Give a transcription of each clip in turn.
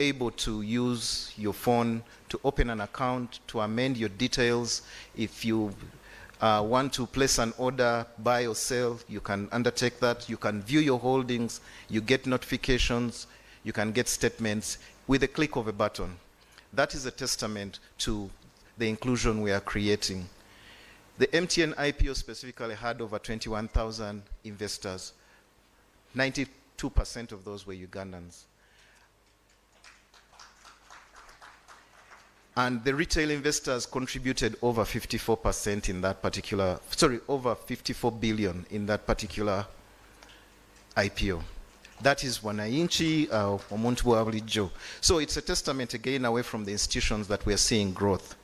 able to use your phone to open an account, to amend your details. If you want to place an order, buy or sell, you can undertake that. You can view your holdings, you get notifications, you can get statements with a click of a button. That is a testament to the inclusion we are creating. The MTN IPO specifically had over 21,000 investors. 92% of those were Ugandans. And the retail investors contributed over 54% in that particular, over 54 billion in that particular IPO. That is Wananchi, Omuntu wa bulijjo. So it's a testament again away from the institutions that we are seeing growth.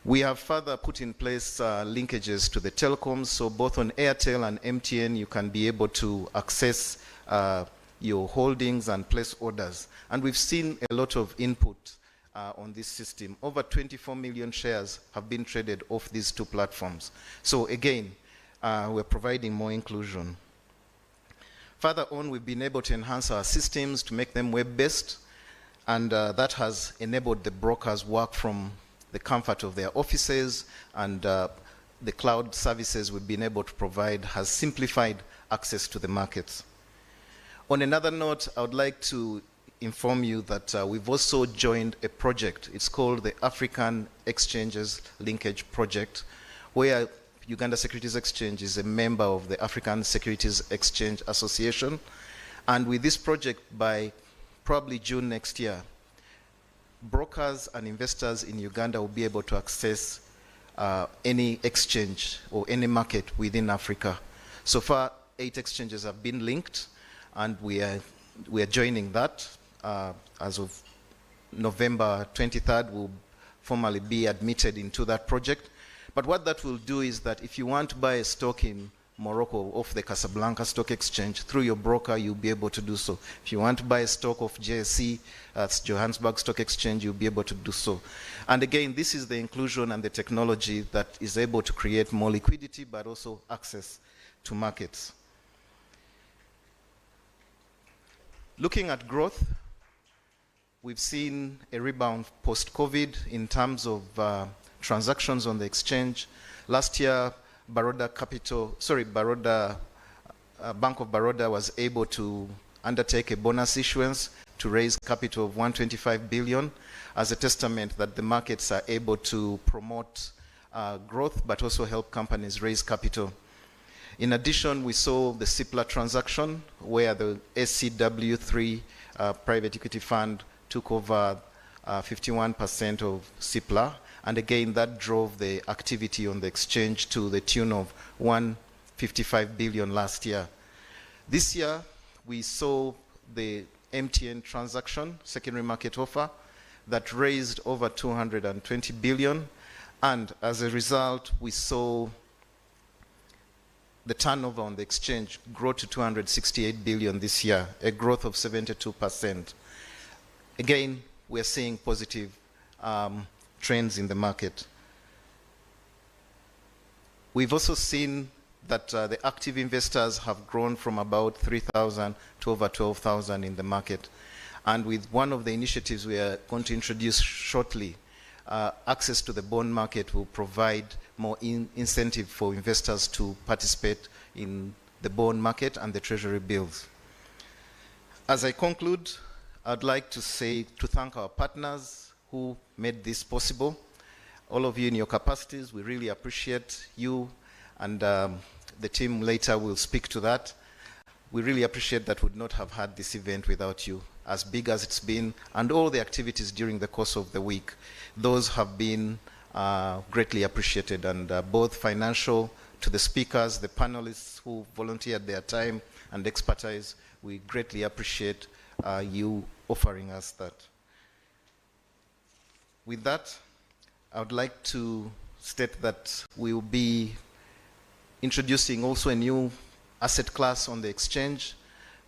We have further put in place linkages to the telecoms, so both on Airtel and MTN you can be able to access your holdings and place orders. And we've seen a lot of input on this system. Over 24 million shares have been traded off these two platforms. So again, we're providing more inclusion. Further on, we've been able to enhance our systems to make them web-based, and that has enabled the brokers work from the comfort of their offices, and the cloud services we've been able to provide has simplified access to the markets. On another note, I would like to inform you that we've also joined a project. It's called the African Exchanges Linkage Project, where Uganda Securities Exchange is a member of the African Securities Exchange Association. And with this project, by probably June next year, brokers and investors in Uganda will be able to access any exchange or any market within Africa. So far, 8 exchanges have been linked, and we are joining that. As of November 23rd, we'll formally be admitted into that project. But what that will do is that if you want to buy a stock in Morocco off the Casablanca Stock Exchange, through your broker, you'll be able to do so. If you want to buy a stock of JSE, that's Johannesburg Stock Exchange, you'll be able to do so. And again, this is the inclusion and the technology that is able to create more liquidity, but also access to markets. Looking at growth, we've seen a rebound post-COVID in terms of transactions on the exchange. Last year, Bank of Baroda was able to undertake a bonus issuance to raise capital of 125 billion as a testament that the markets are able to promote growth, but also help companies raise capital. In addition, we saw the CIPLA transaction, where the SCW3 private equity fund took over 51% of CIPLA. And again, that drove the activity on the exchange to the tune of 155 billion last year. This year, we saw the MTN transaction, secondary market offer, that raised over 220 billion. And as a result, we saw the turnover on the exchange grow to 268 billion this year, a growth of 72%. Again, we're seeing positive trends in the market. We've also seen that the active investors have grown from about 3,000 to over 12,000 in the market. And with one of the initiatives we are going to introduce shortly, access to the bond market will provide more incentive for investors to participate in the bond market and the treasury bills. As I conclude, I'd like to thank our partners who made this possible. All of you in your capacities, we really appreciate you, and the team later will speak to that. We really appreciate that we would not have had this event without you, as big as it's been, and all the activities during the course of the week. Those have been greatly appreciated, and both financial to the speakers, the panelists who volunteered their time and expertise, we greatly appreciate you offering us that. With that, I would like to state that we will be introducing also a new asset class on the exchange.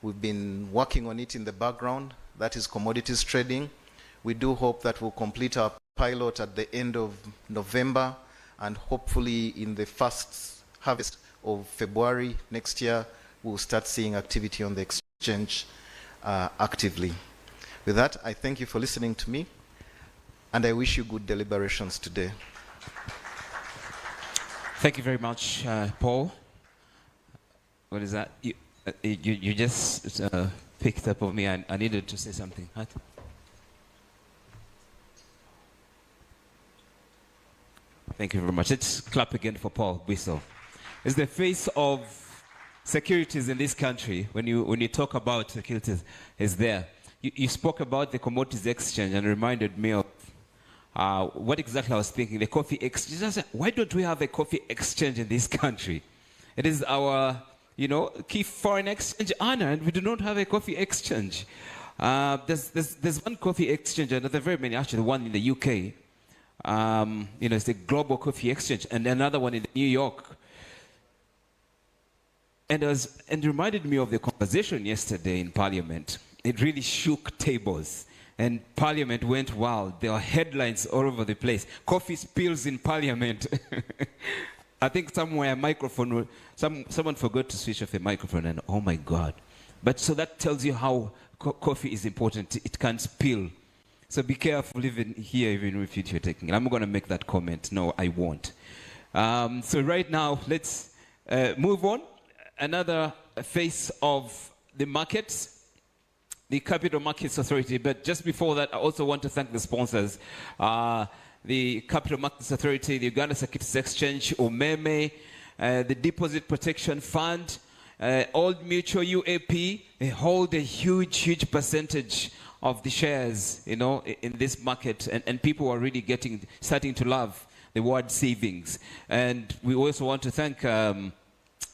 We've been working on it in the background. That is commodities trading. We do hope that we'll complete our pilot at the end of November, and hopefully in the first harvest of February next year, we'll start seeing activity on the exchange actively. With that, I thank you for listening to me, and I wish you good deliberations today. Thank you very much, Paul. What is that? You just picked up on me. I needed to say something. Right? Thank you very much. Let's clap again for Paul Whistle. It's the face of securities in this country. When you talk about securities, is there. You spoke about the commodities exchange and reminded me of what exactly I was thinking. The coffee exchange. I said, why don't we have a coffee exchange in this country? It is our, key foreign exchange honor, and we do not have a coffee exchange. There's one coffee exchange, and there are very many, actually, one in the UK. It's the Global Coffee Exchange, and another one in New York. And it reminded me of the conversation yesterday in Parliament. It really shook tables, and Parliament went wild. There were headlines all over the place. Coffee spills in Parliament. I think somewhere someone forgot to switch off a microphone, and oh my God. But so that tells you how coffee is important. It can spill. So be careful even here, even if you're taking it. I'm going to make that comment. No, I won't. So right now, let's move on. Another face of the markets, the Capital Markets Authority. But just before that, I also want to thank the sponsors. The Capital Markets Authority, the Uganda Securities Exchange, UMEME, the Deposit Protection Fund, Old Mutual UAP. They hold a huge percentage of the shares, in this market, and people are really starting to love the word savings. And we also want to thank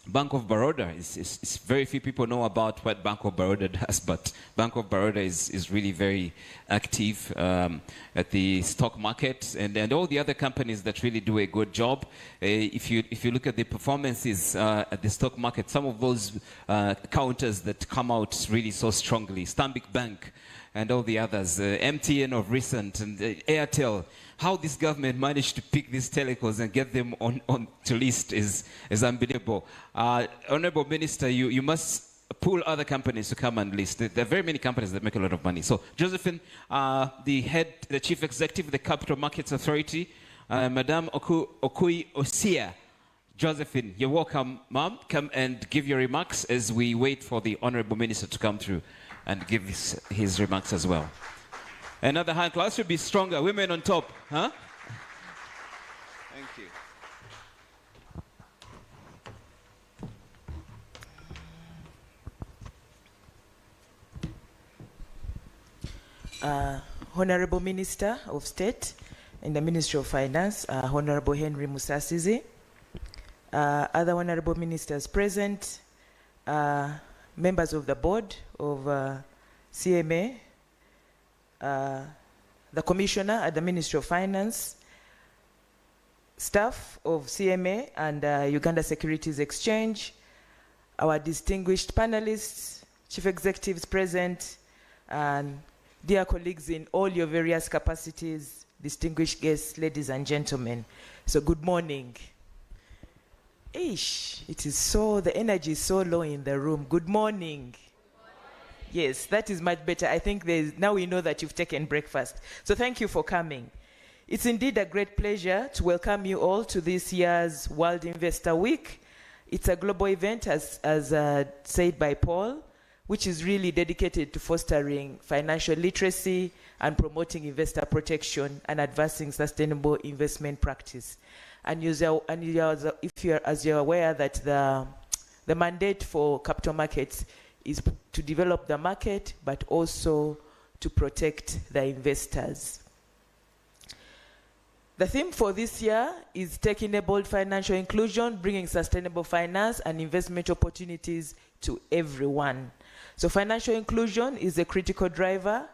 Bank of Baroda. It's very few people know about what Bank of Baroda does, but Bank of Baroda is really very active at the stock market, and all the other companies that really do a good job. If you look at the performances at the stock market, some of those counters that come out really so strongly, Stanbic Bank and all the others, MTN of recent, and Airtel. How this government managed to pick these telecos and get them on to list is unbelievable. Honorable Minister, you must pull other companies to come and list. There are very many companies that make a lot of money. So, Josephine, the Chief Executive of the Capital Markets Authority, Madame Okui Osia. Josephine, you're welcome, ma'am. Come and give your remarks as we wait for the Honorable Minister to come through and give his remarks as well. Another hand class should be stronger. Women on top, huh? Thank you. Honorable Minister of State in the Ministry of Finance, Honorable Henry Musasizi, other honorable ministers present, members of the board of CMA, the commissioner at the Ministry of Finance, staff of CMA and Uganda Securities Exchange, our distinguished panelists, chief executives present, and dear colleagues in all your various capacities, distinguished guests, ladies and gentlemen. So good morning. The energy is so low in the room. Good morning. Yes, that is much better. I think now we know that you've taken breakfast. So thank you for coming. It's indeed a great pleasure to welcome you all to this year's World Investor Week. It's a global event, as said by Paul, which is really dedicated to fostering financial literacy and promoting investor protection and advancing sustainable investment practice. And as you're aware that the mandate for capital markets is to develop the market, but also to protect the investors. The theme for this year is tech-enabled financial inclusion, bringing sustainable finance and investment opportunities to everyone. So financial inclusion is a critical driver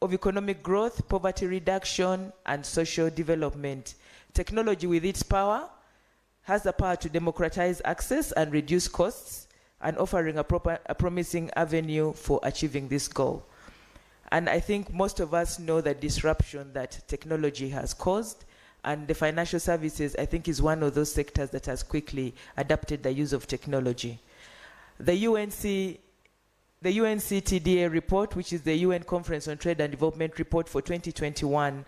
of economic growth, poverty reduction, and social development. Technology, with its power, has the power to democratize access and reduce costs, and offering a promising avenue for achieving this goal. And I think most of us know the disruption that technology has caused, and the financial services, I think, is one of those sectors that has quickly adapted the use of technology. The the UNCTAD report, which is the UN Conference on Trade and Development report for 2021,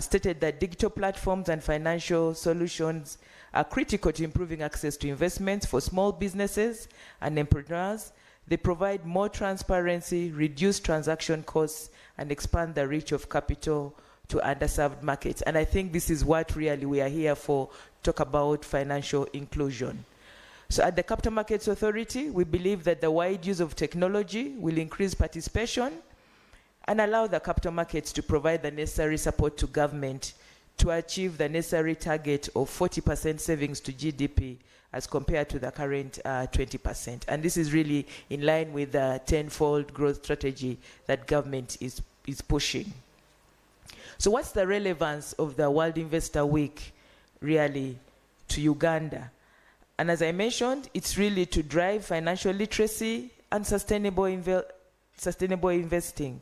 stated that digital platforms and financial solutions are critical to improving access to investments for small businesses and entrepreneurs. They provide more transparency, reduce transaction costs, and expand the reach of capital to underserved markets. And I think this is what really we are here for, talk about financial inclusion. So at the Capital Markets Authority, we believe that the wide use of technology will increase participation and allow the capital markets to provide the necessary support to government to achieve the necessary target of 40% savings to GDP as compared to the current 20%. And this is really in line with the 10-fold growth strategy that government is pushing. So what's the relevance of the World Investor Week really to Uganda? And as I mentioned, it's really to drive financial literacy and sustainable investing.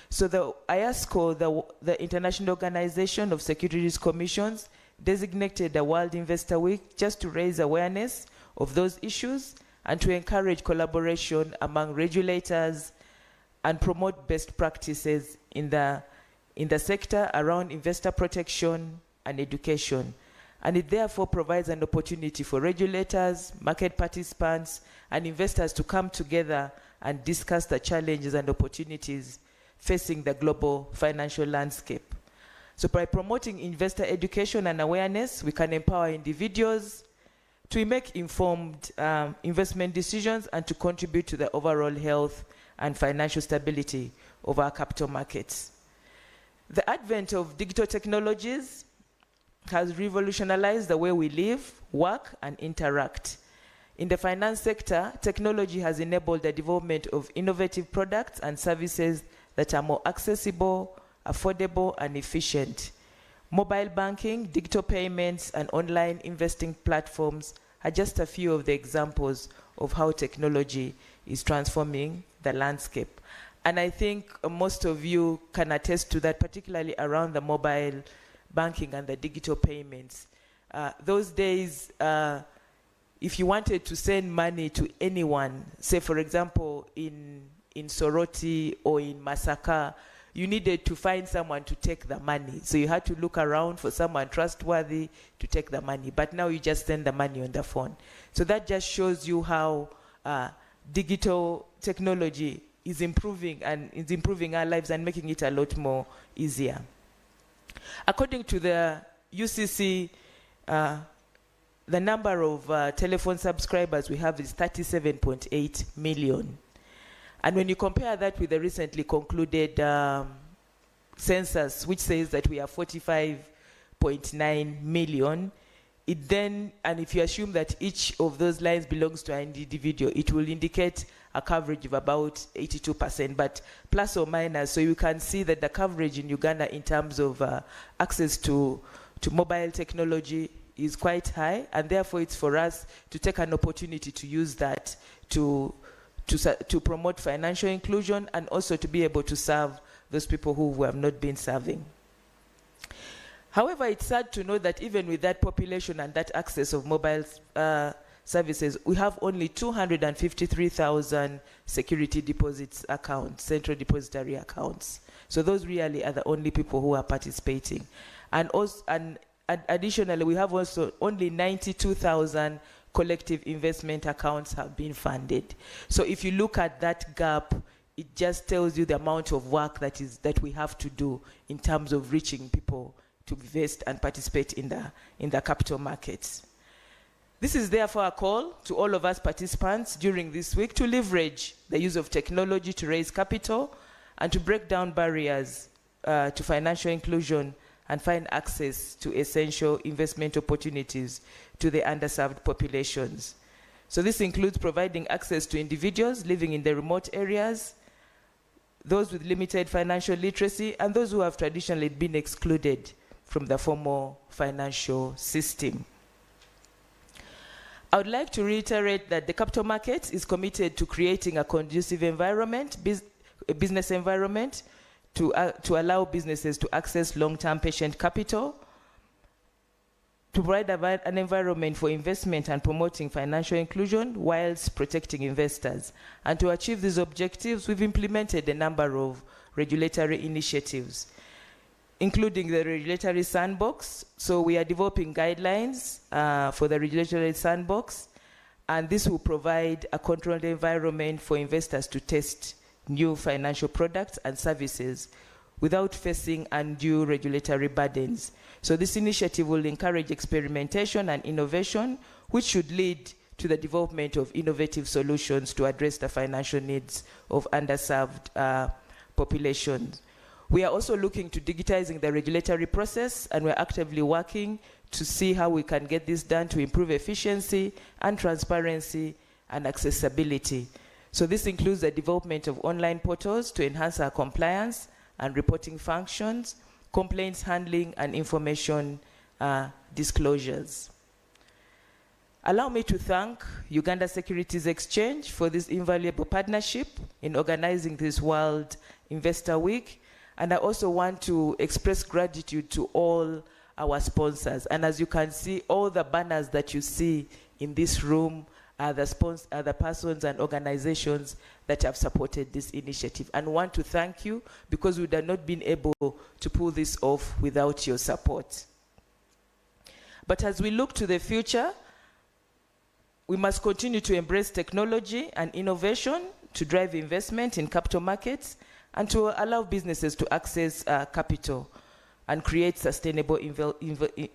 So the IASCO, the International Organization of Securities Commissions, designated the World Investor Week just to raise awareness of those issues and to encourage collaboration among regulators and promote best practices in the sector around investor protection and education. And it therefore provides an opportunity for regulators, market participants, and investors to come together and discuss the challenges and opportunities facing the global financial landscape. So by promoting investor education and awareness, we can empower individuals to make informed investment decisions and to contribute to the overall health and financial stability of our capital markets. The advent of digital technologies has revolutionized the way we live, work, and interact. In the finance sector, technology has enabled the development of innovative products and services that are more accessible, affordable, and efficient. Mobile banking, digital payments, and online investing platforms are just a few of the examples of how technology is transforming the landscape. And I think most of you can attest to that, particularly around the mobile banking and the digital payments. Those days, if you wanted to send money to anyone, say for example in Soroti or in Masaka, you needed to find someone to take the money. So you had to look around for someone trustworthy to take the money. But now you just send the money on the phone. So that just shows you how digital technology is improving our lives and making it a lot more easier. According to the UCC, the number of telephone subscribers we have is 37.8 million. And when you compare that with the recently concluded census, which says that we are 45.9 million, and if you assume that each of those lines belongs to an individual, it will indicate a coverage of about 82%, but plus or minus. So you can see that the coverage in Uganda in terms of access to mobile technology is quite high, and therefore it's for us to take an opportunity to use that to promote financial inclusion and also to be able to serve those people who have not been serving. However, it's sad to know that even with that population and that access of mobile services, we have only 253,000 security deposits accounts, central depository accounts. So those really are the only people who are participating. And additionally, we have also only 92,000 collective investment accounts have been funded. So if you look at that gap, it just tells you the amount of work that we have to do in terms of reaching people to invest and participate in the capital markets. This is therefore a call to all of us participants during this week to leverage the use of technology to raise capital and to break down barriers to financial inclusion and find access to essential investment opportunities to the underserved populations. So this includes providing access to individuals living in the remote areas, those with limited financial literacy, and those who have traditionally been excluded from the formal financial system. I would like to reiterate that the capital market is committed to creating a conducive environment, a business environment, to allow businesses to access long-term patient capital, to provide an environment for investment and promoting financial inclusion whilst protecting investors. And to achieve these objectives, we've implemented a number of regulatory initiatives, including the regulatory sandbox. So we are developing guidelines for the regulatory sandbox, and this will provide a controlled environment for investors to test new financial products and services without facing undue regulatory burdens. So this initiative will encourage experimentation and innovation, which should lead to the development of innovative solutions to address the financial needs of underserved populations. We are also looking to digitizing the regulatory process, and we're actively working to see how we can get this done to improve efficiency and transparency and accessibility. So this includes the development of online portals to enhance our compliance and reporting functions, complaints handling, and information disclosures. Allow me to thank Uganda Securities Exchange for this invaluable partnership in organizing this World Investor Week. And I also want to express gratitude to all our sponsors. And as you can see, all the banners that you see in this room are the persons and organizations that have supported this initiative. And want to thank you, because we would have not been able to pull this off without your support. But as we look to the future, we must continue to embrace technology and innovation to drive investment in capital markets and to allow businesses to access capital and create sustainable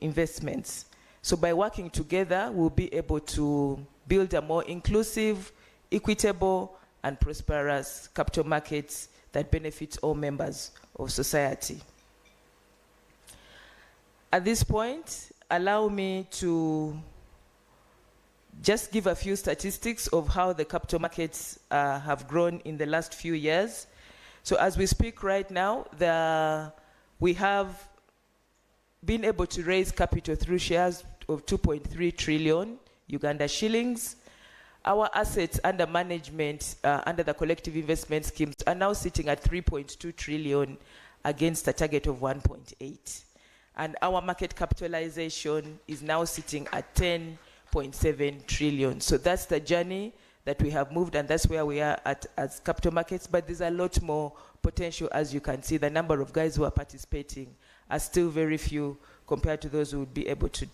investments. So by working together, we'll be able to build a more inclusive, equitable, and prosperous capital markets that benefits all members of society. At this point, allow me to just give a few statistics of how the capital markets have grown in the last few years. So as we speak right now, we have been able to raise capital through shares of 2.3 trillion Uganda shillings. Our assets under management under the collective investment schemes are now sitting at 3.2 trillion against a target of 1.8. And our market capitalization is now sitting at 10.7 trillion. So that's the journey that we have moved, and that's where we are at as capital markets. But there's a lot more potential. As you can see, the number of guys who are participating are still very few compared to those who would be able to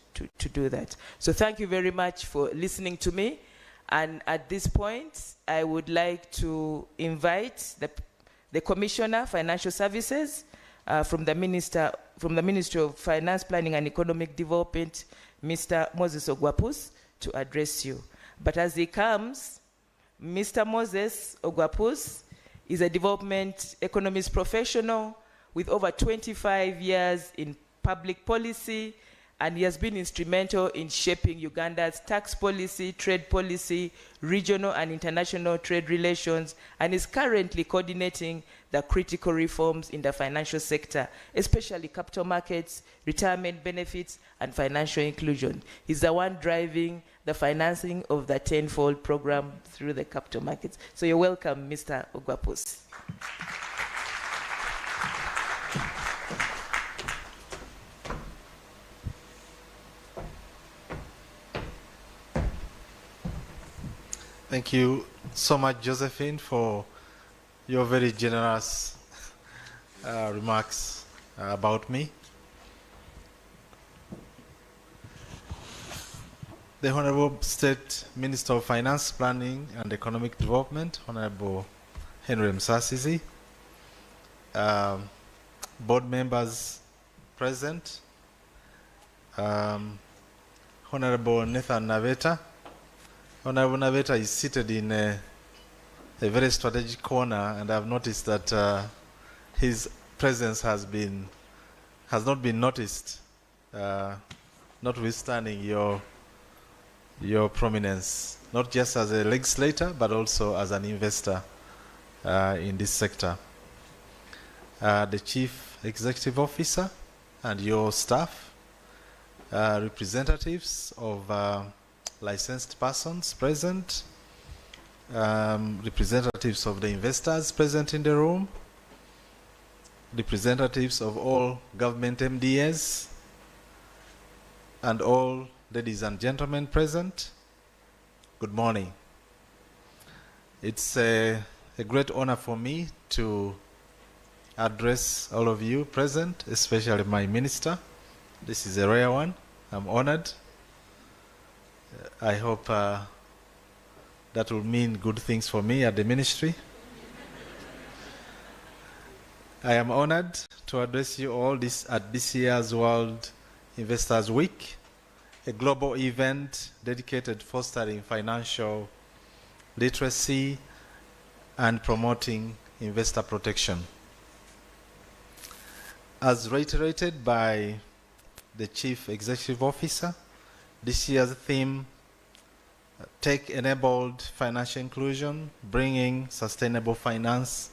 do that. So thank you very much for listening to me. And at this point, I would like to invite the Commissioner, Financial Services, from the Ministry of Finance, Planning and Economic Development, Mr. Moses Ogwapus, to address you. But as he comes, Mr. Moses Ogwapus is a development economist professional with over 25 years in public policy, and he has been instrumental in shaping Uganda's tax policy, trade policy, regional and international trade relations, and is currently coordinating the critical reforms in the financial sector, especially capital markets, retirement benefits, and financial inclusion. He's the one driving the financing of the tenfold program through the capital markets. So you're welcome, Mr. Ogwapus. Thank you so much, Josephine, for your very generous remarks about me. The Honorable State Minister of Finance, Planning and Economic Development, Honorable Henry Musasizi, board members present, Honorable Nathan Naveta. Honorable Naveta is seated in a very strategic corner, and I've noticed that his presence has not been noticed, notwithstanding your prominence, not just as a legislator, but also as an investor in this sector. The Chief Executive Officer and your staff, representatives of licensed persons present, representatives of the investors present in the room, representatives of all government MDAs, and all ladies and gentlemen present, good morning. It's a great honor for me to address all of you present, especially my minister. This is a rare one. I'm honored. I hope that will mean good things for me at the ministry. I am honored to address you all at this year's World Investors Week, a global event dedicated to fostering financial literacy and promoting investor protection. As reiterated by the Chief Executive Officer, this year's theme, Tech-Enabled Financial Inclusion, Bringing Sustainable Finance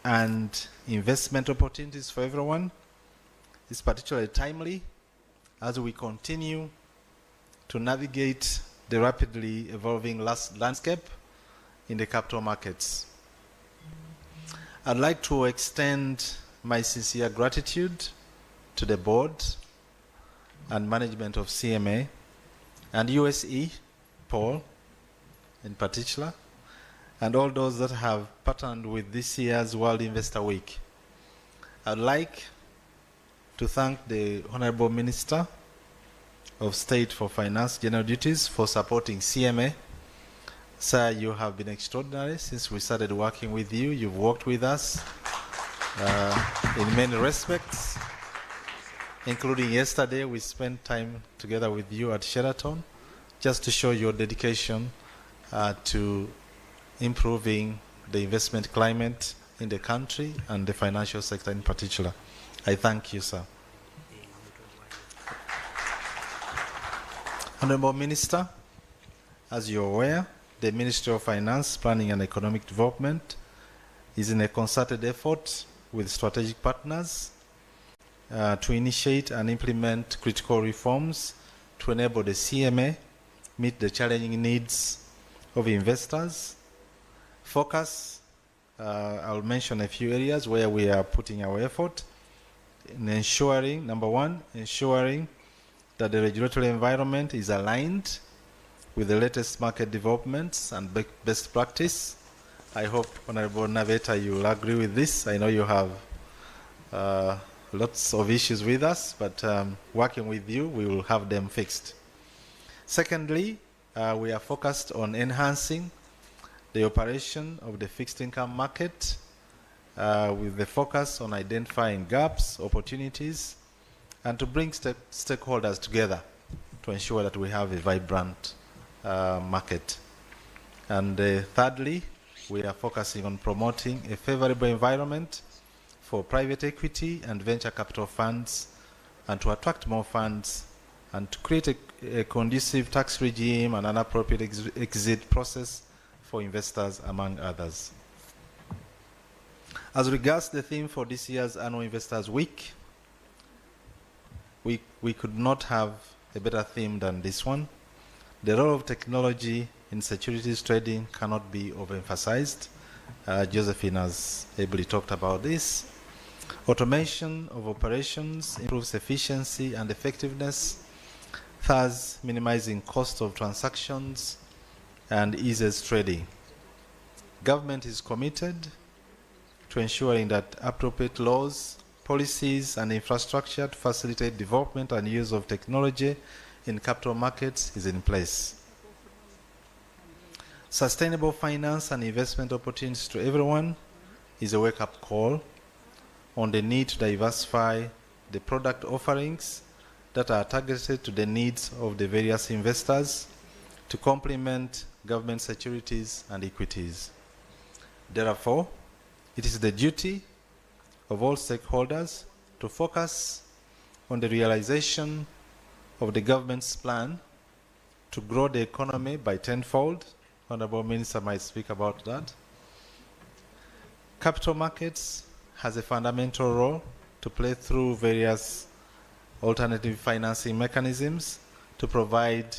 and Investment Opportunities for Everyone, is particularly timely as we continue to navigate the rapidly evolving landscape in the capital markets. I'd like to extend my sincere gratitude to the board and management of CMA and USE, Paul in particular, and all those that have partnered with this year's World Investor Week. I'd like to thank the Honorable Minister of State for Finance General Duties for supporting CMA. Sir, you have been extraordinary since we started working with you. You've worked with us in many respects, including yesterday we spent time together with you at Sheraton just to show your dedication to improving the investment climate in the country and the financial sector in particular. I thank you, sir. Honorable Minister, as you're aware, the Ministry of Finance, Planning and Economic Development is in a concerted effort with strategic partners to initiate and implement critical reforms to enable the CMA meet the challenging needs of investors. Focus, I'll mention a few areas where we are putting our effort in ensuring, number one, ensuring that the regulatory environment is aligned with the latest market developments and best practice. I hope, Honorable Naveta, you will agree with this. I know you have lots of issues with us, but working with you, we will have them fixed. Secondly, we are focused on enhancing the operation of the fixed income market with the focus on identifying gaps, opportunities, and to bring stakeholders together to ensure that we have a vibrant market. And thirdly, we are focusing on promoting a favorable environment for private equity and venture capital funds, and to attract more funds, and to create a conducive tax regime and an appropriate exit process for investors, among others. As regards the theme for this year's Annual Investors Week, we could not have a better theme than this one. The role of technology in securities trading cannot be overemphasized. Josephine has ably talked about this. Automation of operations improves efficiency and effectiveness, thus minimizing cost of transactions and eases trading. Government is committed to ensuring that appropriate laws, policies, and infrastructure to facilitate development and use of technology in capital markets is in place. Sustainable finance and investment opportunities to everyone is a wake-up call on the need to diversify the product offerings that are targeted to the needs of the various investors to complement government securities and equities. Therefore, it is the duty of all stakeholders to focus on the realization of the government's plan to grow the economy by tenfold. Honorable Minister might speak about that. Capital markets has a fundamental role to play through various alternative financing mechanisms to provide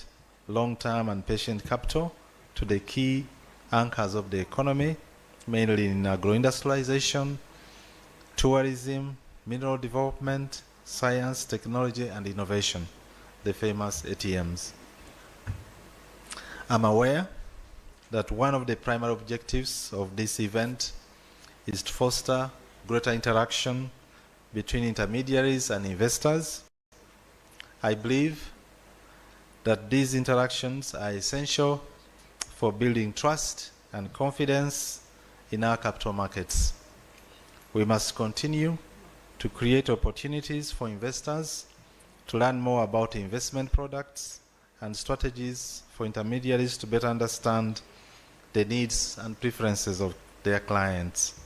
long-term and patient capital to the key anchors of the economy, mainly in agro-industrialization, tourism, mineral development, science, technology, and innovation, the famous ATMs. I'm aware that one of the primary objectives of this event is to foster greater interaction between intermediaries and investors. I believe that these interactions are essential for building trust and confidence in our capital markets. We must continue to create opportunities for investors to learn more about investment products and strategies for intermediaries to better understand the needs and preferences of their clients.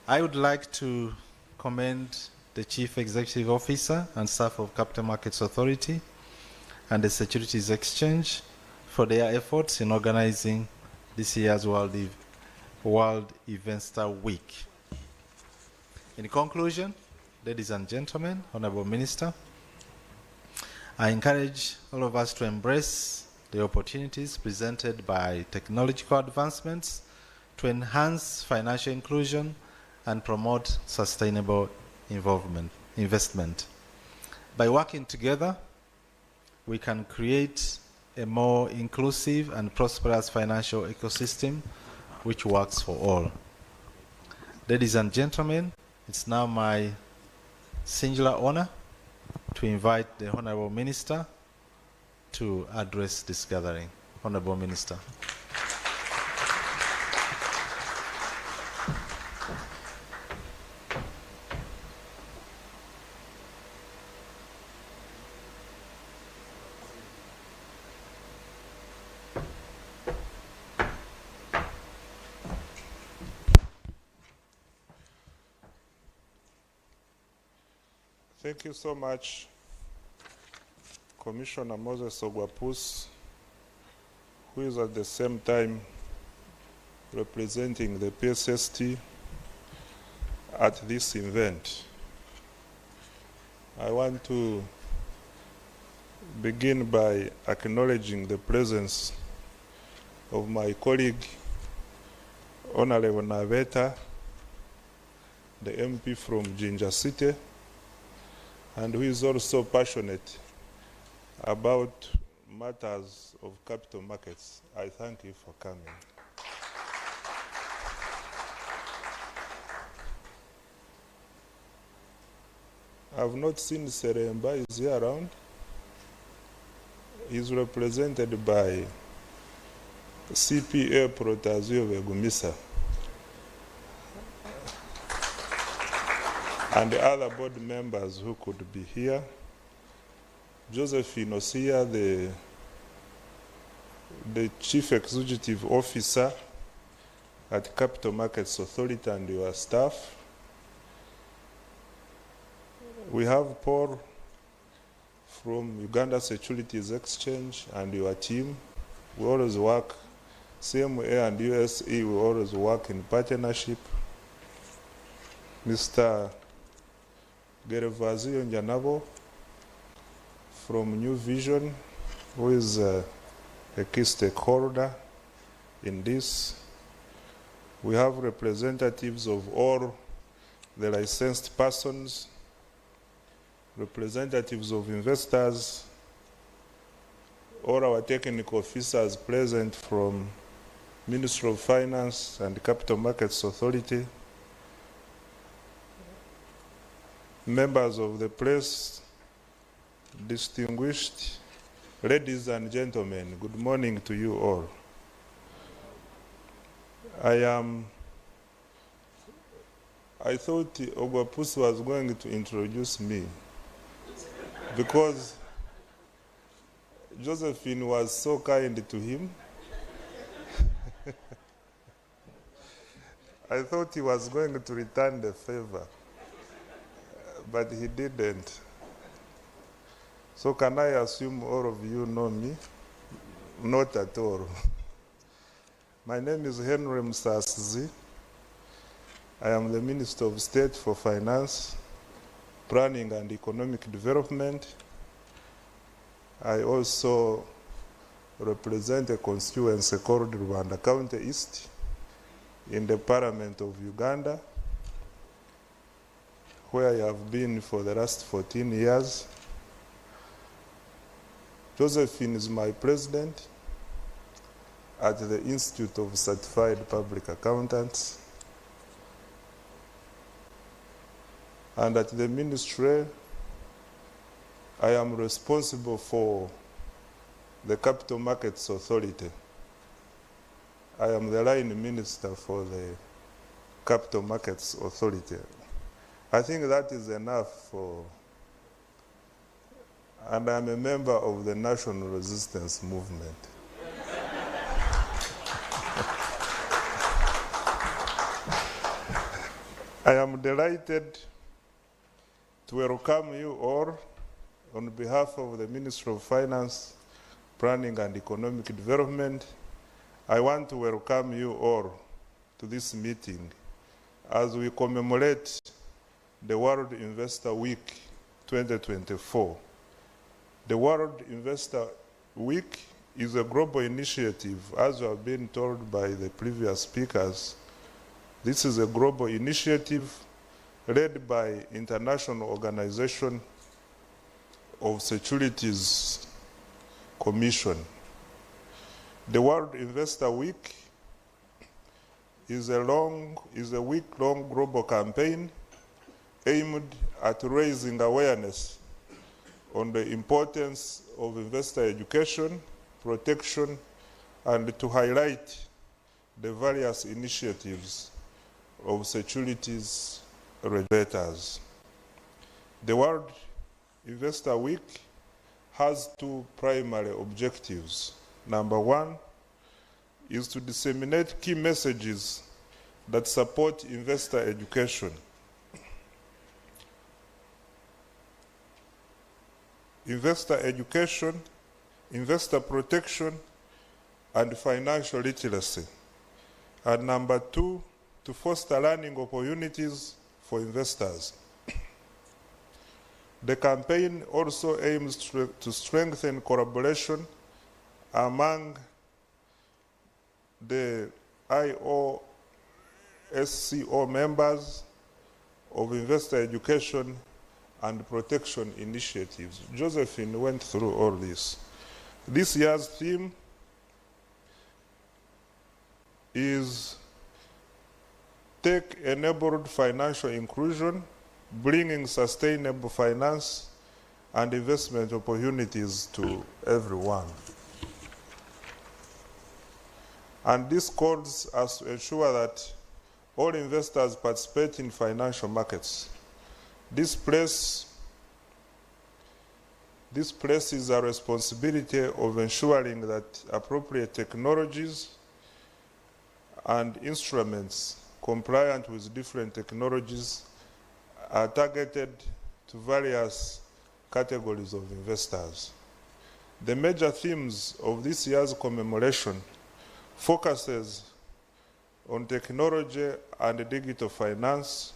I would like to commend the Chief Executive Officer and staff of Capital Markets Authority and the Securities Exchange for their efforts in organizing this year's World Investor Week. In conclusion, ladies and gentlemen, Honorable Minister, I encourage all of us to embrace the opportunities presented by technological advancements to enhance financial inclusion and promote sustainable investment. By working together, we can create a more inclusive and prosperous financial ecosystem which works for all. Ladies and gentlemen, it's now my singular honor to invite the Honorable Minister to address this gathering. Honorable Minister. Thank you so much, Commissioner Moses Ogwapus, who is at the same time representing the PSST at this event. I want to begin by acknowledging the presence of my colleague, Honorable Naveta, the MP from Jinja City, and who is also passionate about matters of capital markets. I thank you for coming. I've not seen Seremba. Is he around? He's represented by CPA Protazio Vegumisa and the other board members who could be here. Josephine Osia, the Chief Executive Officer at Capital Markets Authority, and your staff. We have Paul from Uganda Securities Exchange and your team. We always work, CMA and USE, we always work in partnership. Mr. Gervasio Njanabo from New Vision, who is a key stakeholder in this. We have representatives of all the licensed persons, representatives of investors, all our technical officers present from Ministry of Finance and Capital Markets Authority, members of the press, distinguished ladies and gentlemen, good morning to you all. I thought Ogwapus was going to introduce me because Josephine was so kind to him. I thought he was going to return the favor, but he didn't. So can I assume all of you know me? Not at all. My name is Henry Msasizi. I am the Minister of State for Finance, Planning and Economic Development. I also represent a constituency called Rwanda County East in the Parliament of Uganda, where I have been for the last 14 years. Josephine is my president at the Institute of Certified Public Accountants. And at the ministry, I am responsible for the Capital Markets Authority. I am the line minister for the Capital Markets Authority. I think that is enough for, and I'm a member of the National Resistance Movement. I am delighted to welcome you all on behalf of the Ministry of Finance, Planning and Economic Development. I want to welcome you all to this meeting as we commemorate the World Investor Week 2024. The World Investor Week is a global initiative, as you have been told by the previous speakers. This is a global initiative led by International Organization of Securities Commission. The World Investor Week is a week-long global campaign aimed at raising awareness on the importance of investor education, protection, and to highlight the various initiatives of securities regulators. The World Investor Week has two primary objectives. Number one is to disseminate key messages that support investor education, investor protection, and financial literacy. And number two, to foster learning opportunities for investors. The campaign also aims to strengthen collaboration among the IOSCO members of investor education and protection initiatives. Josephine went through all this. This year's theme is Tech-Enabled Financial Inclusion, Bringing Sustainable Finance and Investment Opportunities to Everyone. And this calls us to ensure that all investors participate in financial markets. This places a responsibility of ensuring that appropriate technologies and instruments compliant with different technologies are targeted to various categories of investors. The major themes of this year's commemoration focuses on technology and digital finance,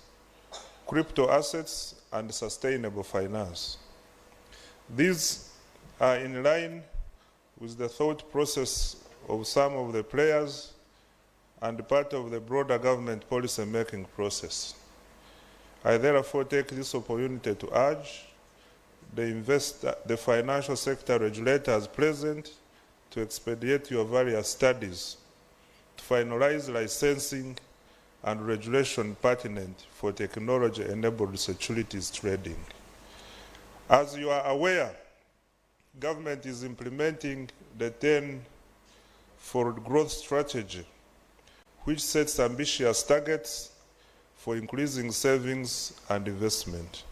crypto assets, and sustainable finance. These are in line with the thought process of some of the players and part of the broader government policy-making process. I therefore take this opportunity to urge the financial sector regulators present to expedite your various studies to finalize licensing and regulation pertinent for technology-enabled securities trading. As you are aware, government is implementing the 10 Forward Growth Strategy, which sets ambitious targets for increasing savings and investment,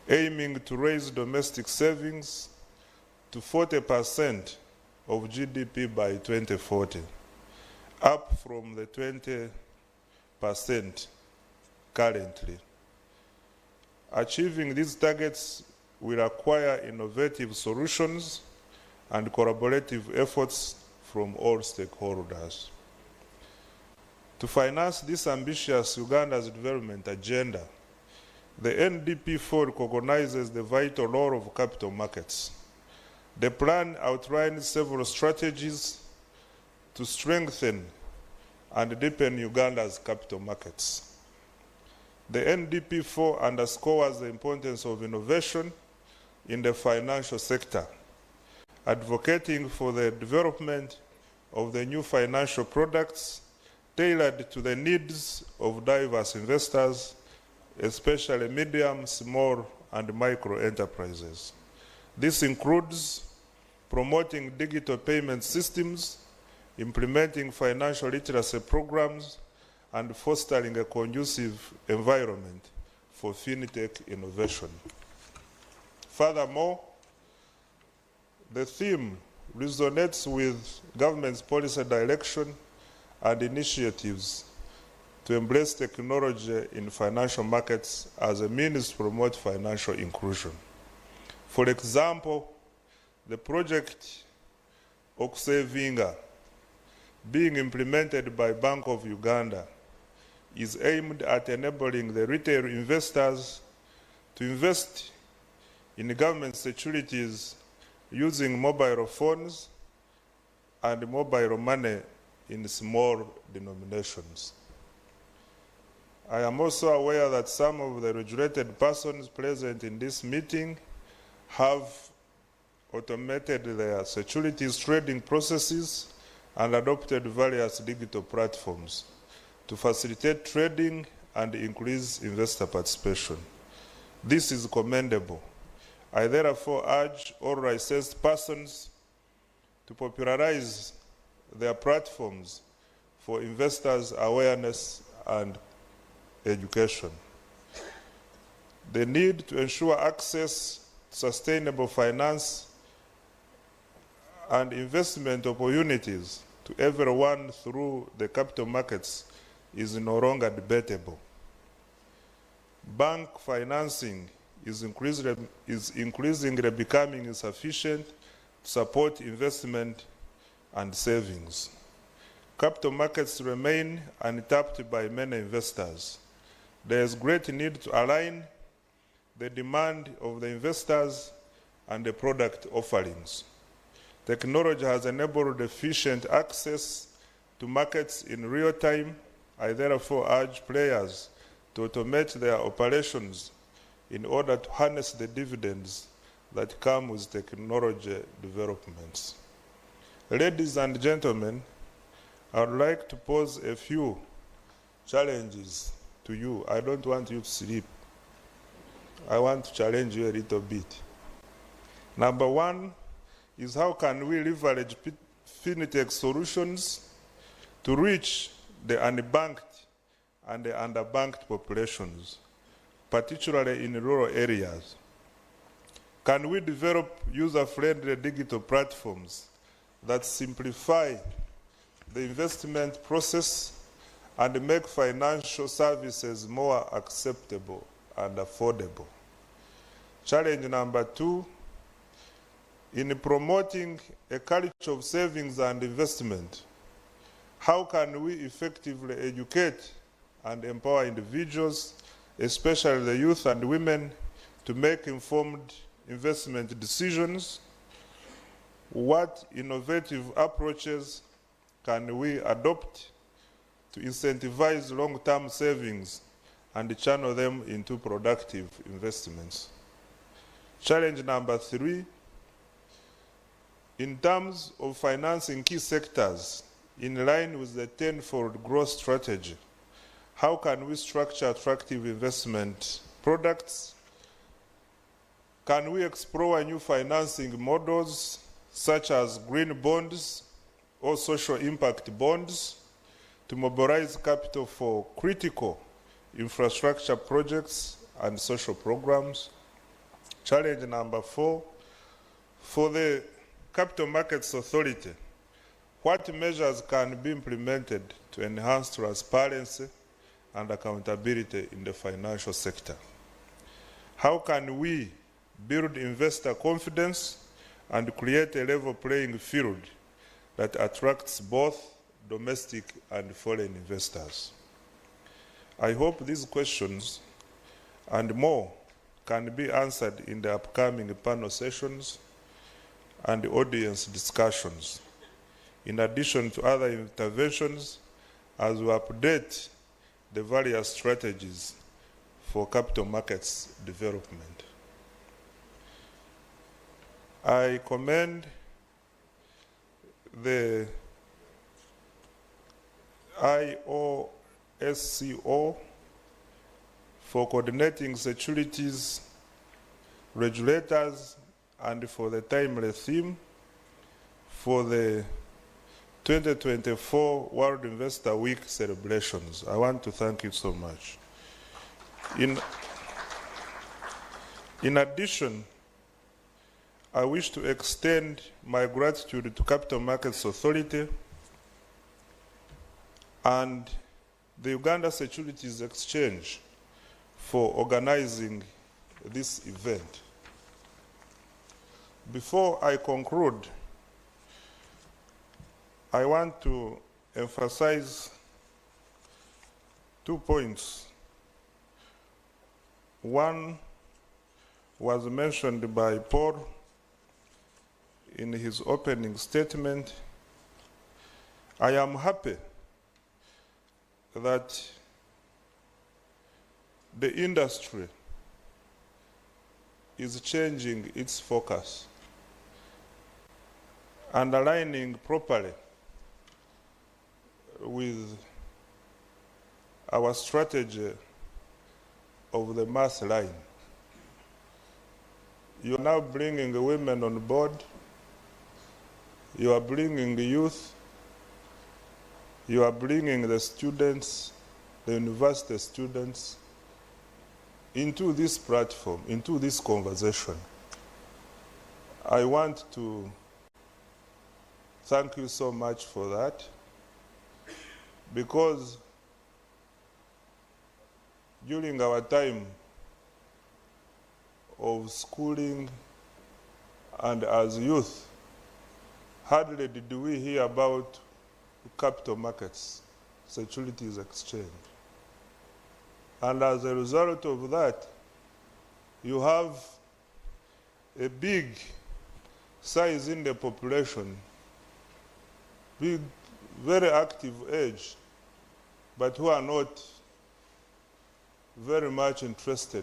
aiming to raise domestic savings to 40% of GDP by 2040, up from the 20% currently. Achieving these targets will require innovative solutions and collaborative efforts from all stakeholders. To finance this ambitious Uganda's development agenda, the NDP4 recognizes the vital role of capital markets. The plan outlines several strategies to strengthen and deepen Uganda's capital markets. The NDP4 underscores the importance of innovation in the financial sector, advocating for the development of the new financial products tailored to the needs of diverse investors, especially medium, small, and micro enterprises. This includes promoting digital payment systems, implementing financial literacy programs, and fostering a conducive environment for fintech innovation. Furthermore, the theme resonates with government's policy direction and initiatives to embrace technology in financial markets as a means to promote financial inclusion. For example, the project Okusevinga, being implemented by Bank of Uganda, is aimed at enabling the retail investors to invest in government securities using mobile phones and mobile money in small denominations. I am also aware that some of the regulated persons present in this meeting have automated their securities trading processes and adopted various digital platforms to facilitate trading and increase investor participation. This is commendable. I therefore urge all licensed persons to popularize their platforms for investors' awareness and education. The need to ensure access to sustainable finance and investment opportunities to everyone through the capital markets is no longer debatable. Bank financing is increasingly becoming insufficient to support investment and savings. Capital markets remain untapped by many investors. There is great need to align the demand of the investors and the product offerings. Technology has enabled efficient access to markets in real time. I therefore urge players to automate their operations in order to harness the dividends that come with technology developments. Ladies and gentlemen, I would like to pose a few challenges to you. I don't want you to sleep. I want to challenge you a little bit. Number one is, how can we leverage fintech solutions to reach the unbanked and the underbanked populations, particularly in rural areas? Can we develop user-friendly digital platforms that simplify the investment process and make financial services more acceptable and affordable? Challenge number two, in promoting a culture of savings and investment, how can we effectively educate and empower individuals, especially the youth and women, to make informed investment decisions? What innovative approaches can we adopt to incentivize long-term savings and channel them into productive investments? Challenge number three, in terms of financing key sectors in line with the tenfold growth strategy, how can we structure attractive investment products? Can we explore new financing models such as green bonds or social impact bonds to mobilize capital for critical infrastructure projects and social programs? Challenge number four, for the Capital Markets Authority, what measures can be implemented to enhance transparency and accountability in the financial sector? How can we build investor confidence and create a level playing field that attracts both domestic and foreign investors? I hope these questions and more can be answered in the upcoming panel sessions and audience discussions, in addition to other interventions, as we update the various strategies for capital markets development. I commend the IOSCO for coordinating securities regulators and for the timely theme for the 2024 World Investor Week celebrations. I want to thank you so much. In addition, I wish to extend my gratitude to Capital Markets Authority and the Uganda Securities Exchange for organizing this event. Before I conclude, I want to emphasize 2 points. One was mentioned by Paul in his opening statement. I am happy that the industry is changing its focus and aligning properly with our strategy of the mass line. You are now bringing the women on board, you are bringing the youth, you are bringing the students, the university students, into this platform, into this conversation. I want to thank you so much for that, because during our time of schooling and as youth, hardly did we hear about capital markets, securities exchange. And as a result of that, you have a big size in the population, big, very active age, but who are not very much interested,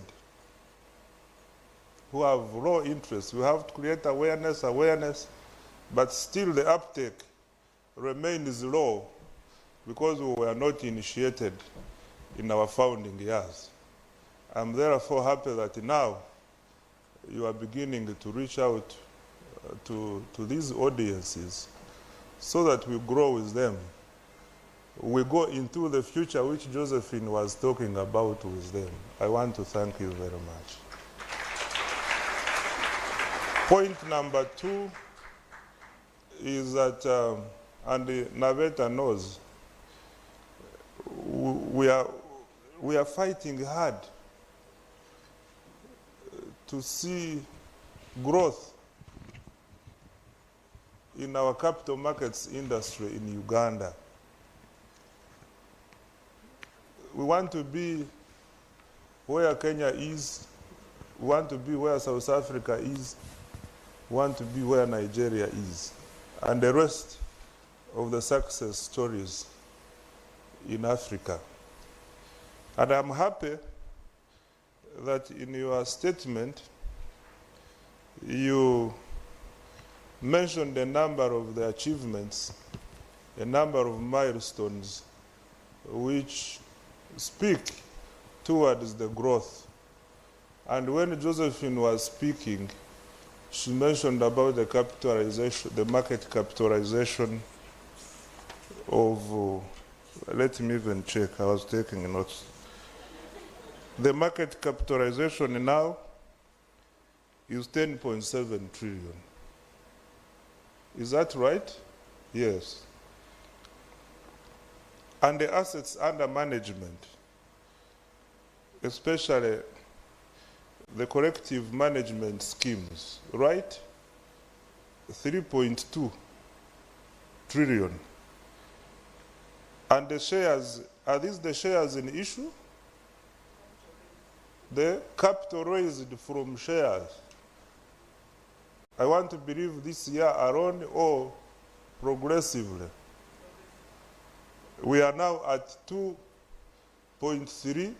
who have low interest. We have to create awareness, but still the uptake remains low because we were not initiated in our founding years. I'm therefore happy that now you are beginning to reach out to these audiences so that we grow with them. We go into the future which Josephine was talking about with them. I want to thank you very much. Point number 2 is that, and Naveta knows, we are fighting hard to see growth in our capital markets industry in Uganda. We want to be where Kenya is, we want to be where South Africa is, we want to be where Nigeria is, and the rest of the success stories in Africa. And I'm happy that in your statement, you mentioned a number of the achievements, a number of milestones which speak towards the growth. And when Josephine was speaking, she mentioned about the capitalization, the market capitalization of, let me even check, I was taking notes. The market capitalization now is 10.7 trillion. Is that right? Yes. And the assets under management, especially the collective management schemes, right? 3.2 trillion. And the shares, are these the shares in issue? The capital raised from shares. I want to believe this year alone or progressively. We are now at 2.3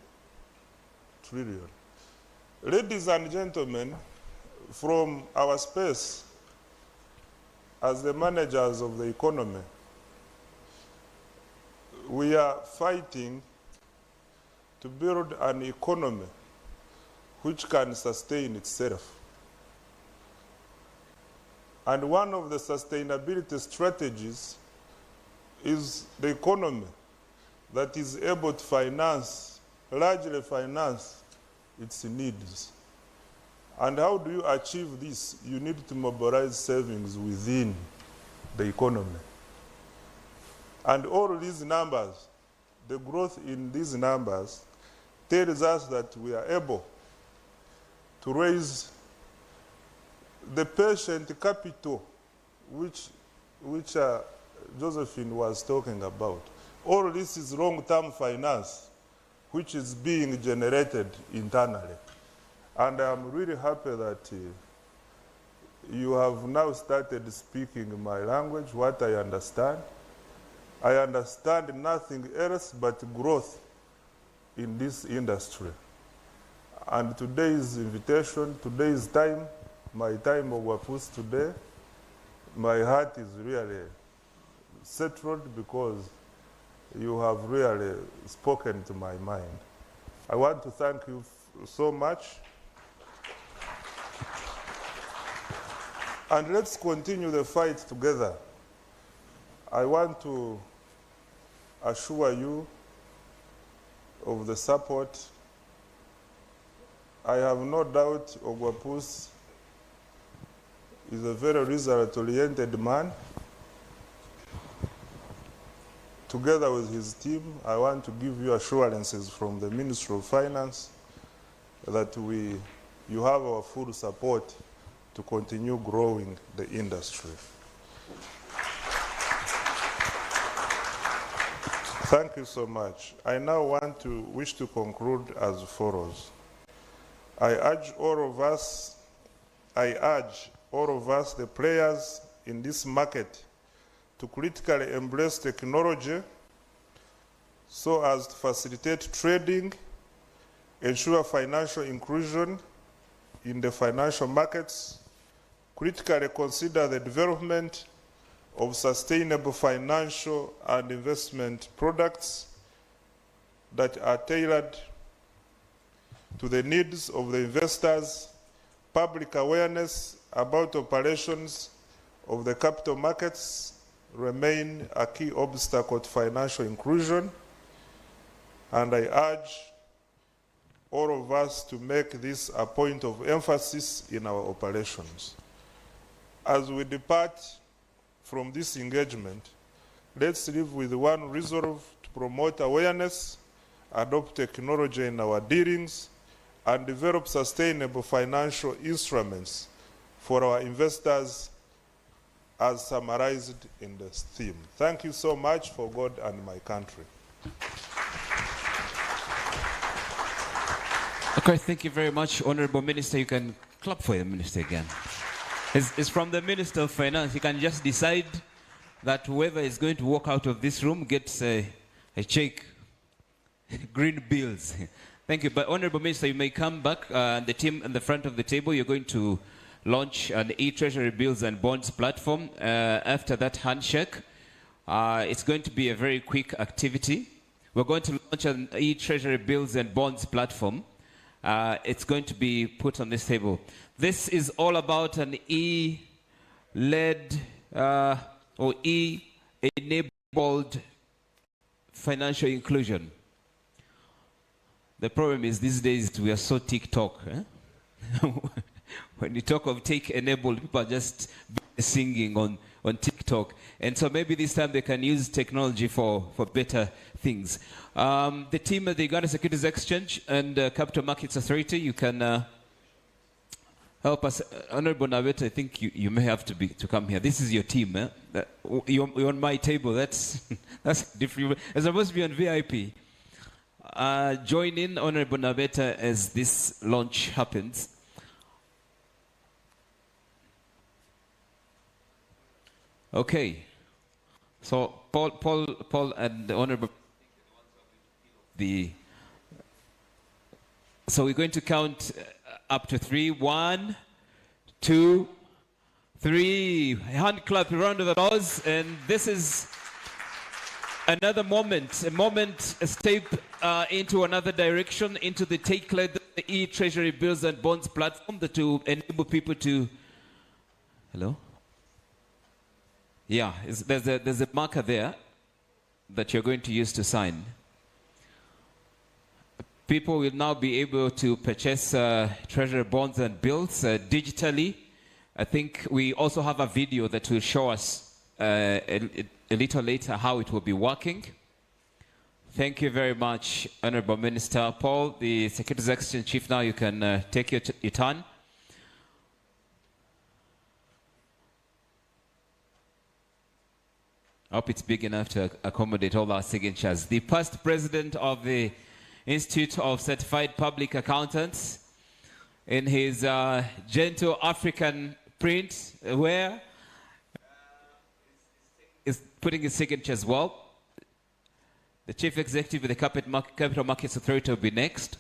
trillion. Ladies and gentlemen, from our space as the managers of the economy, we are fighting to build an economy which can sustain itself. And one of the sustainability strategies is the economy that is able to finance, largely finance its needs. And how do you achieve this? You need to mobilize savings within the economy. And all these numbers, the growth in these numbers, tells us that we are able to raise the patient capital which Josephine was talking about. All this is long-term finance which is being generated internally. And I'm really happy that you have now started speaking my language, what I understand. I understand nothing else but growth in this industry. And today's invitation, today's time, my time of Wapus today, my heart is really settled because you have really spoken to my mind. I want to thank you so much. And let's continue the fight together. I want to assure you of the support. I have no doubt Ogwapus is a very result-oriented man. Together with his team, I want to give you assurances from the Ministry of Finance that you have our full support to continue growing the industry. Thank you so much. I now wish to conclude as follows. I urge all of us, the players in this market, to critically embrace technology so as to facilitate trading, ensure financial inclusion in the financial markets, critically consider the development of sustainable financial and investment products that are tailored to the needs of the investors. Public awareness about operations of the capital markets remain a key obstacle to financial inclusion, and I urge all of us to make this a point of emphasis in our operations. As we depart from this engagement, let's live with one resolve to promote awareness, adopt technology in our dealings, and develop sustainable financial instruments for our investors as summarized in this theme. Thank you so much for God and my country. Okay, thank you very much, Honorable Minister. You can clap for the Minister again. It's from the Minister of Finance. You can just decide that whoever is going to walk out of this room gets a check, green bills. Thank you. But Honorable Minister, you may come back. The team in the front of the table, you're going to launch an e-treasury bills and bonds platform. After that handshake, it's going to be a very quick activity. We're going to launch an e-treasury bills and bonds platform. It's going to be put on this table. This is all about an e-led or e-enabled financial inclusion. The problem is these days we are so TikTok. When you talk of tech-enabled, people are just singing on TikTok. And so maybe this time they can use technology for better things. The team at the Uganda Securities Exchange and Capital Markets Authority, you can help us. Honorable Nabeta, I think you may have to come here. This is your team. You're on my table. That's different. It's supposed to be on VIP. Join in, Honorable Nabeta, as this launch happens. Okay. So Paul and the Honorable So we're going to count up to 3. 1, 2, 3. Hand clap, a round of applause. And this is another moment, a step into another direction, into the Take-Led e-Treasury Bills and Bonds platform that will enable people to... Hello? Yeah, there's a marker there that you're going to use to sign. People will now be able to purchase Treasury bonds and bills digitally. I think we also have a video that will show us a little later how it will be working. Thank you very much, Honorable Minister. Paul, the Securities Exchange Chief, now you can take your turn. I hope it's big enough to accommodate all our signatures. The past president of the Institute of Certified Public Accountants, in his gentle African print, where is putting his signature as well. The Chief Executive of the Capital Markets Authority will be next.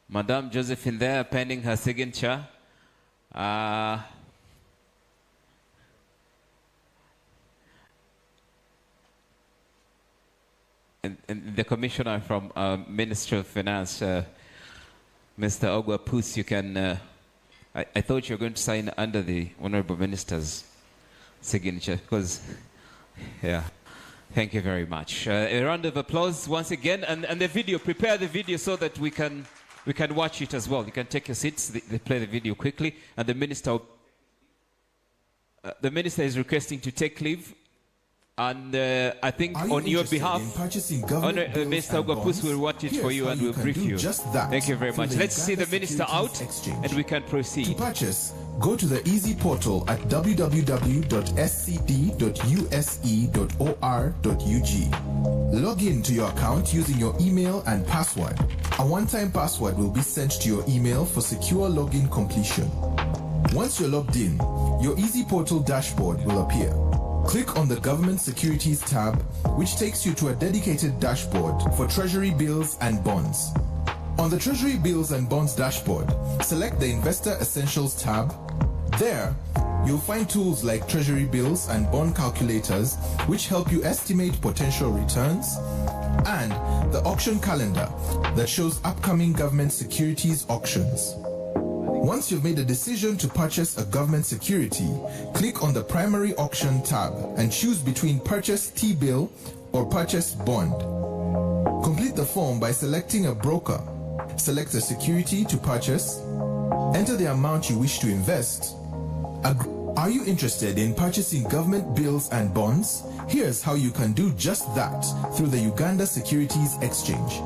Madame Josephine there penning her signature. And the Commissioner from Ministry of Finance, Mr. Ogwa Pus, you can... I thought you were going to sign under the Honorable Minister's signature, because... Yeah. Thank you very much. A round of applause once again. And the video, prepare the video so that we can watch it as well. You can take your seats. They play the video quickly. And the Minister is requesting to take leave. And I think on your behalf, Mr. Ogwapus will watch it for you and will brief you. Thank you very much. Let's see the Minister out and we can proceed. To purchase, go to the Easy portal at www.scd.use.or.ug. Log in to your account using your email and password. A one-time password will be sent to your email for secure login completion. Once you're logged in, your Easy portal dashboard will appear. Click on the Government Securities tab, which takes you to a dedicated dashboard for Treasury bills and bonds. On the Treasury bills and bonds dashboard, select the Investor Essentials tab. There, you'll find tools like Treasury bills and bond calculators, which help you estimate potential returns, and the auction calendar that shows upcoming government securities auctions. Once you've made a decision to purchase a government security, click on the Primary Auction tab and choose between Purchase T-bill or Purchase Bond. Complete the form by selecting a broker. Select a security to purchase. Enter the amount you wish to invest. Are you interested in purchasing government bills and bonds? Here's how you can do just that through the Uganda Securities Exchange.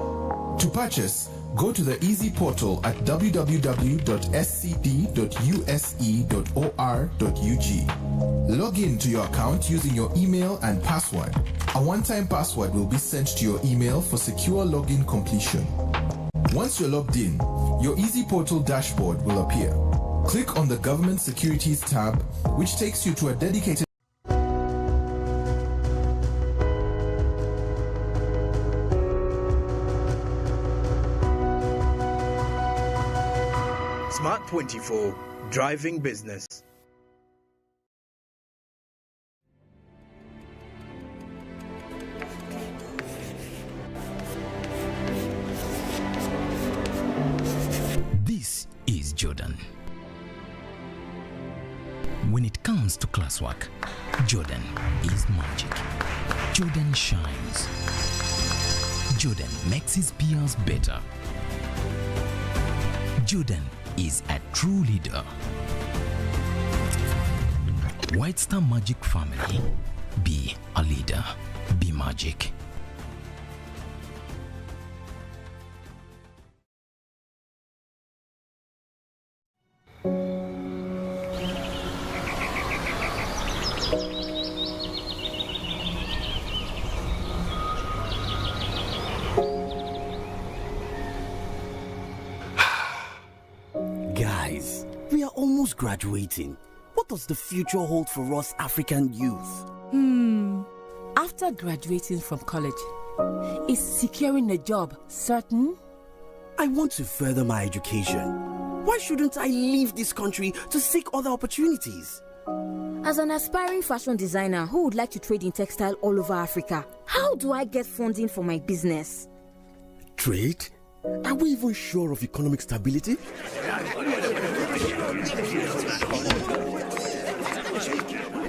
To purchase, go to the Easy portal at www.scd.use.or.ug. Log in to your account using your email and password. A one-time password will be sent to your email for secure login completion. Once you're logged in, your Easy portal dashboard will appear. Click on the Government Securities tab, which takes you to a dedicated Smart 24, driving business. This is Jordan. When it comes to classwork, Jordan is magic. Jordan shines. Jordan makes his peers better. Jordan is a true leader. White Star Magic family. Be a leader. Be magic. Guys, we are almost graduating. What does the future hold for us African youth? After graduating from college, Is securing a job certain? I want to further my education. Why shouldn't I leave this country to seek other opportunities? As an aspiring fashion designer who would like to trade in textile all over Africa, how do I get funding for my business? Trade? Are we even sure of economic stability?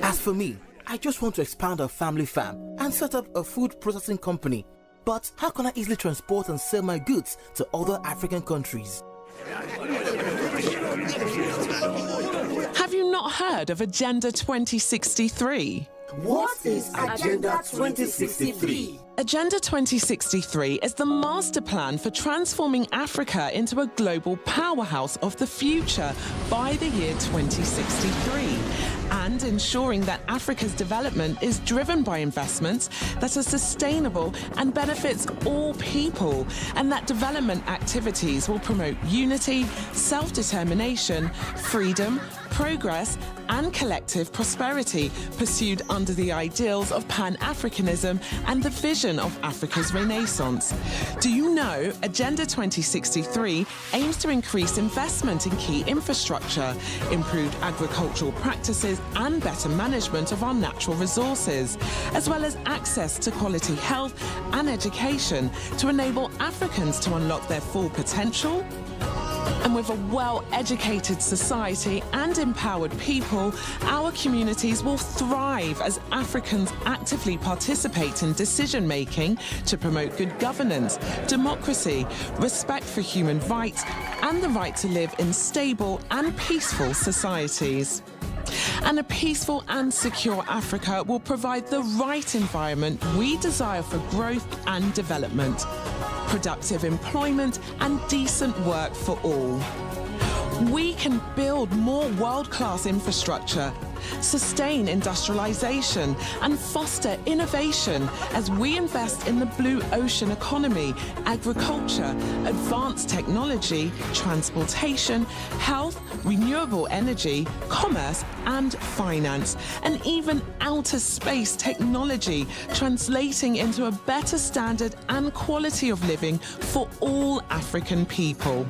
As for me, I just want to expand our family farm and set up a food processing company. But how can I easily transport and sell my goods to other African countries? Have you not heard of Agenda 2063? What is Agenda 2063? Agenda 2063 is the master plan for transforming Africa into a global powerhouse of the future by the year 2063, and ensuring that Africa's development is driven by investments that are sustainable and benefits all people, and that development activities will promote unity, self-determination, freedom, progress and collective prosperity, pursued under the ideals of Pan-Africanism and the vision of Africa's Renaissance. Do you know Agenda 2063 aims to increase investment in key infrastructure, improved agricultural practices and better management of our natural resources, as well as access to quality health and education to enable Africans to unlock their full potential? And with a well-educated society and empowered people, our communities will thrive as Africans actively participate in decision-making to promote good governance, democracy, respect for human rights, and the right to live in stable and peaceful societies. And a peaceful and secure Africa will provide the right environment we desire for growth and development, productive employment and decent work for all. We can build more world-class infrastructure, sustain industrialization and foster innovation as we invest in the blue ocean economy, agriculture, advanced technology, transportation, health, renewable energy, commerce and finance, and even outer space technology, translating into a better standard and quality of living for all African people.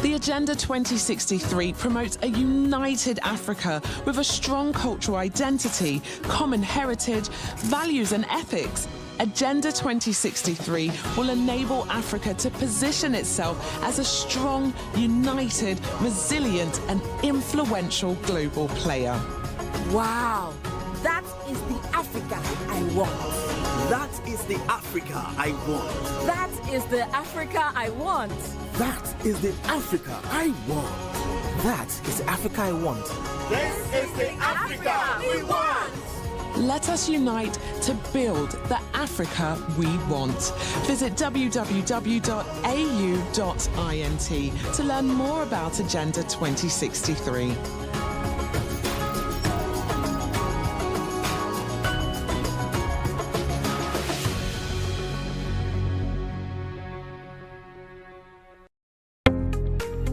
The Agenda 2063 promotes a united Africa with a strong cultural identity, common heritage, values and ethics. Agenda 2063 will enable Africa to position itself as a strong, united, resilient and influential global player. Wow, that is the Africa I want. That is the Africa I want. That is the Africa I want. That is the Africa I want. That is the Africa I want. This is the Africa we want. Let us unite to build the Africa we want. Visit www.au.int to learn more about Agenda 2063.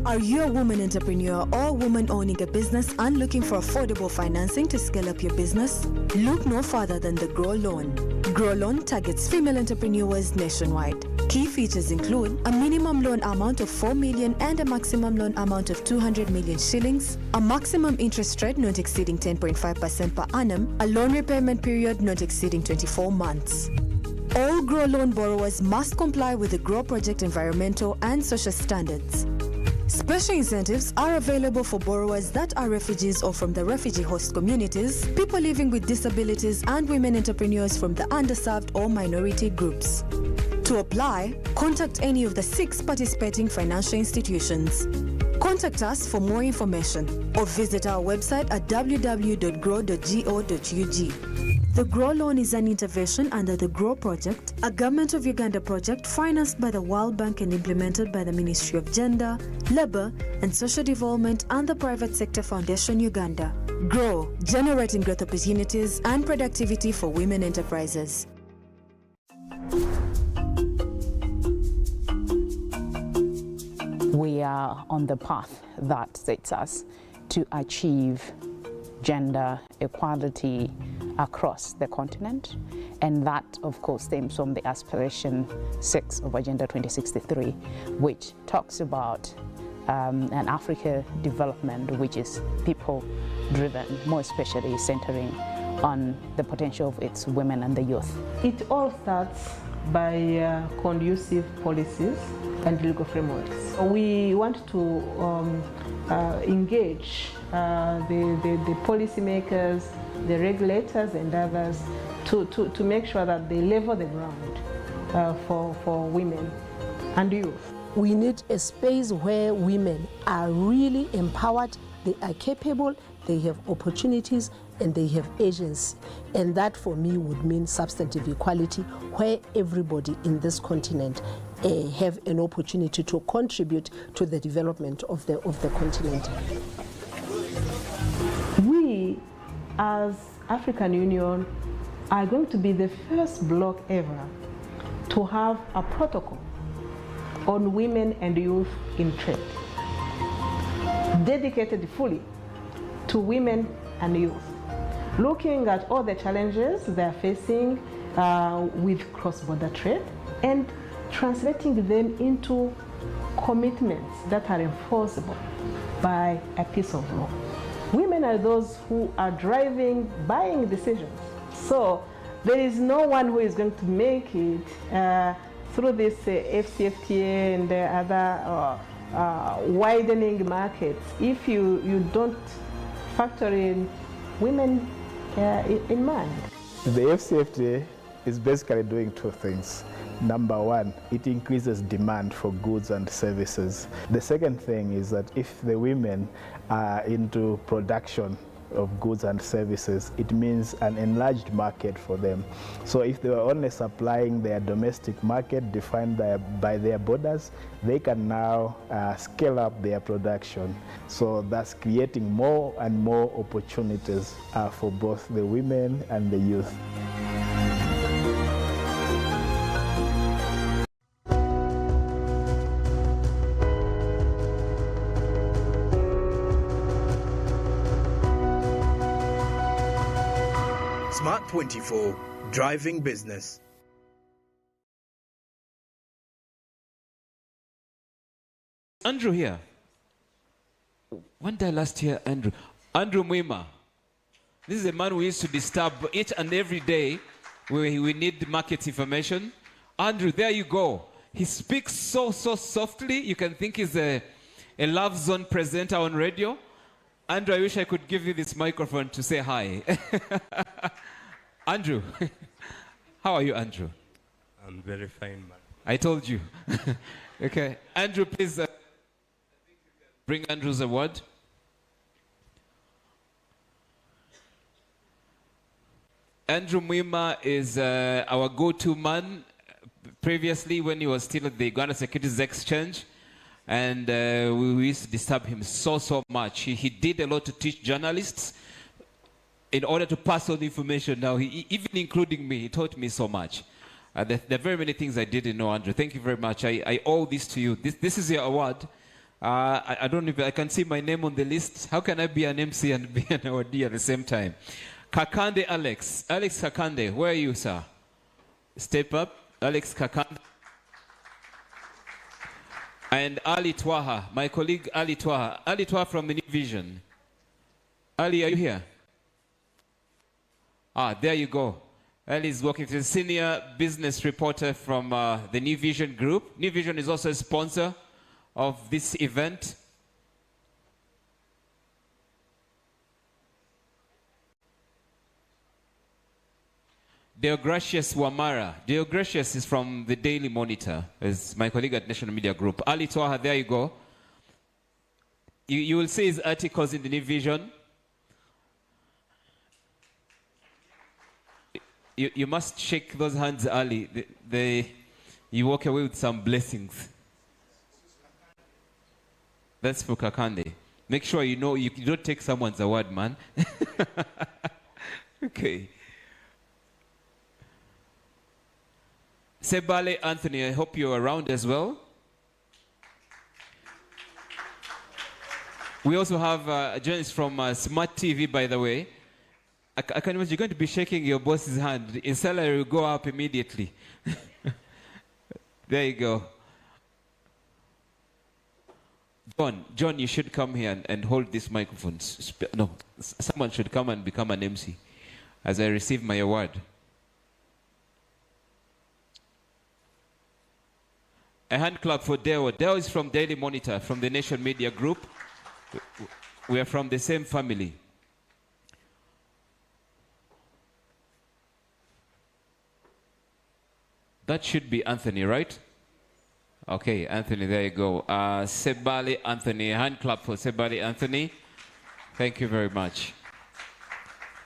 Are you a woman entrepreneur or a woman owning a business and looking for affordable financing to scale up your business? Look no further than the Grow Loan. Grow Loan targets female entrepreneurs nationwide. Key features include a minimum loan amount of 4 million and a maximum loan amount of 200 million shillings, a maximum interest rate not exceeding 10.5% per annum, a loan repayment period not exceeding 24 months. All Grow Loan borrowers must comply with the Grow Project environmental and social standards. Special incentives are available for borrowers that are refugees or from the refugee host communities, people living with disabilities, and women entrepreneurs from the underserved or minority groups. To apply, contact any of the 6 participating financial institutions. Contact us for more information or visit our website at www.grow.go.ug. The Grow Loan is an intervention under the Grow Project, a Government of Uganda project financed by the World Bank and implemented by the Ministry of Gender, Labour and Social Development and the Private Sector Foundation Uganda. Grow, generating growth opportunities and productivity for women enterprises. We are on the path that sets us to achieve gender equality across the continent. And that, of course, stems from the Aspiration 6 of Agenda 2063, which talks about an Africa development which is people-driven, more especially centering on the potential of its women and the youth. It all starts by conducive policies and legal frameworks. We want to engage the policymakers, the regulators and others to make sure that they level the ground for women and youth. We need a space where women are really empowered, they are capable, they have opportunities, and they have agency. And that for me would mean substantive equality, where everybody in this continent have an opportunity to contribute to the development of the continent. We, as African Union, are going to be the first bloc ever to have a protocol on women and youth in trade, dedicated fully to women and youth, looking at all the challenges they are facing with cross-border trade and translating them into commitments that are enforceable by a piece of law. Women are those who are driving buying decisions. So there is no one who is going to make it through this FCFTA and other widening markets if you don't factor in women in mind. The FCFTA is basically doing two things. Number one, it increases demand for goods and services. The second thing is that if the women are into production of goods and services, it means an enlarged market for them. So if they were only supplying their domestic market defined by their borders, they can now scale up their production. So that's creating more and more opportunities for both the women and the youth. Smart 24, driving business. Andrew here. When did I last hear Andrew? Andrew Mwima. This is a man we used to disturb each and every day where we need market information. Andrew, there you go. He speaks so softly. You can think he's a Love Zone presenter on radio. Andrew, I wish I could give you this microphone to say hi. Andrew, how are you, Andrew? I'm very fine, man. I told you. Okay, Andrew, please bring Andrew's award. Andrew Mwima is our go-to man previously when he was still at the Uganda Securities Exchange. And we used to disturb him so much. He did a lot to teach journalists in order to pass on information. Now, even including me, he taught me so much. There are very many things I didn't know, Andrew. Thank you very much. I owe this to you. This is your award. I don't even, I can see my name on the list. How can I be an MC and be an awardee at the same time? Kakande Alex. Alex Kakande, where are you, sir? Step up. Alex Kakande. And Ali Twaha, my colleague Ali Twaha. Ali Twaha from the New Vision. Ali, are you here? There you go. Ali is working as a senior business reporter from the New Vision Group. New Vision is also a sponsor of this event. Deogracious Wamara. Deogracious is from the Daily Monitor, is my colleague at National Media Group. Ali Twaha, there you go. You will see his articles in the New Vision. You must shake those hands, Ali. You walk away with some blessings. That's for Kakande. Make sure you know you don't take someone's award, man. Okay. Sebale Anthony, I hope you're around as well. We also have a journalist from Smart TV, by the way. I can imagine you're going to be shaking your boss's hand. His salary will go up immediately. There you go. John, you should come here and hold this microphone. No, someone should come and become an MC as I receive my award. A hand clap for Deo. Deo is from Daily Monitor, from the Nation Media Group. We are from the same family. That should be Anthony, right? Okay, Anthony, there you go. Sebali Anthony, a hand clap for Sebali Anthony. Thank you very much.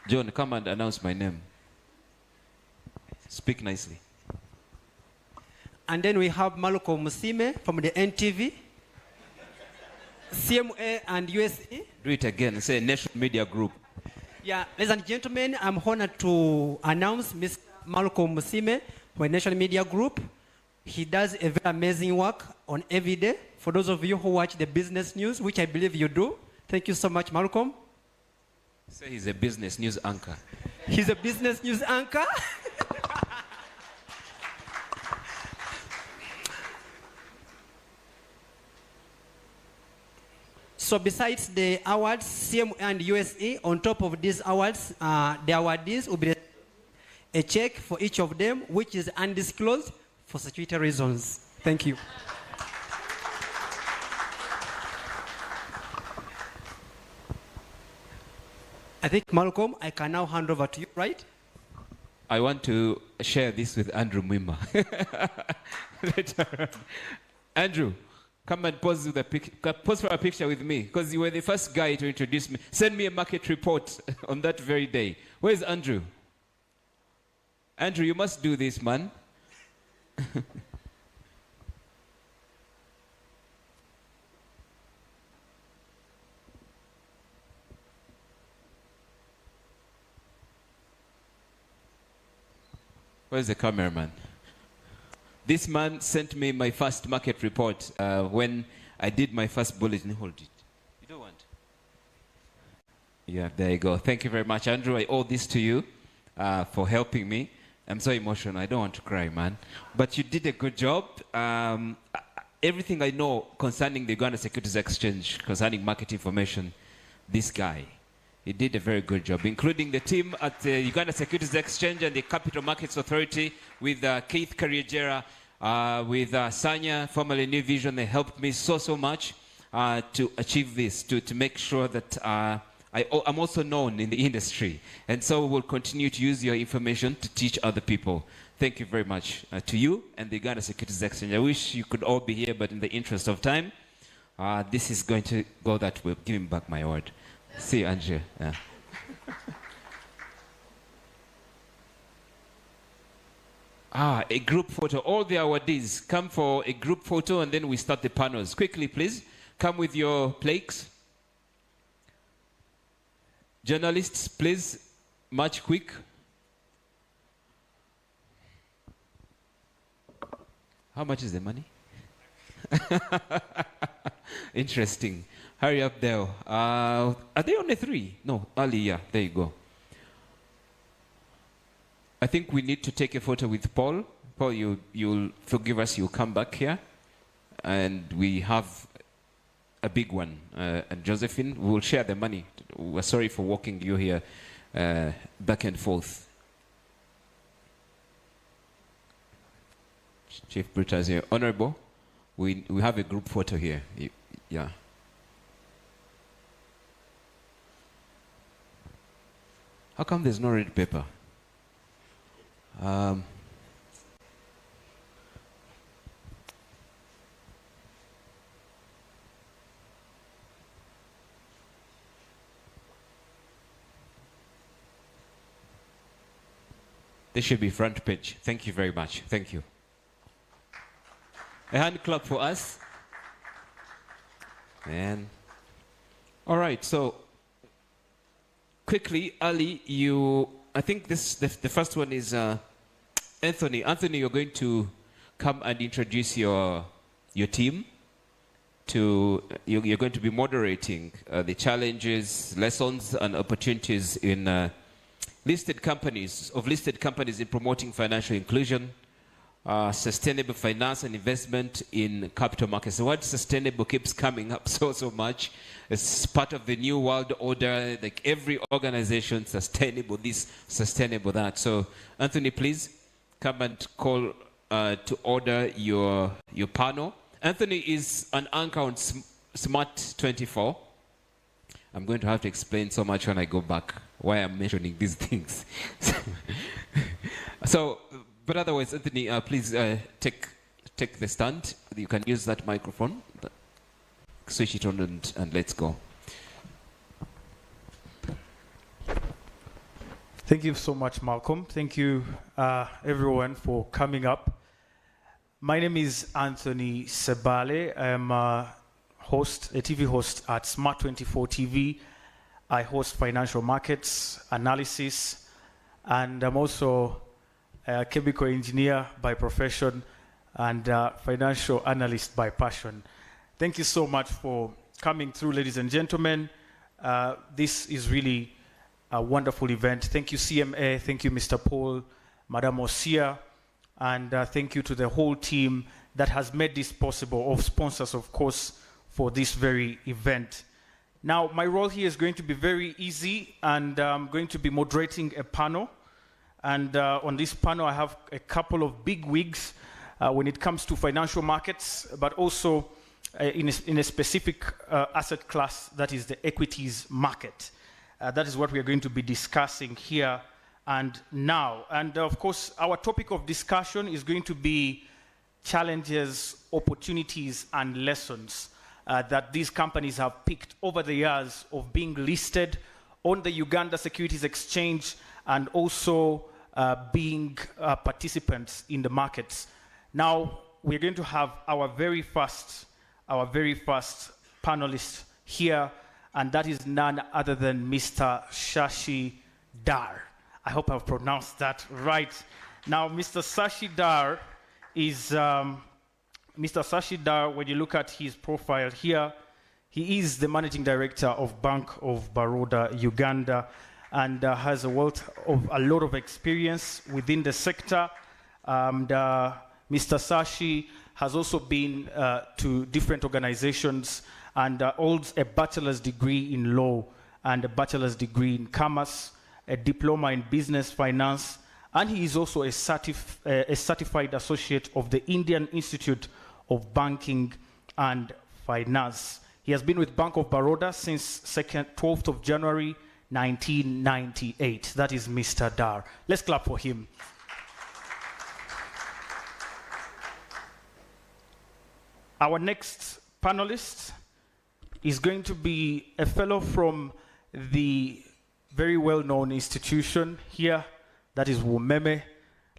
John, come and announce my name. Speak nicely. And then we have Malcolm Musime from the NTV, CMA and USA. Do it again. Say Nation Media Group. Yeah, ladies and gentlemen, I'm honored to announce Mr. Malcolm Musime from Nation Media Group. He does a very amazing work on every day. For those of you who watch the business news, which I believe you do, thank you so much, Malcolm. Say he's a business news anchor. He's a business news anchor. So besides the awards, CMA and USA, on top of these awards, the awardees will be a check for each of them, which is undisclosed for security reasons. Thank you. I think, Malcolm, I can now hand over to you, right? I want to share this with Andrew Mwima. Andrew, come and pose for a picture with me, because you were the first guy to introduce me. Send me a market report on that very day. Where's Andrew? Andrew, you must do this, man. Where's the cameraman? This man sent me my first market report when I did my first bulletin. Hold it. You don't want? Yeah, there you go. Thank you very much, Andrew. I owe this to you for helping me. I'm so emotional. I don't want to cry, man. But you did a good job. Everything I know concerning the Uganda Securities Exchange, concerning market information, this guy, he did a very good job, including the team at the Uganda Securities Exchange and the Capital Markets Authority with Keith Kariejera, with Sanya, formerly New Vision. They helped me so much to achieve this, to make sure that I'm also known in the industry. And so we'll continue to use your information to teach other people. Thank you very much to you and the Uganda Securities Exchange. I wish you could all be here, but in the interest of time, this is going to go that way. Give him back my word. See you, Andrew. Yeah. A group photo. All the awardees come for a group photo, and then we start the panels. Quickly, please. Come with your plaques. Journalists, please, march quick. How much is the money? Interesting. Hurry up there. Are they only 3? No, Ali, yeah, there you go. I think we need to take a photo with Paul. Paul, you'll forgive us, you'll come back here. And we have a big one. And Josephine, we will share the money. We're sorry for walking you here back and forth. Chief Brutus here. Honorable, we have a group photo here. Yeah. How come there's no red paper? This should be front page. Thank you very much. Thank you. A hand clap for us. And all right, so quickly, Ali, I think the first one is Anthony. Anthony, you're going to come and introduce your team. You're going to be moderating the challenges, lessons, and opportunities in listed companies in promoting financial inclusion, sustainable finance and investment in capital markets. The word sustainable keeps coming up so much. It's part of the new world order, like every organization, sustainable this, sustainable that. So Anthony, please come and call to order your panel. Anthony is an anchor on Smart 24. I'm going to have to explain so much when I go back why I'm mentioning these things. So, but otherwise, Anthony, please take the stand. You can use that microphone. Switch it on and let's go. Thank you so much, Malcolm. Thank you, everyone, for coming up. My name is Anthony Sebale. I'm a TV host at Smart 24 TV. I host financial markets analysis, and I'm also a chemical engineer by profession and financial analyst by passion. Thank you so much for coming through, ladies and gentlemen. This is really a wonderful event. Thank you, CMA. Thank you, Mr. Paul, Madam Osia, and thank you to the whole team that has made this possible, of sponsors, of course, for this very event. Now, my role here is going to be very easy, and I'm going to be moderating a panel. And on this panel, I have a couple of big wigs when it comes to financial markets, but also in a specific asset class, that is the equities market. That is what we are going to be discussing here and now. And of course, our topic of discussion is going to be challenges, opportunities, and lessons that these companies have picked over the years of being listed on the Uganda Securities Exchange and also being participants in the markets. Now, we're going to have our very first panelist here, and that is none other than Mr. Shashi Dar. I hope I've pronounced that right. Now, Mr. Shashi Dar is, Mr. Shashi Dar, when you look at his profile here, he is the managing director of Bank of Baroda, Uganda, and has a lot of experience within the sector. Mr. Shashi has also been to different organizations and holds a bachelor's degree in law and a bachelor's degree in commerce, a diploma in business finance, and he is also a certified associate of the Indian Institute of Banking and Finance. He has been with Bank of Baroda since 12th of January 1998. That is Mr. Dar. Let's clap for him. Our next panelist is going to be a fellow from the very well-known institution here, that is Wumeme.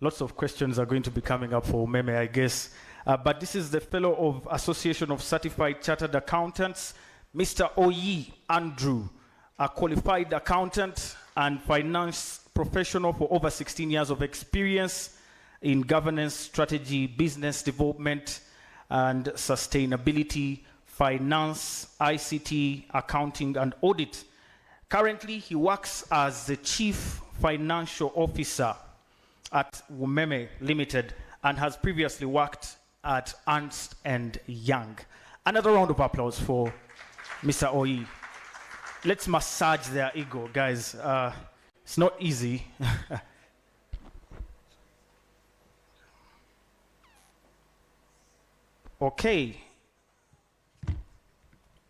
Lots of questions are going to be coming up for Wumeme, I guess. But this is the fellow of Association of Certified Chartered Accountants, Mr. Oyi Andrew, a qualified accountant and finance professional for over 16 years of experience in governance, strategy, business development, and sustainability, finance, ICT, accounting, and audit. Currently, he works as the Chief Financial Officer at Wumeme Limited and has previously worked at Ernst & Young. Another round of applause for Mr. Oyi. Let's massage their ego, guys. It's not easy. Okay.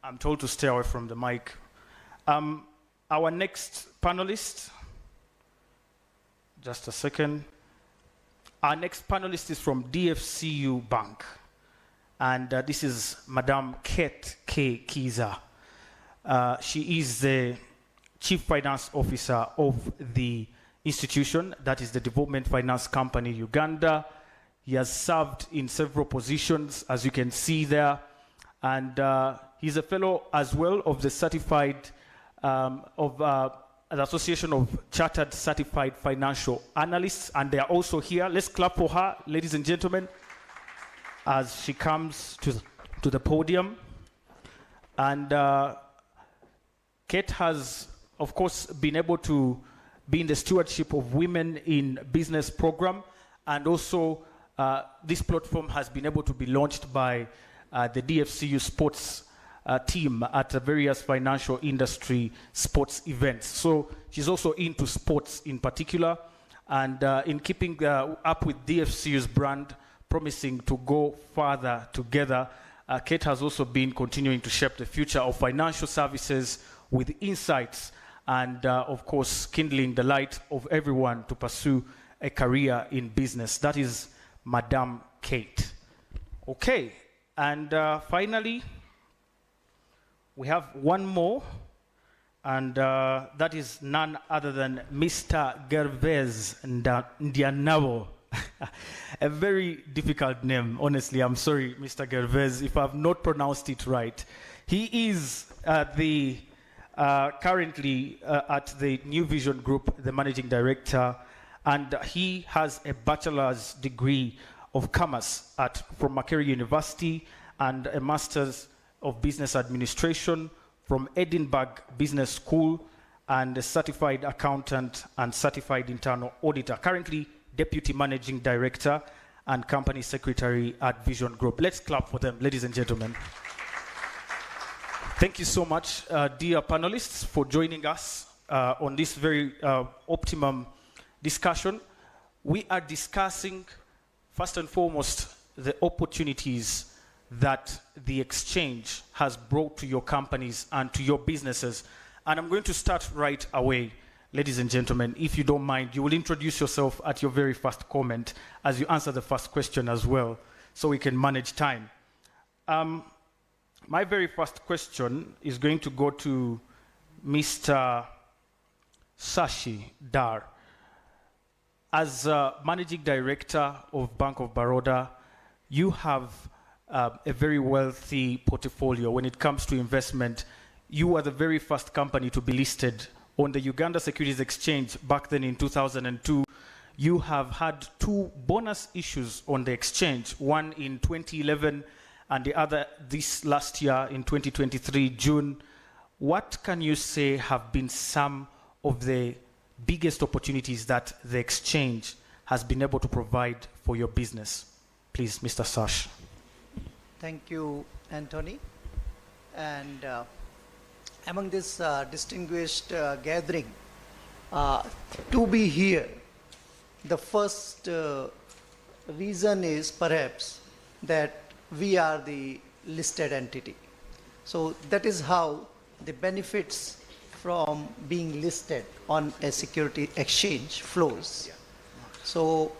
I'm told to stay away from the mic. Our next panelist, just a second. Our next panelist is from DFCU Bank. And this is Madame Kate K. Kiza. She is the Chief Finance Officer of the institution, that is the Development Finance Company Uganda. He has served in several positions, as you can see there. And he's a fellow as well of the certified, an Association of Chartered Certified Financial Analysts. And they are also here. Let's clap for her, ladies and gentlemen, as she comes to the podium. And Kate has, of course, been able to being the Stewardship of Women in Business program. And also, this platform has been able to be launched by the DFCU sports team at the various financial industry sports events. So she's also into sports in particular, and in keeping up with DFCU's brand, promising to go further together, Kate has also been continuing to shape the future of financial services with insights and, of course, kindling the light of everyone to pursue a career in business. That is Madame Kate. Okay, and finally, we have one more, and that is none other than Mr. Gervais Ndianabo. A very difficult name, honestly. I'm sorry, Mr. Gervais, if I've not pronounced it right. He is currently at the New Vision Group, the managing director, and he has a bachelor's degree of commerce from Makerere University and a master's of business administration from Edinburgh Business School, and a certified accountant and certified internal auditor. Currently, deputy managing director and company secretary at Vision Group. Let's clap for them, ladies and gentlemen. Thank you so much, dear panelists, for joining us on this very optimum discussion. We are discussing, first and foremost, the opportunities that the exchange has brought to your companies and to your businesses. And I'm going to start right away, ladies and gentlemen. If you don't mind, you will introduce yourself at your very first comment as you answer the first question as well, so we can manage time. My very first question is going to go to Mr. Sashi Dar. As Managing Director of Bank of Baroda, you have a very wealthy portfolio when it comes to investment. You were the very first company to be listed on the Uganda Securities Exchange back then in 2002. You have had 2 bonus issues on the exchange, one in 2011 and the other this last year in 2023, June. What can you say have been some of the biggest opportunities that the exchange has been able to provide for your business? Please, Mr. Sash. Thank you, Anthony. And among this distinguished gathering, to be here, the first reason is perhaps that we are the listed entity. So that is how the benefits from being listed on a security exchange flows. So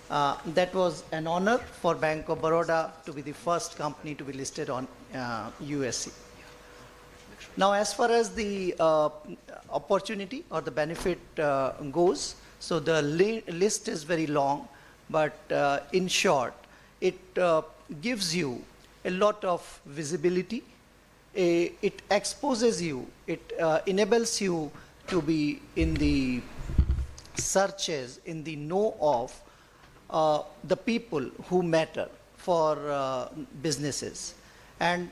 that was an honor for Bank of Baroda to be the first company to be listed on USE. Now, as far as the opportunity or the benefit goes, so the list is very long, but in short, it gives you a lot of visibility. It exposes you, it enables you to be in the searches, in the know of the people who matter for businesses. And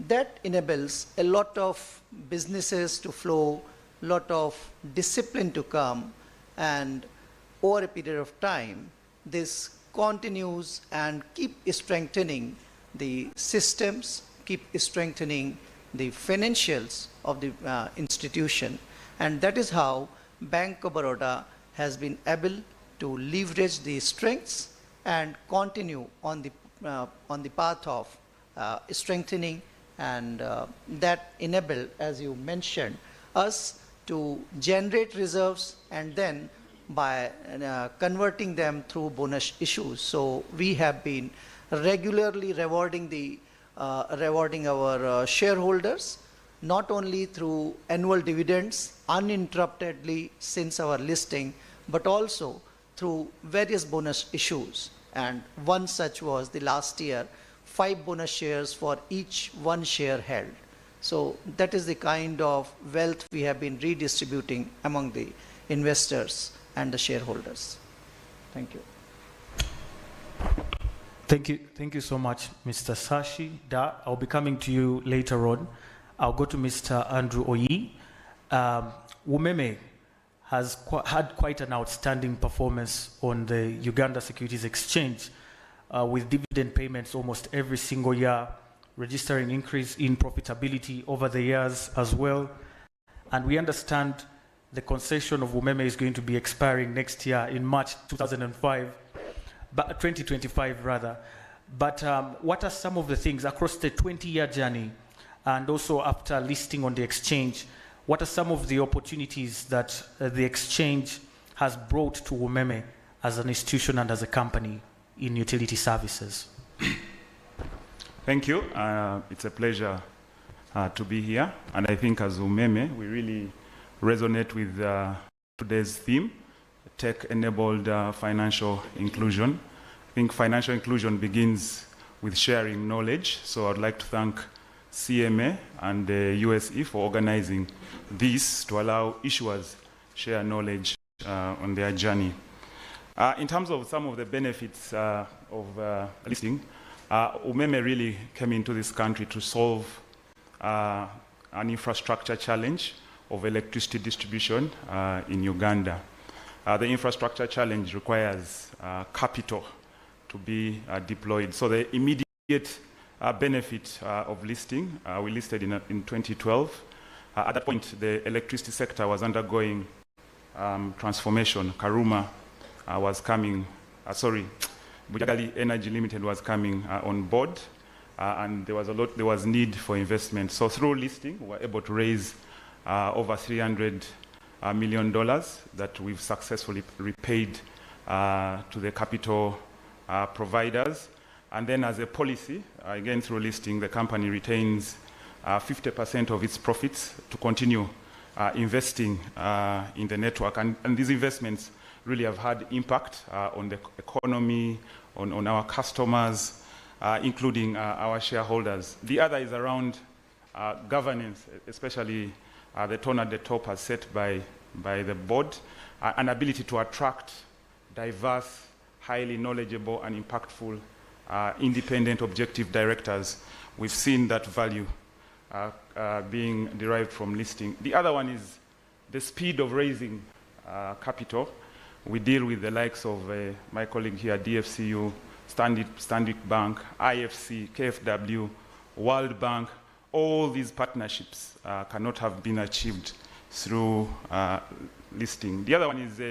that enables a lot of businesses to flow, a lot of discipline to come, and over a period of time, this continues and keep strengthening the systems, keep strengthening the financials of the institution. And that is how Bank of Baroda has been able to leverage the strengths and continue on the path of strengthening, and that enable, as you mentioned, us to generate reserves and then by converting them through bonus issues. So we have been regularly rewarding our shareholders, not only through annual dividends uninterruptedly since our listing, but also through various bonus issues. And one such was the last year, 5 bonus shares for each 1 share held. So that is the kind of wealth we have been redistributing among the investors and the shareholders. Thank you. Thank you so much, Mr. Sashi Da. I'll be coming to you later on. I'll go to Mr. Andrew Oyi. Umeme has had quite an outstanding performance on the Uganda Securities Exchange, with dividend payments almost every single year, registering increase in profitability over the years as well. And we understand the concession of Umeme is going to be expiring next year in March 2025 rather. But what are some of the things across the 20-year journey, and also after listing on the exchange, what are some of the opportunities that the exchange has brought to Umeme as an institution and as a company in utility services? Thank you. It's a pleasure to be here. And I think as Umeme, we really resonate with today's theme, tech-enabled financial inclusion. I think financial inclusion begins with sharing knowledge. So I'd like to thank CMA and the USE for organizing this to allow issuers share knowledge on their journey. In terms of some of the benefits of listing, Umeme really came into this country to solve an infrastructure challenge of electricity distribution in Uganda. The infrastructure challenge requires capital to be deployed. So the immediate benefit of listing, we listed in 2012. At that point, the electricity sector was transformation. Karuma was coming, Bujagali Energy Limited was coming on board, and there was need for investment. So through listing, we were able to raise over $300 million that we've successfully repaid to the capital providers. And then as a policy, again through listing, the company retains 50% of its profits to continue investing in the network. And these investments really have had impact on the economy, on our customers, including our shareholders. The other is around governance, especially the tone at the top has set by the board, an ability to attract diverse, highly knowledgeable and impactful independent objective directors. We've seen that value being derived from listing. The other one is the speed of raising capital. We deal with the likes of my colleague here, DFCU, Stanbic Bank, IFC, KFW, World Bank. All these partnerships cannot have been achieved through listing. The other one is,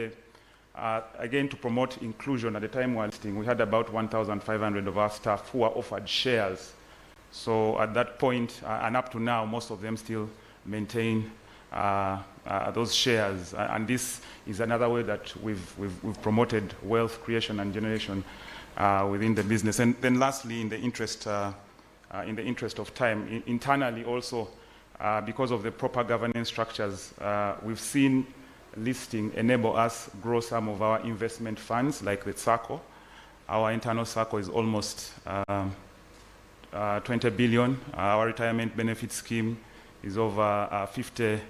again, to promote inclusion. At the time we were listing, we had about 1,500 of our staff who were offered shares. So at that point, and up to now, most of them still maintain those shares. And this is another way that we've promoted wealth creation and generation within the business. And then lastly, in the interest of time, internally also, because of the proper governance structures, we've seen listing enable us grow some of our investment funds, like the SACCO. Our internal SACCO is almost 20 billion. Our retirement benefit scheme is over 50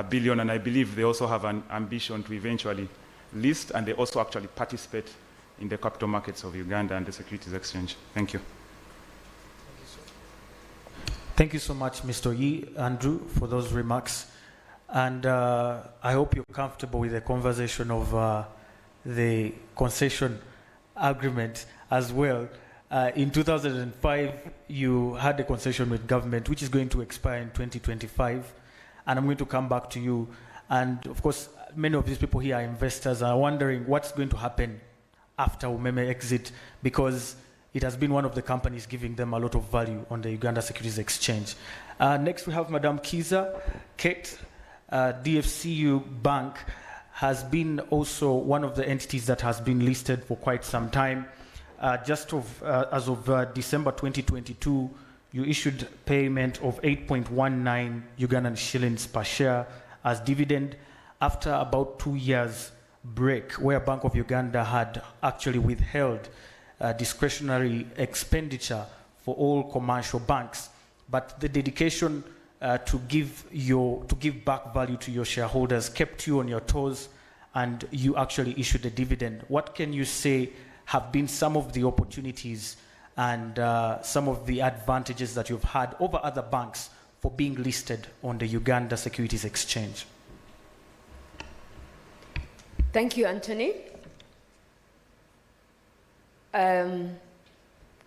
billion, and I believe they also have an ambition to eventually list, and they also actually participate in the capital markets of Uganda and the Securities Exchange. Thank you. Thank you so much, Mr. Yi, Andrew, for those remarks. And I hope you're comfortable with the conversation of the concession agreement as well. In 2005, you had a concession with government, which is going to expire in 2025. And I'm going to come back to you. And of course, many of these people here are investors, are wondering what's going to happen after Umeme exit, because it has been one of the companies giving them a lot of value on the Uganda Securities Exchange. Next, we have Madam Kiza Kate. DFCU Bank has been also one of the entities that has been listed for quite some time. As of December 2022, you issued payment of 8.19 Ugandan shillings per share as dividend after about 2 years break, where Bank of Uganda had actually withheld discretionary expenditure for all commercial banks. But the dedication to give back value to your shareholders kept you on your toes, and you actually issued a dividend. What can you say have been some of the opportunities and some of the advantages that you've had over other banks for being listed on the Uganda Securities Exchange? Thank you, Anthony.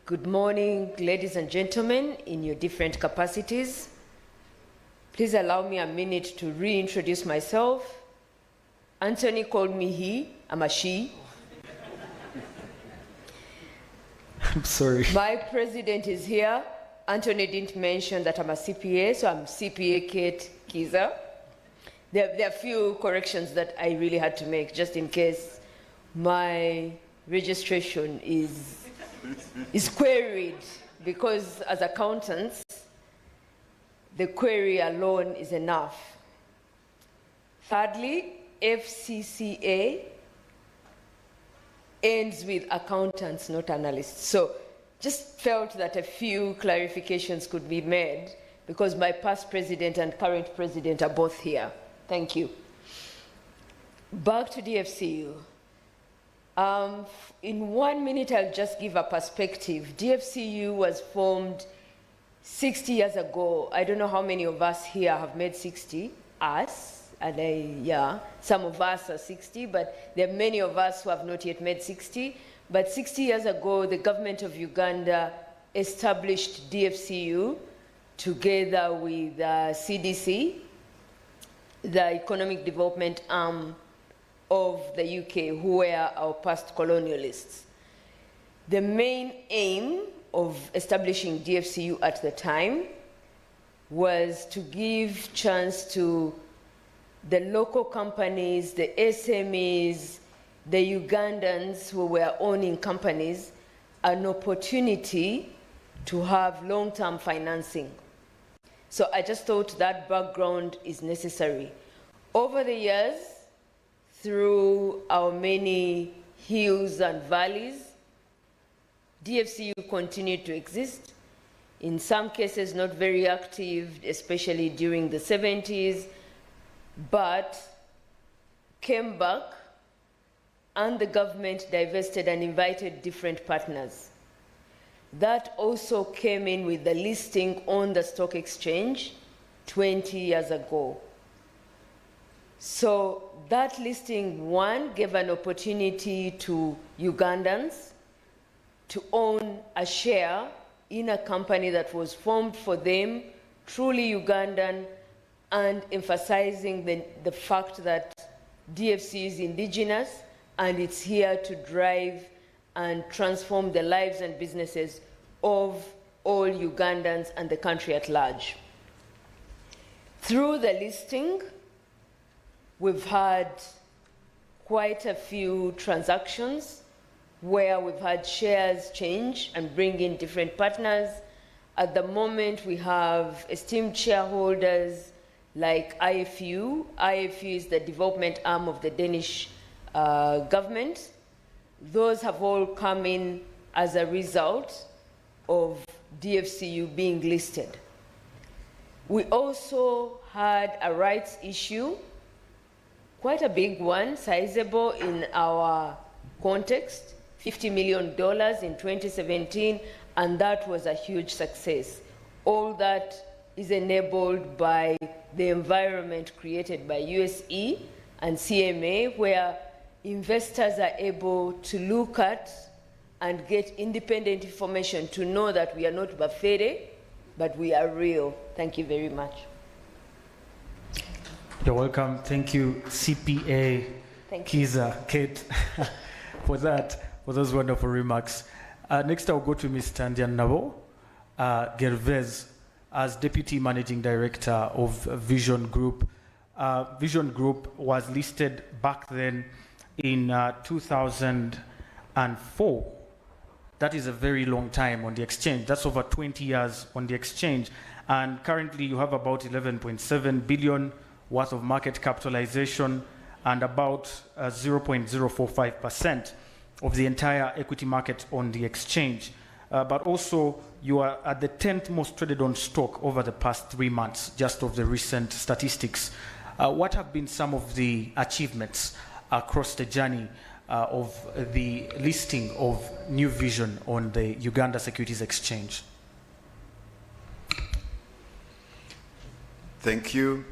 Good morning, ladies and gentlemen, in your different capacities. Please allow me a minute to reintroduce myself. Anthony called me he, I'm a she. I'm sorry. My president is here. Anthony didn't mention that I'm a CPA, so I'm CPA Kate Kiza. There are a few corrections that I really had to make, just in case my registration is queried, because as accountants, the query alone is enough. Thirdly, FCCA ends with accountants, not analysts. So just felt that a few clarifications could be made because my past president and current president are both here. Thank you. Back to DFCU. In 1 minute, I'll just give a perspective. DFCU was formed 60 years ago. I don't know how many of us here have made 60, us, and some of us are 60, but there are many of us who have not yet made 60. But 60 years ago, the government of Uganda established DFCU together with CDC, the Economic Development Arm of the UK, who were our past colonialists. The main aim of establishing DFCU at the time was to give chance to the local companies, the SMEs, the Ugandans who were owning companies, an opportunity to have long-term financing. So I just thought that background is necessary. Over the years, through our many hills and valleys, DFCU continued to exist. In some cases, not very active, especially during the 70s, but came back, and the government divested and invited different partners. That also came in with the listing on the stock exchange 20 years ago. So that listing, one, gave an opportunity to Ugandans to own a share in a company that was formed for them, truly Ugandan, and emphasizing the fact that DFC is indigenous and it's here to drive and transform the lives and businesses of all Ugandans and the country at large. Through the listing, we've had quite a few transactions where we've had shares change and bring in different partners. At the moment, we have esteemed shareholders like IFU. IFU is the development arm of the Danish government. Those have all come in as a result of DFCU being listed. We also had a rights issue, quite a big one, sizable in our context, $50 million in 2017, and that was a huge success. All that is enabled by the environment created by USE and CMA, where investors are able to look at and get independent information to know that we are not buffeted, but we are real. Thank you very much. You're welcome. Thank you, CPA Kiza, Kate, for those wonderful remarks. Next, I'll go to Ms. Tandian Nabo Gervais as Deputy Managing Director of Vision Group. Vision Group was listed back then in 2004. That is a very long time on the exchange. That's over 20 years on the exchange. And currently you have about 11.7 billion worth of market capitalization and about 0.045% of the entire equity market on the exchange. But also you are at the 10th most traded on stock over the past 3 months, just of the recent statistics. What have been some of the achievements across the journey of the listing of New Vision on the Uganda Securities Exchange? Thank you.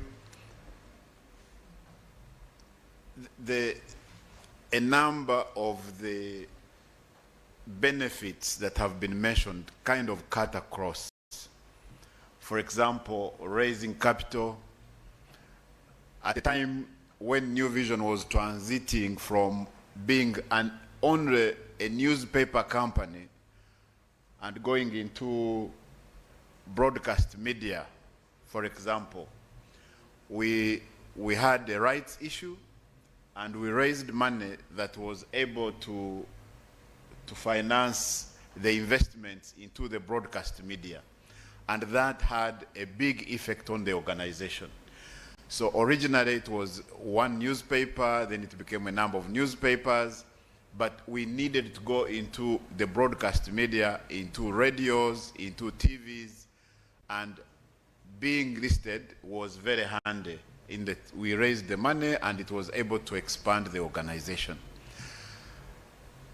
a number of the benefits that have been mentioned kind of cut across. For example, raising capital. At the time when New Vision was transiting from being only a newspaper company and going into broadcast media, for example, we had a rights issue and we raised money that was able to finance the investments into the broadcast media. And that had a big effect on the organization. So originally it was one newspaper, then it became a number of newspapers, but we needed to go into the broadcast media, into radios, into TVs, and being listed was very handy in that we raised the money and it was able to expand the organization.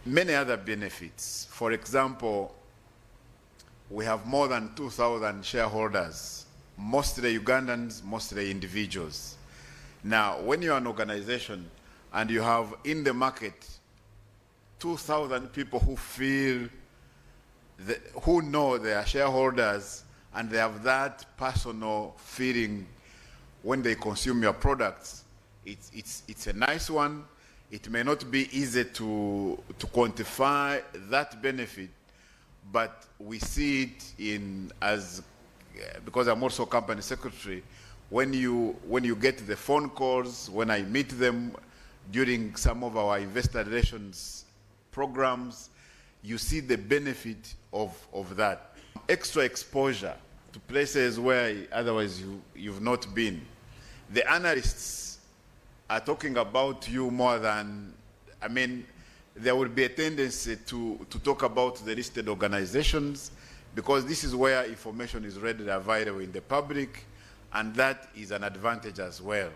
Many other benefits. For example, we have more than 2,000 shareholders, mostly Ugandans, mostly individuals. Now, when you're an organization and you have in the market 2,000 people who know they are shareholders and they have that personal feeling when they consume your products, it's a nice one. It may not be easy to quantify that benefit, but we see it because I'm also company secretary, when you get the phone calls, when I meet them during some of our investor relations programs, you see the benefit of that. Extra exposure to places where otherwise you've not been. The analysts are talking about you more than, there will be a tendency to talk about the listed organizations because this is where information is readily available in the public, and that is an advantage as well.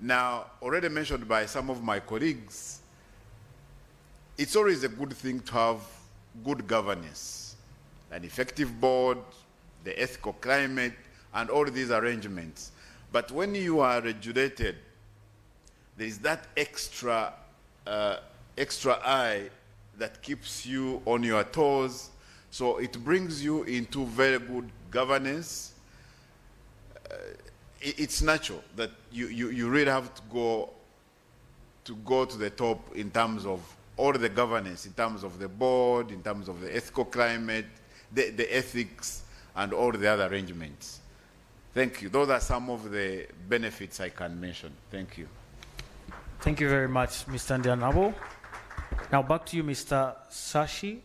Now, already mentioned by some of my colleagues, it's always a good thing to have good governance, an effective board, the ethical climate, and all these arrangements. But when you are regulated, there is that extra eye that keeps you on your toes. So it brings you into very good governance. It's natural that you really have to go to the top in terms of all the governance, in terms of the board, in terms of the ethical climate, the ethics, and all the other arrangements. Thank you. Those are some of the benefits I can mention. Thank you. Thank you very much, Mr. Ndianabo. Now back to you, Mr. Sashi.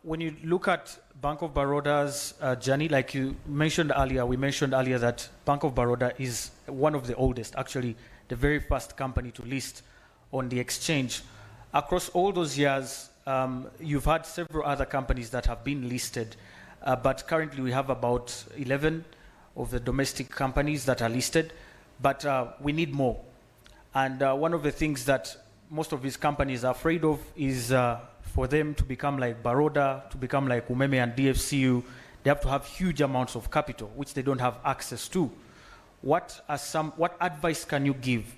When you look at Bank of Baroda's journey, like you mentioned earlier, we mentioned earlier that Bank of Baroda is one of the oldest, actually the very first company to list on the exchange. Across all those years, you've had several other companies that have been listed, but currently we have about 11 of the domestic companies that are listed, but we need more. And one of the things that most of these companies are afraid of is for them to become like Baroda, to become like Umeme and DFCU, they have to have huge amounts of capital, which they don't have access to. What advice can you give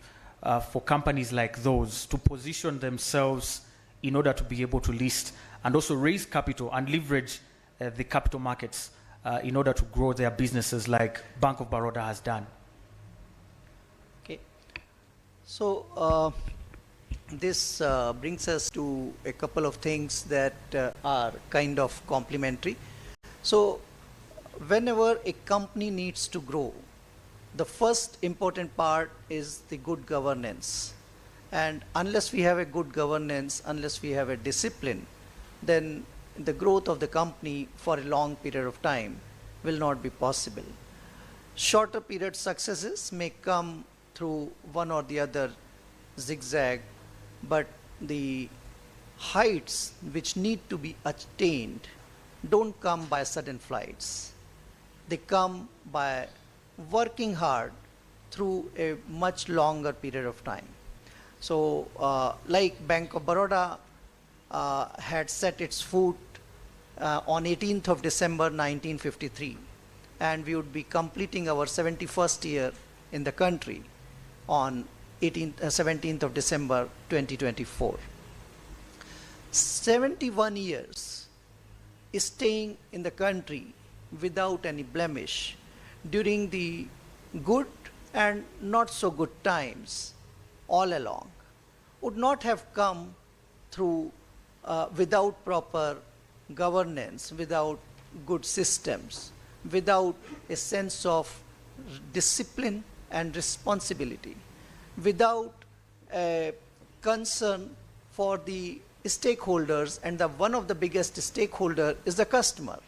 for companies like those to position themselves in order to be able to list and also raise capital and leverage the capital markets in order to grow their businesses like Bank of Baroda has done? Okay. So this brings us to a couple of things that are kind of complementary. So whenever a company needs to grow, the first important part is the good governance. And unless we have a good governance, unless we have a discipline, then the growth of the company for a long period of time will not be possible. Shorter period successes may come through one or the other zigzag, but the heights which need to be attained don't come by sudden flights. They come by working hard through a much longer period of time. So like Bank of Baroda had set its foot on 18th of December 1953, and we would be completing our 71st year in the country on 17th of December 2024. 71 years staying in the country without any blemish during the good and not so good times all along would not have come through without proper governance, without good systems, without a sense of discipline and responsibility, without a concern for the stakeholders, and one of the biggest stakeholder is the customer.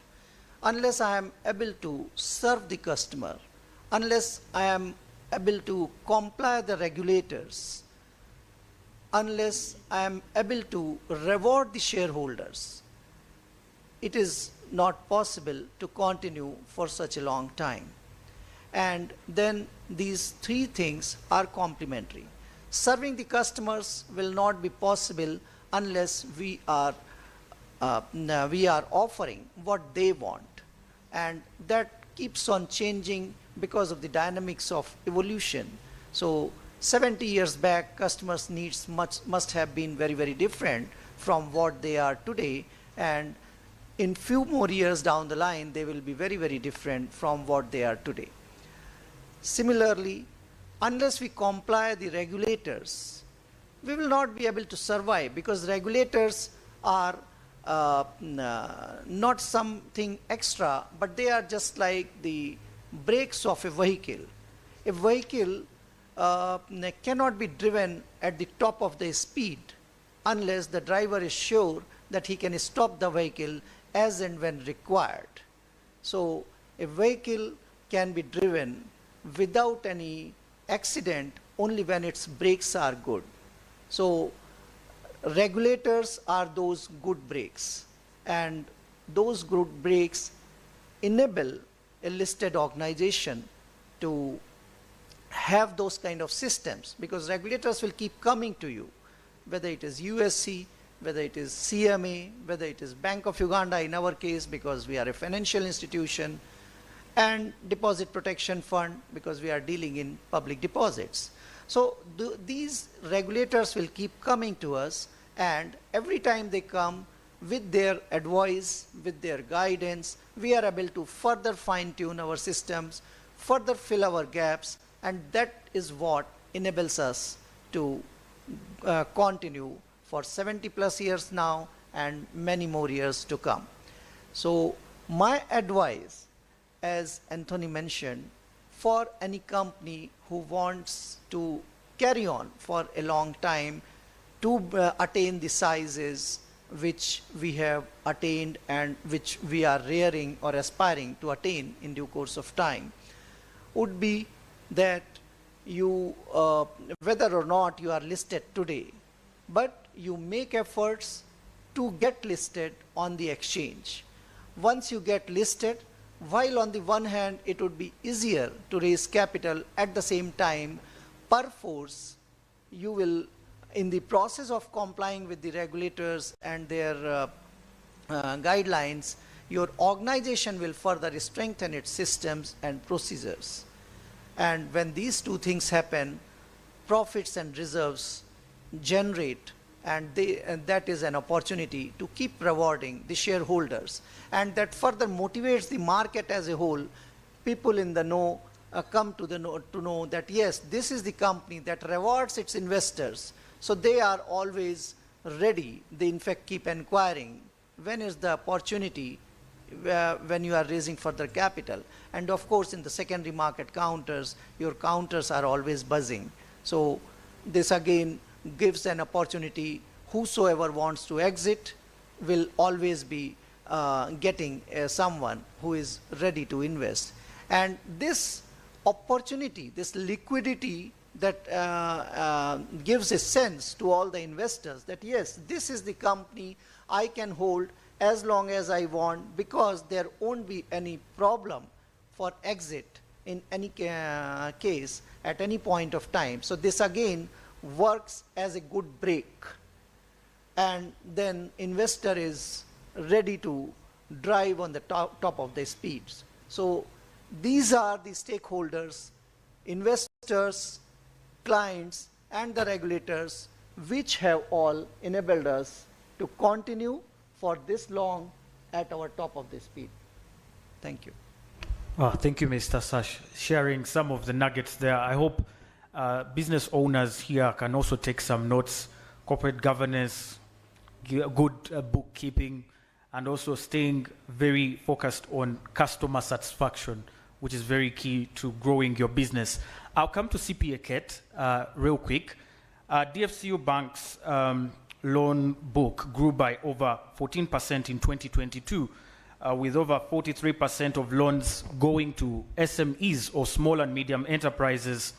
Unless I am able to serve the customer, unless I am able to comply the regulators, unless I am able to reward the shareholders, it is not possible to continue for such a long time. And then these three things are complementary. Serving the customers will not be possible unless we are offering what they want, and that keeps on changing because of the dynamics of evolution. So 70 years back, customers' needs must have been very, very different from what they are today, and in few more years down the line, they will be very, very different from what they are today. Similarly, unless we comply the regulators, we will not be able to survive, because regulators are not something extra, but they are just like the brakes of a vehicle. A vehicle cannot be driven at the top of the speed unless the driver is sure that he can stop the vehicle as and when required. So a vehicle can be driven without any accident only when its brakes are good. So regulators are those good brakes, and those good brakes enable a listed organization to have those kind of systems, because regulators will keep coming to you, whether it is USC, whether it is CMA, whether it is Bank of Uganda in our case because we are a financial institution, and Deposit Protection Fund because we are dealing in public deposits. So these regulators will keep coming to us, and every time they come with their advice, with their guidance, we are able to further fine-tune our systems, further fill our gaps, and that is what enables us to continue for 70 plus years now and many more years to come. So my advice, as Anthony mentioned, for any company who wants to carry on for a long time to attain the sizes which we have attained and which we are rearing or aspiring to attain in due course of time, would be that you, whether or not you are listed today, but you make efforts to get listed on the exchange. Once you get listed, while on the one hand it would be easier to raise capital, at the same time, perforce, you will, in the process of complying with the regulators and their guidelines, your organization will further strengthen its systems and procedures. And when these two things happen, profits and reserves generate, and that is an opportunity to keep rewarding the shareholders, and that further motivates the market as a whole. People in the know come to know that yes, this is the company that rewards its investors, so they are always ready. They in fact keep inquiring when is the opportunity when you are raising further capital. And of course in the secondary market counters, your counters are always buzzing. So this again gives an opportunity. Whosoever wants to exit will always be getting someone who is ready to invest. And this opportunity, this liquidity that gives a sense to all the investors that yes, this is the company I can hold as long as I want, because there won't be any problem for exit in any case at any point of time. So this again works as a good brake, and then investor is ready to drive on the top of the speeds. So these are the stakeholders, investors, clients, and the regulators, which have all enabled us to continue for this long at our top of the speed. Thank you. Thank you, Mr. Sash, sharing some of the nuggets there. I hope business owners here can also take some notes. Corporate governance, good bookkeeping, and also staying very focused on customer satisfaction, which is very key to growing your business. I'll come to CPA Ket real quick. DFCU Bank's loan book grew by over 14% in 2022, with over 43% of loans going to SMEs or small and medium enterprises.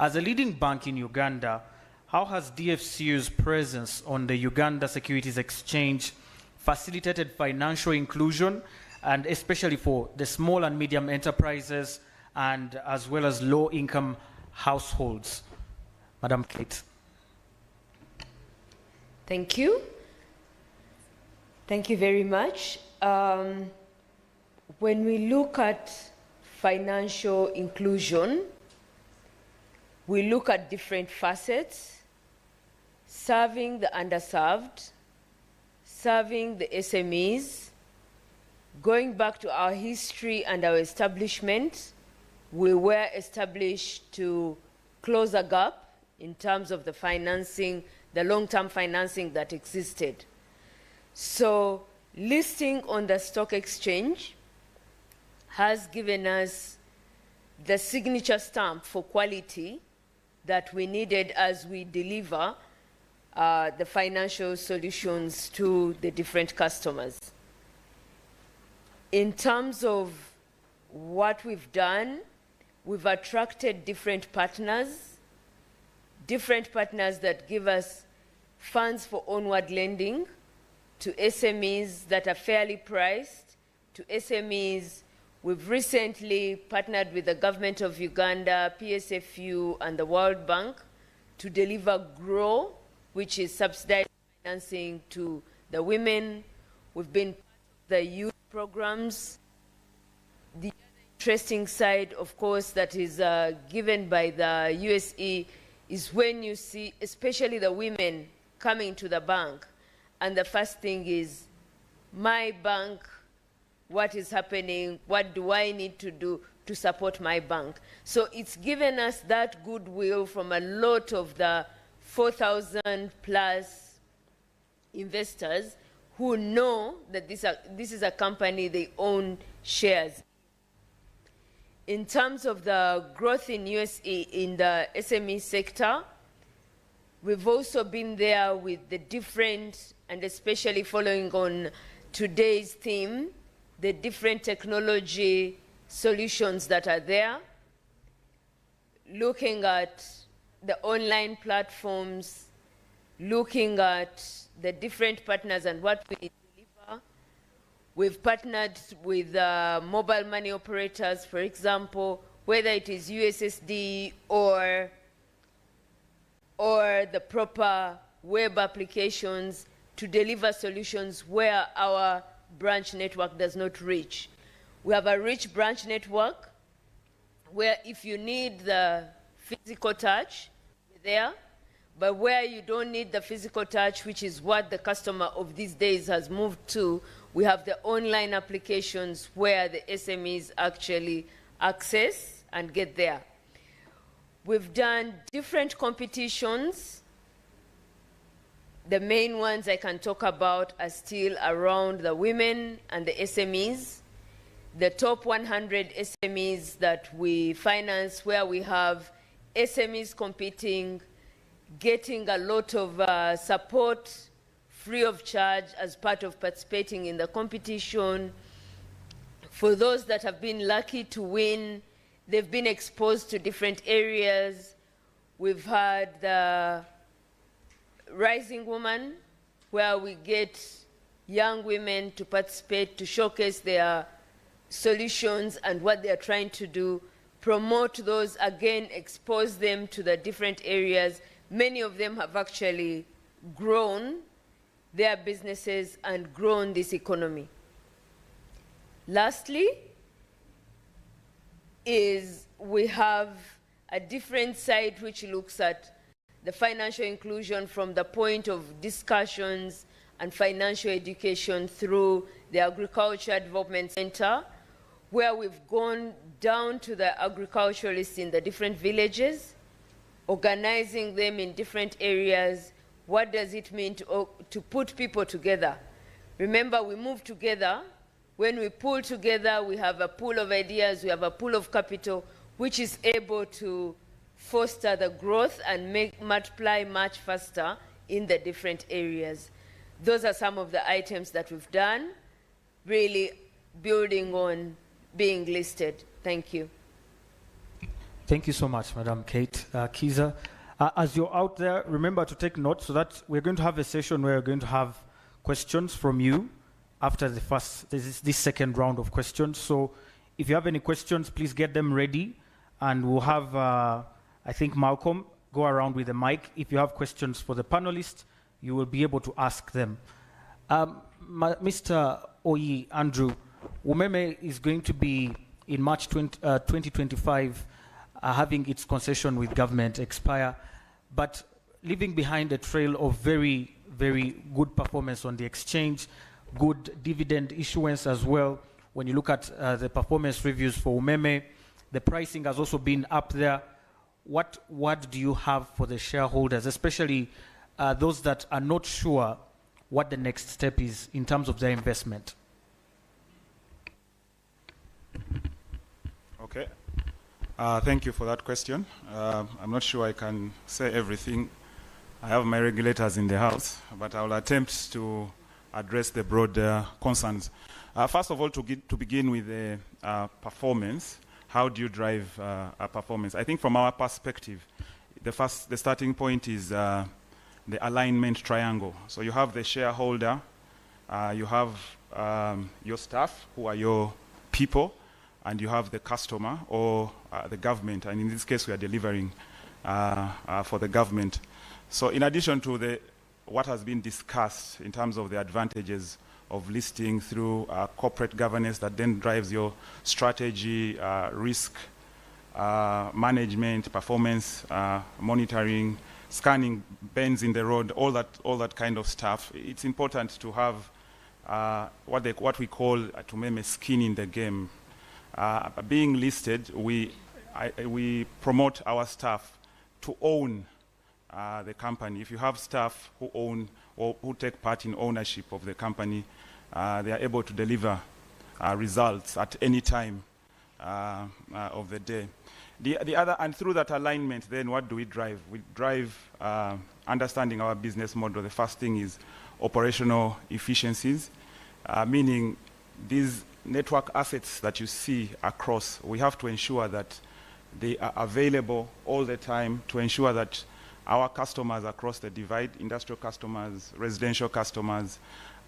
As a leading bank in Uganda, how has DFCU's presence on the Uganda Securities Exchange facilitated financial inclusion, and especially for the small and medium enterprises and as well as low-income households? Madam Kate. Thank you. Thank you very much. When we look at financial inclusion, we look at different facets: serving the underserved, serving the SMEs. Going back to our history and our establishment, we were established to close a gap in terms of the financing, the long-term financing that existed. So listing on the stock exchange has given us the signature stamp for quality that we needed as we deliver the financial solutions to the different customers. In terms of what we've done, we've attracted different partners that give us funds for onward lending to SMEs that are fairly priced, to SMEs. We've recently partnered with the government of Uganda, PSFU, and the World Bank to deliver GROW, which is subsidized financing to the women. We've been part of the youth programs. The interesting side, of course, that is given by the USE is when you see, especially the women coming to the bank, and the first thing is, my bank, what is happening? What do I need to do to support my bank? So it's given us that goodwill from a lot of the 4,000 plus investors who know that this is a company they own shares. In terms of the growth in USE in the SME sector, we've also been there with the different, and especially following on today's theme, the different technology solutions that are there, looking at the online platforms, looking at the different partners and what we deliver. We've partnered with mobile money operators, for example, whether it is USSD or the proper web applications to deliver solutions where our branch network does not reach. We have a rich branch network where if you need the physical touch, you're there, but where you don't need the physical touch, which is what the customer of these days has moved to, we have the online applications where the SMEs actually access and get there. We've done different competitions. The main ones I can talk about are still around the women and the SMEs. The top 100 SMEs that we finance, where we have SMEs competing, getting a lot of support free of charge as part of participating in the competition. For those that have been lucky to win, they've been exposed to different areas. We've had the Rising Woman, where we get young women to participate, to showcase their solutions and what they're trying to do, promote those, again, expose them to the different areas. Many of them have actually grown their businesses and grown this economy. Lastly, is we have a different side which looks at the financial inclusion from the point of discussions and financial education through the Agriculture Development Center, where we've gone down to the agriculturalists in the different villages, organizing them in different areas. What does it mean to put people together? Remember, we move together. When we pull together, we have a pool of ideas, we have a pool of capital, which is able to foster the growth and multiply much faster in the different areas. Those are some of the items that we've done, really building on being listed. Thank you. Thank you so much, Madam Kate Kiza. As you're out there, remember to take notes so that we're going to have a session where we're going to have questions from you after this second round of questions. So if you have any questions, please get them ready, and we'll have, I think, Malcolm go around with the mic. If you have questions for the panelists, you will be able to ask them. Mr. Oyi Andrew, Umeme is going to be in March 2025 having its concession with government expire, but leaving behind a trail of very, very good performance on the exchange, good dividend issuance as well. When you look at the performance reviews for Umeme, the pricing has also been up there. What do you have for the shareholders, especially those that are not sure what the next step is in terms of their investment? Okay. Thank you for that question. I'm not sure I can say everything. I have my regulators in the house, but I will attempt to address the broad concerns. First of all, to begin with the performance, how do you drive a performance? I think from our perspective, the starting point is the alignment triangle. So you have the shareholder, you have your staff, who are your people, and you have the customer or the government. And in this case, we are delivering for the government. So in addition to what has been discussed in terms of the advantages of listing through corporate governance that then drives your strategy, risk management, performance monitoring, scanning bends in the road, all that kind of stuff. It's important to have what we call at Umeme skin in the game. Being listed, we promote our staff to own the company. If you have staff who own or who take part in ownership of the company, they are able to deliver results at any time of the day. The other, and through that alignment, then what do we drive? We drive understanding our business model. The first thing is operational efficiencies, meaning these network assets that you see across, we have to ensure that they are available all the time to ensure that our customers across the divide, industrial customers, residential customers,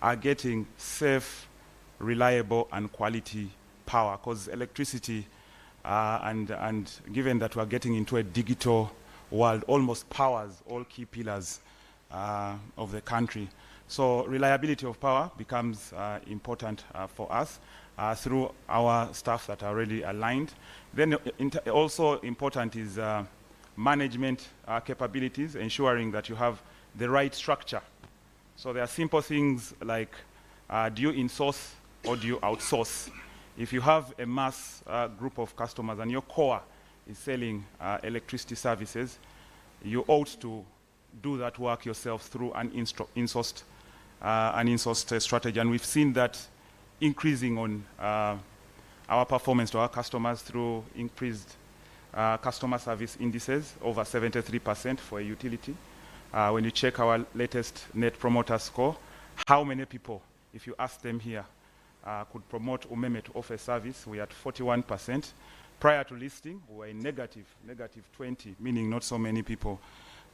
are getting safe, reliable, and quality power. Because electricity, and given that we're getting into a digital world, almost powers all key pillars of the country. So reliability of power becomes important for us through our staff that are already aligned. Then also important is management capabilities, ensuring that you have the right structure. So there are simple things like, do you insource or do you outsource? If you have a mass group of customers and your core is selling electricity services, you ought to do that work yourself through an insourced strategy. And we've seen that increasing on our performance to our customers through increased customer service indices, over 73% for a utility. When you check our latest Net Promoter Score, how many people, if you ask them here, could promote Umeme to offer service? We are at 41%. Prior to listing, we were in negative 20, meaning not so many people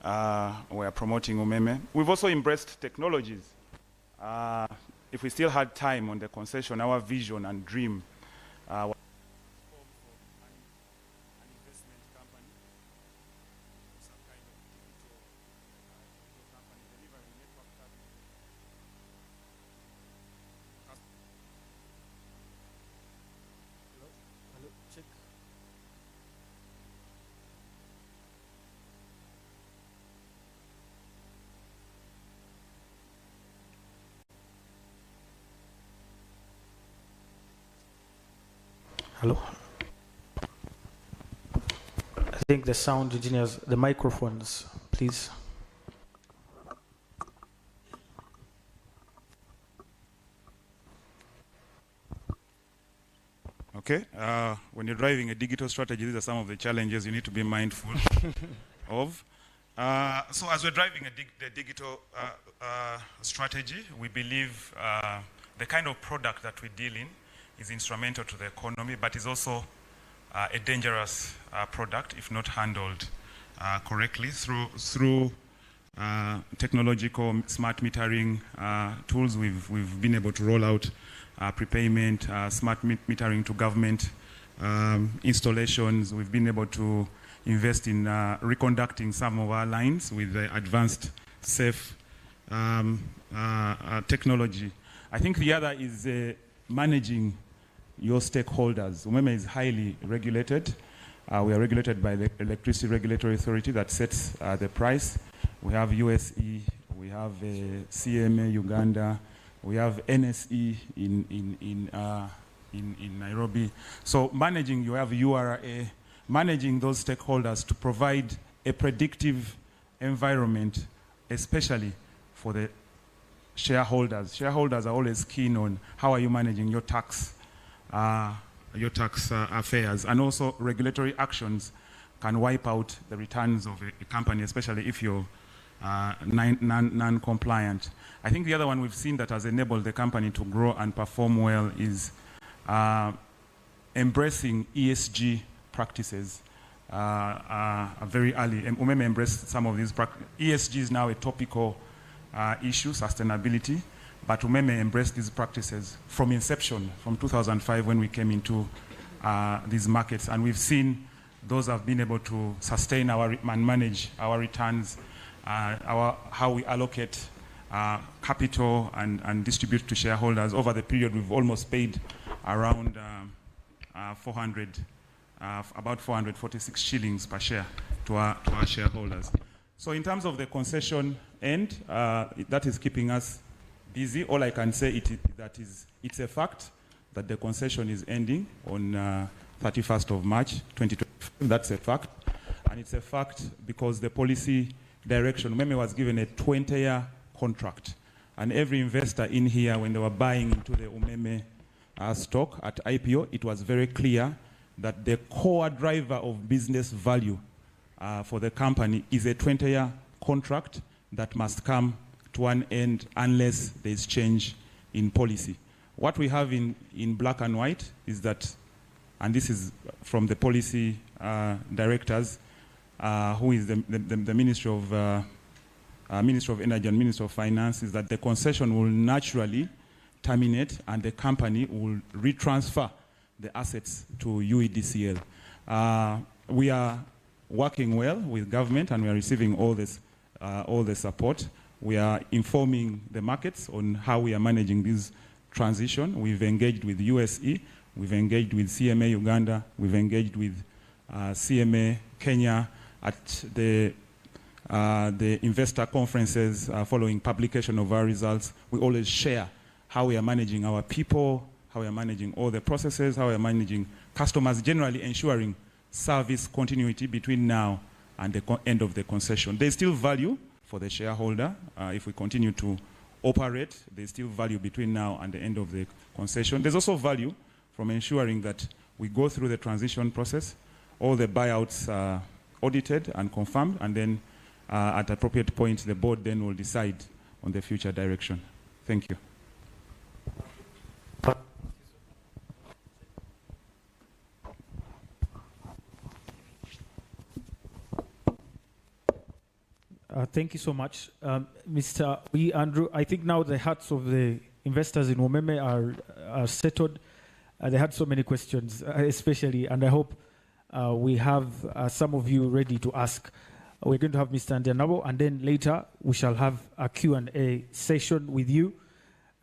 were promoting Umeme. We've also embraced technologies. If we still had time on the concession, our vision and dream was an investment company, some kind of digital company delivering network services. Hello, check. Hello? I think the sound engineers, the microphones, please. Okay, when you're driving a digital strategy, these are some of the challenges you need to be mindful of. So as we're driving the digital strategy, we believe the kind of product that we deal in is instrumental to the economy, but is also a dangerous product if not handled correctly through technological smart metering tools. We've been able to roll out prepayment, smart metering to government installations. We've been able to invest in reconducting some of our lines with advanced, safe technology. I think the other is managing your stakeholders. UMEME is highly regulated. We are regulated by the Electricity Regulatory Authority that sets the price. We have USE, we have CMA Uganda, we have NSE in Nairobi. So managing, you have URA, managing those stakeholders to provide a predictive environment, especially for the shareholders. Shareholders are always keen on how are you managing your tax affairs, and also regulatory actions can wipe out the returns of a company, especially if you're non-compliant. I think the other one we've seen that has enabled the company to grow and perform well is embracing ESG practices very early. UMEME embraced some of these practices. ESG is now a topical issue, sustainability, but UMEME embraced these practices from inception, from 2005 when we came into these markets, and we've seen those have been able to sustain and manage our returns, how we allocate capital and distribute to shareholders. Over the period, we've almost paid around about 446 shillings per share to our shareholders. So in terms of the concession end, that is keeping us busy. All I can say it's a fact that the concession is ending on 31st of March 2025. That's a fact. And it's a fact because the policy direction, UMEME was given a 20-year contract. And every investor in here, when they were buying into the UMEME stock at IPO, it was very clear that the core driver of business value for the company is a 20-year contract that must come to an end unless there is change in policy. What we have in black and white is that, and this is from the policy directors, who is the Ministry of Energy and Ministry of Finance, is that the concession will naturally terminate and the company will retransfer the assets to UEDCL. We are working well with government and we are receiving all the support. We are informing the markets on how we are managing this transition. We've engaged with USE, we've engaged with CMA Uganda, we've engaged with CMA Kenya at the investor conferences following publication of our results. We always share how we are managing our people, how we are managing all the processes, how we are managing customers, generally ensuring service continuity between now and the end of the concession. There's still value for the shareholder. If we continue to operate, there's still value between now and the end of the concession. There's also value from ensuring that we go through the transition process, all the buyouts are audited and confirmed, and then at appropriate point, the board then will decide on the future direction. Thank you. Thank you so much. Mr. Andrew, I think now the hearts of the investors in UMEME are settled. They had so many questions, especially, and I hope we have some of you ready to ask. We're going to have Mr. Ndianabo, and then later we shall have a Q&A session with you.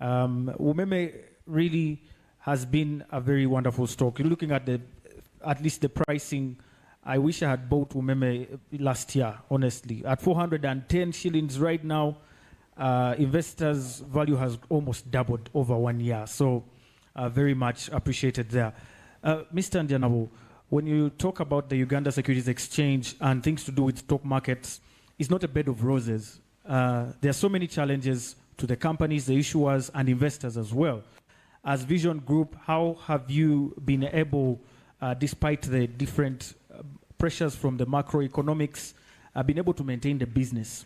UMEME really has been a very wonderful stock. You're looking at at least the pricing. I wish I had bought UMEME last year, honestly. At 410 shillings right now, investors' value has almost doubled over 1 year. So very much appreciated there. Mr. Ndianabo, when you talk about the Uganda Securities Exchange and things to do with stock markets, it's not a bed of roses. There are so many challenges to the companies, the issuers, and investors as well. As Vision Group, how have you been able, despite the different pressures from the macroeconomics, been able to maintain the business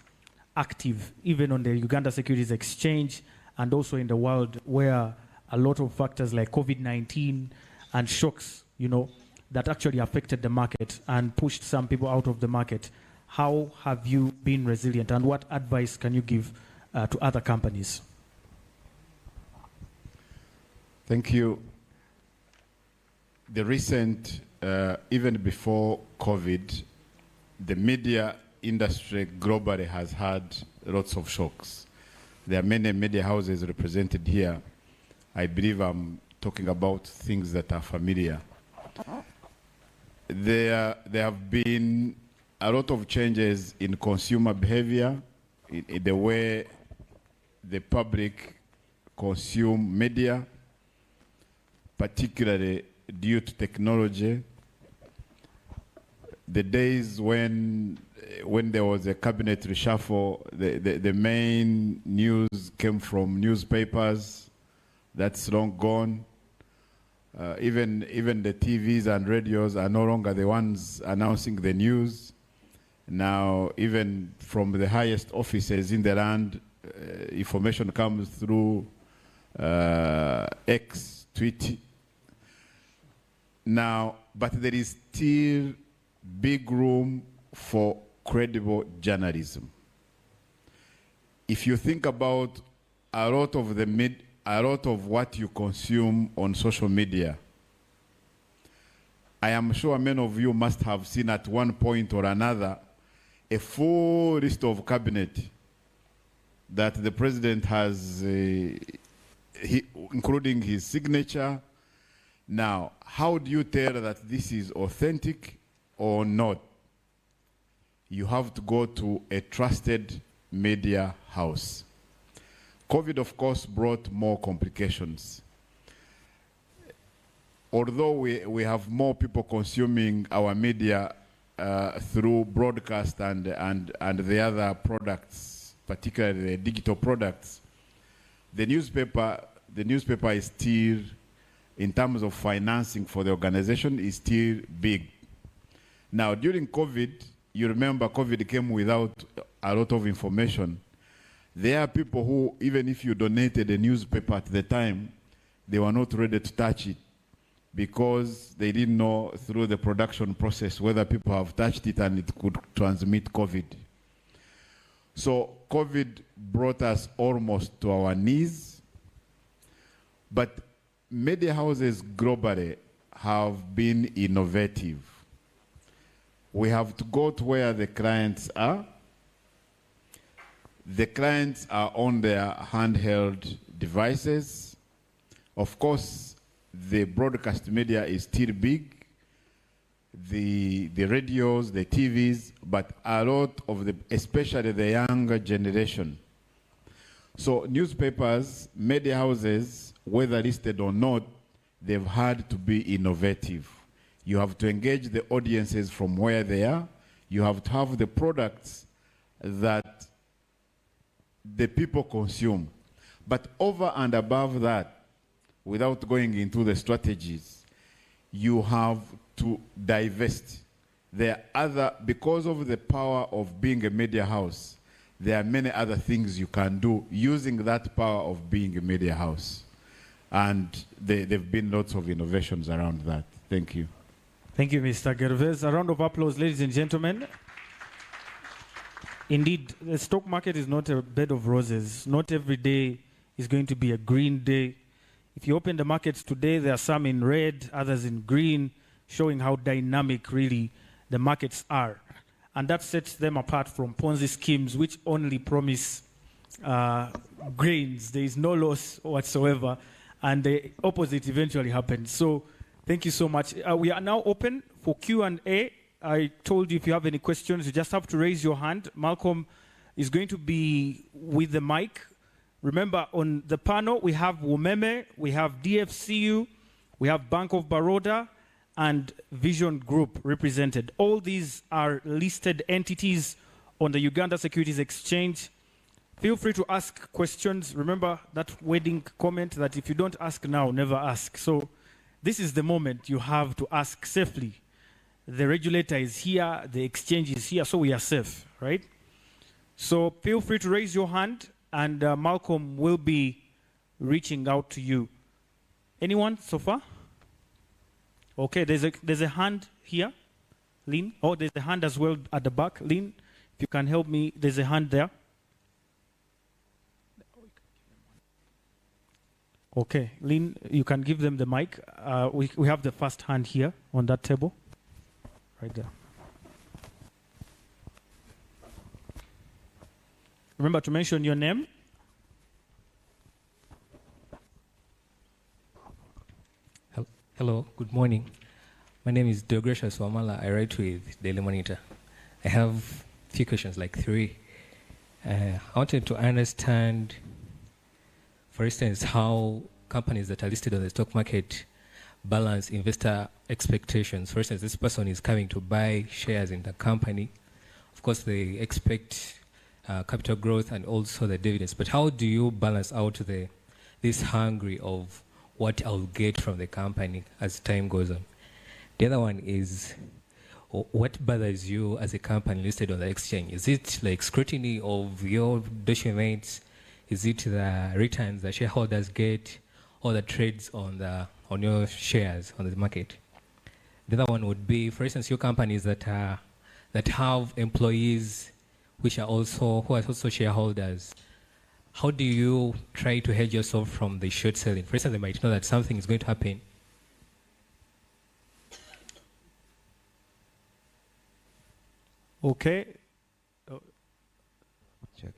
active, even on the Uganda Securities Exchange and also in the world where a lot of factors like COVID-19 and shocks, that actually affected the market and pushed some people out of the market? How have you been resilient, and what advice can you give to other companies? Thank you. The recent, even before COVID, the media industry globally has had lots of shocks. There are many media houses represented here. I believe I'm talking about things that are familiar. There have been a lot of changes in consumer behavior, in the way the public consume media, particularly due to technology. The days when there was a cabinet reshuffle, the main news came from newspapers. That's long gone. Even the TVs and radios are no longer the ones announcing the news. Now, even from the highest offices in the land, information comes through X, tweet. Now, but there is still big room for credible journalism. If you think about a lot of what you consume on social media, I am sure many of you must have seen at one point or another a full list of cabinet that the president has, including his signature. Now, how do you tell that this is authentic or not? You have to go to a trusted media house. COVID, of course, brought more complications. Although we have more people consuming our media through broadcast and the other products, particularly the digital products, the newspaper is still, in terms of financing for the organization, is still big. Now, during COVID, you remember COVID came without a lot of information. There are people who, even if you donated a newspaper at the time, they were not ready to touch it because they didn't know through the production process whether people have touched it and it could transmit COVID. So COVID brought us almost to our knees, but media houses globally have been innovative. We have to go to where the clients are. The clients are on their handheld devices. Of course, the broadcast media is still big, the radios, the TVs, but a lot of especially the younger generation. So newspapers, media houses, whether listed or not, they've had to be innovative. You have to engage the audiences from where they are. You have to have the products that the people consume. But over and above that, without going into the strategies, you have to divest. Because of the power of being a media house, there are many other things you can do using that power of being a media house. And there have been lots of innovations around that. Thank you. Thank you, Mr. Gervais. A round of applause, ladies and gentlemen. Indeed, the stock market is not a bed of roses. Not every day is going to be a green day. If you open the markets today, there are some in red, others in green, showing how dynamic really the markets are. And that sets them apart from Ponzi schemes, which only promise gains. There is no loss whatsoever, and the opposite eventually happens. So thank you so much. We are now open for Q&A. I told you if you have any questions, you just have to raise your hand. Malcolm is going to be with the mic. Remember, on the panel, we have WUMEME, we have DFCU, We have Bank of Baroda and Vision Group represented. All these are listed entities on the Uganda Securities Exchange. Feel free to ask questions. Remember that wedding comment that if you don't ask now, never ask. So this is the moment you have to ask safely. The regulator is here, the exchange is here, so we are safe, right? So feel free to raise your hand, and Malcolm will be reaching out to you. Anyone so far? Okay, there's a hand here. Lynn? Oh, there's a hand as well at the back. Lynn, if you can help me, there's a hand there. Okay, Lynn, you can give them the mic. We have the first hand here on that table. Right there. Remember to mention your name. Hello, good morning. My name is Deogratius Wamala. I write with Daily Monitor. I have a few questions, like 3. I wanted to understand, for instance, how companies that are listed on the stock market balance investor expectations. For instance, this person is coming to buy shares in the company. Of course, they expect capital growth and also the dividends. But how do you balance out this hungry of what I'll get from the company as time goes on? The other one is, what bothers you as a company listed on the exchange? Is it like scrutiny of your documents? Is it the returns the shareholders get, or the trades on your shares on the market? The other one would be, for instance, your companies that have employees who are also shareholders. How do you try to hedge yourself from the short selling? For instance, they might know that something is going to happen. Okay. Check.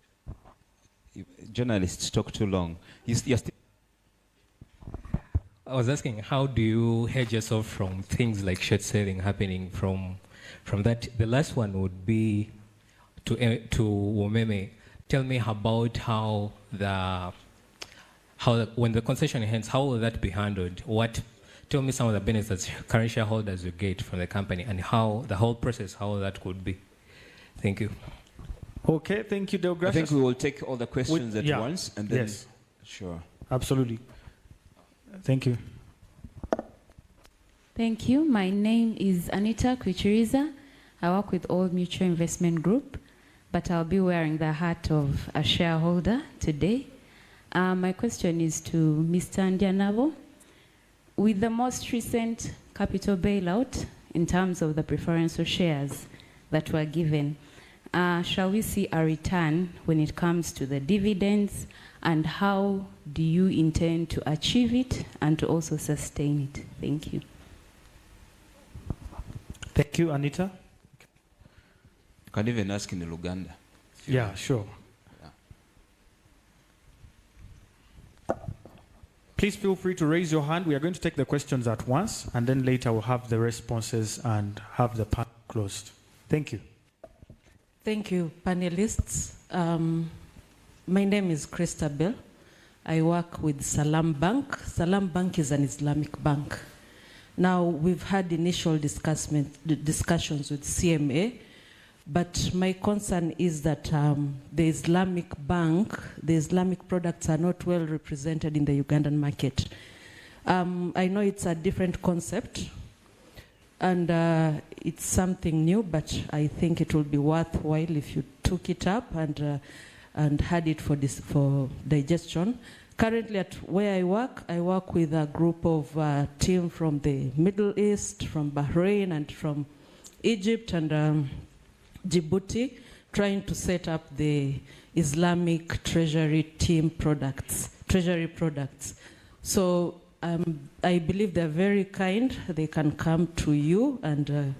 Journalists talk too long. I was asking, how do you hedge yourself from things like short selling happening from that? The last one would be to Womeme. Tell me about how when the concession ends, how will that be handled? Tell me some of the benefits that current shareholders will get from the company, and how the whole process, how that could be. Thank you. Okay, thank you, Deogratius. I think we will take all the questions at once, and then yes, sure, absolutely. Thank you. Thank you. My name is Anita Kwichiriza. I work with Old Mutual Investment Group, but I'll be wearing the hat of a shareholder today. My question is to Mr. Ndyanabo. With the most recent capital bailout, in terms of the preferential shares that were given, shall we see a return when it comes to the dividends, and how do you intend to achieve it and to also sustain it? Thank you. Thank you, Anita. You can even ask in Luganda. Yeah, sure. Yeah. Please feel free to raise your hand. We are going to take the questions at once, and then later we'll have the responses and have the panel closed. Thank you. Thank you, panelists. My name is Christabel. I work with Salam Bank. Salam Bank is an Islamic bank. Now, we've had initial discussions with CMA, but my concern is that the Islamic bank, the Islamic products are not well represented in the Ugandan market. I know it's a different concept, and it's something new, but I think it will be worthwhile if you took it up and had it for digestion. Currently, at where I work with a group of team from the Middle East, from Bahrain, and from Egypt and Djibouti, trying to set up the Islamic treasury products. So I believe they're very kind. They can come to you and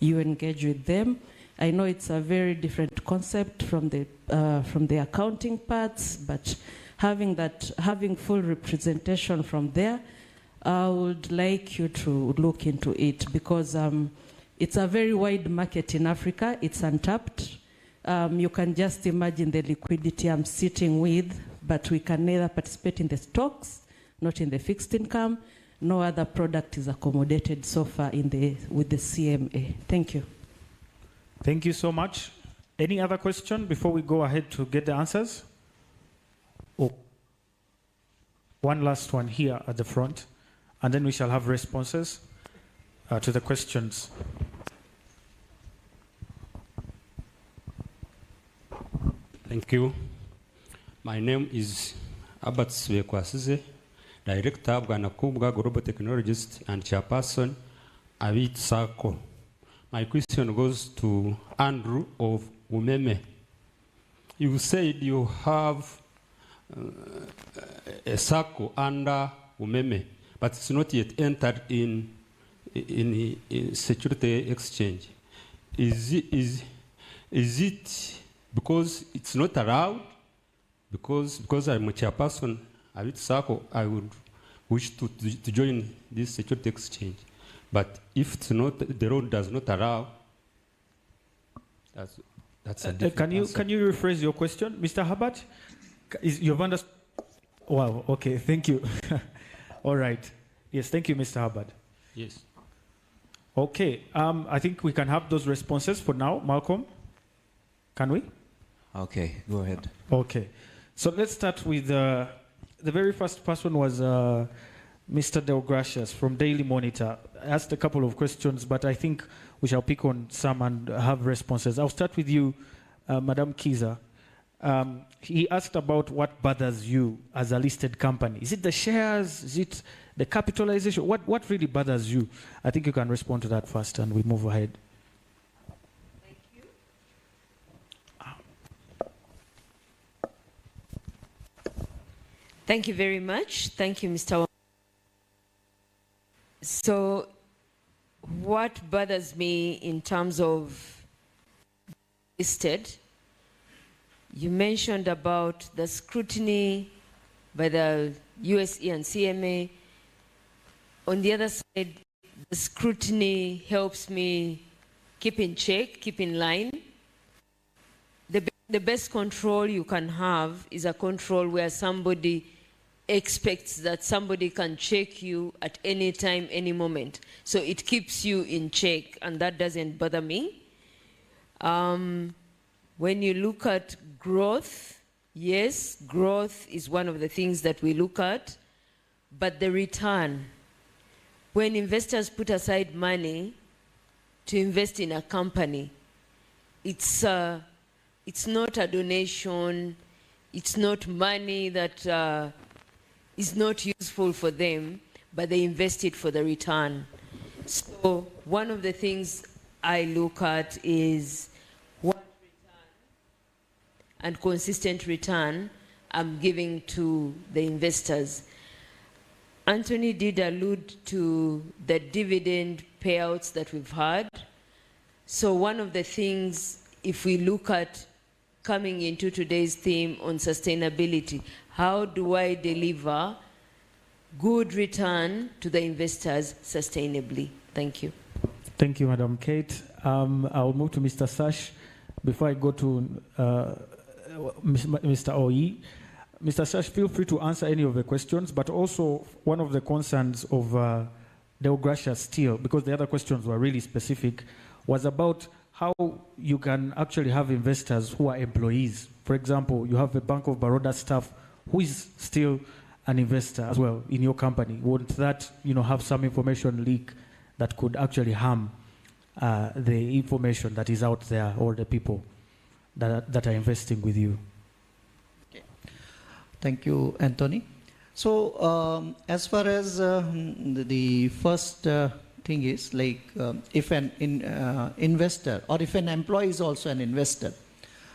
you engage with them. I know it's a very different concept from the accounting parts, but having full representation from there, I would like you to look into it, because it's a very wide market in Africa. It's untapped. You can just imagine the liquidity I'm sitting with, but we can neither participate in the stocks, not in the fixed income. no other product is accommodated so far with the CMA. Thank you. Thank you so much. Any other question before we go ahead to get the answers? Oh, one last one here at the front, and then we shall have responses to the questions. Thank you. My name is Abat Swekwasize, Director of Ganakubwa Global Technologist and Chairperson, Avit Sako. My question goes to Andrew of Umeme. You said you have a circle under Umeme, but it's not yet entered in security exchange. Is it because it's not allowed? Because I'm a chairperson at circle, I would wish to join this security exchange. But if it's not, the law does not allow, that's a different answer. Can you rephrase your question, Mr. Hubbard? You've understood? Wow. Okay. Thank you. All right. Yes. Thank you, Mr. Hubbard. Yes. Okay. I think we can have those responses for now. Malcolm, can we? Okay. Go ahead. Okay. So let's start with the very first person was Mr. Deogracius from Daily Monitor. I asked a couple of questions, but I think we shall pick on some and have responses. I'll start with you, Madam Kiza. He asked about what bothers you as a listed company. Is it the shares? Is it the capitalization? What really bothers you? I think you can respond to that first, and we move ahead. Thank you very much. Thank you, Mr. So, what bothers me in terms of listed, you mentioned about the scrutiny by the USE and CMA. On the other side, the scrutiny helps me keep in check, keep in line. The best control you can have is a control where somebody expects that somebody can check you at any time, any moment. So it keeps you in check, and that doesn't bother me. When you look at growth, yes, growth is one of the things that we look at, but the return. When investors put aside money to invest in a company, it's not a donation, it's not money that is not useful for them, but they invest it for the return. So one of the things I look at is what return and consistent return I'm giving to the investors. Anthony did allude to the dividend payouts that we've had. So one of the things, if we look at coming into today's theme on sustainability, how do I deliver good return to the investors sustainably? Thank you. Thank you, Madam Kate. I'll move to Mr. Sash before I go to Mr. OE. Mr. Sash, feel free to answer any of the questions, but also one of the concerns of Deogracius still, because the other questions were really specific, was about how you can actually have investors who are employees. For example, you have a Bank of Baroda staff who is still an investor as well in your company. Wouldn't that, have some information leak that could actually harm the information that is out there or the people that are investing with you? Okay. Thank you, Anthony. So, as far as the first thing is, like, if an investor or if an employee is also an investor,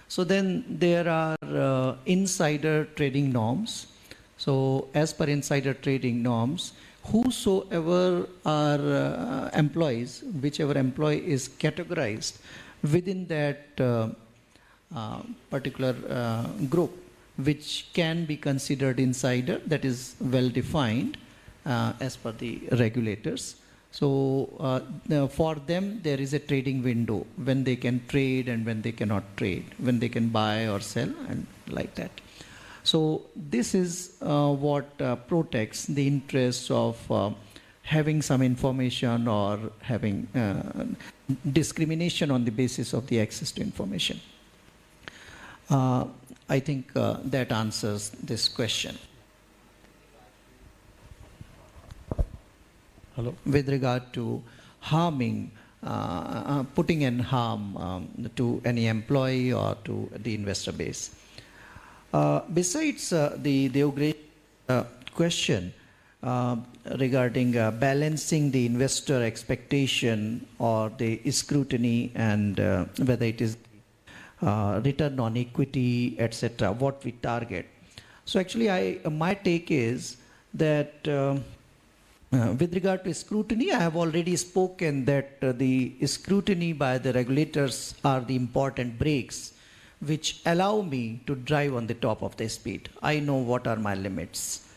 so then there are insider trading norms. So as per insider trading norms, whosoever are employees, whichever employee is categorized within that particular group, which can be considered insider, that is well defined as per the regulators. So for them, there is a trading window when they can trade and when they cannot trade, when they can buy or sell and like that. So this is what protects the interests of having some information or having discrimination on the basis of the access to information. I think that answers this question. Hello? With regard to harming, putting in harm to any employee or to the investor base. Besides the great question regarding balancing the investor expectation or the scrutiny and whether it is return on equity, etc., what we target. So actually, my take is that with regard to scrutiny, I have already spoken that the scrutiny by the regulators are the important brakes which allow me to drive on the top of the speed. I know what are my limits.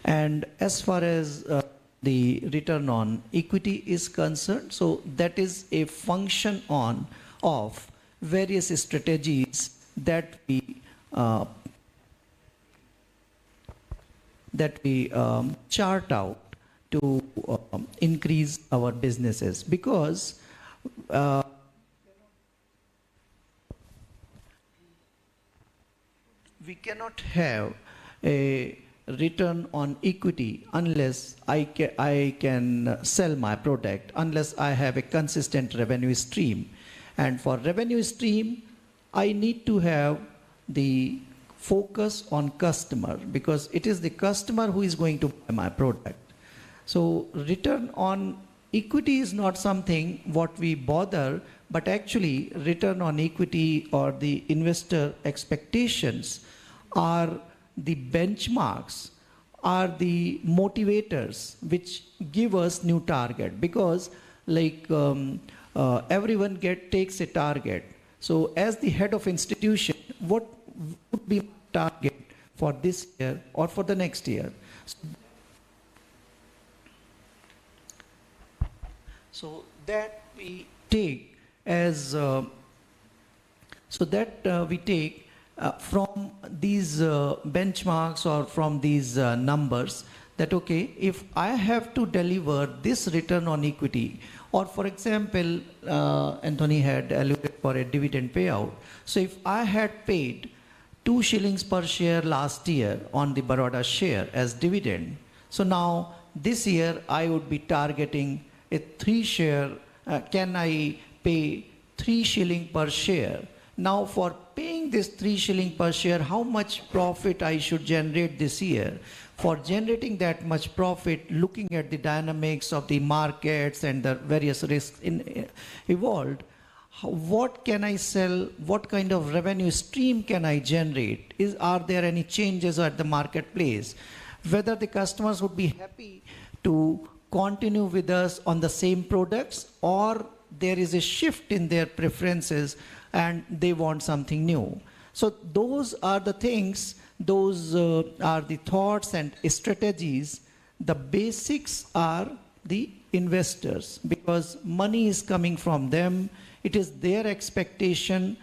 And as far as the return on equity is concerned, so that is a function of various strategies that we chart out to increase our businesses, because we cannot have a return on equity unless I can sell my product, unless I have a consistent revenue stream. And for revenue stream, I need to have the focus on customer, because it is the customer who is going to buy my product. So return on equity is not something what we bother, but actually return on equity or the investor expectations are the benchmarks, are the motivators which give us new target, because like everyone takes a target. So as the head of institution, what would be target for this year or for the next year? So that we take as from these benchmarks or from these numbers, that okay, if I have to deliver this return on equity, or for example, Anthony had alluded for a dividend payout. So if I had paid 2 shillings per share last year on the Baroda share as dividend, so now this year I would be targeting a 3 share, can I pay 3 shilling per share? Now for paying this 3 shilling per share, how much profit I should generate this year? For generating that much profit, looking at the dynamics of the markets and the various risks involved, what can I sell? What kind of revenue stream can I generate? Are there any changes at the marketplace? Whether the customers would be happy to continue with us on the same products, or there is a shift in their preferences and they want something new. So those are the things, those are the thoughts and strategies. The basics are the investors, because money is coming from them. It is their expectation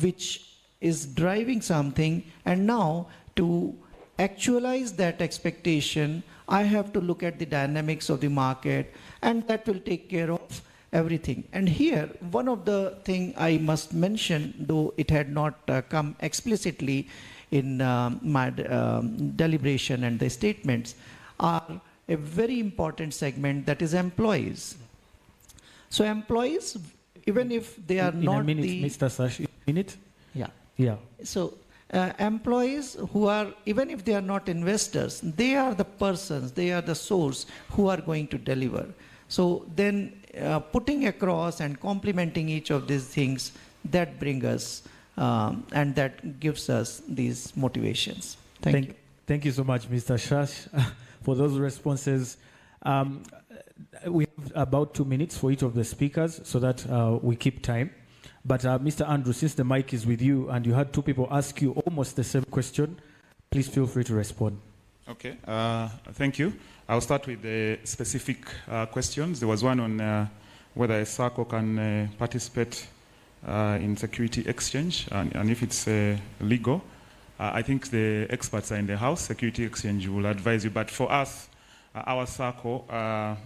which is driving something, and now to actualize that expectation, I have to look at the dynamics of the market, and that will take care of everything. And here, one of the things I must mention, though it had not come explicitly in my deliberation and the statements, are a very important segment, that is employees. So employees, even if they are not in a minute, the... Mr. Sash, minute? Yeah. Yeah. So employees who are, even if they are not investors, they are the persons, they are the source who are going to deliver. So then putting across and complementing each of these things, that bring us and that gives us these motivations. Thank you. Thank you so much, Mr. Shash, for those responses. We have about 2 minutes for each of the speakers so that we keep time. But Mr. Andrew, since the mic is with you and you had 2 people ask you almost the same question, please feel free to respond. Okay, thank you. I'll start with the specific questions. There was one on whether a SACCO can participate in security exchange and if it's legal. I think the experts are in the house. Security exchange will advise you. But for us, our circle,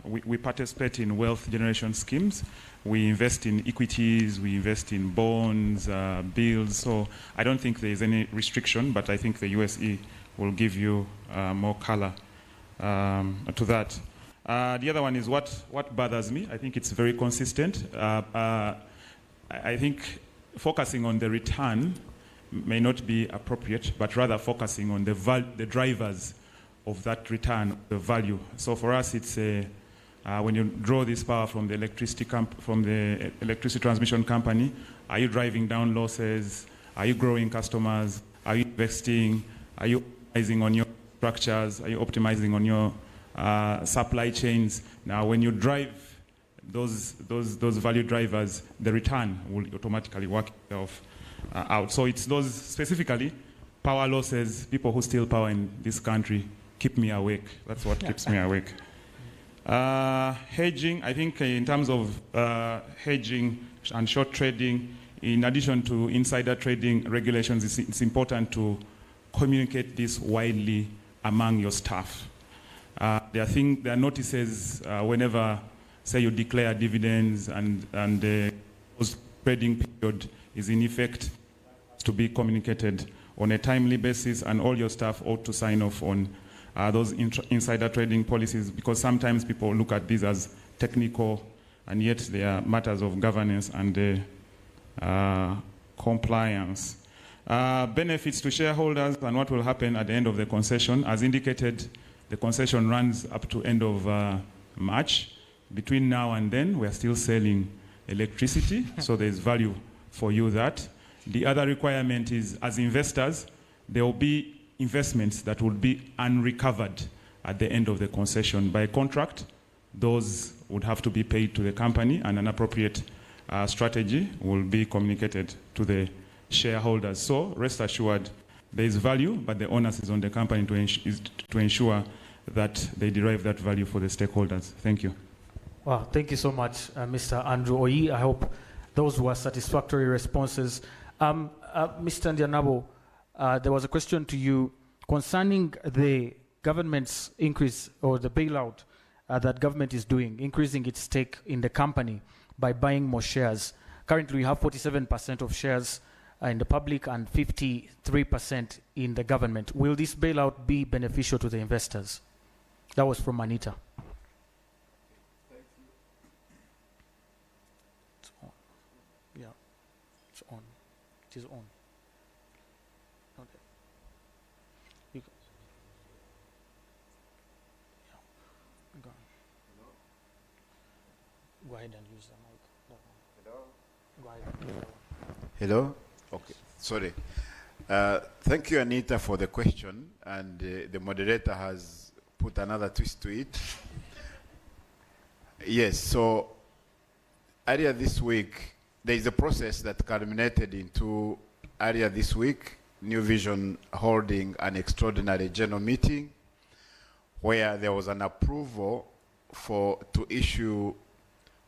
we participate in wealth generation schemes. We invest in equities, we invest in bonds, bills. So I don't think there is any restriction, but I think the USE will give you more color to that. The other one is what bothers me. I think it's very consistent. I think focusing on the return may not be appropriate, but rather focusing on the drivers of that return, the value. So for us, it's when you draw this power from the electricity transmission company, are you driving down losses? Are you growing customers? Are you investing? Are you optimizing on your structures? Are you optimizing on your supply chains? Now, when you drive those value drivers, the return will automatically work itself out. So it's those specifically power losses, people who steal power in this country keep me awake. That's what keeps me awake. Hedging, I think in terms of hedging and short trading, in addition to insider trading regulations, it's important to communicate this widely among your staff. There are notices whenever, say, you declare dividends and the trading period is in effect to be communicated on a timely basis, and all your staff ought to sign off on those insider trading policies, because sometimes people look at these as technical, and yet they are matters of governance and compliance. Benefits to shareholders and what will happen at the end of the concession. As indicated, the concession runs up to end of March. Between now and then, we are still selling electricity, so there is value for you that. The other requirement is, as investors, there will be investments that will be unrecovered at the end of the concession. By contract, those would have to be paid to the company, and an appropriate strategy will be communicated to the shareholders. So rest assured, there is value, but the onus is on the company to ensure that they derive that value for the stakeholders. Thank you. Wow, thank you so much, Mr. Andrew Oyi. I hope those were satisfactory responses. Mr. Ndianabo, there was a question to you concerning the government's increase, or the bailout that government is doing, increasing its stake in the company by buying more shares. Currently, we have 47% of shares in the public and 53% in the government. Will this bailout be beneficial to the investors? That was from Anita. It's on. Yeah, it's on. It is on. Okay. You go. Yeah. Go ahead and use the mic. Hello? Go ahead and use that one. Hello? Okay, sorry. Thank you, Anita, for the question, and the moderator has put another twist to it. Yes, so earlier this week, there is a process that culminated into earlier this week, New Vision holding an extraordinary general meeting where there was an approval to issue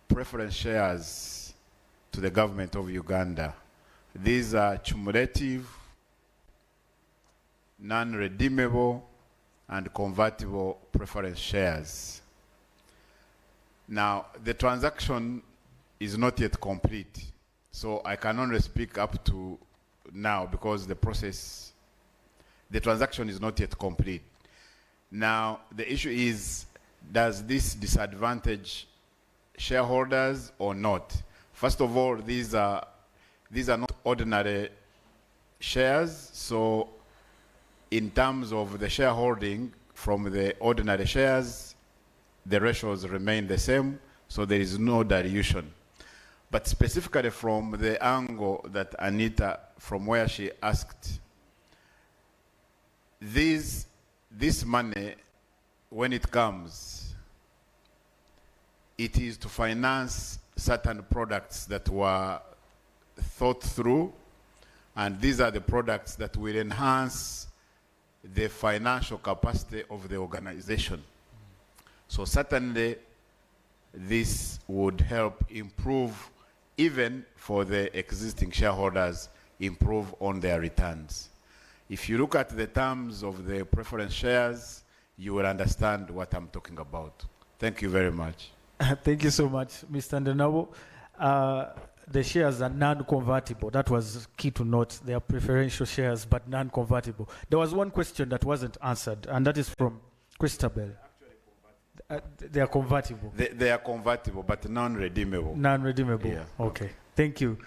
preference shares to the government of Uganda. These are cumulative, non-redeemable, and convertible preference shares. Now, the transaction is not yet complete, so I can only speak up to now because the transaction is not yet complete. Now, the issue is, does this disadvantage shareholders or not? First of all, these are not ordinary shares, so in terms of the shareholding from the ordinary shares, the ratios remain the same, so there is no dilution. But specifically from the angle that Anita, from where she asked, this money, when it comes, it is to finance certain products that were thought through, and these are the products that will enhance the financial capacity of the organization. So certainly this would help improve, even for the existing shareholders, improve on their returns. If you look at the terms of the preference shares, you will understand what I'm talking about. Thank you very much. Thank you so much, Mr. Ndenabo. The shares are non-convertible. That was key to note. They are preferential shares, but non-convertible. There was one question that wasn't answered, and that is from Christabel. They are convertible. They are convertible, but non-redeemable. Non-redeemable. Yeah. Okay. Thank you.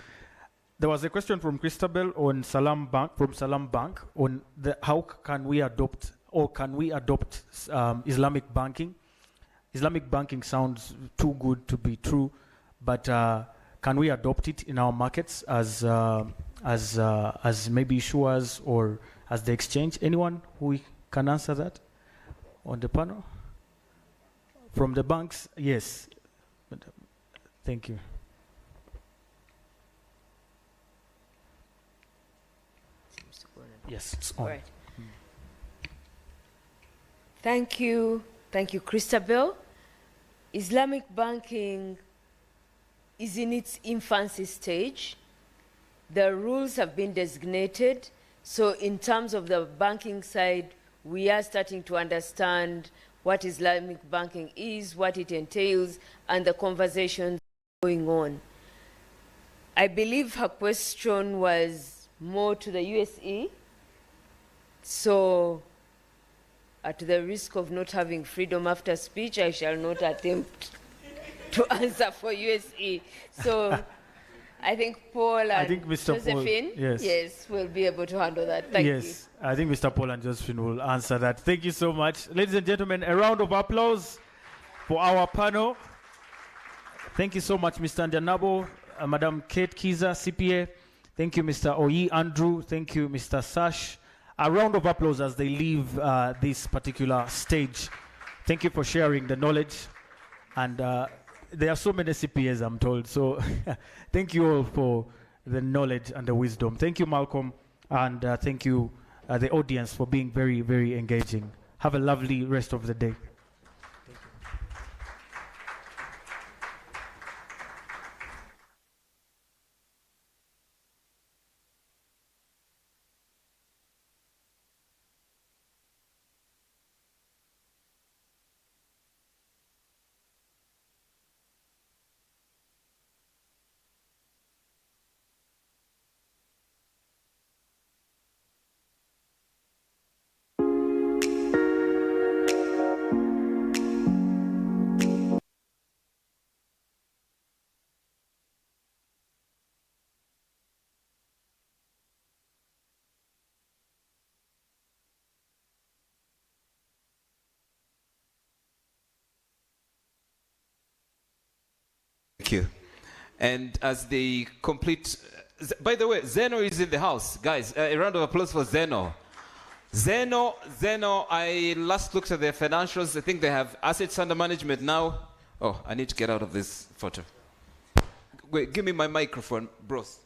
There was a question from Christabel on Salam Bank, on how can we adopt Islamic banking. Islamic banking sounds too good to be true, but can we adopt it in our markets as maybe issuers or as the exchange? Anyone who can answer that on the panel? From the banks, yes. Thank you. Yes, it's on. Right. Thank you, Christabel. Islamic banking is in its infancy stage. The rules have been designated. So in terms of the banking side, we are starting to understand what Islamic banking is, what it entails, and the conversations going on. I believe her question was more to the USE. So at the risk of not having freedom after speech, I shall not attempt to answer for USE. So I think Paul and Josephine, yes, will be able to handle that. Thank you. Yes, I think Mr. Paul and Josephine will answer that. Thank you so much. Ladies and gentlemen, a round of applause for our panel. Thank you so much, Mr. Ndenabo, Madam Kate Kiza, CPA. Thank you, Mr. Oyi Andrew. Thank you, Mr. Sash. A round of applause as they leave this particular stage. Thank you for sharing the knowledge. And there are so many CPAs, I'm told. So thank you all for the knowledge and the wisdom. Thank you, Malcolm. And thank you, the audience, for being very, very engaging. Have a lovely rest of the day. Thank you. And as they complete, by the way, Zeno is in the house. Guys, a round of applause for Zeno. Zeno, I last looked at their financials. I think they have assets under management now. Oh, I need to get out of this photo. Wait, give me my microphone, bros.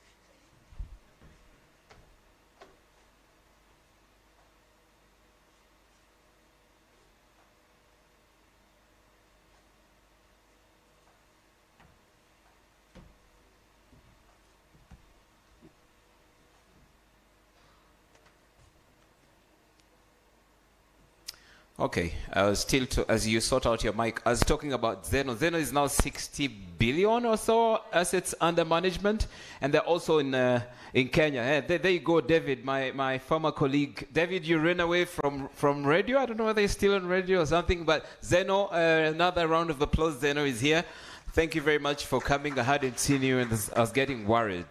Okay, I was still, as you sort out your mic, I was talking about Zeno. Zeno is now 60 billion or so assets under management, and they're also in Kenya. Hey, there you go, David, my former colleague. David, you ran away from radio. I don't know whether you're still on radio or something, but Zeno, another round of applause. Zeno is here. Thank you very much for coming. I hadn't seen you, and I was getting worried.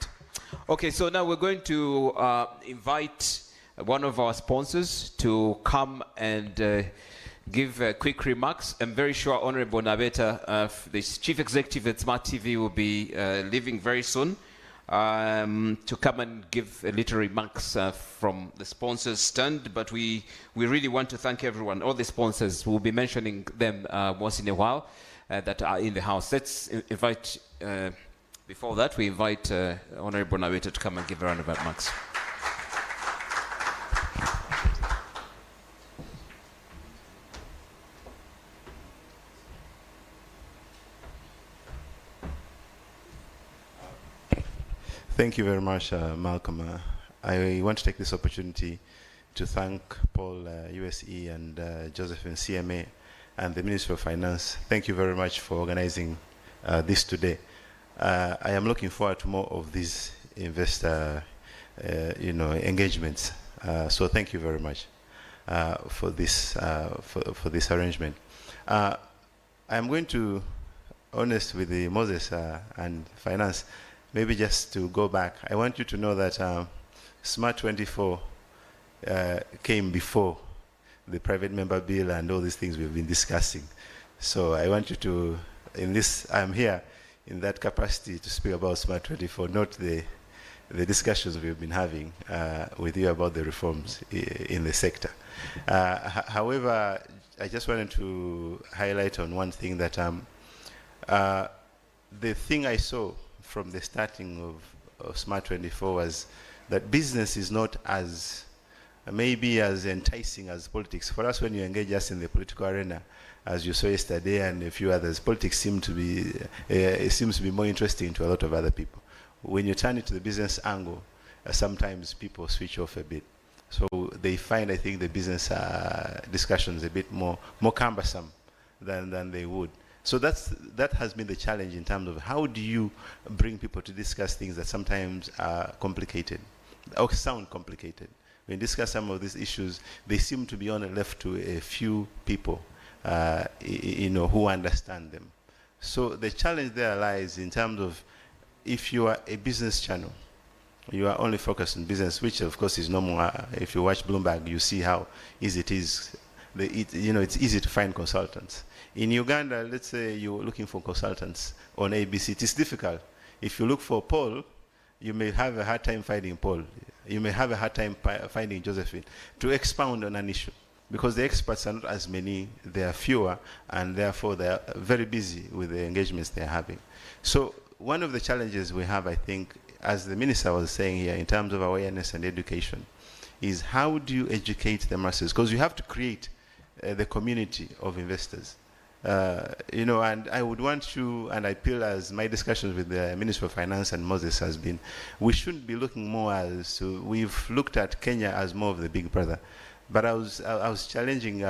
Okay, so now we're going to invite one of our sponsors to come and give quick remarks. I'm very sure Honorable Nabeta, the Chief Executive at Smart TV, will be leaving very soon to come and give little remarks from the sponsors stand. But we really want to thank everyone, all the sponsors. We'll be mentioning them once in a while that are in the house. Let's invite, before that, we invite Honorable Nabeta to come and give a round of remarks. Thank you very much, Malcolm. I want to take this opportunity to thank Paul, USE, and Josephine, CMA, and the Ministry of Finance. Thank you very much for organizing this today. I am looking forward to more of these investor engagements. So thank you very much for this arrangement. I'm going to, honest with the Moses and finance, maybe just to go back. I want you to know that Smart 24 came before the private member bill and all these things we've been discussing. So I want you to, I'm here in that capacity to speak about Smart 24, not the discussions we've been having with you about the reforms in the sector. However, I just wanted to highlight on one thing that the thing I saw from the starting of Smart 24 was that business is not as maybe as enticing as politics. For us, when you engage us in the political arena, as you saw yesterday and a few others, politics seems to be more interesting to a lot of other people. When you turn it to the business angle, sometimes people switch off a bit. So they find, I think, the business discussions a bit more cumbersome than they would. So that has been the challenge in terms of how do you bring people to discuss things that sometimes are complicated or sound complicated. When you discuss some of these issues, they seem to be only left to a few people, who understand them. So the challenge there lies in terms of if you are a business channel, you are only focused on business, which of course is normal. If you watch Bloomberg, you see how easy it is. It's easy to find consultants. In Uganda, let's say you're looking for consultants on ABC. It is difficult. If you look for Paul, you may have a hard time finding Paul. You may have a hard time finding Josephine to expound on an issue because the experts are not as many, they are fewer, and therefore they are very busy with the engagements they're having. So one of the challenges we have, I think, as the minister was saying here, in terms of awareness and education, is how do you educate the masses? Because you have to create the community of investors. And I would want you, and I feel as my discussions with the Minister of Finance and Moses has been, we shouldn't be looking more as to, we've looked at Kenya as more of the big brother. But I was challenging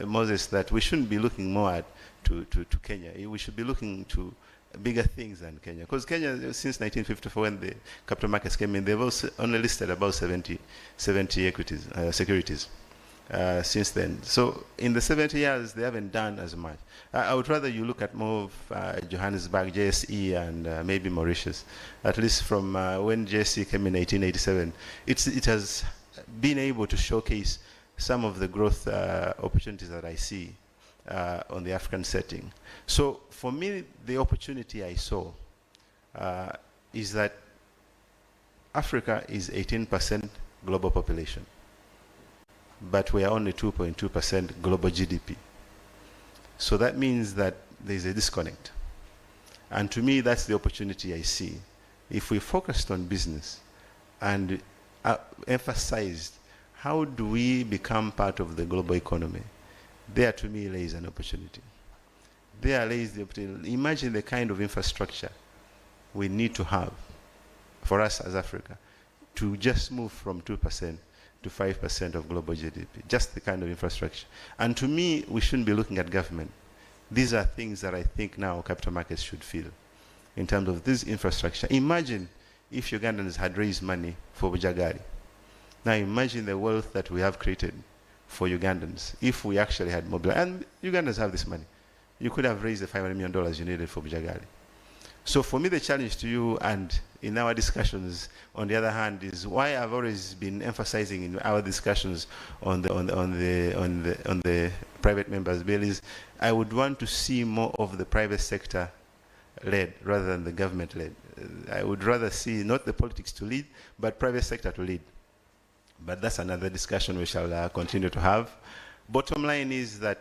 Moses that we shouldn't be looking more to Kenya. We should be looking to bigger things than Kenya. Because Kenya, since 1954, when the capital markets came in, they've also only listed about 70 equities, securities. Since then. So in the 70 years, they haven't done as much. I would rather you look at more of Johannesburg, JSE, and maybe Mauritius. At least from when JSE came in 1887, it has been able to showcase some of the growth opportunities that I see on the African setting. So for me, the opportunity I saw is that Africa is 18% global population, but we are only 2.2% global GDP. So that means that there's a disconnect. And to me, that's the opportunity I see. If we focused on business and emphasized how do we become part of the global economy, there to me lays an opportunity. There lays the opportunity. Imagine the kind of infrastructure we need to have for us as Africa to just move from 2% to 5% of global GDP, just the kind of infrastructure. And to me, we shouldn't be looking at government. These are things that I think now capital markets should feel in terms of this infrastructure. Imagine if Ugandans had raised money for Bujagali. Now imagine the wealth that we have created for Ugandans if we actually had mobilized. And Ugandans have this money. You could have raised the $500 million you needed for Bujagali. So for me, the challenge to you and in our discussions, on the other hand, is why I've always been emphasizing in our discussions on the private members bill is I would want to see more of the private sector led rather than the government led. I would rather see not the politics to lead, but private sector to lead. But that's another discussion we shall continue to have. Bottom line is that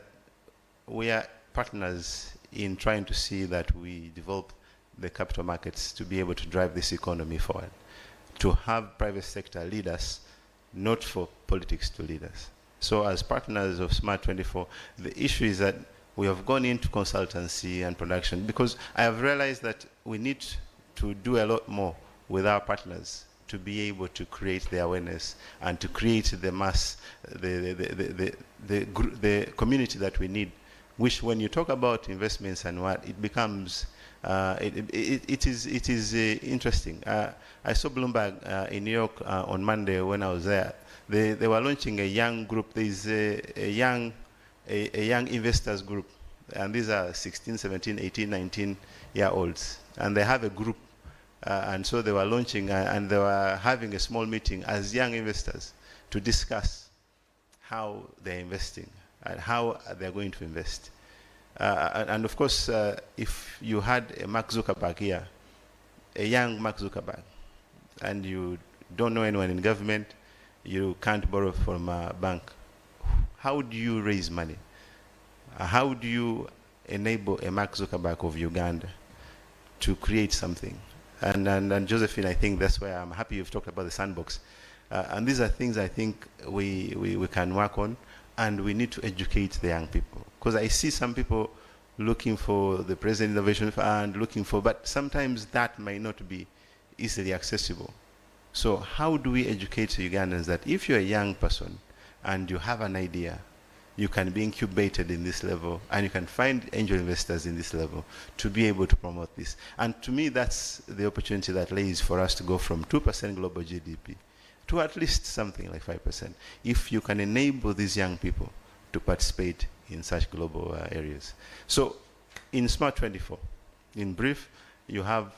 we are partners in trying to see that we develop the capital markets to be able to drive this economy forward, to have private sector lead us, not for politics to lead us. So as partners of Smart 24, the issue is that we have gone into consultancy and production because I have realized that we need to do a lot more with our partners to be able to create the awareness and to create the mass, the community that we need, which when you talk about investments and what, it becomes, it is interesting. I saw Bloomberg in New York on Monday when I was there. They were launching a young group. There is a young investors group, and these are 16, 17, 18, 19-year-olds, and they have a group, and so they were launching, and they were having a small meeting as young investors to discuss how they're investing and how they're going to invest. And of course, if you had a Mark Zuckerberg here, a young Mark Zuckerberg, and you don't know anyone in government, you can't borrow from a bank, how do you raise money? How do you enable a Mark Zuckerberg of Uganda to create something? And Josephine, I think that's why I'm happy you've talked about the sandbox. And these are things I think we can work on, and we need to educate the young people. Because I see some people looking for the President Innovation Fund, but sometimes that might not be easily accessible. So how do we educate Ugandans that if you're a young person and you have an idea, you can be incubated in this level, and you can find angel investors in this level to be able to promote this. And to me, that's the opportunity that lays for us to go from 2% global GDP to at least something like 5%, if you can enable these young people to participate in such global areas. So in Smart 24, in brief, you have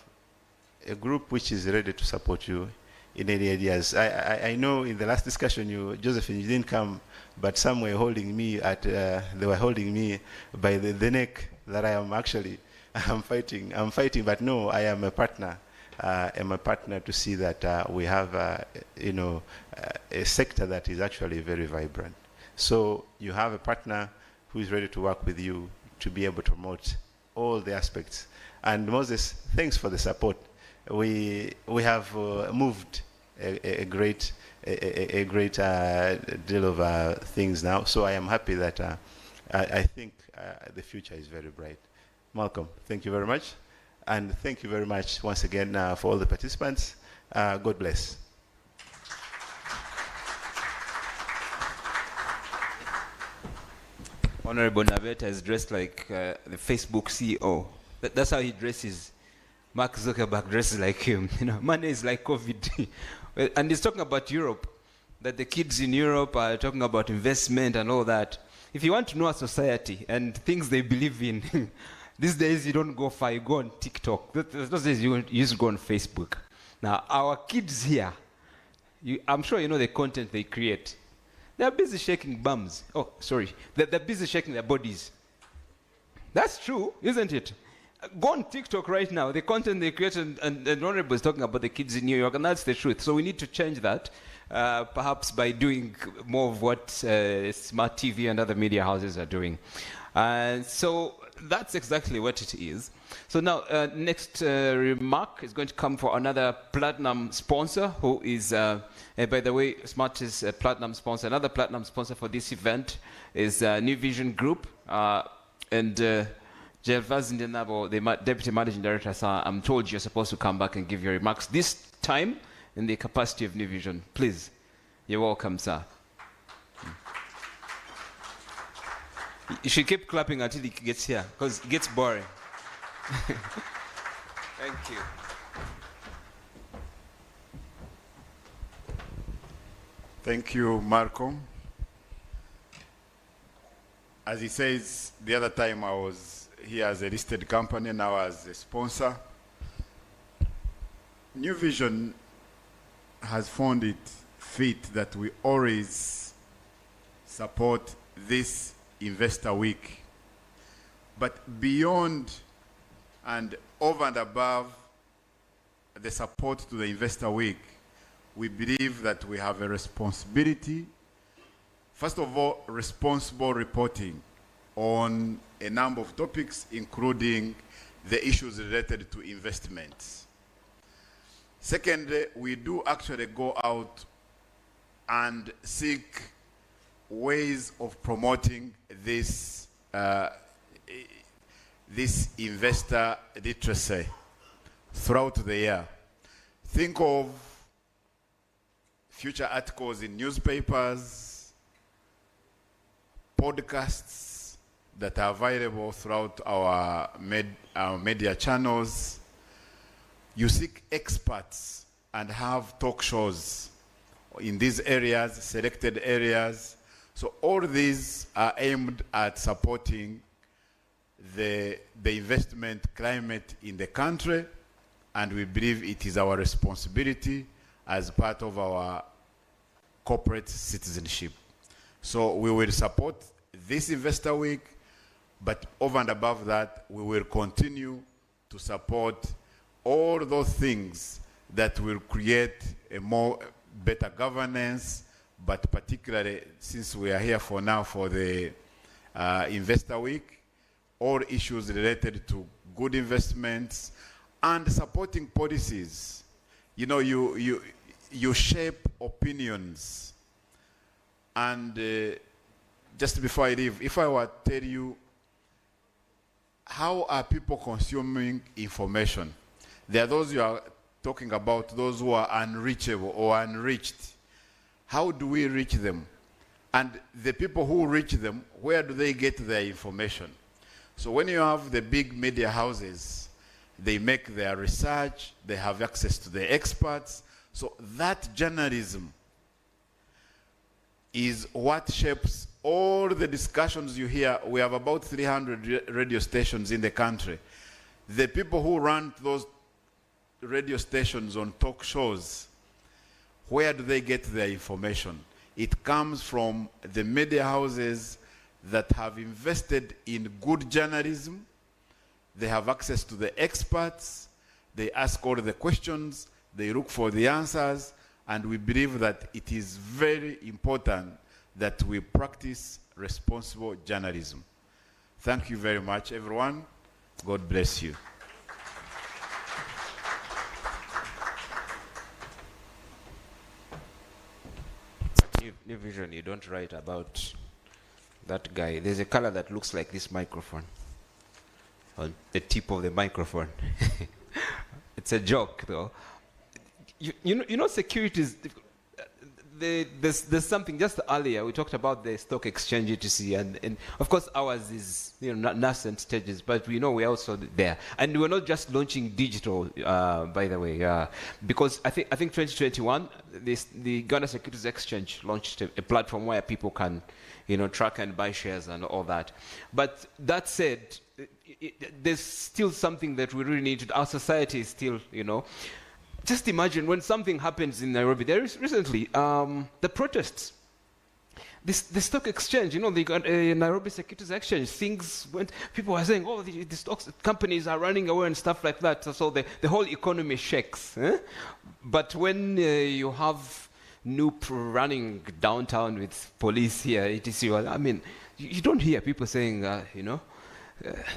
a group which is ready to support you in any ideas. I know in the last discussion, Josephine, you didn't come, but some were holding me they were holding me by the neck that I am actually, I'm fighting, but no, I am a partner. I'm a partner to see that we have, a sector that is actually very vibrant. So you have a partner who is ready to work with you to be able to promote all the aspects. And Moses, thanks for the support. We have moved a great deal of things now. So I am happy that I think the future is very bright. Malcolm, thank you very much. And thank you very much once again for all the participants. God bless. Honorable Naveta is dressed like the Facebook CEO. That's how he dresses. Mark Zuckerberg dresses like him. Money is like COVID. And he's talking about Europe, that the kids in Europe are talking about investment and all that. If you want to know a society and things they believe in, these days you don't go far, you go on TikTok. Those days you used to go on Facebook. Now, our kids here, I'm sure you know the content they create. They're busy shaking bums. Oh, sorry. They're busy shaking their bodies. That's true, isn't it? Go on TikTok right now. The content they create, and Honorable is talking about the kids in New York, and that's the truth. So we need to change that, perhaps by doing more of what Smart TV and other media houses are doing. So that's exactly what it is. So now, next remark is going to come for another platinum sponsor, who is, by the way, Smart is a platinum sponsor. Another platinum sponsor for this event is New Vision Group. And Gervas Ndenabo, the Deputy Managing Director, sir, I'm told you're supposed to come back and give your remarks this time in the capacity of New Vision. Please, you're welcome, sir. You should keep clapping until he gets here, because it gets boring. Thank you. Thank you, Malcolm. As he says, the other time I was here as a listed company, now as a sponsor. New Vision has found it fit that we always support this Investor Week. But beyond and over and above the support to the Investor Week, we believe that we have a responsibility. First of all, responsible reporting on a number of topics, including the issues related to investments. Secondly, we do actually go out and seek ways of promoting this, this investor literacy throughout the year. Think of future articles in newspapers, podcasts that are available throughout our media channels. You seek experts and have talk shows in these areas, selected areas. So all these are aimed at supporting the investment climate in the country, and we believe it is our responsibility as part of our corporate citizenship. So we will support this Investor Week, but over and above that, we will continue to support all those things that will create a more better governance, but particularly since we are here for now for the Investor Week, all issues related to good investments and supporting policies. You know, you shape opinions. And just before I leave, if I were to tell you, how are people consuming information? There are those you are talking about, those who are unreachable or unreached. How do we reach them? And the people who reach them, where do they get their information? So when you have the big media houses, they make their research, they have access to the experts. So that journalism is what shapes all the discussions you hear. We have about 300 radio stations in the country. The people who run those radio stations on talk shows, where do they get their information? It comes from the media houses that have invested in good journalism. They have access to the experts. They ask all the questions. They look for the answers. And we believe that it is very important that we practice responsible journalism. Thank you very much, everyone. God bless you. New Vision, you don't write about that guy. There's a color that looks like this microphone on the tip of the microphone. It's a joke, though. You know, securities. There's something just earlier we talked about the stock exchange ETC, and of course ours is nascent stages, but we know we're also there, and we're not just launching digital, by the way, because I think 2021 the Ghana Securities Exchange launched a platform where people can track and buy shares and all that. But that said, there's still something that we really need to. Our society is still Just imagine when something happens in Nairobi. There is recently the protests. The stock exchange, the Nairobi Securities Exchange, things went, people were saying, the stocks companies are running away and stuff like that. So the whole economy shakes. But when you have Noop running downtown with police here, etc., I mean, you don't hear people saying,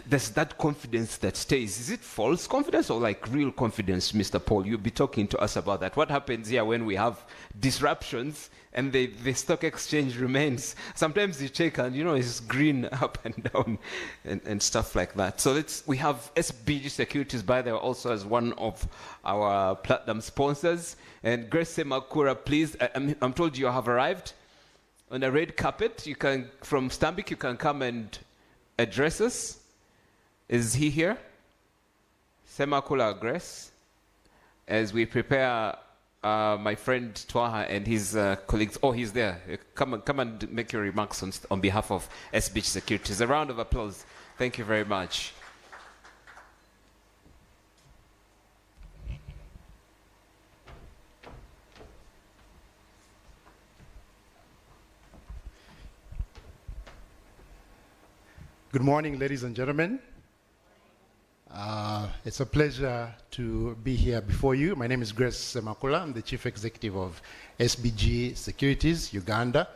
there's that confidence that stays. Is it false confidence or like real confidence, Mr. Paul? You'll be talking to us about that. What happens here when we have disruptions and the stock exchange remains? Sometimes you check and, it's green up and down and stuff like that. So we have SBG Securities, by the way, also as one of our platinum sponsors. And Grace Semakura, please, I'm told you have arrived on a red carpet. You can, from Stanbic, you can come and address us. Is he here? Semakula Grace. As we prepare my friend Twaha and his colleagues. Oh, he's there. Come and make your remarks on behalf of SBG Securities. A round of applause. Thank you very much. Good morning, ladies and gentlemen. It's a pleasure to be here before you. My name is Grace Semakula. I'm the Chief Executive of SBG Securities, Uganda.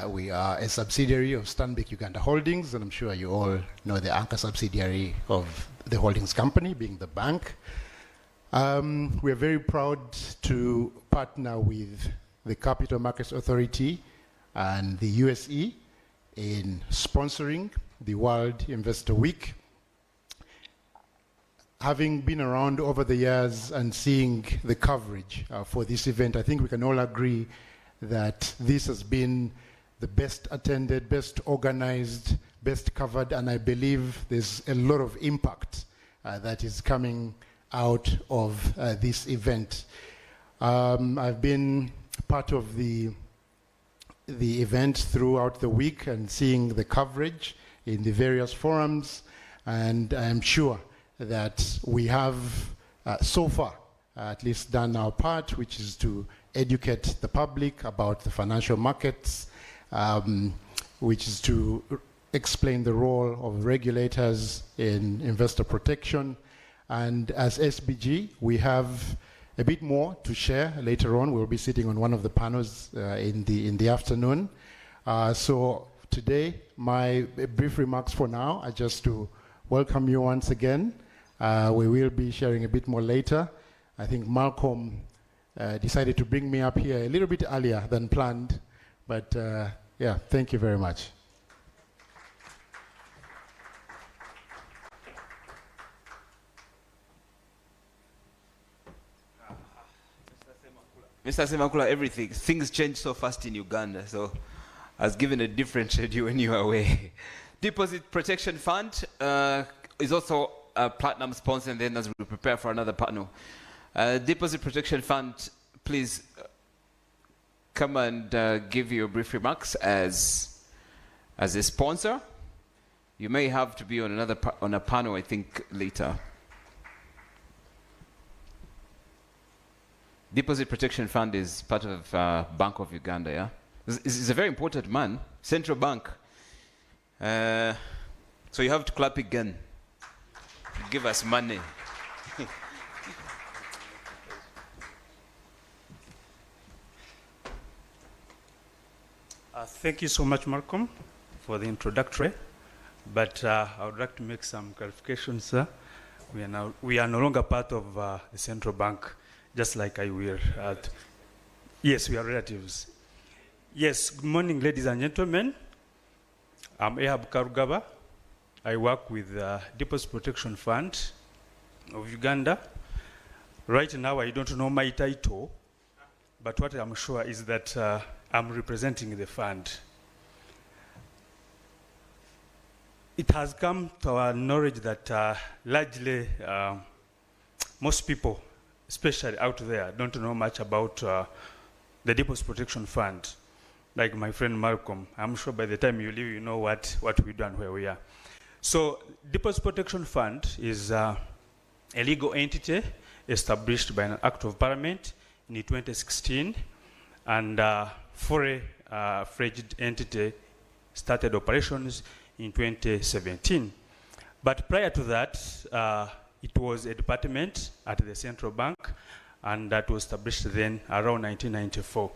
We are a subsidiary of Stanbic Uganda Holdings, and I'm sure you all know the anchor subsidiary of the holdings company, being the bank. We are very proud to partner with the Capital Markets Authority and the USE in sponsoring the World Investor Week. having been around over the years and seeing the coverage for this event, I think we can all agree that this has been the best attended, best organized, best covered, and I believe there's a lot of impact that is coming out of this event. I've been part of the event throughout the week and seeing the coverage in the various forums, and I'm sure that we have so far at least done our part, which is to educate the public about the financial markets, which is to explain the role of regulators in investor protection. And as SBG, we have a bit more to share later on. We'll be sitting on one of the panels in the afternoon. So today, my brief remarks for now are just to welcome you once again. We will be sharing a bit more later. I think Malcolm decided to bring me up here a little bit earlier than planned, but yeah, thank you very much. Mr. Semakula, things change so fast in Uganda, so I was given a different schedule when you were away. Deposit Protection Fund is also a platinum sponsor, and then as we prepare for another panel. Deposit Protection Fund, please come and give your brief remarks as a sponsor. You may have to be on a panel, I think, later. Deposit Protection Fund is part of Bank of Uganda, yeah? It's a very important man, central bank. So you have to clap again. Give us money. Thank you so much, Malcolm, for the introductory. But I would like to make some clarifications, sir. We are no longer part of the central bank, just like I will. Yes, we are relatives. Yes, good morning, ladies and gentlemen. I'm Ehab Karugaba. I work with the Deposit Protection Fund of Uganda. Right now, I don't know my title, but what I'm sure is that I'm representing the fund. It has come to our knowledge that largely most people, especially out there, don't know much about the Deposit Protection Fund. Like my friend Malcolm, I'm sure by the time you leave, you know what we do and where we are. So Deposit Protection Fund is a legal entity established by an Act of Parliament in 2016, and fully fledged entity started operations in 2017. But prior to that, it was a department at the central bank, and that was established then around 1994.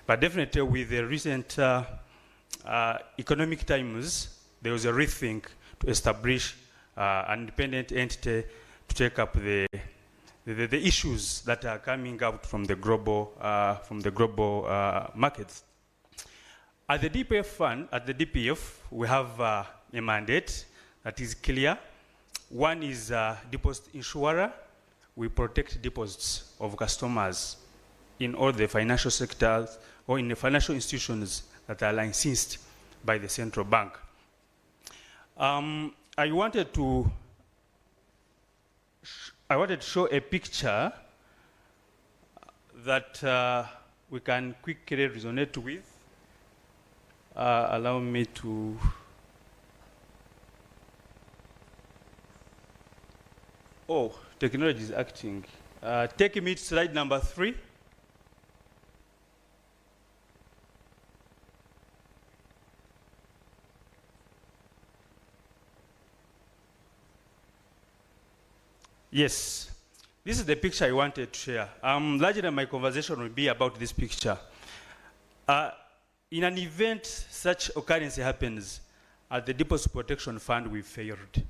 But definitely with the recent economic times, there was a rethink to establish an independent entity to take up the issues that are coming out from the global markets. At the DPF fund, at the DPF, we have a mandate that is clear. One is deposit insurer. We protect deposits of customers in all the financial sectors or in the financial institutions that are licensed by the central bank. I wanted to show a picture that we can quickly resonate with. Allow me to... Oh, technology is acting. Take me to slide number 3. Yes, this is the picture I wanted to share. Largely my conversation will be about this picture. In an event such occurrence happens, at the Deposit Protection Fund we failed.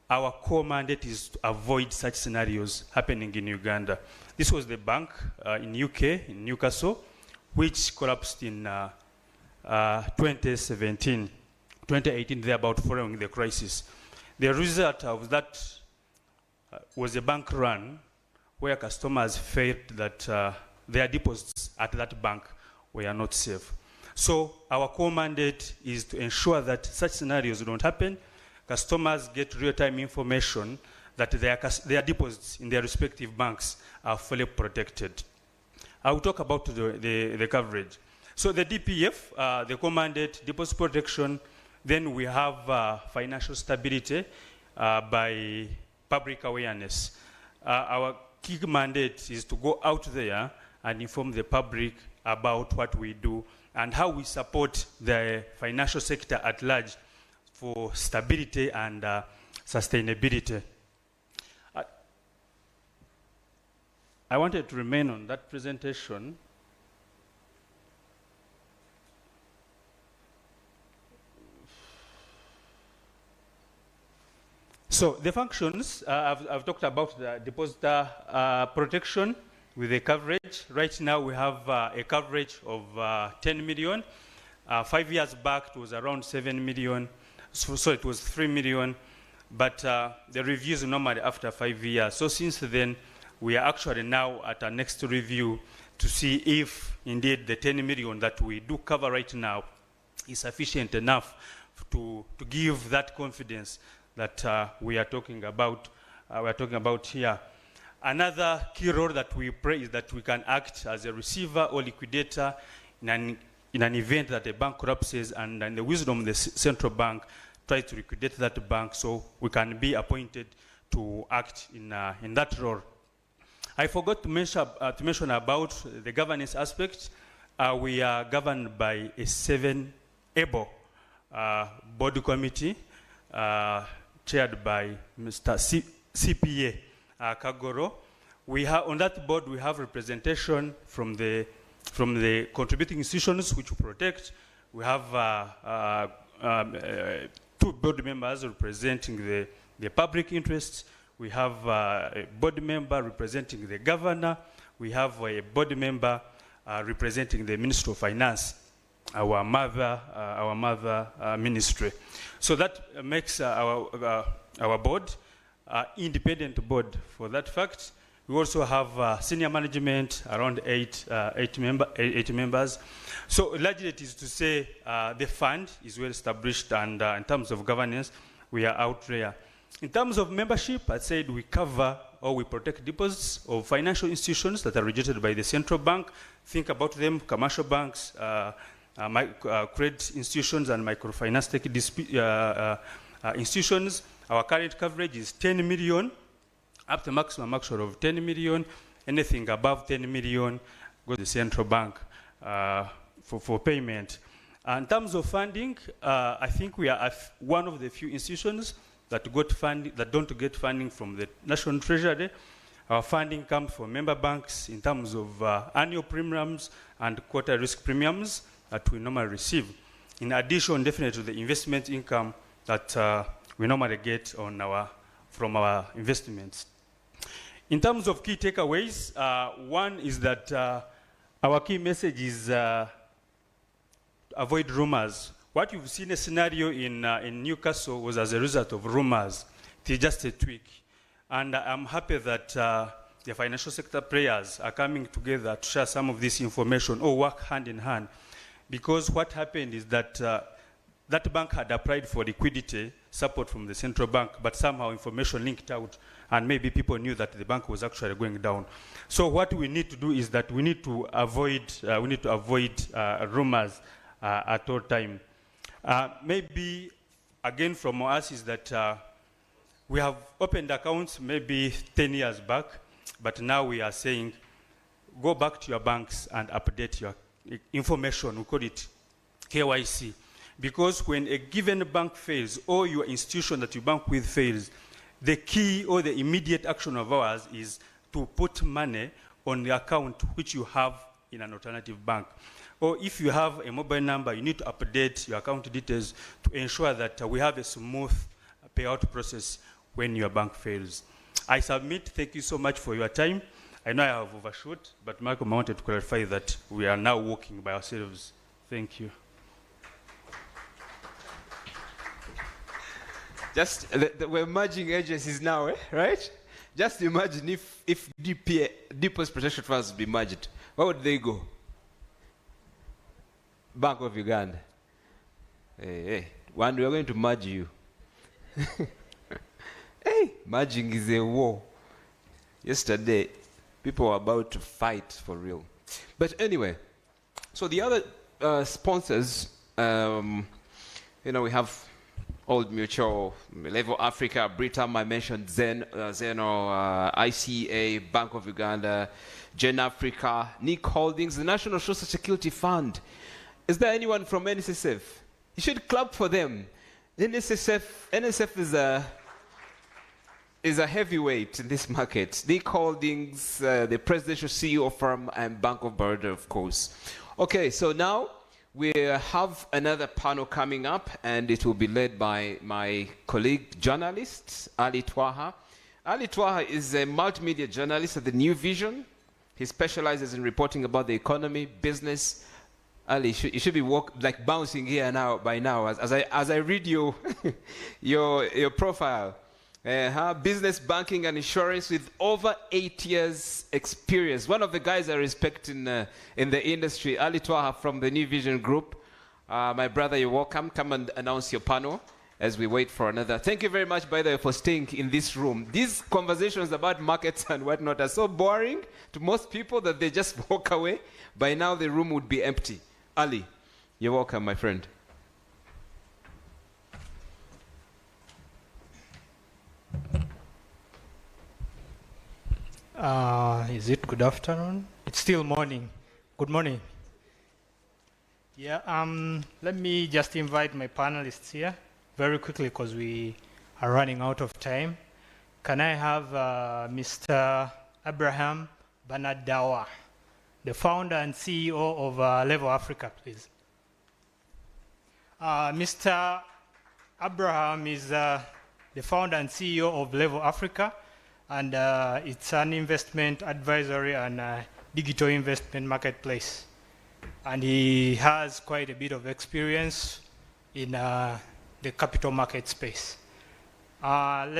Our core mandate is to avoid such scenarios happening in Uganda. This was the bank in UK, in Newcastle, which collapsed in 2018, thereabout, following the crisis. The result of that was a bank run where customers felt that their deposits at that bank were not safe. So our core mandate is to ensure that such scenarios don't happen. Customers get real-time information that their deposits in their respective banks are fully protected. I will talk about the coverage. So the DPF, the core mandate, deposit protection, then we have financial stability by public awareness. Our key mandate is to go out there and inform the public about what we do and how we support the financial sector at large for stability and sustainability. I wanted to remain on that presentation. So the functions, I've talked about the depositor protection with the coverage. Right now we have a coverage of 10 million. 5 years back it was around 7 million, so it was 3 million. But the reviews normally after 5 years. So since then, we are actually now at our next review to see if indeed the 10 million that we do cover right now is sufficient enough to give that confidence that we are talking about here. Another key role that we play is that we can act as a receiver or liquidator in an event that a bank collapses, and in the wisdom of the central bank tries to liquidate that bank, so we can be appointed to act in that role. I forgot to mention about the governance aspect. We are governed by a 7-able board committee chaired by Mr. CPA Kagoro. On that board, we have representation from the contributing institutions which we protect. We have 2 board members representing the public interests. We have a board member representing the governor. We have a board member representing the Ministry of Finance, our mother ministry. So that makes our board independent board for that fact. We also have senior management, around 8 members. So largely it is to say the fund is well established, and in terms of governance, we are out there. In terms of membership, I said we cover or we protect deposits of financial institutions that are regulated by the central bank. Think about them: commercial banks, credit institutions, and microfinance institutions. Our current coverage is 10 million, up to maximum actually of 10 million. Anything above 10 million goes to the central bank for payment. In terms of funding, I think we are one of the few institutions that don't get funding from the National Treasury. Our funding comes from member banks in terms of annual premiums and quarter risk premiums that we normally receive. In addition, definitely to the investment income that we normally get from our investments. In terms of key takeaways, one is that our key message is avoid rumors. What you've seen a scenario in Newcastle was as a result of rumors. It is just a tweak. And I'm happy that the financial sector players are coming together to share some of this information or work hand in hand. Because what happened is that that bank had applied for liquidity support from the central bank, but somehow information linked out, and maybe people knew that the bank was actually going down. So what we need to do is that we need to avoid rumors at all time. Maybe again from us is that we have opened accounts maybe 10 years back, but now we are saying go back to your banks and update your information. We call it KYC. Because when a given bank fails or your institution that you bank with fails, the key or the immediate action of ours is to put money on the account which you have in an alternative bank. Or if you have a mobile number, you need to update your account details to ensure that we have a smooth payout process when your bank fails. I submit. Thank you so much for your time. I know I have overshot, but Malcolm, I wanted to clarify that we are now working by ourselves. Thank you. We're merging agencies now, right? Just imagine if Deposit Protection Funds be merged. Where would they go? Bank of Uganda. Hey, one we are going to merge you. Hey, merging is a war. Yesterday, people were about to fight for real. But anyway, so the other sponsors, we have Old Mutual, Level Africa, Britam, I mentioned Zeno, ICA, Bank of Uganda, Gen Africa, Nick Holdings, the National Social Security Fund. Is there anyone from NSSF? You should clap for them. NSSF is a heavyweight in this market. Nick Holdings, the presidential CEO firm, and Bank of Baroda, of course. Okay, so now we have another panel coming up, and it will be led by my colleague journalist, Ali Twaha. Ali Twaha is a multimedia journalist at the New Vision. He specializes in reporting about the economy, business. Ali, you should be bouncing here now by now as I read your your profile. Business, banking, and insurance with over 8 years experience. One of the guys I respect in the industry, Ali Twaha from the New Vision Group. My brother, you're welcome. Come and announce your panel as we wait for another. Thank you very much, by the way, for staying in this room. These conversations about markets and whatnot are so boring to most people that they just walk away. By now, the room would be empty. Ali, you're welcome, my friend. Is it good afternoon? It's still morning. Good morning. Yeah, let me just invite my panelists here very quickly because we are running out of time. Can I have Mr. Abraham Banadawa, the founder and CEO of Level Africa, please? Mr. Abraham is the founder and CEO of Level Africa, and it's an investment advisory and digital investment marketplace. And he has quite a bit of experience in the capital market space. Let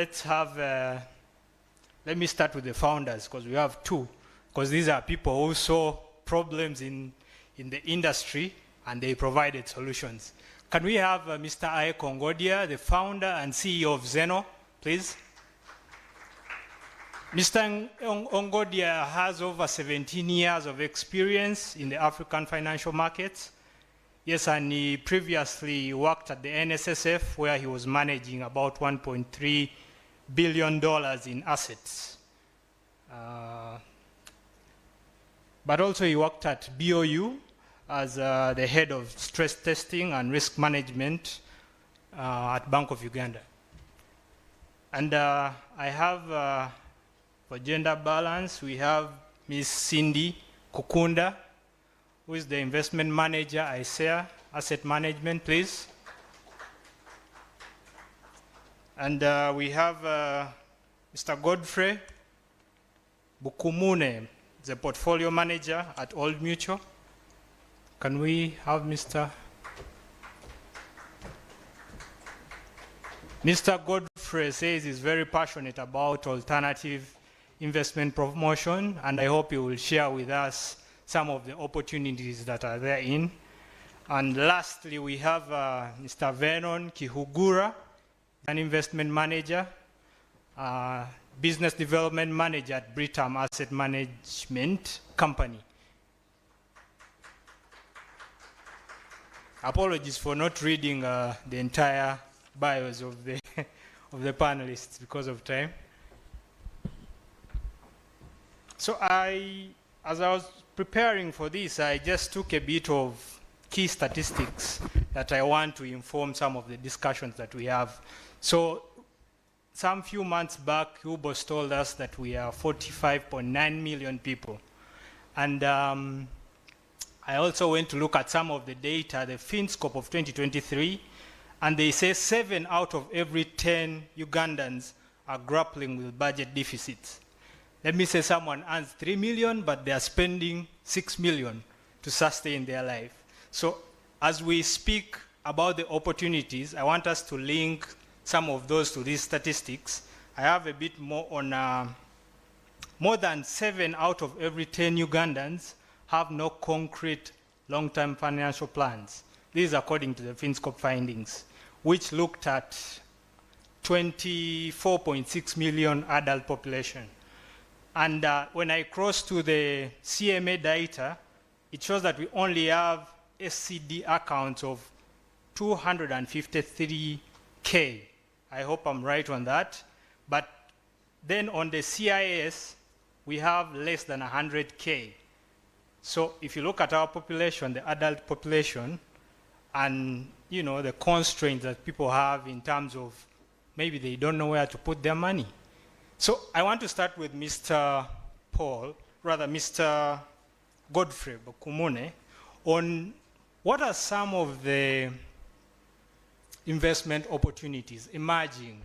me start with the founders, because we have two, because these are people who saw problems in the industry and they provided solutions. Can we have Mr. Aye Kongodia, the founder and CEO of Zeno, please? Mr. Ongodia has over 17 years of experience in the African financial markets. Yes, and he previously worked at the NSSF, where he was managing about $1.3 billion in assets. But also he worked at BOU as the head of stress testing and risk management at Bank of Uganda. And I have, for gender balance, we have Ms. Cindy Kukunda, who is the investment manager, ISEA Asset Management, please. And we have Mr. Godfrey Bukumune, the portfolio manager at Old Mutual. Can we have Mr. Godfrey says he's very passionate about alternative investment promotion, and I hope he will share with us some of the opportunities that are therein. And lastly, we have Mr. Vernon Kihugura, an investment manager, business development manager at Britam Asset Management Company. Apologies for not reading the entire bios of the panelists because of time. So as I was preparing for this, I just took a bit of key statistics that I want to inform some of the discussions that we have. So some few months back, UBOS told us that we are 45.9 million people. And I also went to look at some of the data, the FinScope of 2023, and they say 7 out of every 10 Ugandans are grappling with budget deficits. Let me say someone earns 3 million, but they are spending 6 million to sustain their life. So as we speak about the opportunities, I want us to link some of those to these statistics I have a bit more on more than 7 out of every 10 Ugandans have no concrete long-term financial plans. This is according to the FinScope findings, which looked at 24.6 million adult population. And when I cross to the CMA data, it shows that we only have SCD accounts of 253K. I hope I'm right on that. But then on the CIS, we have less than 100K. So if you look at our population, the adult population, and the constraints that people have in terms of maybe they don't know where to put their money. So I want to start with Mr. Godfrey Bokumune on what are some of the investment opportunities emerging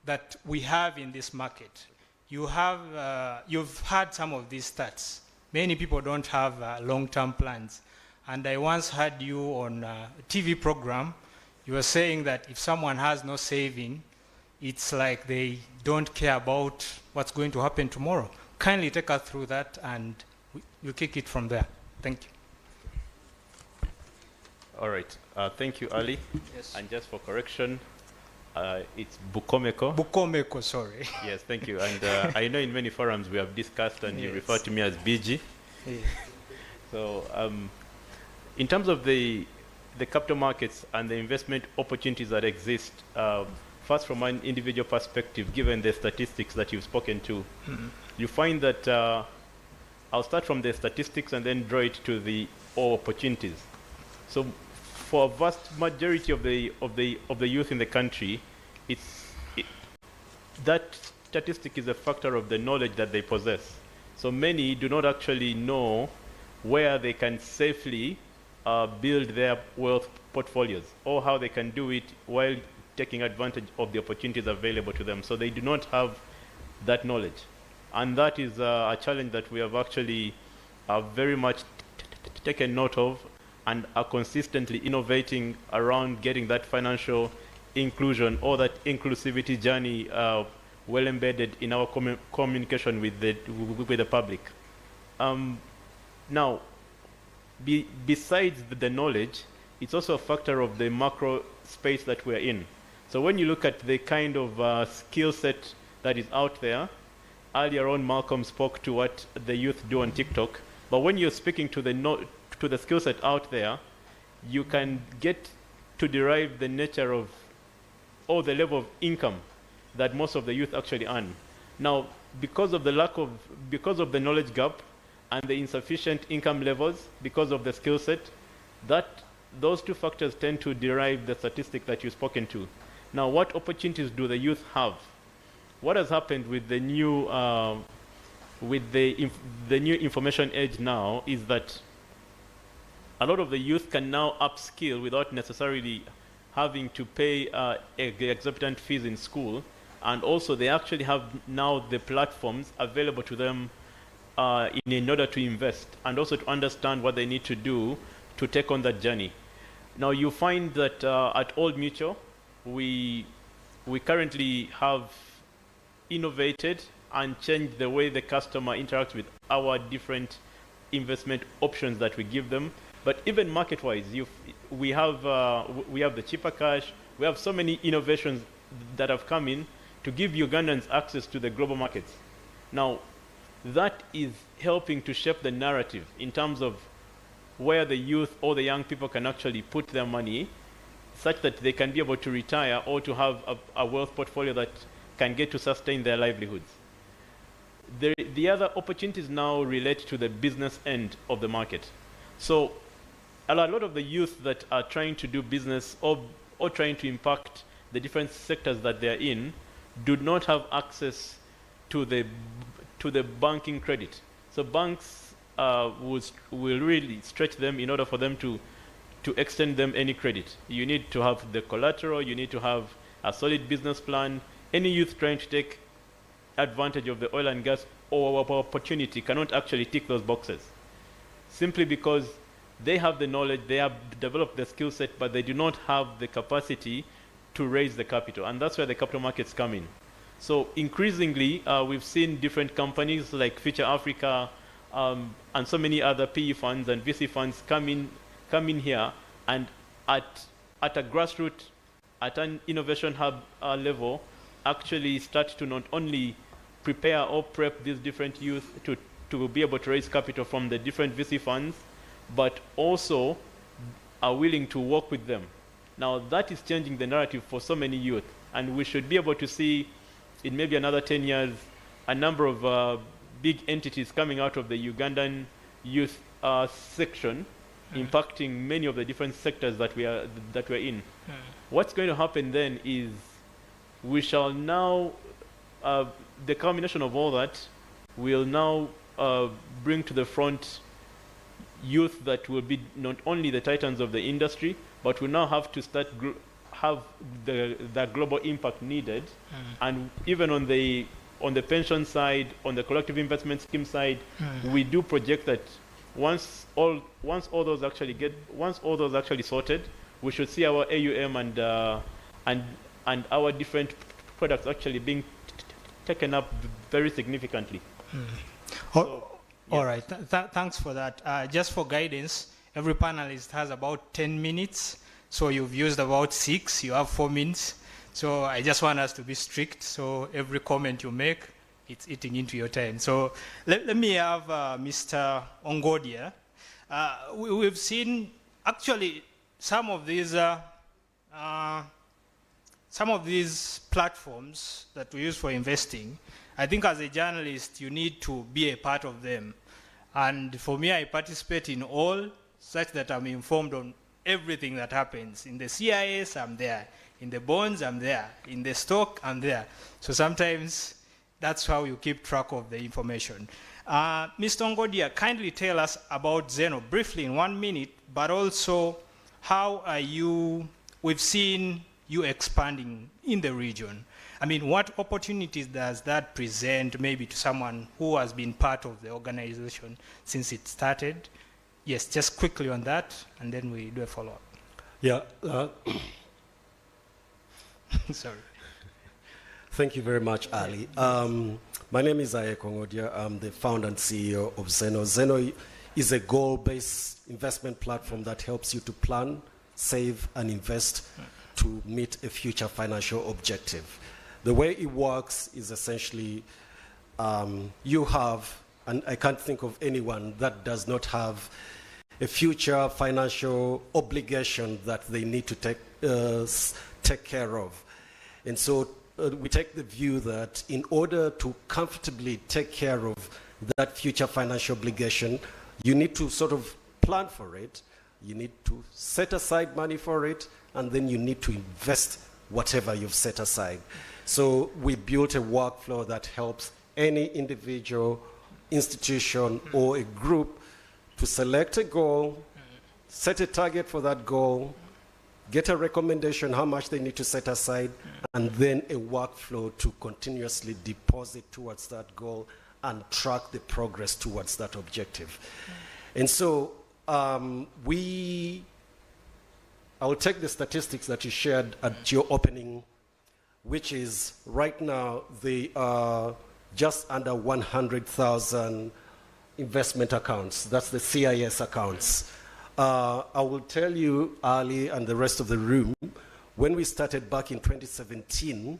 that we have in this market. You've had some of these stats. Many people don't have long-term plans. And I once heard you on a TV program, you were saying that if someone has no saving, it's like they don't care about what's going to happen tomorrow. Kindly take us through that and we'll kick it from there. Thank you. All right. Thank you, Ali. Yes. And just for correction, it's Bukomeko. Bukomeko, sorry. Yes, thank you. And I know in many forums we have discussed and you refer to me as BG. Yeah. So in terms of the capital markets and the investment opportunities that exist, first from an individual perspective, given the statistics that you've spoken to, you find that I'll start from the statistics and then draw it to the opportunities. So for a vast majority of the youth in the country, that statistic is a factor of the knowledge that they possess. So many do not actually know where they can safely build their wealth portfolios or how they can do it while taking advantage of the opportunities available to them. So they do not have that knowledge. And that is a challenge that we have actually very much taken note of and are consistently innovating around getting that financial inclusion or that inclusivity journey well embedded in our communication with the public. Now, besides the knowledge, it's also a factor of the macro space that we're in. So when you look at the kind of skill set that is out there, earlier on Malcolm spoke to what the youth do on TikTok, but when you're speaking to the skill set out there, you can get to derive the nature of or the level of income that most of the youth actually earn. Now, because of the knowledge gap and the insufficient income levels, because of the skill set, those two factors tend to derive the statistic that you've spoken to. Now, what opportunities do the youth have? What has happened with the new new information age now is that a lot of the youth can now upskill without necessarily having to pay exorbitant fees in school, and also they actually have now the platforms available to them in order to invest and also to understand what they need to do to take on that journey. Now you find that at Old Mutual, we currently have innovated and changed the way the customer interacts with our different investment options that we give them. But even market-wise, we have the cheaper cash. We have so many innovations that have come in to give Ugandans access to the global markets. Now, that is helping to shape the narrative in terms of where the youth or the young people can actually put their money such that they can be able to retire or to have a wealth portfolio that can get to sustain their livelihoods. The other opportunities now relate to the business end of the market. So a lot of the youth that are trying to do business or trying to impact the different sectors that they're in do not have access to the banking credit. So banks will really stretch them in order for them to extend them any credit. You need to have the collateral, you need to have a solid business plan. Any youth trying to take advantage of the oil and gas or opportunity cannot actually tick those boxes, simply because they have the knowledge, they have developed the skill set, but they do not have the capacity to raise the capital. And that's where the capital markets come in. So increasingly, we've seen different companies like Future Africa and so many other PE funds and VC funds come in here and at a grassroots, at an innovation hub level, actually start to not only prepare or prep these different youth to be able to raise capital from the different VC funds, but also are willing to work with them. Now that is changing the narrative for so many youth, and we should be able to see in maybe another 10 years a number of big entities coming out of the Ugandan youth section, impacting many of the different sectors that we're in. What's going to happen then is we shall now, the culmination of all that will now bring to the front youth that will be not only the titans of the industry, but will now have to start have the global impact needed. And even on the pension side, on the collective investment scheme side, we do project that once all those actually sorted, we should see our AUM and our different products actually being taken up very significantly. All right, thanks for that. Just for guidance, every panelist has about 10 minutes. So you've used about 6, you have 4 minutes. So I just want us to be strict. So every comment you make, it's eating into your time. So let me have Mr. Ongodia. We've seen actually some of these platforms that we use for investing. I think as a journalist, you need to be a part of them. And for me, I participate in all such that I'm informed on everything that happens. In the CIS, I'm there. In the bonds, I'm there. In the stock, I'm there. So sometimes that's how you keep track of the information. Mr. Ongodia, kindly tell us about Zeno briefly in 1 minute, but also how are you, we've seen you expanding in the region. I mean, what opportunities does that present maybe to someone who has been part of the organization since it started? Yes, just quickly on that, and then we do a follow-up. Yeah. Sorry. Thank you very much, Ali. My name is Ayeko Ongodia. I'm the founder and CEO of Zeno. Zeno is a goal-based investment platform that helps you to plan, save, and invest to meet a future financial objective. The way it works is essentially you have, and I can't think of anyone that does not have a future financial obligation that they need to take care of. And so we take the view that in order to comfortably take care of that future financial obligation, you need to sort of plan for it, you need to set aside money for it, and then you need to invest whatever you've set aside. So we built a workflow that helps any individual, institution, or a group to select a goal, set a target for that goal, get a recommendation how much they need to set aside, and then a workflow to continuously deposit towards that goal and track the progress towards that objective. And so I will take the statistics that you shared at your opening, which is right now they are just under 100,000 investment accounts. That's the CIS accounts. I will tell you, Ali, and the rest of the room, when we started back in 2017,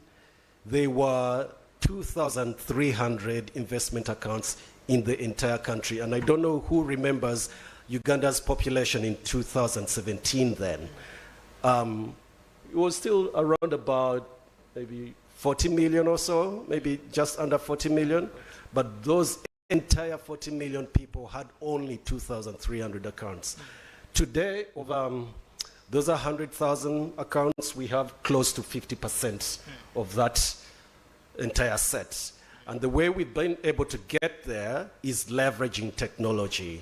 there were 2,300 investment accounts in the entire country. And I don't know who remembers Uganda's population in 2017 then. It was still around about maybe 40 million or so, maybe just under 40 million. But those entire 40 million people had only 2,300 accounts. Today, those are 100,000 accounts. We have close to 50% of that entire set. And the way we've been able to get there is leveraging technology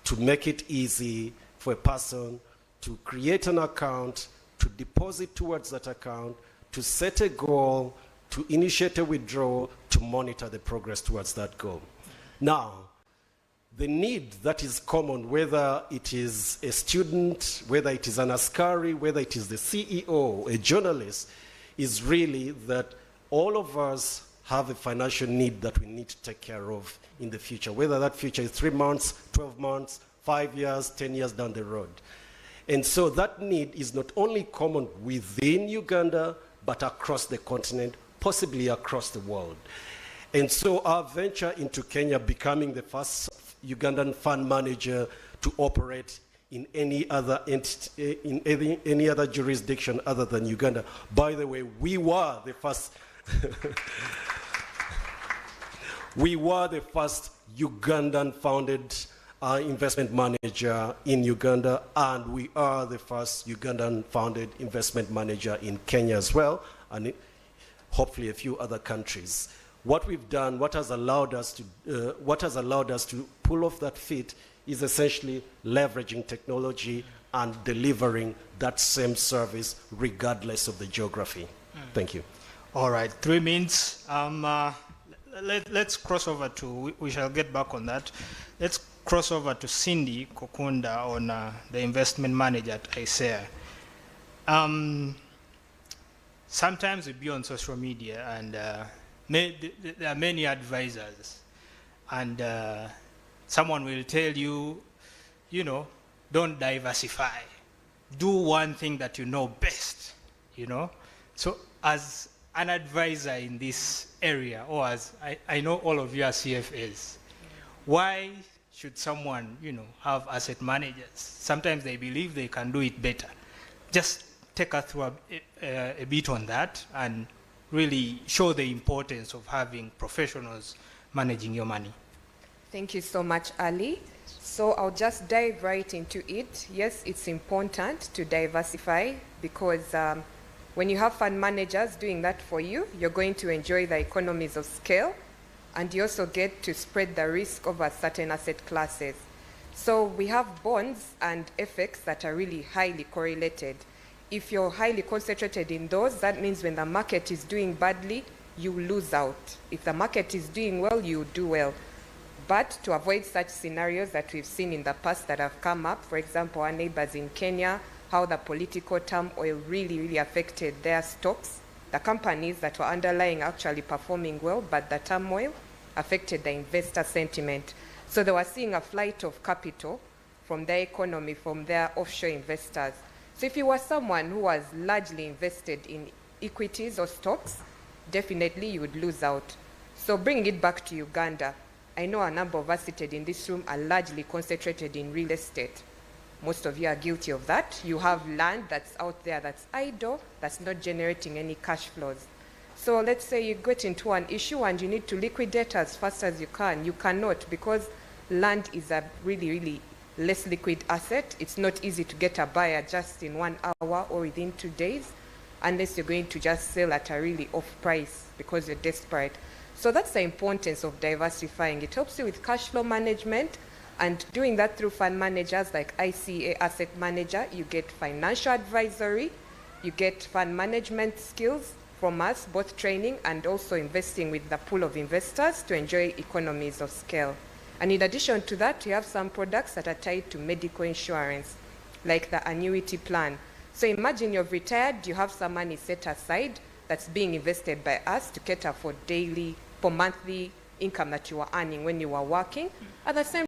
to make it easy for a person to create an account, to deposit towards that account, to set a goal, to initiate a withdrawal, to monitor the progress towards that goal. Now, the need that is common, whether it is a student, whether it is an askari, whether it is the CEO, a journalist, is really that all of us have a financial need that we need to take care of in the future, whether that future is 3 months, 12 months, 5 years, 10 years down the road. And so that need is not only common within Uganda, but across the continent, possibly across the world. And so our venture into Kenya, becoming the first Ugandan fund manager to operate in any other entity, in any other jurisdiction other than Uganda. By the way, we were the first we were the first Ugandan founded investment manager in Uganda, and we are the first Ugandan founded investment manager in Kenya as well, and hopefully a few other countries. What we've done, what has allowed us to pull off that feat is essentially leveraging technology and delivering that same service regardless of the geography. Thank you. All right, 3 minutes. Let's cross over to, we shall get back on that. Let's cross over to Cindy Kokunda on the investment manager at ISEA. Sometimes we be on social media and there are many advisors, and someone will tell you, you know, don't diversify. Do one thing that you know best, you know. So as an advisor in this area, or as I know all of you are CFAs, why should someone, you know, have asset managers? Sometimes they believe they can do it better. Just take us through a bit on that and really show the importance of having professionals managing your money. Thank you so much, Ali. So I'll just dive right into it. Yes, it's important to diversify because when you have fund managers doing that for you, you're going to enjoy the economies of scale, and you also get to spread the risk over certain asset classes. So we have bonds and FX that are really highly correlated. If you're highly concentrated in those, that means when the market is doing badly, you lose out. If the market is doing well, you do well. But to avoid such scenarios that we've seen in the past that have come up, for example, our neighbors in Kenya, how the political turmoil really affected their stocks, the companies that were underlying actually performing well, but the turmoil affected the investor sentiment. So they were seeing a flight of capital from their economy, from their offshore investors. So if you were someone who was largely invested in equities or stocks, definitely you would lose out. So bringing it back to Uganda, I know a number of us seated in this room are largely concentrated in real estate. Most of you are guilty of that. You have land that's out there that's idle, that's not generating any cash flows. So let's say you get into an issue and you need to liquidate as fast as you can. You cannot, because land is a really less liquid asset. It's not easy to get a buyer just in 1 hour or within 2 days, unless you're going to just sell at a really off price because you're desperate. So that's the importance of diversifying. It helps you with cash flow management, and doing that through fund managers like ICA Asset Manager, you get financial advisory, you get fund management skills from us, both training and also investing with the pool of investors to enjoy economies of scale. And in addition to that, we have some products that are tied to medical insurance, like the annuity plan. So imagine you've retired, you have some money set aside that's being invested by us to cater for monthly income that you were earning when you were working. At the same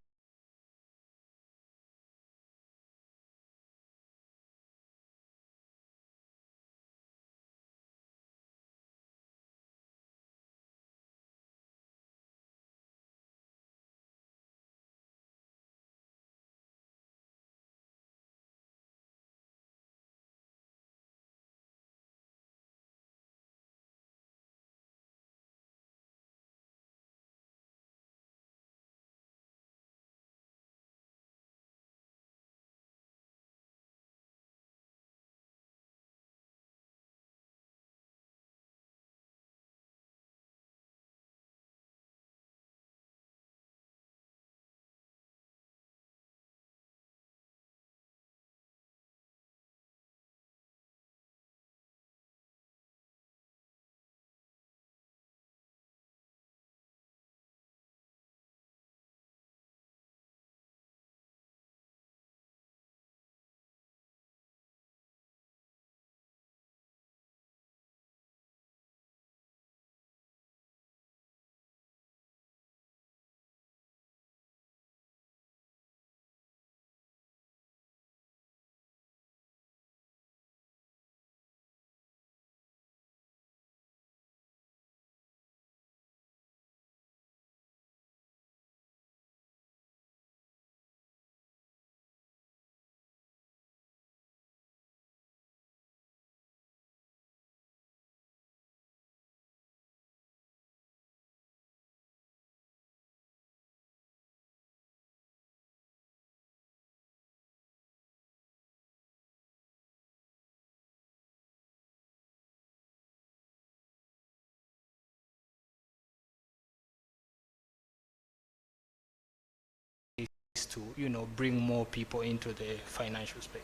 to, you know, bring more people into the financial space?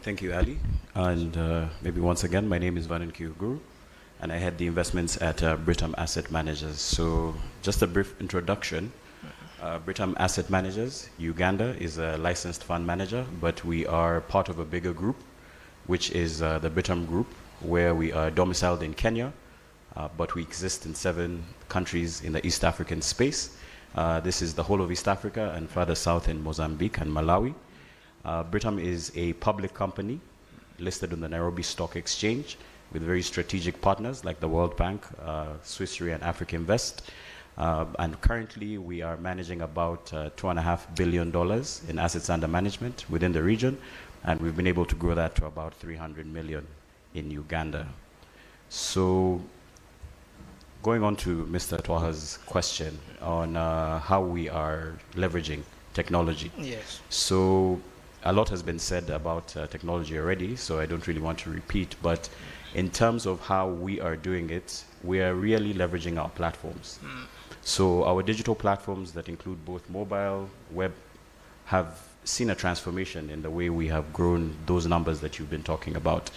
Thank you, Ali. And maybe once again, my name is Vanan Kiuguru, and I head the investments at Britam Asset Managers. So just a brief introduction. Britam Asset Managers, Uganda, is a licensed fund manager, but we are part of a bigger group, which is the Britam Group, where we are domiciled in Kenya, but we exist in 7 countries in the East African space. This is the whole of East Africa and further south in Mozambique and Malawi. Britam is a public company listed on the Nairobi Stock Exchange with very strategic partners like the World Bank, Swiss Re and Africa Invest. And currently we are managing about $2.5 billion in assets under management within the region. And we've been able to grow that to about 300 million in Uganda. So going on to Mr. Twaha's question on how we are leveraging technology. Yes. So a lot has been said about technology already, so I don't really want to repeat, but in terms of how we are doing it, we are really leveraging our platforms. So our digital platforms that include both mobile, web, have seen a transformation in the way we have grown those numbers that you've been talking about,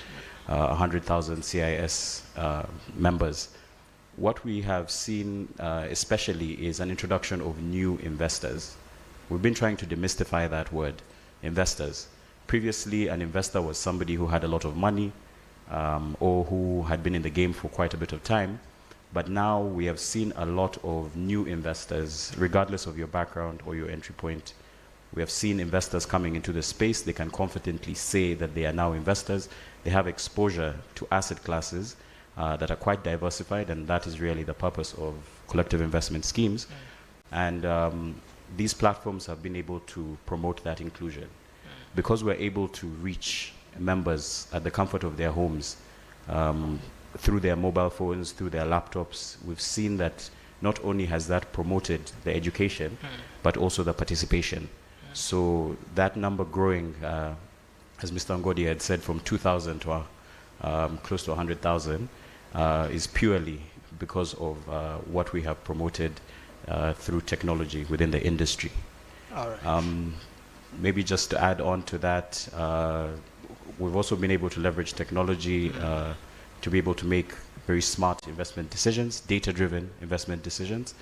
100,000 CIS members. What we have seen especially is an introduction of new investors. We've been trying to demystify that word, investors. Previously, an investor was somebody who had a lot of money or who had been in the game for quite a bit of time. But now we have seen a lot of new investors, regardless of your background or your entry point. We have seen investors coming into the space. They can confidently say that they are now investors. They have exposure to asset classes that are quite diversified, and that is really the purpose of collective investment schemes. And these platforms have been able to promote that inclusion. Because we're able to reach members at the comfort of their homes, through their mobile phones, through their laptops, we've seen that not only has that promoted the education, but also the participation. So that number growing, as Mr. Ngodi had said, from 2,000 to close to 100,000, is purely because of what we have promoted through technology within the industry. All right. Maybe just to add on to that, we've also been able to leverage technology to be able to make very smart investment decisions, data-driven investment decisions.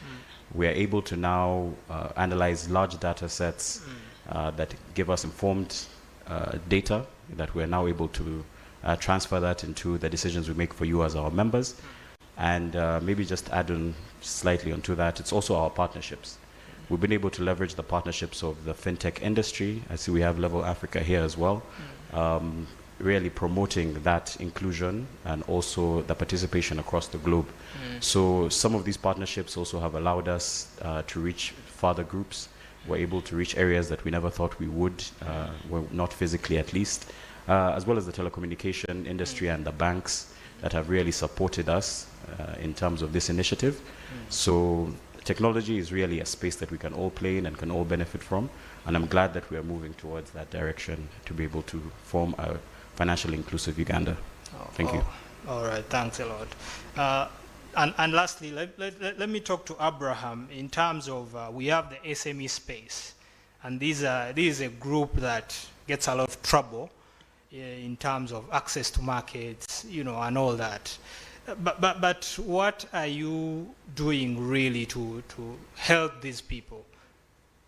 We are able to now analyze large data sets that give us informed data that we're now able to transfer that into the decisions we make for you as our members. And maybe just add on slightly onto that, it's also our partnerships. We've been able to leverage the partnerships of the fintech industry. I see we have Level Africa here as well, really promoting that inclusion and also the participation across the globe. So some of these partnerships also have allowed us to reach further groups. We're able to reach areas that we never thought we would, well, not physically at least, as well as the telecommunication industry and the banks that have really supported us in terms of this initiative. So technology is really a space that we can all play in and can all benefit from. And I'm glad that we are moving towards that direction to be able to form a financially inclusive Uganda. Thank you. All right, thanks a lot. And lastly, let me talk to Abraham in terms of we have the SME space, and this is a group that gets a lot of trouble in terms of access to markets, you know, and all that. But what are you doing really to help these people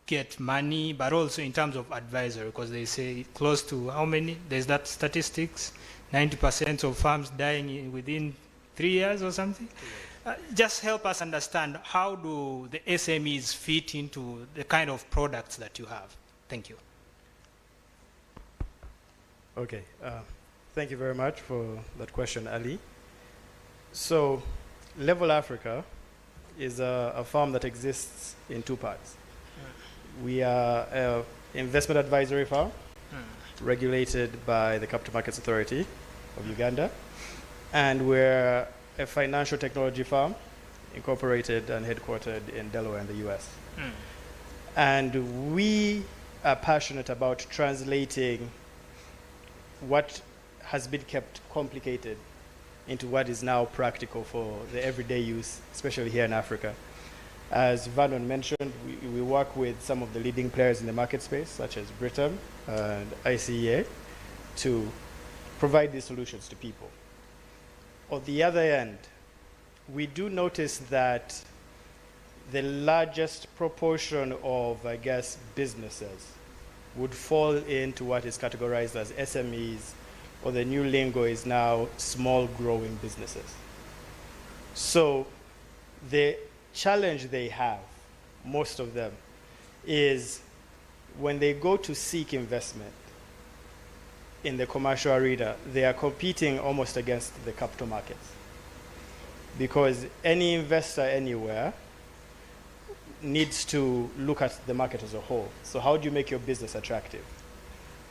get money, but also in terms of advisory? Because they say close to how many? There's that statistics, 90% of farms dying within 3 years or something. Just help us understand, how do the SMEs fit into the kind of products that you have? Thank you. Okay, thank you very much for that question, Ali. So, Level Africa is a firm that exists in two parts. We are an investment advisory firm regulated by the Capital Markets Authority of Uganda, and we're a financial technology firm incorporated and headquartered in Delaware in the US. And we are passionate about translating what has been kept complicated into what is now practical for the everyday use, especially here in Africa. As Vernon mentioned, we work with some of the leading players in the market space, such as Britam and ICEA, to provide these solutions to people. On the other end, we do notice that the largest proportion of, I guess, businesses would fall into what is categorized as SMEs, or the new lingo is now small growing businesses. So the challenge they have, most of them, is when they go to seek investment in the commercial arena, they are competing almost against the capital markets. Because any investor anywhere needs to look at the market as a whole. So how do you make your business attractive?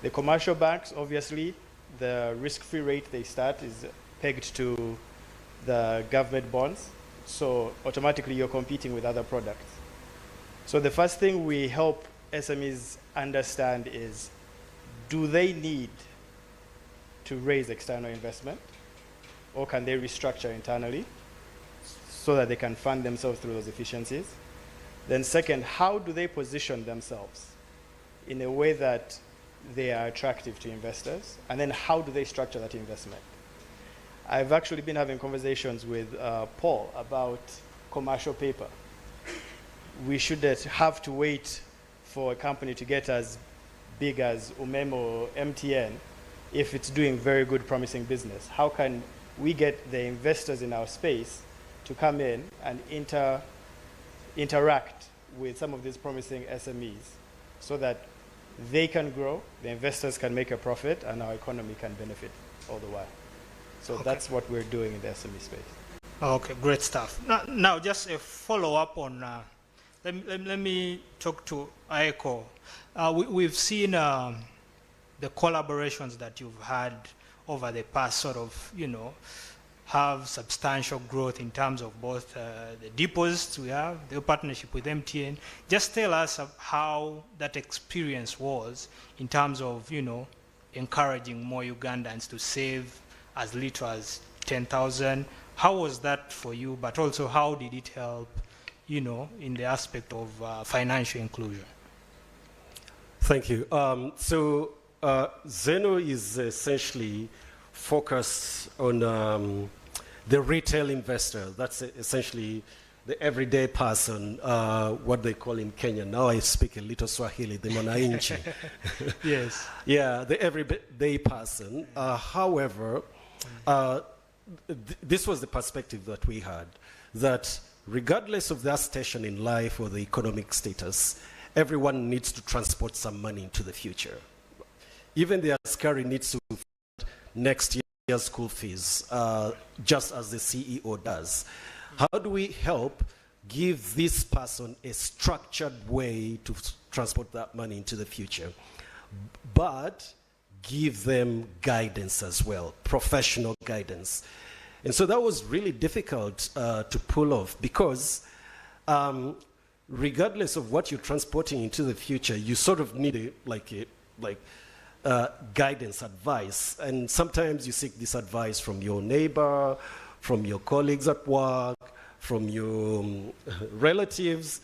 The commercial banks, obviously, the risk-free rate they start is pegged to the government bonds. So automatically you're competing with other products. So the first thing we help SMEs understand is, do they need to raise external investment, or can they restructure internally so that they can fund themselves through those efficiencies? Then second, how do they position themselves in a way that they are attractive to investors? And then how do they structure that investment? I've actually been having conversations with Paul about commercial paper. We shouldn't have to wait for a company to get as big as Umemo or MTN if it's doing very good, promising business. How can we get the investors in our space to come in and interact with some of these promising SMEs so that they can grow, the investors can make a profit, and our economy can benefit all the while? So Okay. that's what we're doing in the SME space. Okay, great stuff. Now just a follow-up on, let me talk to AECO. We've seen the collaborations that you've had over the past sort of, have substantial growth in terms of both the deposits we have, the partnership with MTN. Just tell us how that experience was in terms of, encouraging more Ugandans to save as little as 10,000. How was that for you? But also, how did it help, in the aspect of financial inclusion? Thank you. Zeno is essentially focused on the retail investor. That's essentially the everyday person, what they call in Kenya. Now I speak a little Swahili, the mwananchi. Yes. Yeah, the everyday person. However, this was the perspective that we had, that regardless of their station in life or the economic status, everyone needs to transport some money into the future. Even the askari needs to fund next year's school fees, just as the CEO does. How do we help give this person a structured way to transport that money into the future, but give them guidance as well, professional guidance? And so that was really difficult to pull off, because regardless of what you're transporting into the future, you sort of need guidance, advice. And sometimes you seek this advice from your neighbor, from your colleagues at work, from your relatives.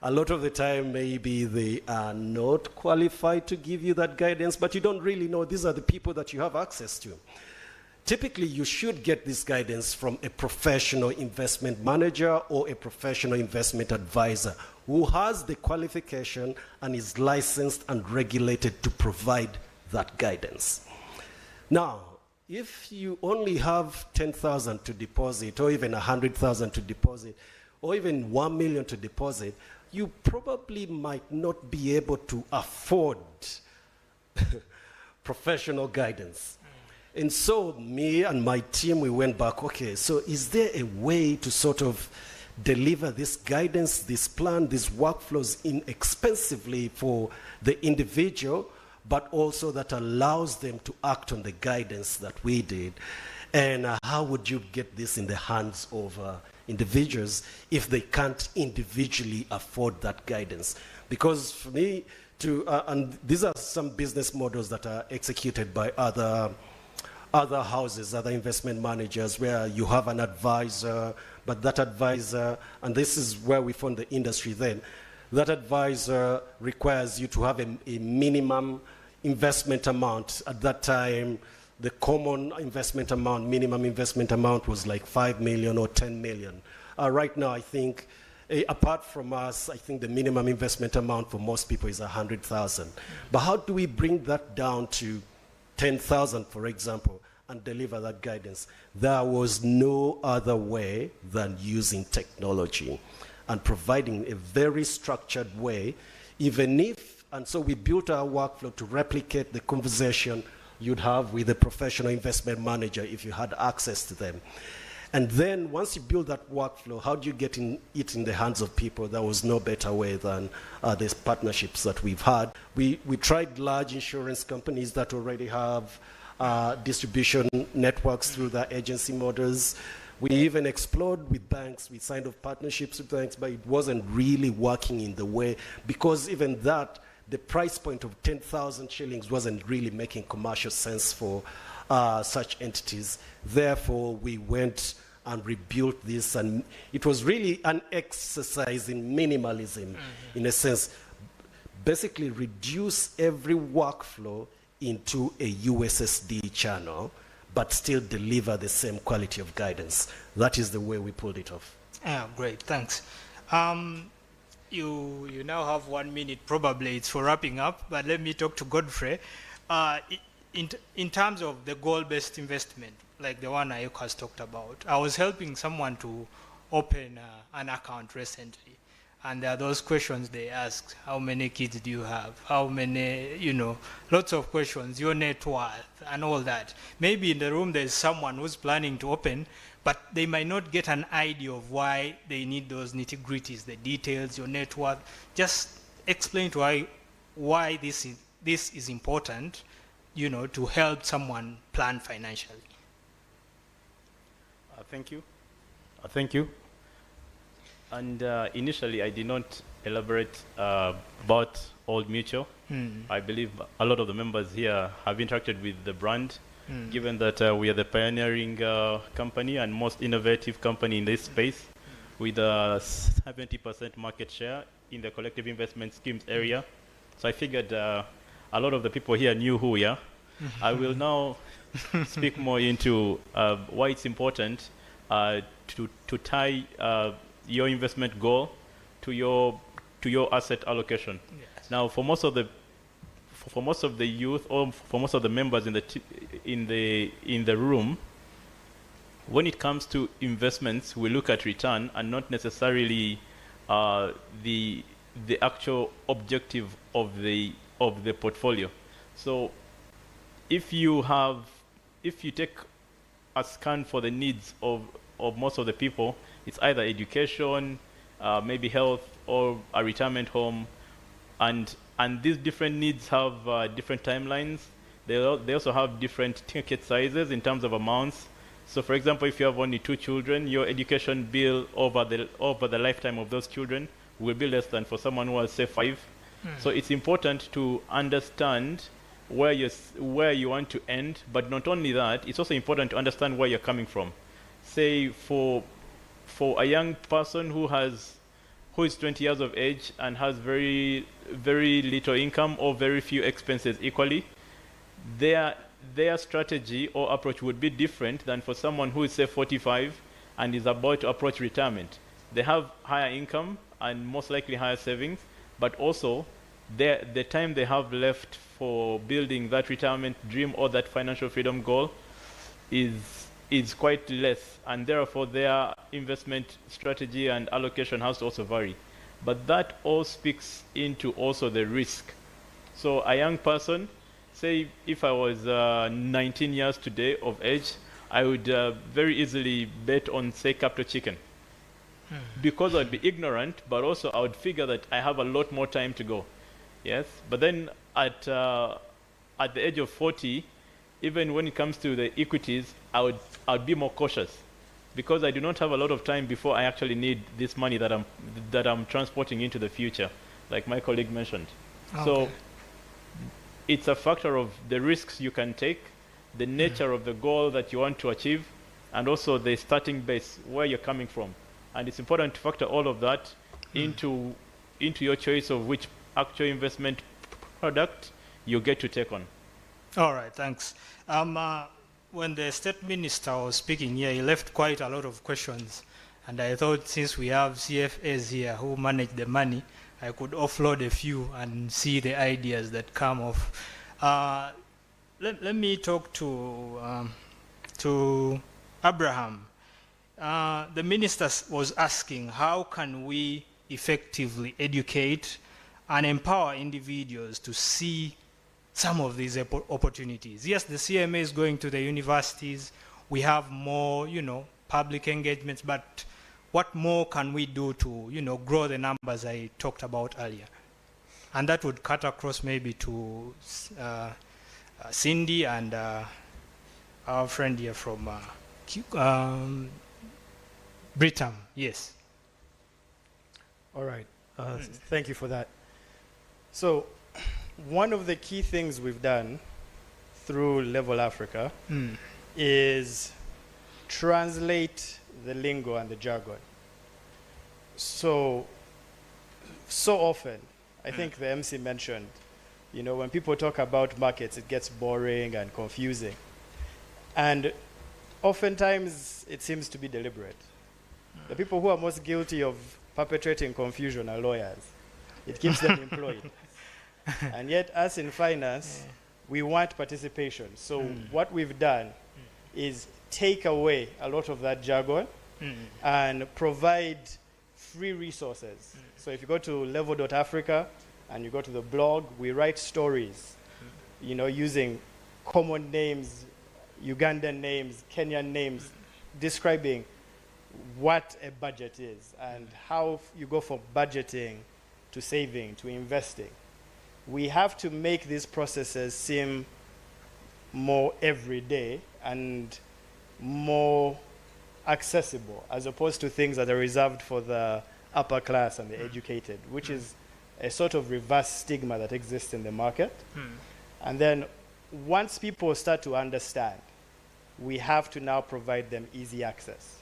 A lot of the time, maybe they are not qualified to give you that guidance, but you don't really know these are the people that you have access to. Typically, you should get this guidance from a professional investment manager or a professional investment advisor who has the qualification and is licensed and regulated to provide that guidance. Now, if you only have 10,000 to deposit, or even 100,000 to deposit, or even 1 million to deposit, you probably might not be able to afford professional guidance. And so me and my team, we went back, okay, so is there a way to sort of deliver this guidance, this plan, these workflows inexpensively for the individual, but also that allows them to act on the guidance that we did? And how would you get this in the hands of individuals if they can't individually afford that guidance? Because for me, and these are some business models that are executed by other other houses, other investment managers, where you have an advisor, but that advisor, and this is where we found the industry then, that advisor requires you to have a minimum investment amount. At that time, the common investment amount, minimum investment amount was like 5 million or 10 million. Right now, I think, apart from us, I think the minimum investment amount for most people is 100,000. But how do we bring that down to 10,000, for example, and deliver that guidance? There was no other way than using technology and providing a very structured way, even if, and so we built our workflow to replicate the conversation you'd have with a professional investment manager if you had access to them. And then once you build that workflow, how do you get it in the hands of people? There was no better way than these partnerships that we've had. We tried large insurance companies that already have distribution networks through their agency models. We even explored with banks. We signed off partnerships with banks, but it wasn't really working in the way, because even that, the price point of 10,000 shillings wasn't really making commercial sense for such entities. Therefore, we went and rebuilt this, and it was really an exercise in minimalism, in a sense. Basically reduce every workflow into a USSD channel, but still deliver the same quality of guidance. That is the way we pulled it off. Great, thanks. You now have 1 minute, probably it's for wrapping up, but let me talk to Godfrey. In terms of the goal-based investment, like the one Ayuk has talked about, I was helping someone to open an account recently, and there are those questions they ask: how many kids do you have? How many, lots of questions, your net worth, and all that. Maybe in the room there's someone who's planning to open, but they might not get an idea of why they need those nitty-gritties, the details, your net worth. Just explain to why this is important, to help someone plan financially. Thank you. Thank you. And initially, I did not elaborate about Old Mutual. I believe a lot of the members here have interacted with the brand, given that we are the pioneering company and most innovative company in this space, with a 70% market share in the collective investment schemes area. So I figured a lot of the people here knew who we are. I will now speak more into why it's important to tie your investment goal to your asset allocation. Yes. Now, for most of the youth, or for most of the members in the room, when it comes to investments, we look at return and not necessarily the actual objective of the portfolio. So if you take a scan for the needs of most of the people, it's either education, maybe health, or a retirement home, and these different needs have different timelines. They also have different ticket sizes in terms of amounts. So, for example, if you have only 2 children, your education bill over the lifetime of those children will be less than for someone who has, say, 5. So it's important to understand where you want to end, but not only that, it's also important to understand where you're coming from. Say for a young person who is 20 years of age and has very, very little income or very few expenses equally, their strategy or approach would be different than for someone who is, say, 45 and is about to approach retirement. They have higher income and most likely higher savings, but also the time they have left for building that retirement dream or that financial freedom goal is quite less, and therefore their investment strategy and allocation has to also vary. But that all speaks into also the risk. So a young person, say if I was 19 years today of age, I would very easily bet on, say, Capital Chicken. Because I'd be ignorant, but also I would figure that I have a lot more time to go. Yes, but then at the age of 40, even when it comes to the equities, I'd be more cautious, because I do not have a lot of time before I actually need this money that I'm transporting into the future, like my colleague mentioned. Okay. So it's a factor of the risks you can take the nature of the goal that you want to achieve, and also the starting base, where you're coming from. And it's important to factor all of that into your choice of which actual investment product you get to take on. All right, thanks. When the State Minister was speaking here, he left quite a lot of questions. And I thought since we have CFAs here who manage the money, I could offload a few and see the ideas that come off. Let me talk to Abraham. The minister was asking, how can we effectively educate and empower individuals to see some of these opportunities? Yes, the CMA is going to the universities. We have more, public engagements, but what more can we do to, grow the numbers I talked about earlier? And that would cut across maybe to Cindy and our friend here from Britam. Yes. All right. Thank you for that. So, one of the key things we've done through Level Africa is translate the lingo and the jargon. So often, I think the MC mentioned, when people talk about markets, it gets boring and confusing. And oftentimes, it seems to be deliberate. The people who are most guilty of perpetrating confusion are lawyers. It keeps them employed. And yet, us in finance, we want participation. So what we've done is take away a lot of that jargon and provide free resources. So if you go to level.africa and you go to the blog, we write stories, using common names, Ugandan names, Kenyan names, describing what a budget is and how you go from budgeting to saving to investing. We have to make these processes seem more everyday and more accessible, as opposed to things that are reserved for the upper class and the educated, which is a sort of reverse stigma that exists in the market. And then once people start to understand, we have to now provide them easy access.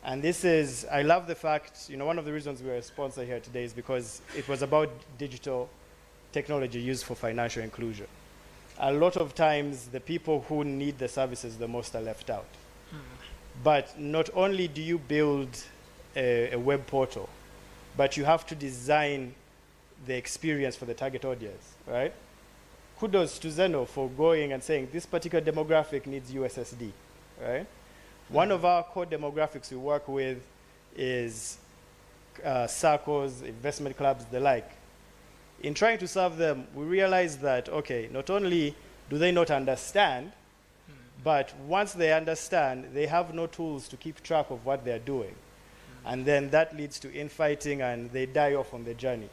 And this is, I love the fact, one of the reasons we're a sponsor here today is because it was about digital technology used for financial inclusion. A lot of times, the people who need the services the most are left out. But not only do you build a web portal, but you have to design the experience for the target audience, right? Kudos to Zeno for going and saying this particular demographic needs USSD, right? One of our core demographics we work with is circles, investment clubs, the like. In trying to serve them, we realized that, okay, not only do they not understand, but once they understand, they have no tools to keep track of what they're doing. And then that leads to infighting and they die off on the journey.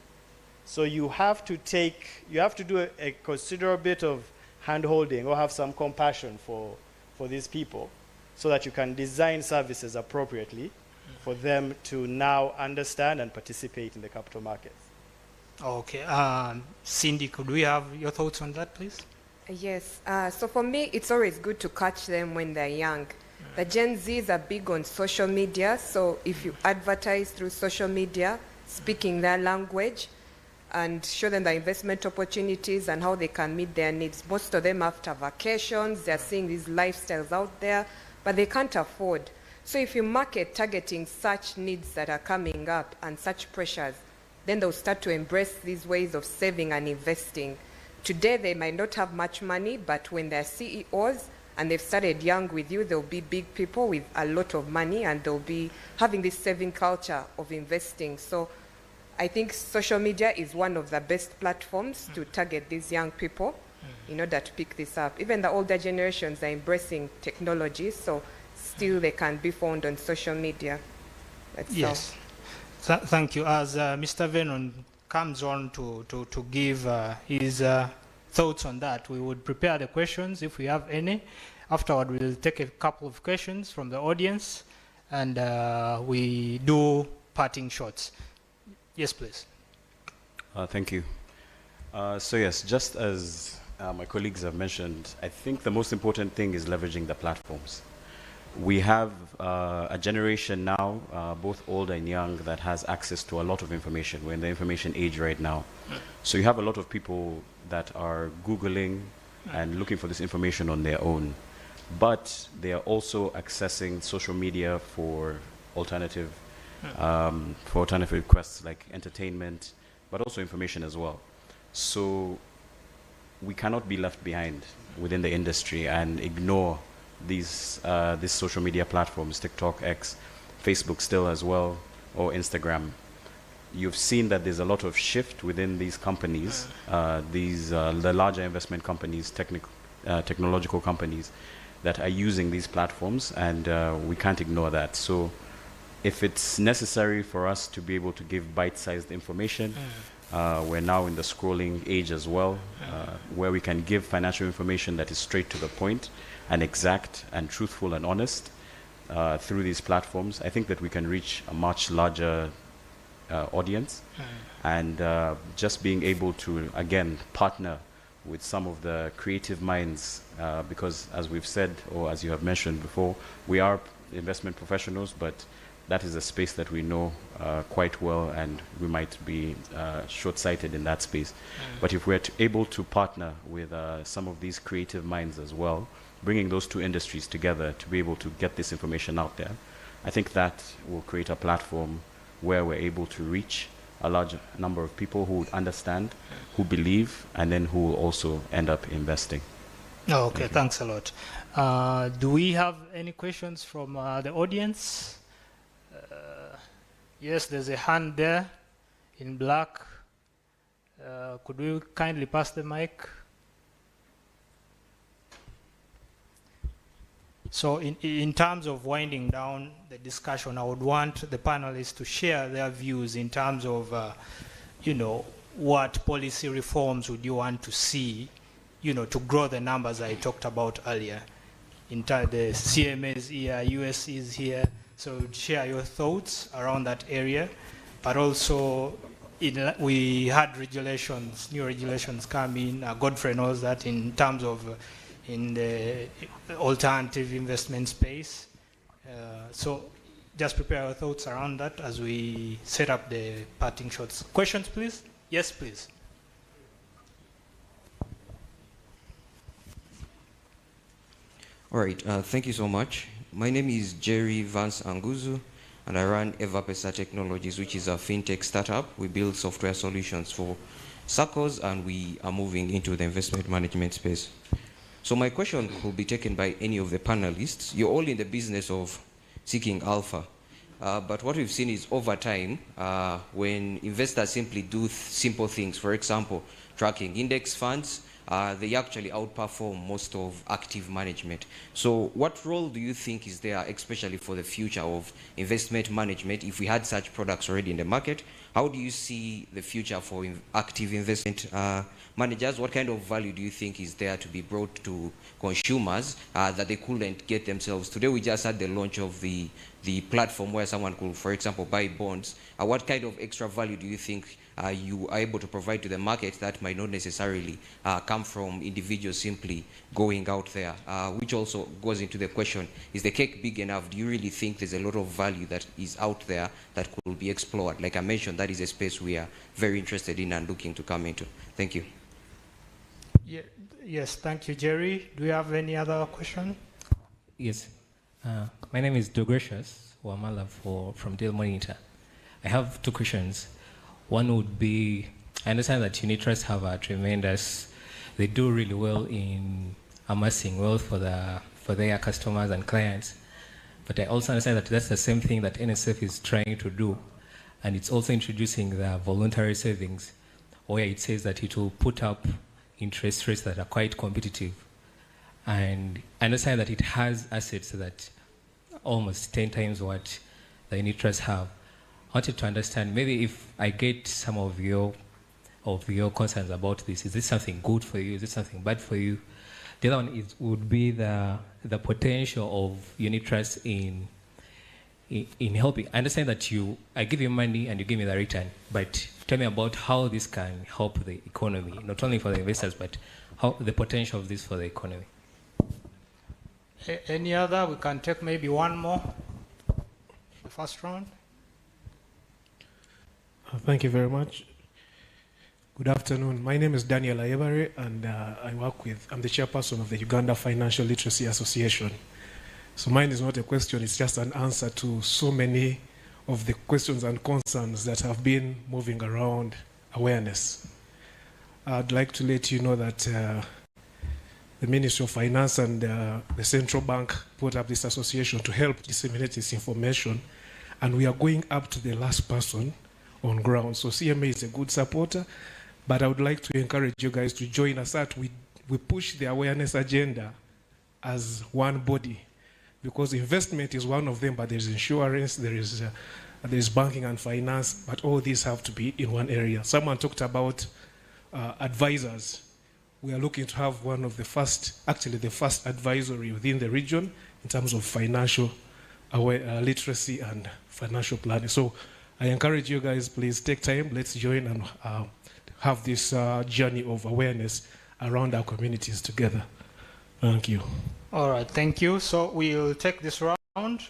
So you have to do a considerable bit of hand-holding or have some compassion for these people so that you can design services appropriately for them to now understand and participate in the capital markets. Okay. Cindy, could we have your thoughts on that, please? Yes. So for me, it's always good to catch them when they're young. The Gen Zs are big on social media, so if you advertise through social media, speaking their language, and show them the investment opportunities and how they can meet their needs. Most of them after vacations, they're seeing these lifestyles out there, but they can't afford. So if you market targeting such needs that are coming up and such pressures, then they'll start to embrace these ways of saving and investing. Today, they might not have much money, but when they're CEOs and they've started young with you, they'll be big people with a lot of money and they'll be having this saving culture of investing. So I think social media is one of the best platforms to target these young people in order to pick this up. Even the older generations are embracing technology, so still they can be found on social media. That's yes. Thank you. As Mr. Venon comes on to give his thoughts on that, we would prepare the questions if we have any. Afterward, we'll take a couple of questions from the audience and we do parting shots. Yes, please. Thank you. So yes, just as my colleagues have mentioned, I think the most important thing is leveraging the platforms. We have a generation now, both old and young, that has access to a lot of information. We're in the information age right now. So you have a lot of people that are Googling and looking for this information on their own. But they are also accessing social media for alternative requests like entertainment, but also information as well. So we cannot be left behind within the industry and ignore these social media platforms, TikTok, X, Facebook still as well, or Instagram. You've seen that there's a lot of shift within these companies, the larger investment companies, technological companies that are using these platforms, and we can't ignore that. So if it's necessary for us to be able to give bite-sized information, we're now in the scrolling age as well, where we can give financial information that is straight to the point and exact and truthful and honest through these platforms. I think that we can reach a much larger audience, and just being able to, again, partner with some of the creative minds, because as we've said, or as you have mentioned before, we are investment professionals, but that is a space that we know quite well, and we might be short-sighted in that space. But if we're able to partner with some of these creative minds as well, bringing those two industries together to be able to get this information out there, I think that will create a platform where we're able to reach a large number of people who would understand, who believe, and then who will also end up investing. Oh, okay, thanks a lot. Do we have any questions from the audience? Yes, there's a hand there in black. Could we kindly pass the mic? So in terms of winding down the discussion, I would want the panelists to share their views in terms of, what policy reforms would you want to see, to grow the numbers I talked about earlier. The CMA is here, US is here, so share your thoughts around that area. But also, we had new regulations come in. Godfrey knows that in terms of in the alternative investment space. So just prepare your thoughts around that as we set up the parting shots. Questions, please? Yes, please. All right, thank you so much. My name is Jerry Vance Anguzu, and I run Evapesa Technologies, which is a fintech startup. We build software solutions for SACCOs, and we are moving into the investment management space. So my question could be taken by any of the panelists. You're all in the business of seeking alpha. But what we've seen is over time, when investors simply do simple things, for example, tracking index funds, they actually outperform most of active management. So what role do you think is there, especially for the future of investment management, if we had such products already in the market? How do you see the future for active investment managers? What kind of value do you think is there to be brought to consumers that they couldn't get themselves? Today we just had the launch of the platform where someone could, for example, buy bonds. What kind of extra value do you think you are able to provide to the market that might not necessarily come from individuals simply going out there? Which also goes into the question, is the cake big enough? Do you really think there's a lot of value that is out there that could be explored? Like I mentioned, that is a space we are very interested in and looking to come into. Thank you. Yeah, yes, thank you, Jerry. Do you have any other question? Yes. My name is Deogratius Wamala from Dell Monitor. I have two questions. One would be, I understand that unit trusts have a they do really well in amassing wealth for their customers and clients. But I also understand that that's the same thing that NSF is trying to do. And it's also introducing the voluntary savings, where it says that it will put up interest rates that are quite competitive. And I understand that it has assets that almost 10 times what the unit trusts have. I wanted to understand, maybe if I get some of your concerns about this, is this something good for you? Is this something bad for you? The other one would be the potential of unit trusts in helping. I understand that I give you money and you give me the return, but tell me about how this can help the economy, not only for the investors, but how the potential of this for the economy. Any other? We can take maybe one more. The first round. Thank you very much. Good afternoon. My name is Daniel Ayebare, and I'm the chairperson of the Uganda Financial Literacy Association. So mine is not a question, it's just an answer to so many of the questions and concerns that have been moving around awareness. I'd like to let you know that the Ministry of Finance and the Central Bank put up this association to help disseminate this information, and we are going up to the last person on ground. So CMA is a good supporter, but I would like to encourage you guys to join us that we push the awareness agenda as one body, because investment is one of them, but there's insurance, there's banking and finance, but all these have to be in one area. Someone talked about advisors. We are looking to have one of the first advisory within the region in terms of financial literacy and financial planning. So I encourage you guys, please take time, let's join and have this journey of awareness around our communities together. Thank you. All right, thank you. So we'll take this round.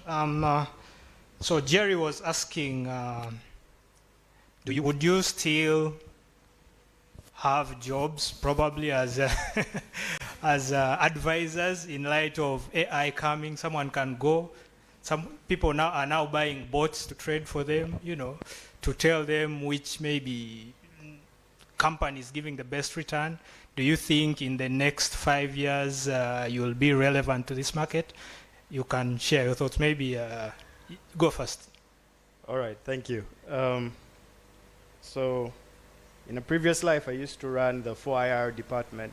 So Jerry was asking, would you still have jobs probably as as advisors in light of AI coming? Someone can go. Some people are now buying bots to trade for them, to tell them which maybe company is giving the best return. Do you think in the next 5 years you'll be relevant to this market? You can share your thoughts. Maybe go first. All right, thank you. So in a previous life, I used to run the 4IR department.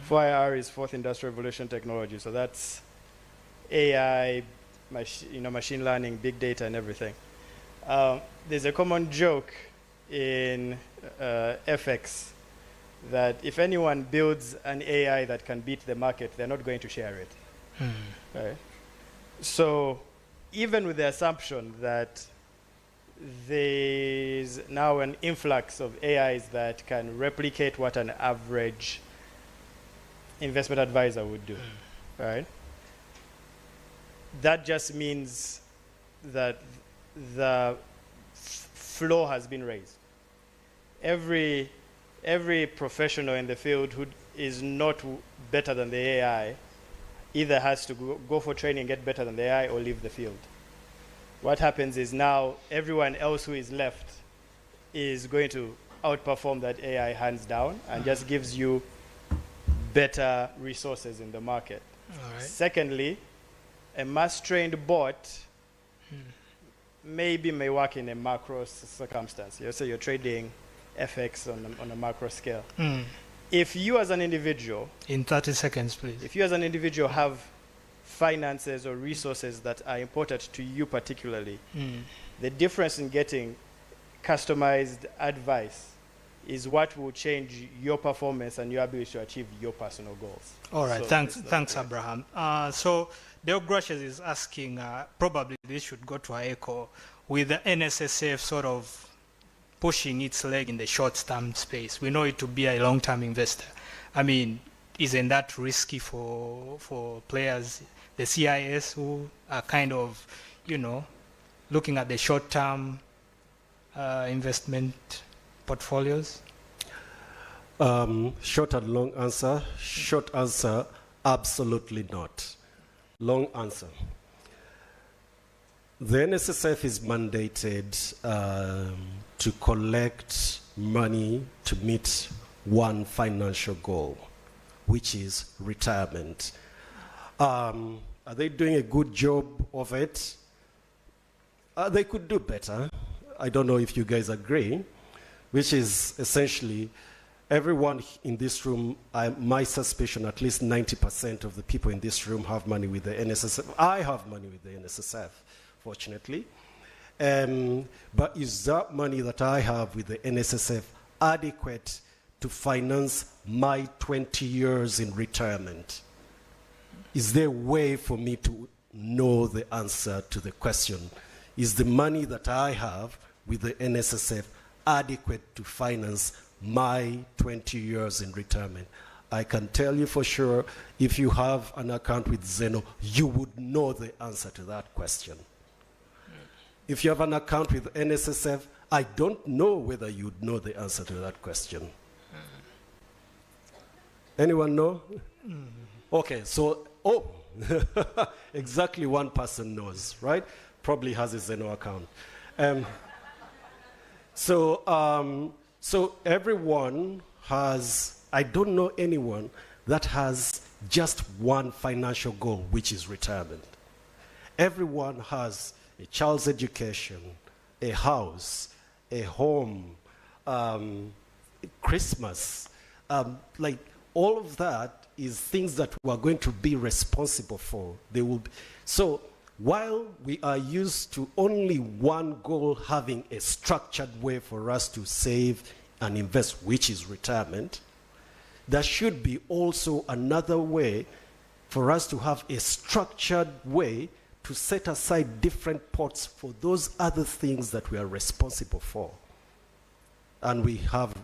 4IR is Fourth Industrial Revolution Technology. So that's AI, machine learning, big data, and everything. There's a common joke in FX that if anyone builds an AI that can beat the market, they're not going to share it. Right? So even with the assumption that there's now an influx of AIs that can replicate what an average investment advisor would do, right? That just means that the floor has been raised. Every professional in the field who is not better than the AI either has to go for training and get better than the AI or leave the field. What happens is now everyone else who is left is going to outperform that AI hands down and just gives you better resources in the market. All right. Secondly, a mass-trained bot may work in a macro circumstance. So you're trading FX on a macro scale. If you as an individual... In 30 seconds, please. If you as an individual have finances or resources that are important to you particularly, the difference in getting customized advice is what will change your performance and your ability to achieve your personal goals. All right, so thanks, Abraham. So Dale Grushes is asking, probably this should go to AECO, with the NSSF sort of pushing its leg in the short-term space. We know it to be a long-term investor. I mean, isn't that risky for players, the CIS, who are kind of, looking at the short-term investment portfolios? Short and long answer. Short answer, absolutely not. Long answer. The NSSF is mandated to collect money to meet one financial goal, which is retirement. Are they doing a good job of it? They could do better. I don't know if you guys agree, which is essentially everyone in this room, my suspicion, at least 90% of the people in this room have money with the NSSF. I have money with the NSSF, fortunately. But is that money that I have with the NSSF adequate to finance my 20 years in retirement? Is there a way for me to know the answer to the question? Is the money that I have with the NSSF adequate to finance my 20 years in retirement? I can tell you for sure, if you have an account with Zeno, you would know the answer to that question. If you have an account with NSSF, I don't know whether you'd know the answer to that question. Anyone know? Okay, so, exactly one person knows, right? Probably has a Zeno account. So everyone has, I don't know anyone that has just one financial goal, which is retirement. Everyone has a child's education, a house, a home, Christmas. Like all of that is things that we are going to be responsible for. They will be, so while we are used to only one goal having a structured way for us to save and invest, which is retirement, there should be also another way for us to have a structured way to set aside different pots for those other things that we are responsible for. And we have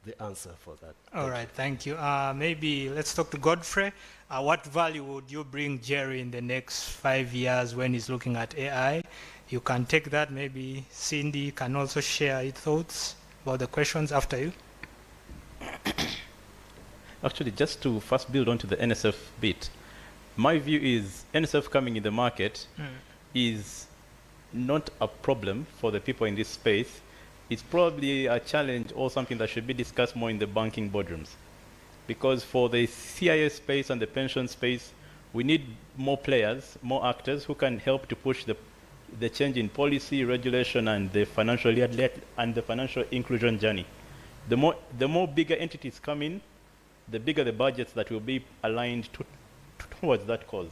the answer for that. All right, thank you. Maybe let's talk to Godfrey. What value would you bring Jerry in the next 5 years when he's looking at AI? You can take that. Maybe Cindy can also share your thoughts about the questions after you. Actually, just to first build onto the NSF bit, my view is NSF coming in the market is not a problem for the people in this space. It's probably a challenge or something that should be discussed more in the banking boardrooms. Because for the CIS space and the pension space, we need more players, more actors who can help to push the change in policy, regulation, and the financial inclusion journey. The more bigger entities come in, the bigger the budgets that will be aligned towards that cause.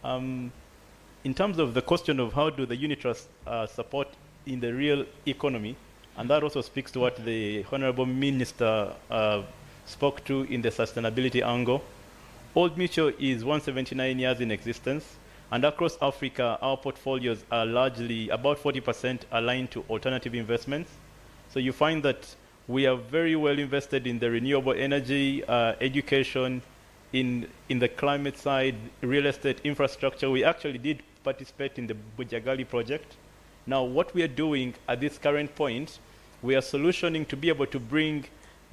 In terms of the question of how do the unit trusts support in the real economy, and that also speaks to what the Honorable Minister spoke to in the sustainability angle. Old Mutual is 179 years in existence, and across Africa, our portfolios are largely about 40% aligned to alternative investments. So you find that we are very well invested in the renewable energy, education, in the climate side, real estate infrastructure. We actually did participate in the Bujagali project. Now, what we are doing at this current point, we are solutioning to be able to bring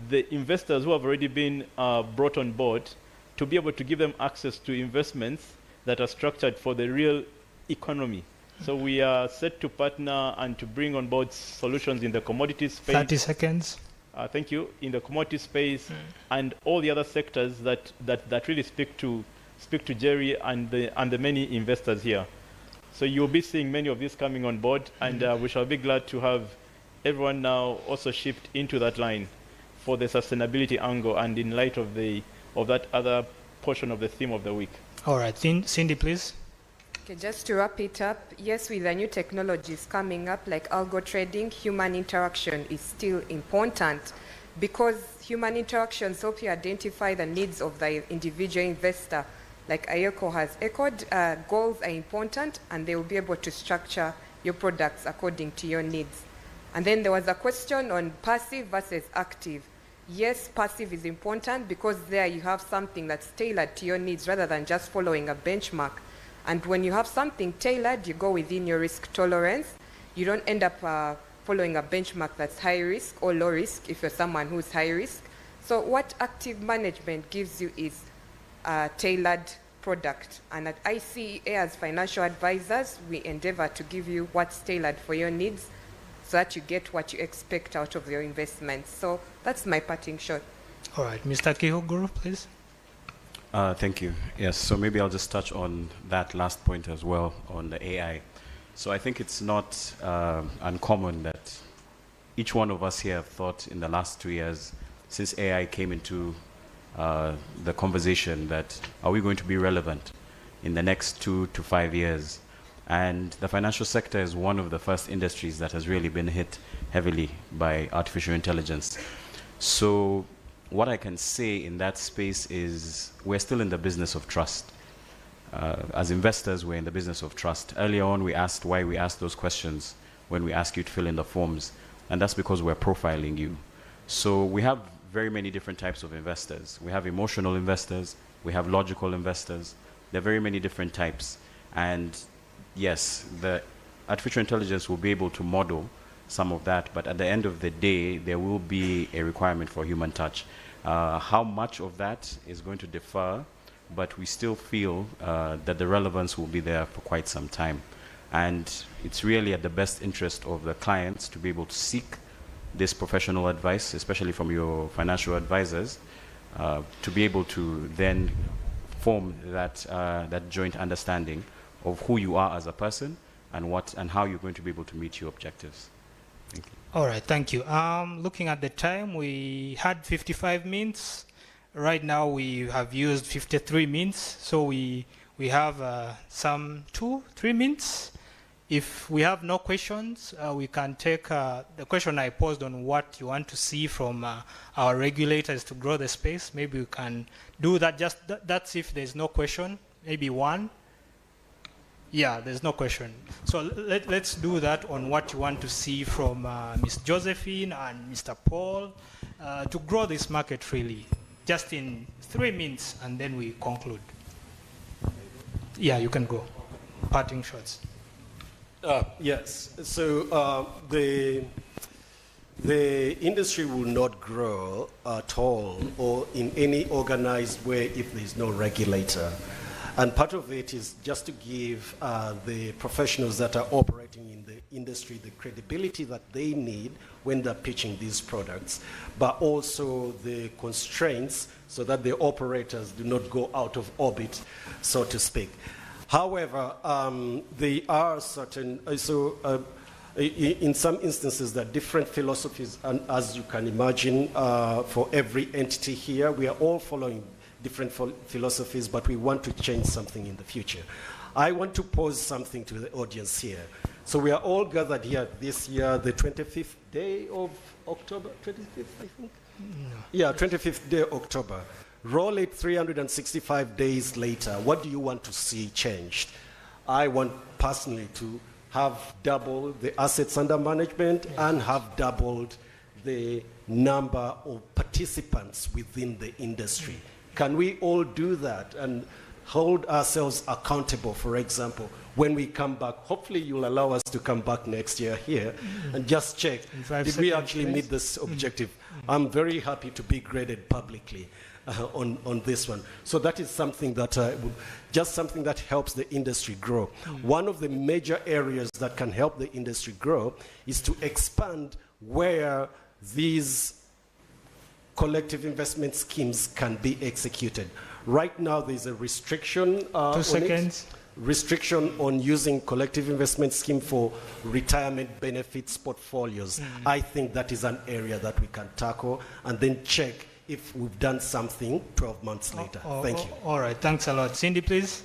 the investors who have already been brought on board to be able to give them access to investments that are structured for the real economy. So we are set to partner and to bring on board solutions in the commodities space. 30 seconds. Thank you. In the commodity space and all the other sectors that really speak to Jerry and the many investors here. So you'll be seeing many of these coming on board, and we shall be glad to have everyone now also shift into that line for the sustainability angle and in light of that other portion of the theme of the week. All right, Cindy, please. Okay, just to wrap it up, yes, with the new technologies coming up like algo trading, human interaction is still important because human interactions help you identify the needs of the individual investor. Like Ayoko has echoed, goals are important and they will be able to structure your products according to your needs. And then there was a question on passive versus active. Yes, passive is important because there you have something that's tailored to your needs rather than just following a benchmark. And when you have something tailored, you go within your risk tolerance. You don't end up following a benchmark that's high risk or low risk if you're someone who's high risk. So what active management gives you is a tailored product. And at ICEA as financial advisors, we endeavor to give you what's tailored for your needs so that you get what you expect out of your investments. So that's my parting shot. All right, Mr. Kihoguru, please. Thank you. Yes, so maybe I'll just touch on that last point as well on the AI. So I think it's not uncommon that each one of us here have thought in the last 2 years since AI came into the conversation that are we going to be relevant in the next 2 to 5 years? And the financial sector is one of the first industries that has really been hit heavily by artificial intelligence. So what I can say in that space is we're still in the business of trust. As investors, we're in the business of trust. Earlier on, we asked why we asked those questions when we ask you to fill in the forms, and that's because we're profiling you. So we have very many different types of investors. We have emotional investors, we have logical investors. There are very many different types. And yes, the artificial intelligence will be able to model some of that, but at the end of the day, there will be a requirement for human touch. How much of that is going to differ, but we still feel that the relevance will be there for quite some time. And it's really at the best interest of the clients to be able to seek this professional advice, especially from your financial advisors, to be able to then form that, that joint understanding of who you are as a person and how you're going to be able to meet your objectives. Thank you. All right, thank you. Looking at the time, we had 55 minutes. Right now, we have used 53 minutes, so we have some 2-3 minutes. If we have no questions, we can take the question I posed on what you want to see from our regulators to grow the space. Maybe we can do that. That's if there's no question. Maybe one. Yeah, there's no question. So let's do that on what you want to see from Ms. Josephine and Mr. Paul to grow this market really. Just in 3 minutes, and then we conclude. Yeah, you can go. Parting shots. Yes. So the industry will not grow at all or in any organized way if there's no regulator. And part of it is just to give the professionals that are operating in the industry the credibility that they need when they're pitching these products, but also the constraints so that the operators do not go out of orbit, so to speak. However, there are certain, in some instances, there are different philosophies, and as you can imagine, for every entity here, we are all following different philosophies, but we want to change something in the future. I want to pose something to the audience here. So we are all gathered here this year, the 25th day of October, 25th, I think? No. Yeah, 25th day of October. Roll it 365 days later. What do you want to see changed? I want personally to have doubled the assets under management and have doubled the number of participants within the industry. Can we all do that and hold ourselves accountable? For example, when we come back, hopefully you'll allow us to come back next year here and just check, did we actually meet this objective? I'm very happy to be graded publicly on this one. So that is something that, just something that helps the industry grow. One of the major areas that can help the industry grow is to expand where these collective investment schemes can be executed. Right now, there's a restriction restriction on using collective investment scheme for retirement benefits portfolios. I think that is an area that we can tackle and then check if we've done something 12 months later. Thank you. All right, thanks a lot. Cindy, please.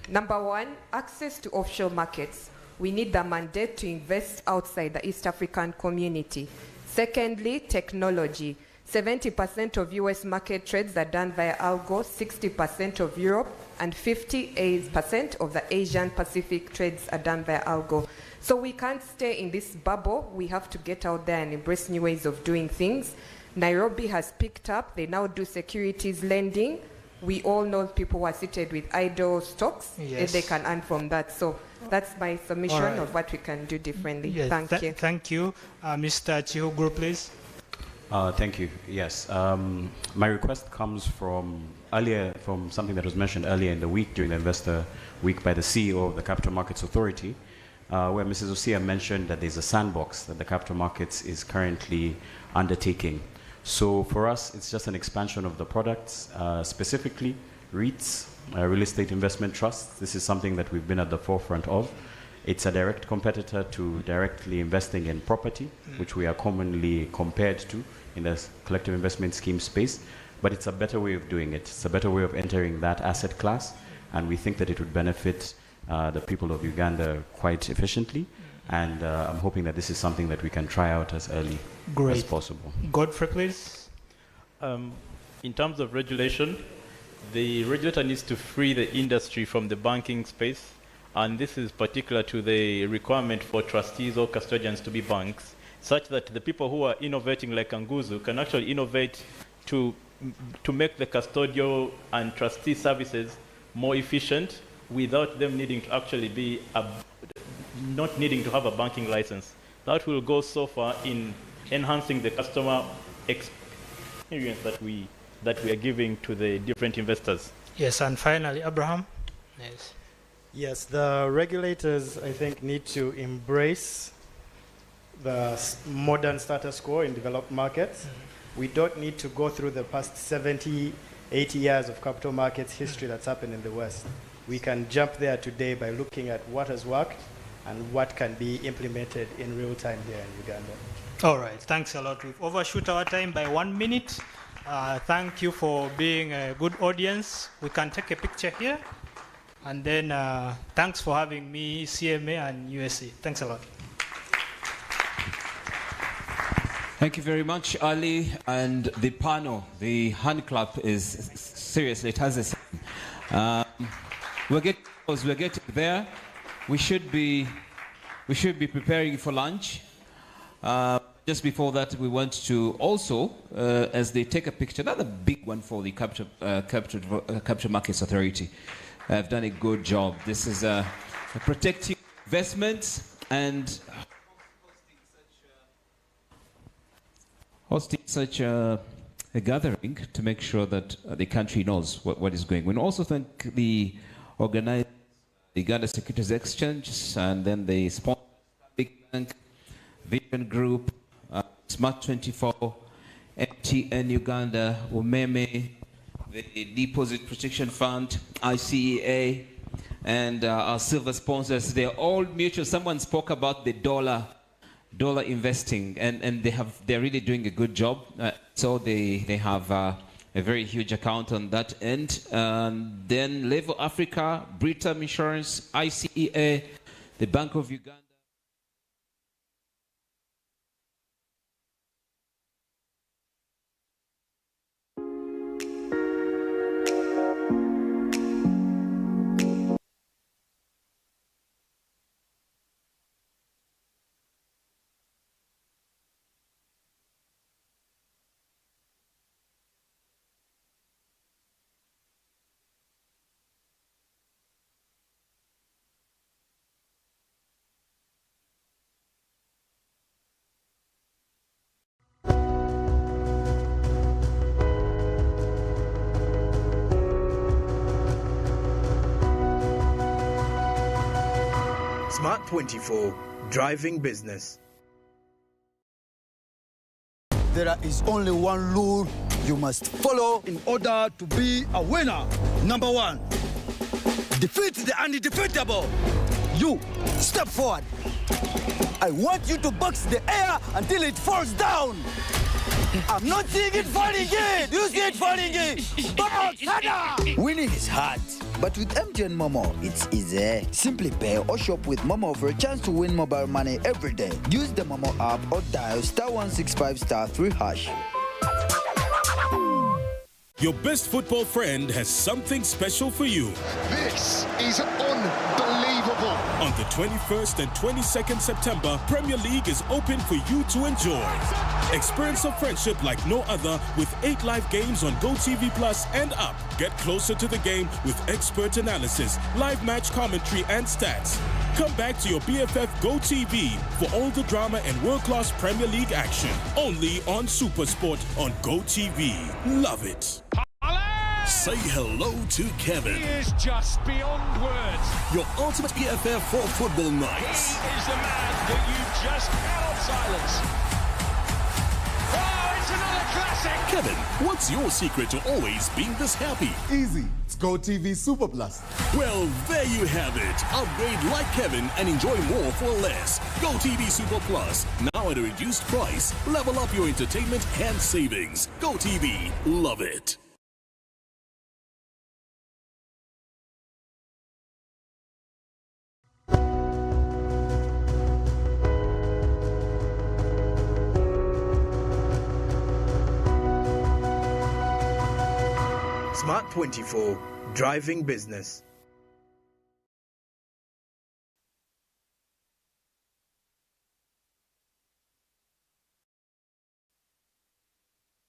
Number one, access to offshore markets. We need the mandate to invest outside the East African community. Secondly, technology. 70% of US market trades are done via algo, 60% of Europe, and 58% of the Asian Pacific trades are done via algo. So we can't stay in this bubble. We have to get out there and embrace new ways of doing things. Nairobi has picked up. They now do securities lending. We all know people who are seated with idle stocks. Yes. They can earn from that. So that's my submission All right. of what we can do differently. Yes, Thank you. Thank you. Mr. Chihuguru, please. Thank you. Yes. My request comes from something that was mentioned earlier in the week during the Investor Week by the CEO of the Capital Markets Authority, where Mrs. Osia mentioned that there's a sandbox that the capital markets is currently undertaking. So for us, it's just an expansion of the products, specifically REITs, real estate investment trusts. This is something that we've been at the forefront of. It's a direct competitor to directly investing in property, which we are commonly compared to in the collective investment scheme space. But it's a better way of doing it. It's a better way of entering that asset class. And we think that it would benefit the people of Uganda quite efficiently. And I'm hoping that this is something that we can try out as early as possible. Godfrey, please. In terms of regulation, the regulator needs to free the industry from the banking space. And this is particular to the requirement for trustees or custodians to be banks. such that the people who are innovating like Anguzu can actually innovate to make the custodial and trustee services more efficient without them needing to actually be not needing to have a banking license. That will go so far in enhancing the customer experience that we are giving to the different investors. Yes, and finally, Abraham. Yes. Yes, the regulators, I think, need to embrace the modern status quo in developed markets. We don't need to go through the past 70, 80 years of capital markets history that's happened in the West. We can jump there today by looking at what has worked and what can be implemented in real time here in Uganda. All right, thanks a lot. We've overshoot our time by 1 minute. Thank you for being a good audience. We can take a picture here. And then thanks for having me, CMA and USC. Thanks a lot. Thank you very much, Ali. And the panel, the hand clap is seriously, it has a sound. We're getting there. We should be preparing for lunch. Just before that, we want to also, as they take a picture, another big one for the Capital Markets Authority. Have done a good job. This is protecting investments and hosting such a gathering to make sure that the country knows what is going on. We also thank the organizers, the Uganda Securities Exchange, and then the sponsor, Big Bank, Vision Group, Smart24, MTN Uganda, Umeme, the Deposit Protection Fund, ICEA, and our silver sponsors. They're all mutual. Someone spoke about the dollar investing, and they're really doing a good job. So they have a very huge account on that end. And then Level Africa, Britam Insurance, ICEA, the Bank of Uganda. Smart24, driving business. There is only one rule you must follow in order to be a winner. Number 1, defeat the undefeatable. You, step forward. I want you to box the air until it falls down. I'm not seeing it falling in. You see it falling in. Box, harder. Winning is hard. But with MTN Momo, it's easy. Simply pay or shop with Momo for a chance to win mobile money every day. Use the Momo app or dial *165*3#. Your best football friend has something special for you. This is unbelievable. On the 21st and 22nd September, Premier League is open for you to enjoy. Experience a friendship like no other with 8 live games on GoTV Plus and up. Get closer to the game with expert analysis, live match commentary and stats. Come back to your BFF GoTV for all the drama and world-class Premier League action. Only on SuperSport on GoTV. Love it. Say hello to Kevin. He is just beyond words. Your ultimate BFF for football nights. He is the man that you just cannot silence. Oh, it's another classic. Kevin, what's your secret to always being this happy? Easy. It's GoTV Super Plus. Well, there you have it. Upgrade like Kevin and enjoy more for less. GoTV Super Plus. Now at a reduced price. Level up your entertainment and savings. GoTV. Love it. Smart24, driving business.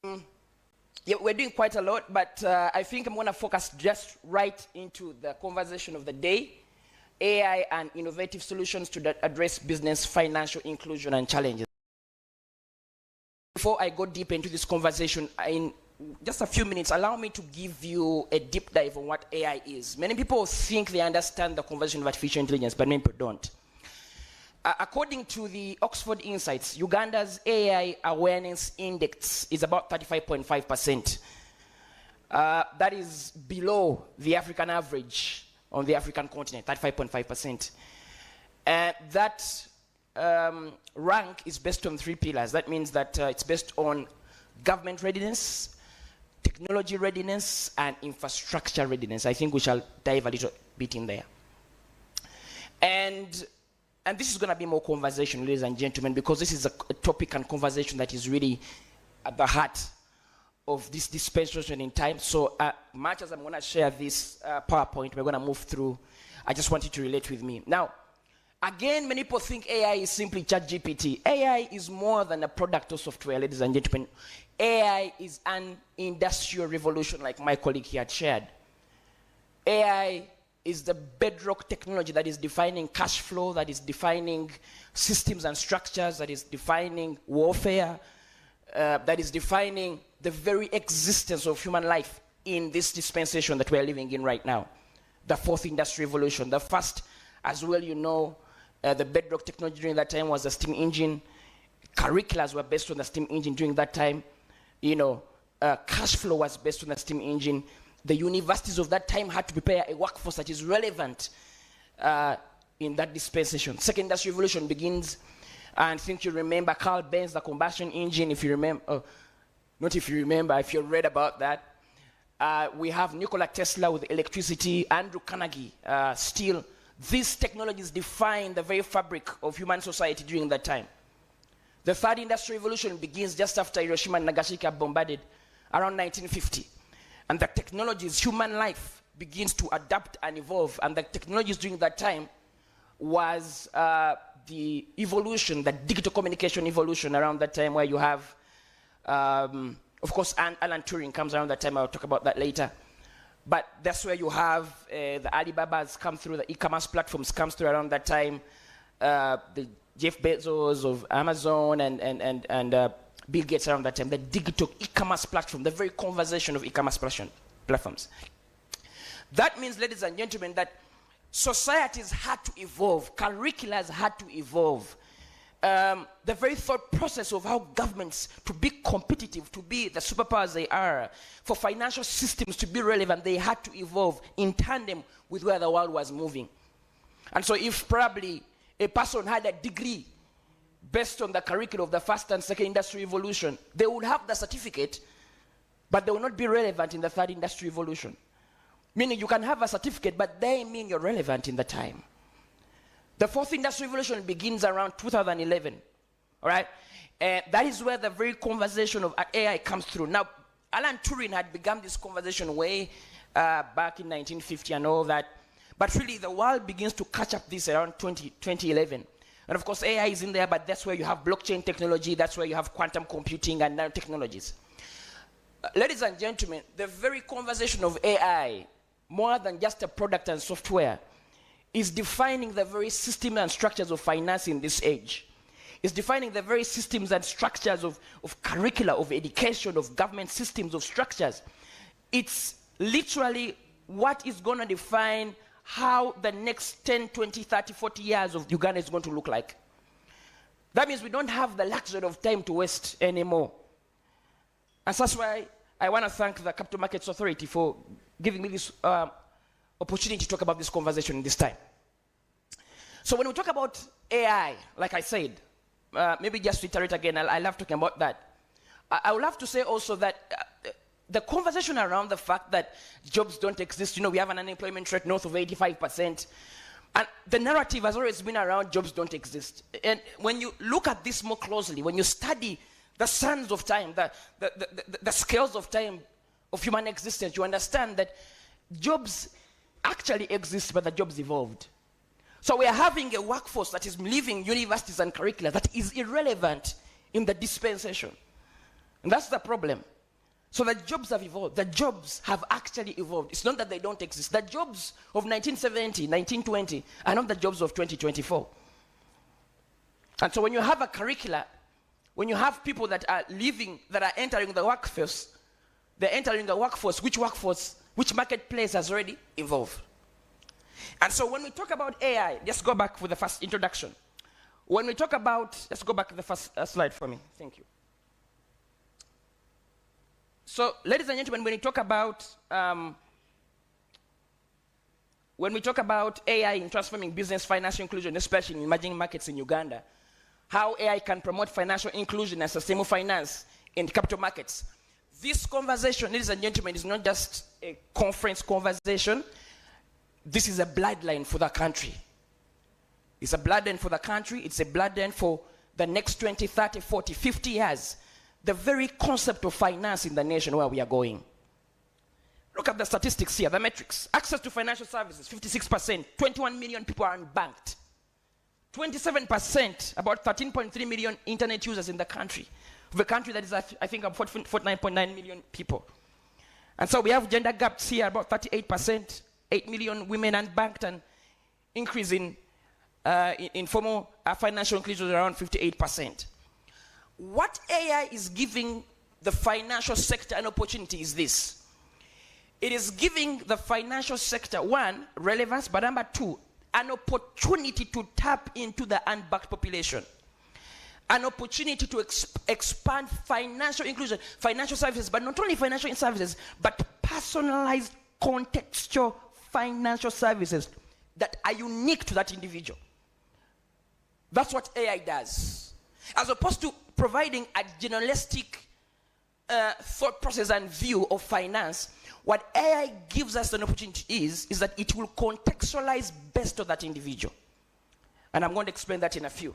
Yeah, we're doing quite a lot, but I think I'm going to focus just right into the conversation of the day, AI and innovative solutions to address business, financial inclusion, and challenges. Before I go deep into this conversation, in just a few minutes, allow me to give you a deep dive on what AI is. Many people think they understand the conversation of artificial intelligence, but many people don't. According to the Oxford Insights, Uganda's AI awareness index is about 35.5%. That is below the African average on the African continent, 35.5%. That rank is based on 3 pillars. That means that it's based on government readiness, technology readiness, and infrastructure readiness. I think we shall dive a little bit in there. And this is going to be more conversation, ladies and gentlemen, because this is a topic and conversation that is really at the heart of this dispensation in time. So much as I'm going to share this PowerPoint, we're going to move through. I just want you to relate with me. Now, again, many people think AI is simply ChatGPT. AI is more than a product or software, ladies and gentlemen. AI is an industrial revolution, like my colleague here had shared. AI is the bedrock technology that is defining cash flow, that is defining systems and structures, that is defining warfare, that is defining the very existence of human life in this dispensation that we're living in right now. The fourth industrial revolution. The first, as well you know, the bedrock technology during that time was the steam engine. Curriculums were based on the steam engine during that time. You know, cash flow was based on the steam engine. The universities of that time had to prepare a workforce that is relevant in that dispensation. Second industrial revolution begins, and I think you remember Carl Benz, the combustion engine, if you remember, not if you remember, if you read about that. We have Nikola Tesla with electricity, Andrew Carnegie, steel. These technologies define the very fabric of human society during that time. The third industrial revolution begins just after Hiroshima and Nagasaki are bombarded around 1950. And the technologies, human life begins to adapt and evolve. And the technologies during that time was the evolution, the digital communication evolution around that time, where you have, of course, Alan Turing comes around that time. I'll talk about that later. But that's where you have the Alibabas come through, the e-commerce platforms comes through around that time. The Jeff Bezos of Amazon and Bill Gates around that time, the digital e-commerce platform, the very conversation of e-commerce platforms. That means, ladies and gentlemen, that societies had to evolve, curricula had to evolve. The very thought process of how governments, to be competitive, to be the superpowers they are, for financial systems to be relevant, they had to evolve in tandem with where the world was moving. And so if probably a person had a degree based on the curriculum of the first and second industrial revolution, they would have the certificate, but they will not be relevant in the third industrial revolution. Meaning you can have a certificate, but they mean you're relevant in the time. The fourth industrial revolution begins around 2011, all right? That is where the very conversation of AI comes through. Now, Alan Turing had begun this conversation way back in 1950 and all that, but really the world begins to catch up this around 2011. And of course, AI is in there, but that's where you have blockchain technology, that's where you have quantum computing and nanotechnologies. Ladies and gentlemen, the very conversation of AI, more than just a product and software, is defining the very systems and structures of finance in this age. It's defining the very systems and structures of curricula, of education, of government systems, of structures. It's literally what is going to define how the next 10, 20, 30, 40 years of Uganda is going to look like. That means we don't have the luxury of time to waste anymore. And that's why I want to thank the Capital Markets Authority for giving me this opportunity to talk about this conversation this time. So when we talk about AI, like I said, maybe just to iterate again, I love talking about that. I would love to say also that the conversation around the fact that jobs don't exist, you know, we have an unemployment rate north of 85%, and the narrative has always been around jobs don't exist. And when you look at this more closely, when you study the sands of time, the scales of time of human existence, you understand that jobs actually exist, but the jobs evolved. So we are having a workforce that is leaving universities and curricula that is irrelevant in the dispensation. And that's the problem. So the jobs have evolved. The jobs have actually evolved. It's not that they don't exist. The jobs of 1970, 1920 are not the jobs of 2024. And so when you have a curricula, when you have people that are leaving, that are entering the workforce, they're entering the workforce, which marketplace has already evolved. And so when we talk about AI, just go back for the first introduction. When we talk about, let's go back to the first slide for me. Thank you. So, ladies and gentlemen, when we talk about AI in transforming business financial inclusion, especially in emerging markets in Uganda, how AI can promote financial inclusion and sustainable finance in capital markets. This conversation, ladies and gentlemen, is not just a conference conversation. This is a bloodline for the country. It's a bloodline for the country. It's a bloodline for the next 20, 30, 40, 50 years. The very concept of finance in the nation where we are going. Look at the statistics here, the metrics. Access to financial services, 56%. 21 million people are unbanked. 27%, about 13.3 million internet users in the country. Of a country that is, I think, about 49.9 million people. And so we have gender gaps here, about 38%. 8 million women unbanked, and increase in formal financial inclusion around 58%. What AI is giving the financial sector an opportunity is this. It is giving the financial sector, one, relevance, but number two, an opportunity to tap into the unbanked population. An opportunity to expand financial inclusion, financial services, but not only financial services, but personalized, contextual financial services that are unique to that individual. That's what AI does. As opposed to providing a generalistic thought process and view of finance, what AI gives us an opportunity is that it will contextualize best of that individual. And I'm going to explain that in a few.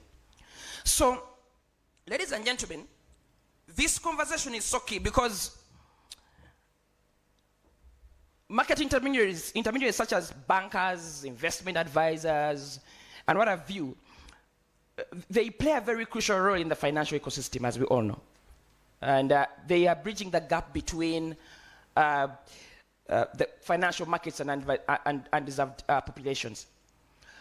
So, ladies and gentlemen, this conversation is so key because market intermediaries such as bankers, investment advisors, and what have you, they play a very crucial role in the financial ecosystem, as we all know. And they are bridging the gap between the financial markets and undeserved populations.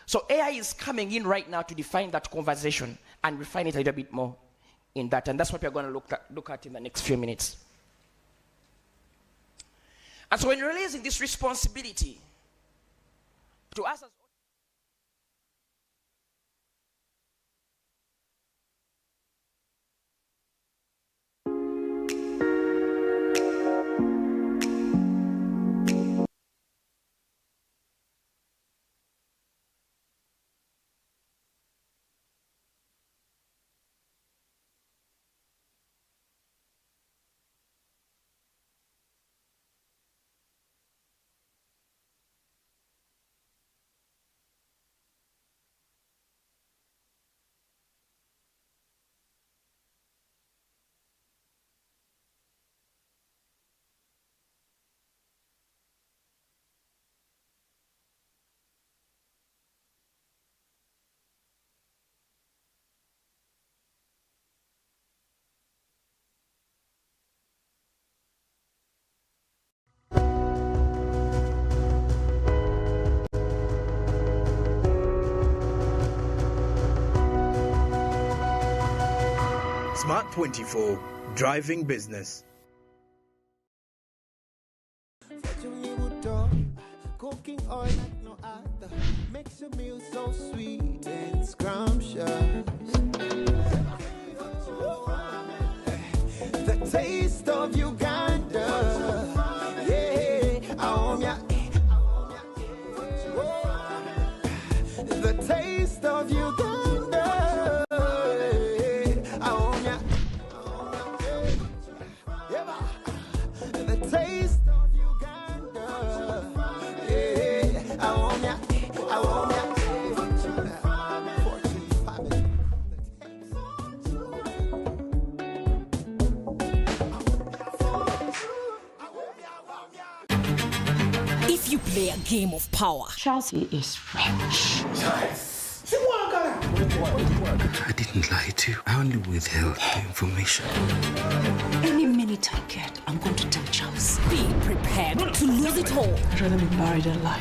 So AI is coming in right now to define that conversation and refine it a little bit more in that. And that's what we're going to look at in the next few minutes. And so when realizing this responsibility to us as Smart 24, driving business. Cooking oil like no other makes your meal so sweet and scrumptious. The taste of Uganda, yeah, the taste of Uganda. Play a game of power. Chelsea is French. I didn't lie to you. I only withheld the information. Any minute I get, I'm going to tell Charles. Be prepared to lose it all. I'd rather be buried alive.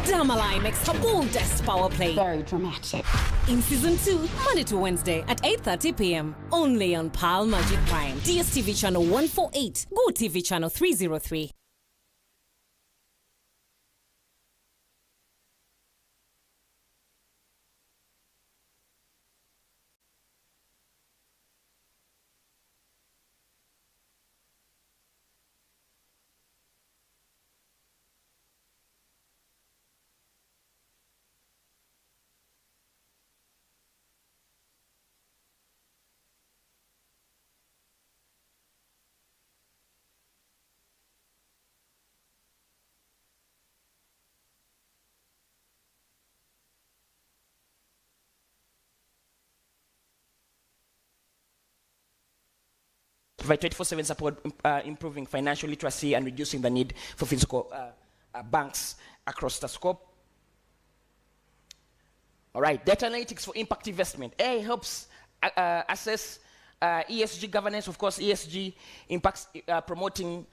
Damalai makes her boldest power play. Very dramatic. In season 2, Monday to Wednesday at 8:30 p.m. Only on Pal Magic Prime. DSTV channel 148. Go TV channel 303. Provide 24/7 support, improving financial literacy and reducing the need for physical banks across the scope. All right, data analytics for impact investment. AI helps assess ESG governance, of course, ESG impacts, promoting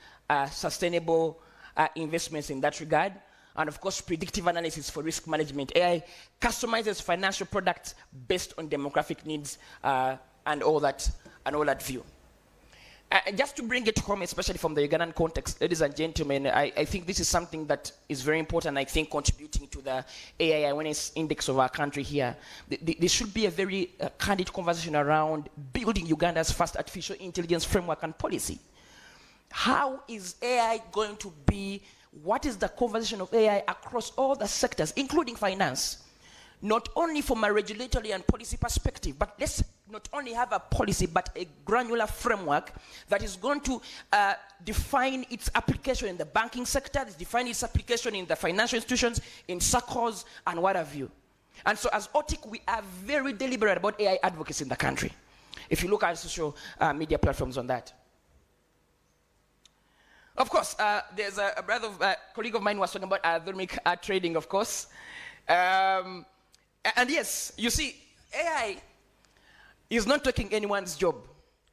sustainable investments in that regard. And of course, predictive analysis for risk management. AI customizes financial products based on demographic needs and all that view. Just to bring it home, especially from the Ugandan context, ladies and gentlemen, I think this is something that is very important, I think, contributing to the AI awareness index of our country here. There should be a very candid conversation around building Uganda's first artificial intelligence framework and policy. How is AI going to be, what is the conversation of AI across all the sectors, including finance? Not only from a regulatory and policy perspective, but let's not only have a policy, but a granular framework that is going to define its application in the banking sector, define its application in the financial institutions, in circles, and what have you. And so as OTIC, we are very deliberate about AI advocacy in the country. If you look at social media platforms on that. Of course, there's a colleague of mine was talking about algorithmic trading, of course. And yes, you see, AI is not taking anyone's job,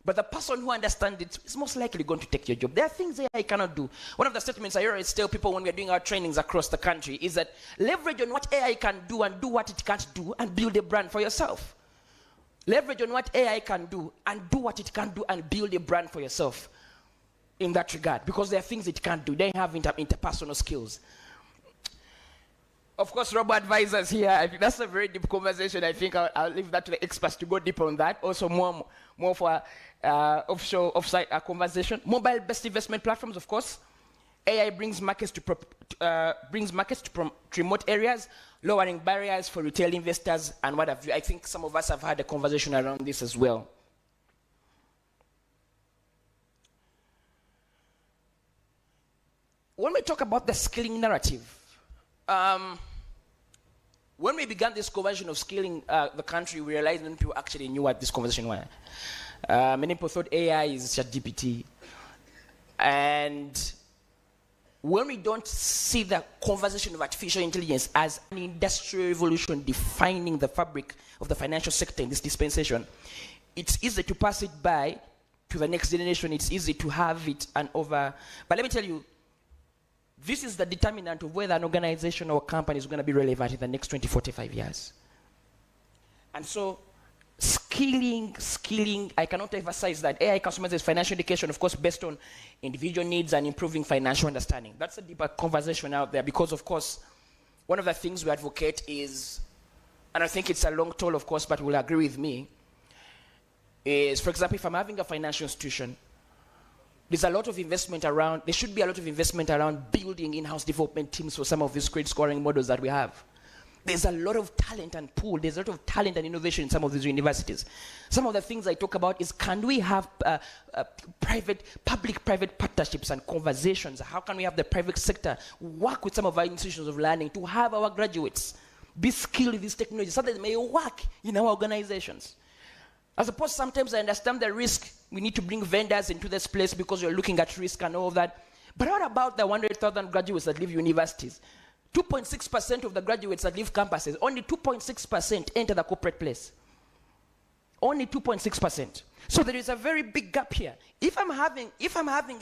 but the person who understands it is most likely going to take your job. There are things AI cannot do. One of the statements I always tell people when we're doing our trainings across the country is that leverage on what AI can do and do what it can't do and build a brand for yourself. Leverage on what AI can do and do what it can do and build a brand for yourself in that regard, because there are things it can't do. They have interpersonal skills. Of course, robo-advisors here, I think that's a very deep conversation. I think I'll leave that to the experts to go deeper on that. Also more for offsite conversation. Mobile-based investment platforms, of course. AI brings markets to remote areas, lowering barriers for retail investors and what have you. I think some of us have had a conversation around this as well. When we talk about the skilling narrative, when we began this conversation of skilling the country, we realized many people actually knew what this conversation was. Many people thought AI is ChatGPT. And when we don't see the conversation of artificial intelligence as an industrial revolution defining the fabric of the financial sector in this dispensation, it's easy to pass it by to the next generation. It's easy to have it and over. But let me tell you, this is the determinant of whether an organization or company is going to be relevant in the next 20, 45 years. And so, skilling, I cannot emphasize that AI customizes financial education, of course, based on individual needs and improving financial understanding. That's a deeper conversation out there because, of course, one of the things we advocate is, and I think it's a long toll, of course, but will agree with me, is, for example, if I'm having a financial institution, there's a lot of investment around, there should be a lot of investment around building in-house development teams for some of these credit scoring models that we have. There's a lot of talent and pool, there's a lot of talent and innovation in some of these universities. Some of the things I talk about is, can we have public-private partnerships and conversations? How can we have the private sector work with some of our institutions of learning to have our graduates be skilled in these technologies so that they may work in our organizations? I suppose sometimes I understand the risk. We need to bring vendors into this place because you're looking at risk and all of that. But what about the 100,000 graduates that leave universities? 2.6% of the graduates that leave campuses, only 2.6% enter the corporate place. Only 2.6%. So there is a very big gap here. If I'm having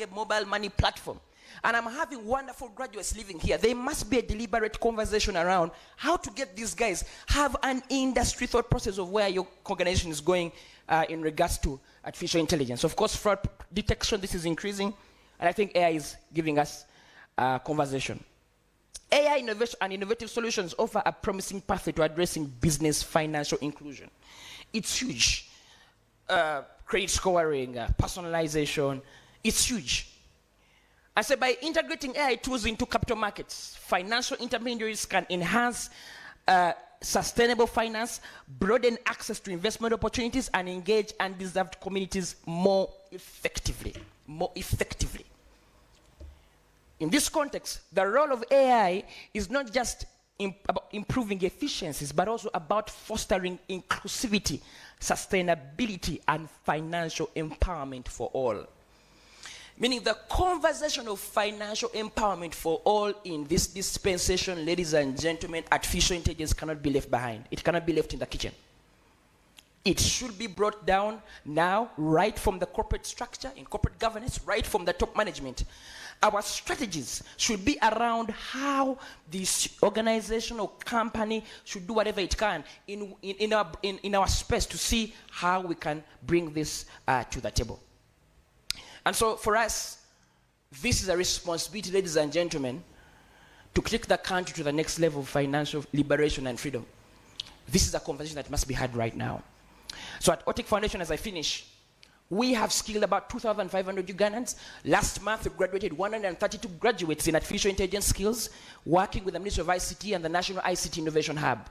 a mobile money platform and I'm having wonderful graduates living here, there must be a deliberate conversation around how to get these guys have an industry thought process of where your organization is going in regards to artificial intelligence. Of course, fraud detection, this is increasing, and I think AI is giving us conversation. AI innovation and innovative solutions offer a promising pathway to addressing business financial inclusion. It's huge. Credit scoring, personalization, it's huge. I said by integrating AI tools into capital markets, financial intermediaries can enhance sustainable finance, broaden access to investment opportunities, and engage undeserved communities more effectively. In this context, the role of AI is not just about improving efficiencies, but also about fostering inclusivity, sustainability, and financial empowerment for all. Meaning the conversation of financial empowerment for all in this dispensation, ladies and gentlemen, artificial intelligence cannot be left behind. It cannot be left in the kitchen. It should be brought down now, right from the corporate structure, in corporate governance, right from the top management. Our strategies should be around how this organization or company should do whatever it can in our space to see how we can bring this to the table. And so for us, this is a responsibility, ladies and gentlemen, to take the country to the next level of financial liberation and freedom. This is a conversation that must be had right now. So at Otic Foundation, as I finish, we have skilled about 2,500 Ugandans. Last month, we graduated 132 graduates in artificial intelligence skills, working with the Ministry of ICT and the National ICT Innovation Hub.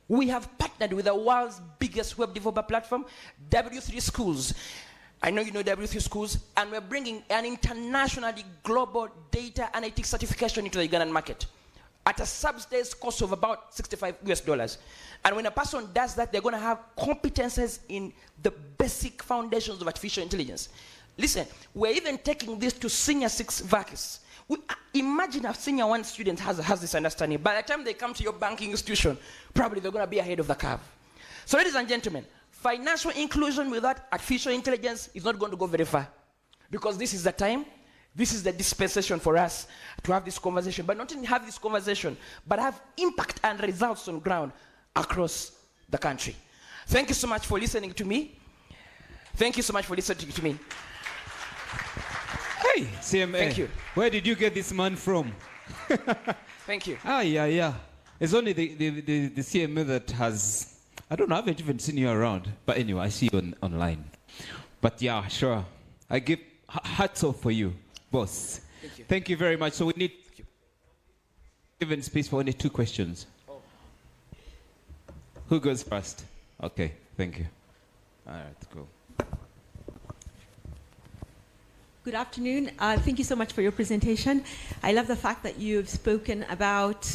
We have partnered with the world's biggest web developer platform, W3 Schools. I know you know W3 Schools, and we're bringing an internationally global data analytics certification into the Ugandan market at a subsidized cost of about $65 US. And when a person does that, they're going to have competences in the basic foundations of artificial intelligence. Listen, we're even taking this to senior 6 vacancies. Imagine a senior 1 student has this understanding. By the time they come to your banking institution, probably they're going to be ahead of the curve. So ladies and gentlemen, financial inclusion without artificial intelligence is not going to go very far. Because this is the time, this is the dispensation for us to have this conversation. But not only have this conversation, but have impact and results on ground across the country. Thank you so much for listening to me. Thank you so much for listening to me. Hey, CMA. Thank you. Where did you get this man from? Thank you. Yeah. It's only the CMA that has, I don't know, I haven't even seen you around. But anyway, I see you online. But yeah, sure. I give hats off for you, boss. Thank you. Thank you very much. So we need given space for only 2 questions. Who goes first? Okay, thank you. All right, go. Good afternoon. Thank you so much for your presentation. I love the fact that you've spoken about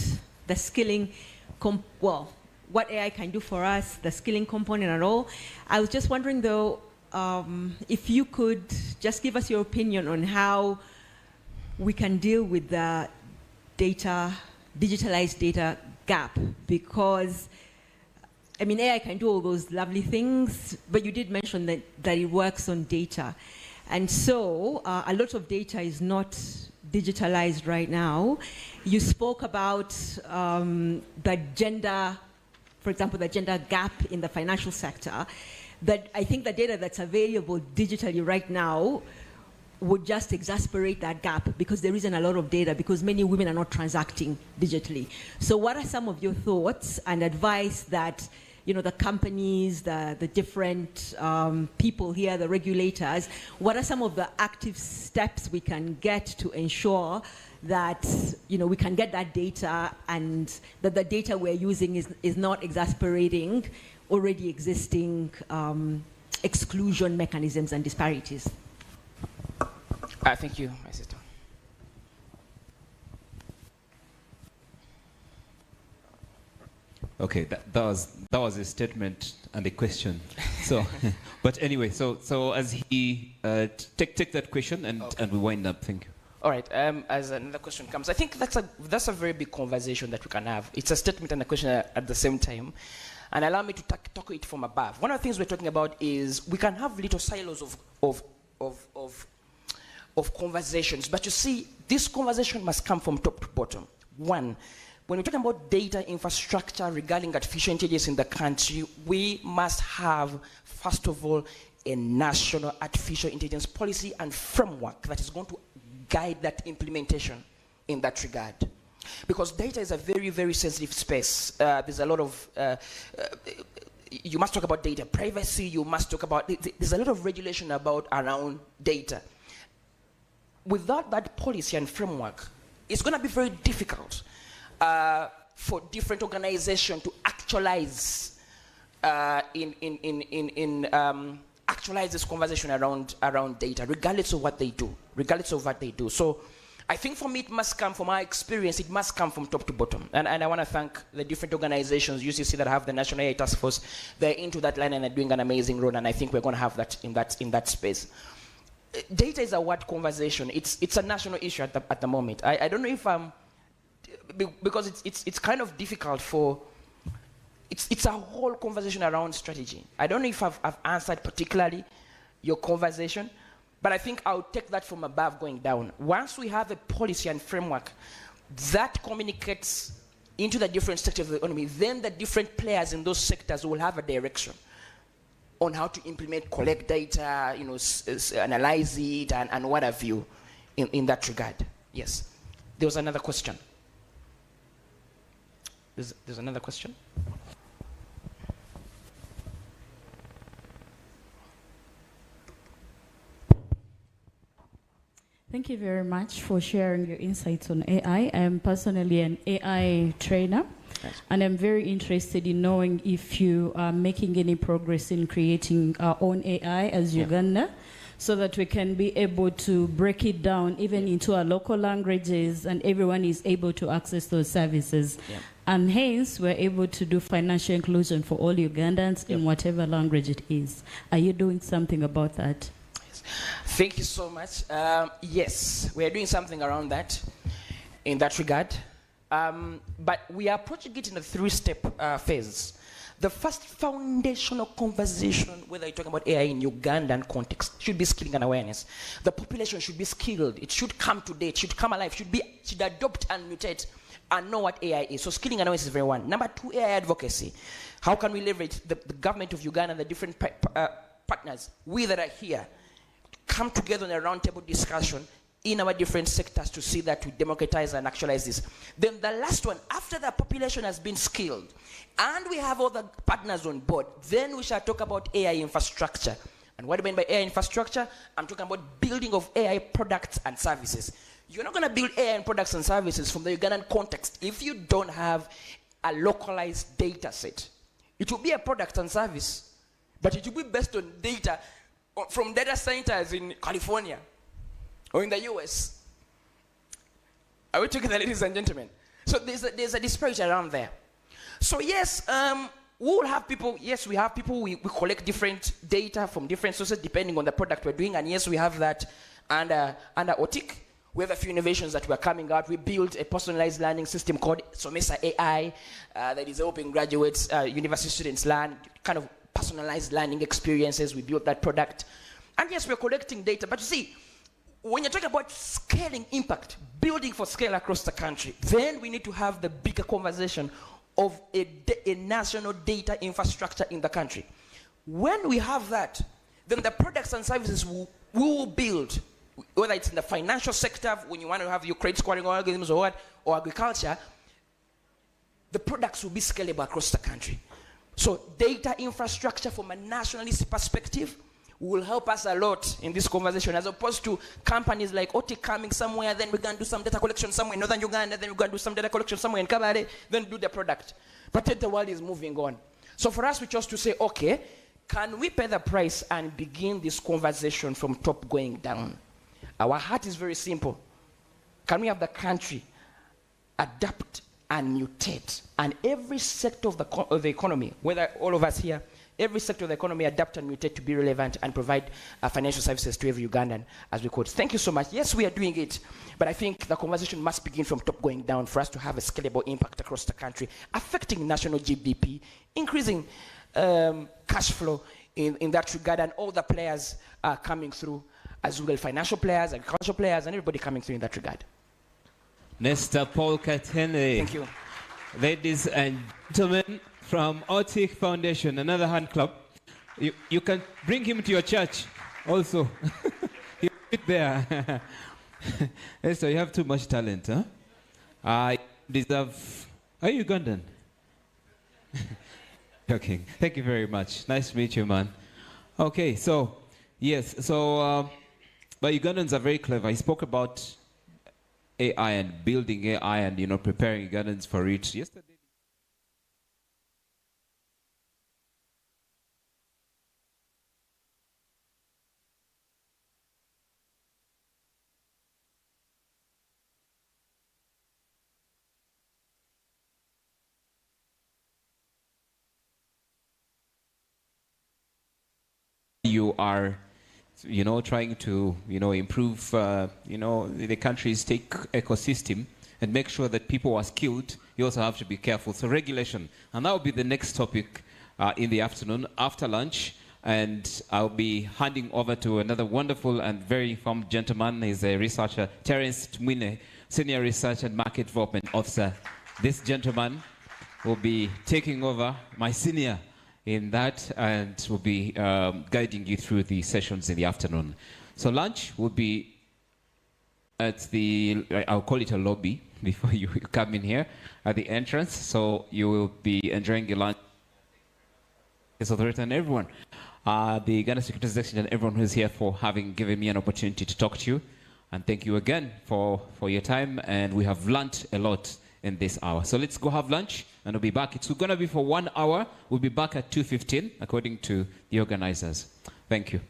the skilling, what AI can do for us, the skilling component and all. I was just wondering though, if you could just give us your opinion on how we can deal with the digitalized data gap, because I mean, AI can do all those lovely things, but you did mention that it works on data. And so a lot of data is not digitalized right now. You spoke about the gender, for example, the gender gap in the financial sector. That I think the data that's available digitally right now would just exacerbate that gap because there isn't a lot of data because many women are not transacting digitally. So what are some of your thoughts and advice that the companies, the different people here, the regulators, what are some of the active steps we can get to ensure that we can get that data and that the data we're using is not exasperating already existing exclusion mechanisms and disparities? Thank you, my sister. Okay, that was a statement and a question. So, but anyway, so as he take that question and we wind up. Thank you. All right. As another question comes, I think that's a very big conversation that we can have. It's a statement and a question at the same time. And allow me to talk it from above. One of the things we're talking about is we can have little silos of conversations, but you see, this conversation must come from top to bottom. One, when we're talking about data infrastructure regarding artificial intelligence in the country, we must have, first of all, a national artificial intelligence policy and framework that is going to guide that implementation in that regard. Because data is a very, very sensitive space. There's a lot of, you must talk about data privacy, you must talk about, there's a lot of regulation around data. Without that policy and framework, it's going to be very difficult for different organizations to actualize actualize this conversation around data, regardless of what they do. So I think for me, it must come from my experience, it must come from top to bottom. And I want to thank the different organizations, UCC, that have the National AI Task Force. They're into that line and they're doing an amazing role, and I think we're going to have that in that space. Data is a word conversation. It's a national issue at the moment. I don't know if because it's kind of difficult for, it's a whole conversation around strategy. I don't know if I've answered particularly your conversation, but I think I'll take that from above going down. Once we have a policy and framework that communicates into the different sectors of the economy, then the different players in those sectors will have a direction on how to implement, collect data, analyze it, and what have you in that regard. Yes. There was another question. There's another question? Thank you very much for sharing your insights on AI. I am personally an AI trainer, and I'm very interested in knowing if you are making any progress in creating our own AI as Uganda, so that we can be able to break it down even into our local languages and everyone is able to access those services. And hence, we're able to do financial inclusion for all Ugandans in whatever language it is. Are you doing something about that? Thank you so much. Yes, we are doing something around that, in that regard. But we are approaching it in a three-step phase. The first foundational conversation, whether you're talking about AI in Ugandan context, should be skilling and awareness. The population should be skilled. It should come to date, should come alive, should adopt and mutate and know what AI is. So skilling and awareness is very one. Number two, AI advocacy. How can we leverage the government of Uganda and the different partners, we that are here, come together in a roundtable discussion in our different sectors to see that we democratize and actualize this. Then the last one, after the population has been skilled and we have all the partners on board, then we shall talk about AI infrastructure. And what do I mean by AI infrastructure? I'm talking about building of AI products and services. You're not going to build AI products and services from the Ugandan context if you don't have a localized data set. It will be a product and service, but it will be based on data from data centers in California or in the US. Are we together, ladies and gentlemen? So there's a disparity around there. So yes, we will have people, yes, we have people, we collect different data from different sources depending on the product we're doing, and yes, we have that under OTIC. We have a few innovations that were coming out. We built a personalized learning system called Somesa AI that is helping graduates, university students learn kind of personalized learning experiences. We built that product. And yes, we're collecting data. But you see, when you're talking about scaling impact, building for scale across the country, then we need to have the bigger conversation of a national data infrastructure in the country. When we have that, then the products and services we will build, whether it's in the financial sector, when you want to have your credit scoring algorithms or what, or agriculture, the products will be scalable across the country. So data infrastructure from a nationalist perspective will help us a lot in this conversation, as opposed to companies like OTIC coming somewhere, then we're going to do some data collection somewhere in northern Uganda, then we're going to do some data collection somewhere in Kabale, then do the product. But then the world is moving on. So for us, we chose to say, okay, can we pay the price and begin this conversation from top going down? Our heart is very simple. Can we have the country adapt and mutate, and every sector of the economy, whether all of us here, every sector of the economy adapt and mutate to be relevant and provide financial services to every Ugandan as we could. Thank you so much. Yes, we are doing it, but I think the conversation must begin from top going down for us to have a scalable impact across the country, affecting national GDP, increasing cash flow in that regard, and all the players are coming through as well, financial players, agricultural players, and everybody coming through in that regard. Mr. Paul Katene. Thank you. Ladies and gentlemen from Otik Foundation, another hand clap. You can bring him to your church also. He'll fit there. Esther, you have too much talent, huh? I deserve... Are you Ugandan? Okay, thank you very much. Nice to meet you, man. Okay, so, yes, so, but Ugandans are very clever. He spoke about AI and building AI and, you know, preparing Ugandans for it. Yesterday, you are, you know, trying to, you know, improve, you know, the country's tech ecosystem and make sure that people are skilled, you also have to be careful. So regulation, and that will be the next topic in the afternoon after lunch. And I'll be handing over to another wonderful and very informed gentleman. He's a researcher, Terence Twine, Senior Research and Market Development Officer. This gentleman will be taking over, my senior in that, and will be guiding you through the sessions in the afternoon. So lunch will be at the, I'll call it a lobby before you come in here, at the entrance. So you will be enjoying your lunch. Authority and everyone, the Ghana Security Section and everyone who's here for having given me an opportunity to talk to you. And thank you again for your time. And we have learned a lot in this hour. So let's go have lunch and we'll be back. It's going to be for 1 hour. We'll be back at 2:15 according to the organizers. Thank you.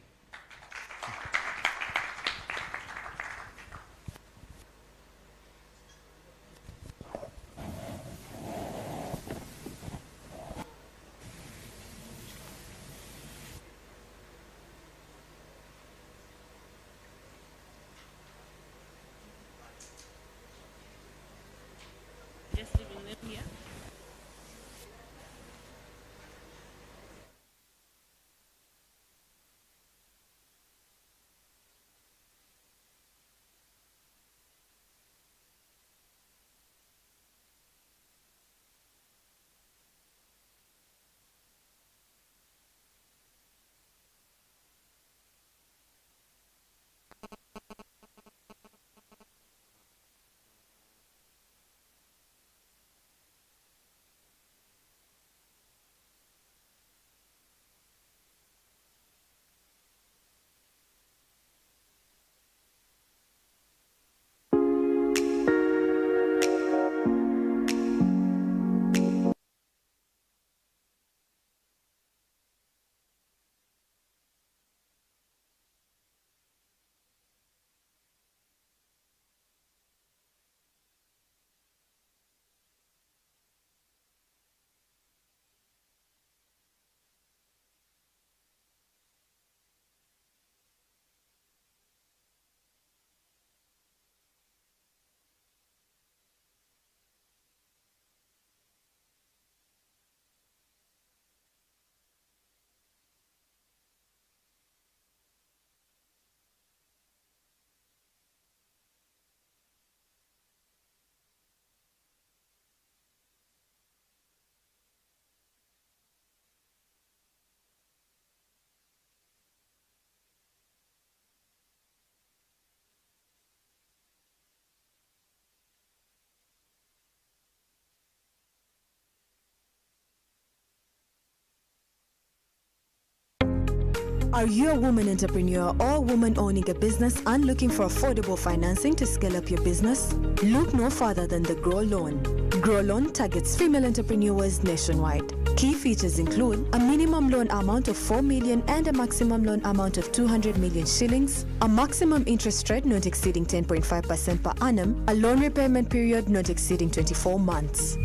Are you a woman entrepreneur or a woman owning a business and looking for affordable financing to scale up your business? Look no further than the Grow Loan. Grow Loan targets female entrepreneurs nationwide. Key features include a minimum loan amount of 4 million and a maximum loan amount of 200 million shillings, a maximum interest rate not exceeding 10.5% per annum, a loan repayment period not exceeding 24 months.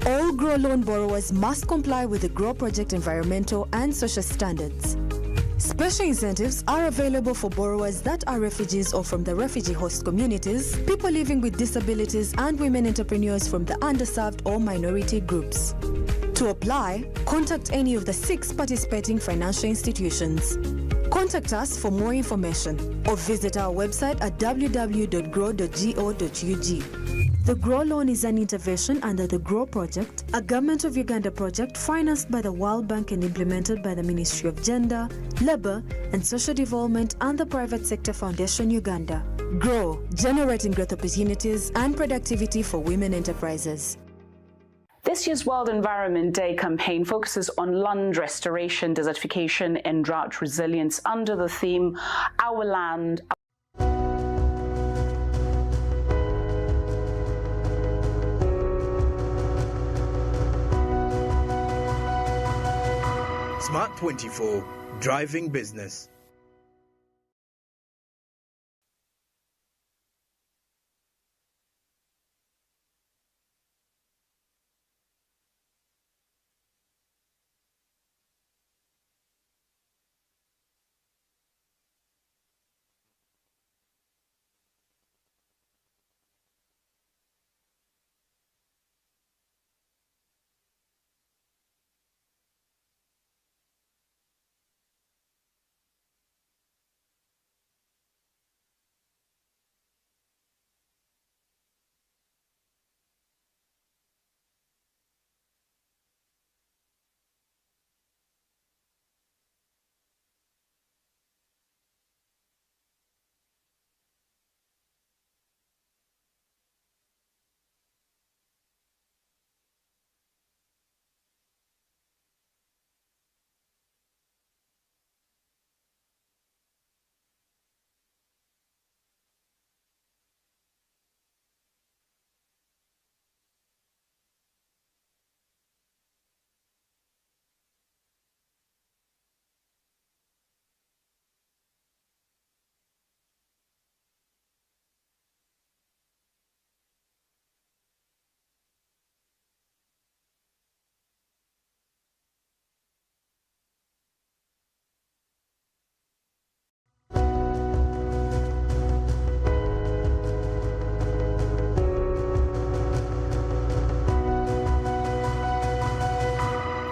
All GROW loan borrowers must comply with the GROW project environmental and social standards. Special incentives are available for borrowers that are refugees or from the refugee host communities, people living with disabilities, and women entrepreneurs from the underserved or minority groups. To apply, contact any of the 6 participating financial institutions. Contact us for more information or visit our website at www.grow.go.ug. The GROW loan is an intervention under the GROW project, a Government of Uganda project financed by the World Bank and implemented by the Ministry of Gender, Labour and Social Development and the Private Sector Foundation Uganda. GROW, generating growth opportunities and productivity for women enterprises. This year's World Environment Day campaign focuses on land restoration, desertification, and drought resilience under the theme, Our Land. Smart 24, driving business.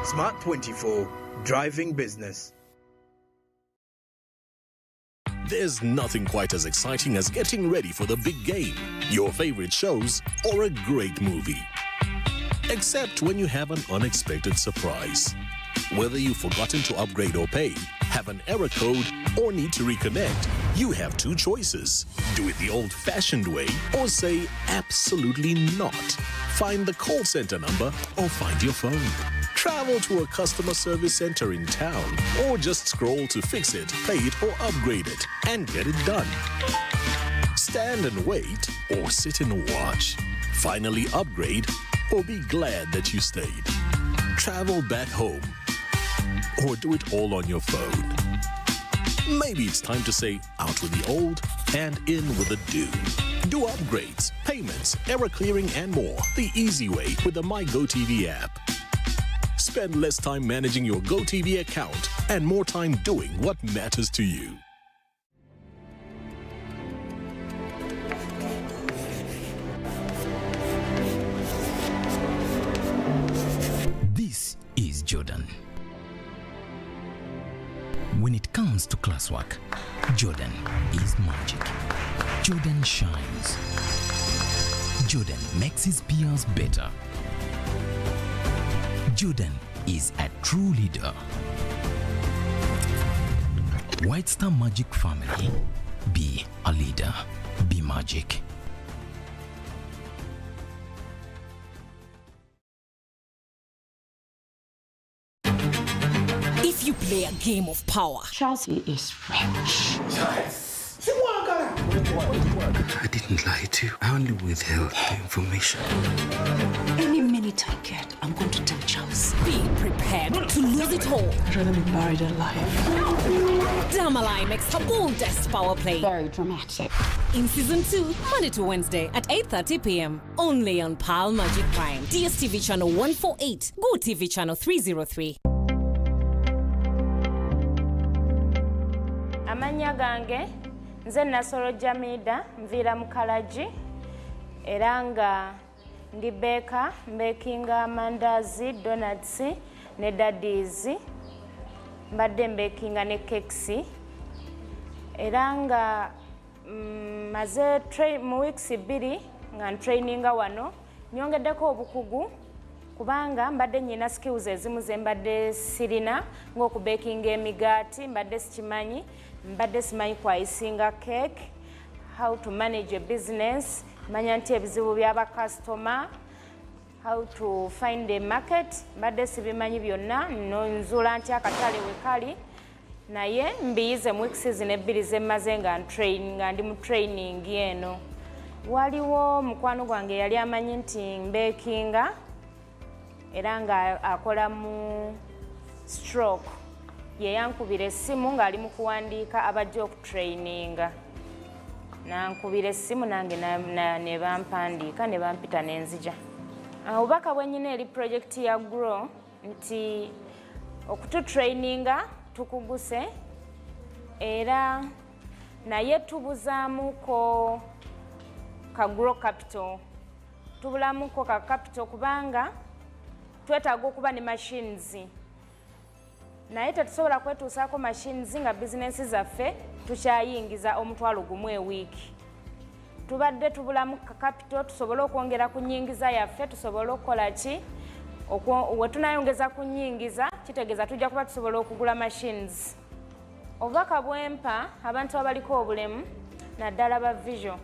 Smart 24, driving business. There's nothing quite as exciting as getting ready for the big game, your favorite shows, or a great movie. Except when you have an unexpected surprise. Whether you've forgotten to upgrade or pay, have an error code, or need to reconnect, you have 2 choices. Do it the old-fashioned way or say absolutely not. Find the call center number or find your phone. Travel to a customer service center in town or just scroll to fix it, pay it or upgrade it and get it done. Stand and wait or sit and watch. Finally upgrade or be glad that you stayed. Travel back home or do it all on your phone. Maybe it's time to say out with the old and in with the new. Do upgrades, payments, error clearing and more the easy way with the MyGoTV app. Spend less time managing your GoTV account and more time doing what matters to you. This is Jordan. When it comes to classwork, Jordan is magic. Jordan shines. Jordan makes his peers better. Jordan is a true leader. White Star Magic family. Be a leader. Be magic. If you play a game of power, Chelsea is rich. Yes. She want I didn't lie to you. I only withheld the information. Any minute I get, I'm going to tell Charles. Be prepared to lose it all. I'd rather be buried alive. Damalai makes her boldest power play. Very dramatic. In season 2, Monday to Wednesday at 8:30 p.m. Only on Pal Magic Prime. DSTV channel 148. Go TV channel 303. Amanya gange nze Nasoro Jamida nvira mu Kalaji era nga ndi beka mbekinga amandazi, donuts ne daddies, mbadde mbekinga ne cakes era nga maze mu weeks 2 nga traininga wano nyongeddeko obukugu kubanga mbadde nyina skills ezimu ze mbadde sirina ng'okubekinga emigaati mbadde sikimanyi, mbadde simanyi kwayisinga cake, how to manage a business, manya nti ebizibu by'aba customer, how to find a market, mbadde sibimanyi byonna, nzuula nti akatale we kali, naye mbiyize mu weeks zino 2 ze mmaze nga ndi mu training eno. Waliwo mukwano gwange yali amanyi nti mbekinga era nga akola mu stroke. Ye yankubira essimu ng'ali mu kuwandiika abajja okutraininga. Nankubira essimu nange ne bampandiika ne bampita n'enzija. Obubaka bwennyina eri projekiti ya GROW nti okututraininga tukuguse era naye tubuzaamuko ka GROW capital. Tubulamuko ka capital kubanga twetaaga okuba ne machines. Naye tetusobola kwetuusaako machines nga bizinensi zaffe tukyayingiza omutwalo gumu ewiiki. Tubadde tubulamu ka capital tusobole okwongera ku nnyingiza yaffe, tusobole okukola ki? We tunayongeza ku nnyingiza kitegeeza tujja kuba tusobola okugula machines. Obubaka bwempa abantu abaliko obulemu naddala ba vision.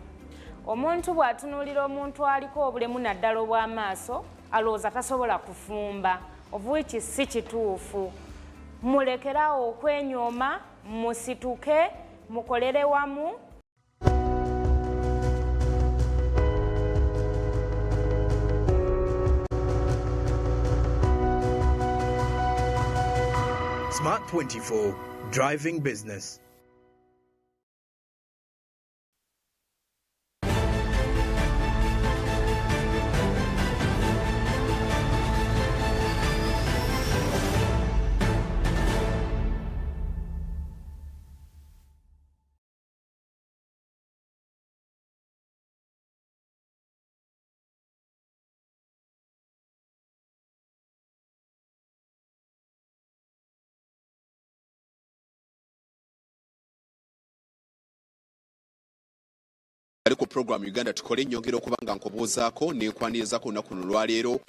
Omuntu bw'atunuulira omuntu aliko obulemu naddala obw'amaaso alowooza tasobola kufumba, of which si kituufu. Mulekerawo okwenyooma, musituke, mukolere wamu. Smart 24, driving business. Aliko program Uganda tukole nyongera okubanga nkobozaako nekwanirizaako olunaku luno lwaleero.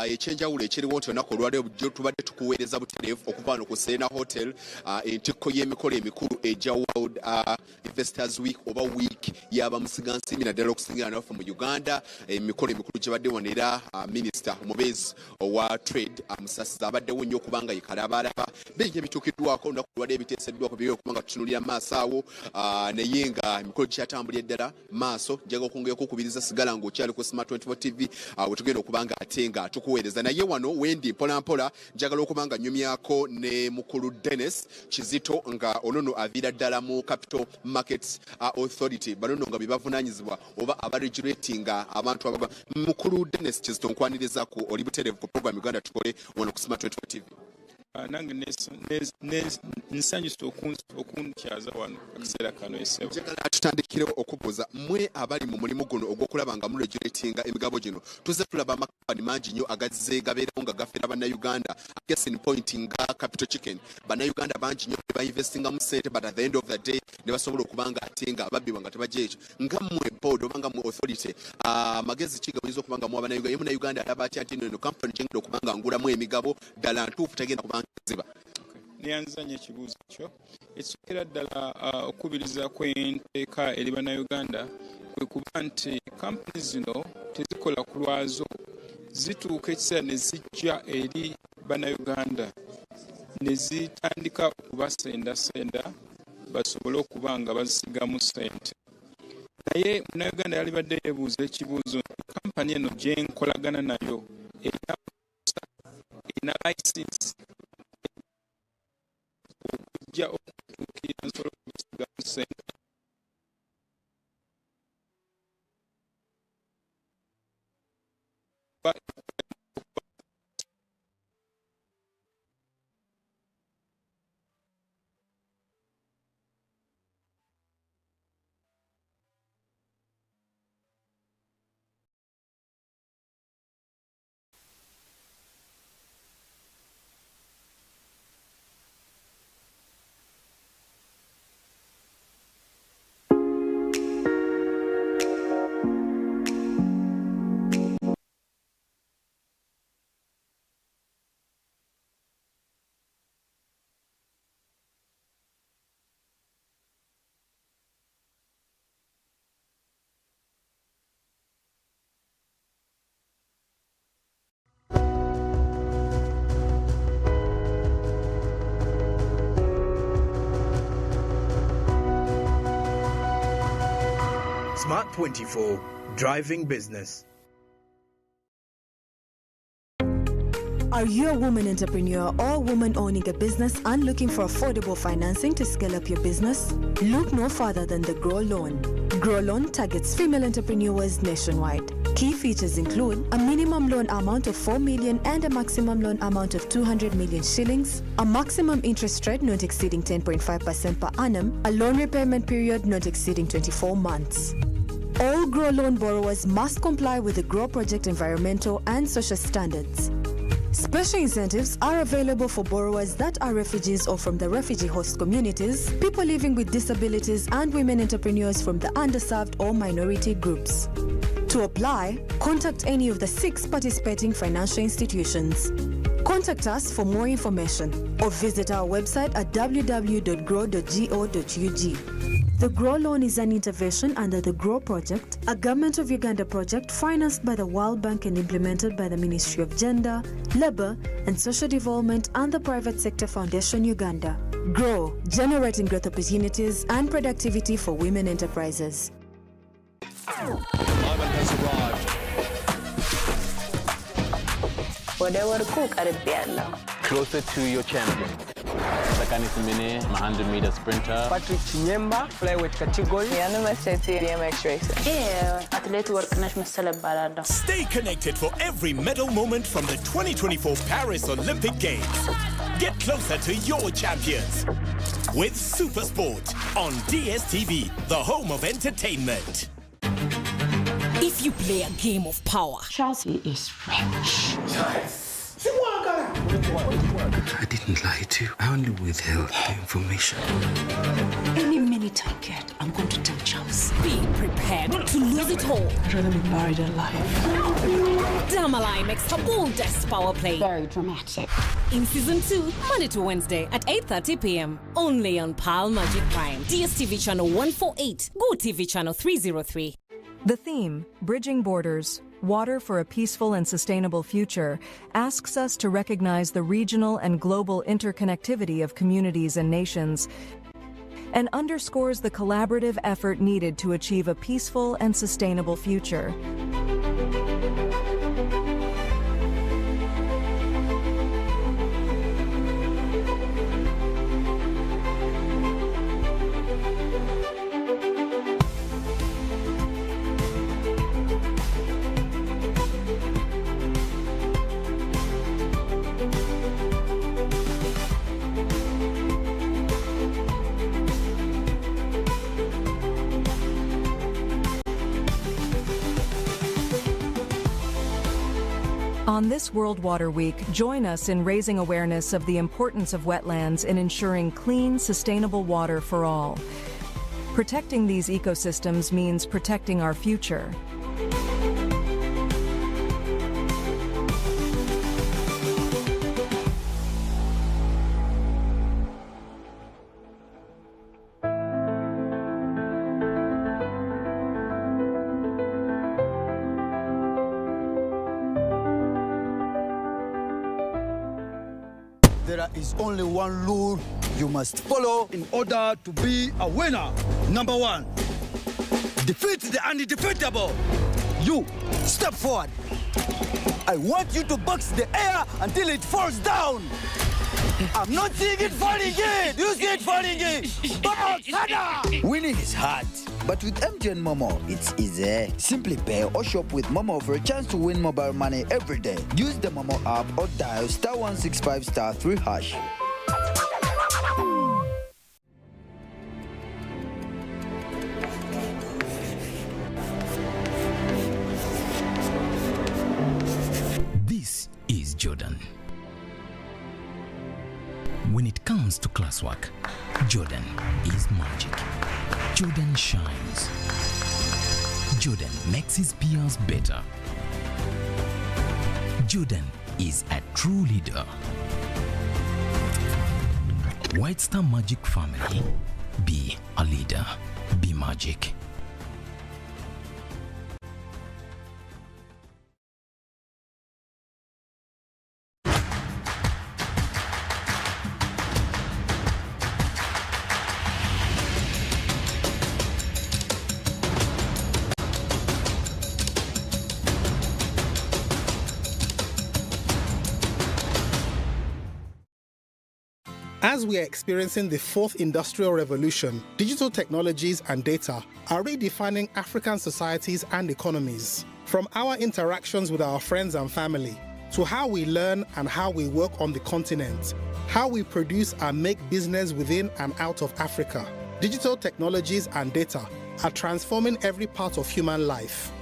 Ekyenjawulo ekiriwo nti olunaku olwaleero tubadde tukuweereza butereevu okuva wano ku Serena Hotel entikko y'emikolo emikulu egya World Investors Week oba week y'abamusigansimbi naddala okusingira naffe mu Uganda. Emikolo emikulu gye badde wano era minisita omubeezi owa trade Musasiza abaddewo nnyo okubanga yekalaabalaba bingi ebituukiddwako olunaku olwaleero ebiteeseddwako biri okubanga tutunuulira maaso awo naye nga emikolo gyatambulira ddala maaso njaga okwongera okubiriza sigala ng'okyali ku Smart 24 TV we tugenda okubanga ate nga tukuweereza naye wano wendi mpola mpola njagala okubanga nnyumyako ne mukulu Dennis Kizito nga onono aviira ddala mu Capital Markets Authority banono nga bebavunaanyizibwa oba abaregulatinga abantu abagwa. Mukulu Dennis Kizito nkwaniriza ku oli butereevu ku program Uganda tukole wano ku Smart 24 TV. Nange nsanyusa okunkyaza wano akaseera kano esebo. Njagala tutandikire okubuuza mmwe abali mu mulimu guno ogw'okulaba nga muregulatinga emigabo gino tuzze tulaba amakampani mangi nnyo agazze gabeerawo nga gafera bannayuganda. Case in point nga Capital Chicken bannayuganda bangi nnyo bainvestinga mu ssente but at the end of the day ne basobola okubanga ate nga babbibwa nga tebajja ekyo nga mmwe board oba nga mu authority amagezi ki gamuyiza okubanga mu abannayuganda ye munnayuganda alaba atya nti eno kampani gyengenda okubanga ngulamu emigabo ddala ntuufu tegenda kubanga ziba. Nyanzanya ekibuuzo ekyo ekisookera ddala okubiriza kw'enteeka eri bannayuganda kwe kuba nti kampuni zino tezikola ku lwazo zituuka ekiseera ne zijja eri bannayuganda ne zitandika okubasendasenda basobole okuba nga bazisigamu ssente naye munnayuganda yali badde yeebuuza ekibuuzo kampani eno gye nkolagana nayo erina license okujja okutuukirira nsolo okugisigamu ssente. Smart 24, driving business. Are you a woman entrepreneur or a woman owning a business and looking for affordable financing to scale up your business? Look no further than the Grow Loan. Grow Loan targets female entrepreneurs nationwide. Key features include a minimum loan amount of 4 million and a maximum loan amount of 200 million shillings, a maximum interest rate not exceeding 10.5% per annum, a loan repayment period not exceeding 24 months. All Grow Loan borrowers must comply with the Grow Project environmental and social standards. Special incentives are available for borrowers that are refugees or from the refugee host communities, people living with disabilities, and women entrepreneurs from the underserved or minority groups. To apply, contact any of the 6 participating financial institutions. Contact us for more information or visit our website at www.grow.go.ug. The Grow Loan is an intervention under the Grow Project, a Government of Uganda project financed by the World Bank and implemented by the Ministry of Gender, Labour and Social Development and the Private Sector Foundation Uganda. Grow, generating growth opportunities and productivity for women enterprises. Moment has arrived. Closer to your champion. Sakani Simine, 100-meter sprinter. Patrick Chinyemba, flyweight category. BMX racer. Yeah, athlete work. Stay connected for every medal moment from the 2024 Paris Olympic Games. Get closer to your champions with Supersport on DSTV, the home of entertainment. If you play a game of power, Chelsea is rich. I didn't lie to you. I only withheld the information. Any minute I get, I'm going to tell Charles. Be prepared to lose it all. I'd rather be buried alive. Damalai makes her boldest power play. Very dramatic. In season 2, Monday to Wednesday at 8:30 p.m. Only on Pal Magic Prime. DSTV channel 148. GoTV channel 303. The theme, Bridging Borders, Water for a Peaceful and Sustainable Future, asks us to recognize the regional and global interconnectivity of communities and nations, and underscores the collaborative effort needed to achieve a peaceful and sustainable future. On this World Water Week, join us in raising awareness of the importance of wetlands in ensuring clean, sustainable water for all. Protecting these ecosystems means protecting our future. There is only one rule you must follow in order to be a winner. Number 1, defeat the undefeatable. You, step forward. I want you to box the air until it falls down. I'm not seeing it falling in. You see it falling in. Box, harder. Winning is hard, but with MTN Momo, it's easy. Simply pay or shop with Momo for a chance to win mobile money every day. Use the Momo app or dial *165*3#. This is Jordan. When it comes to classwork, Jordan is magic. Jordan shines. Jordan makes his peers better. Jordan is a true leader. White Star Magic family, be a leader, be magic. As we are experiencing the fourth industrial revolution, digital technologies and data are redefining African societies and economies. From our interactions with our friends and family, to how we learn and how we work on the continent, how we produce and make business within and out of Africa, digital technologies and data are transforming every part of human life.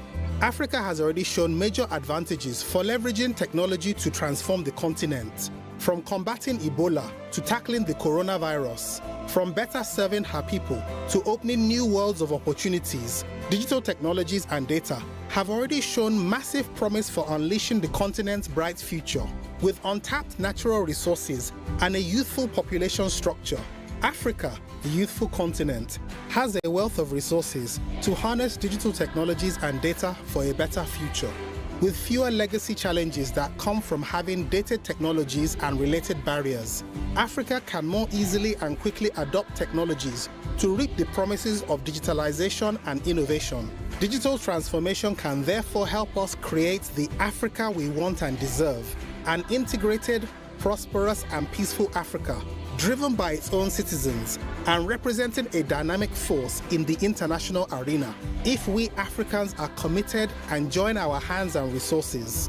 Africa has already shown major advantages for leveraging technology to transform the continent. From combating Ebola to tackling the coronavirus, from better serving her people to opening new worlds of opportunities, digital technologies and data have already shown massive promise for unleashing the continent's bright future. With untapped natural resources and a youthful population structure, Africa, the youthful continent, has a wealth of resources to harness digital technologies and data for a better future. With fewer legacy challenges that come from having dated technologies and related barriers, Africa can more easily and quickly adopt technologies to reap the promises of digitalization and innovation. Digital transformation can therefore help us create the Africa we want and deserve, an integrated, prosperous and peaceful Africa, driven by its own citizens and representing a dynamic force in the international arena, if we Africans are committed and join our hands and resources.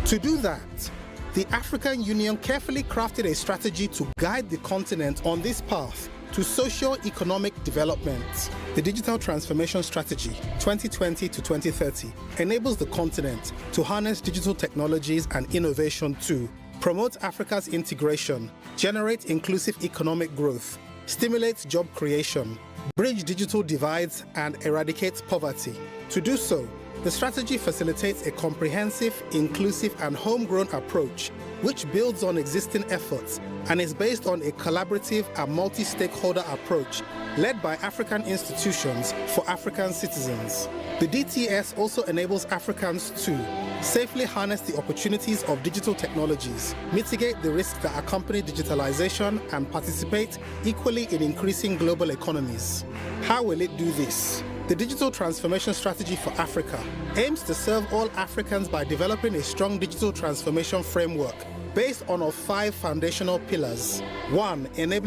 To do that, the African Union carefully crafted a strategy to guide the continent on this path to socio-economic development. The Digital Transformation Strategy 2020 to 2030 enables the continent to harness digital technologies and innovation to promote Africa's integration, generate inclusive economic growth, stimulate job creation, bridge digital divides, and eradicate poverty. To do so, the strategy facilitates a comprehensive, inclusive, and homegrown approach which builds on existing efforts and is based on a collaborative and multi-stakeholder approach led by African institutions for African citizens. The DTS also enables Africans to safely harness the opportunities of digital technologies, mitigate the risks that accompany digitalization, and participate equally in increasing global economies. How will it do this? The Digital Transformation Strategy for Africa aims to serve all Africans by developing a strong digital transformation framework based on our 5 foundational pillars. 1. Enabling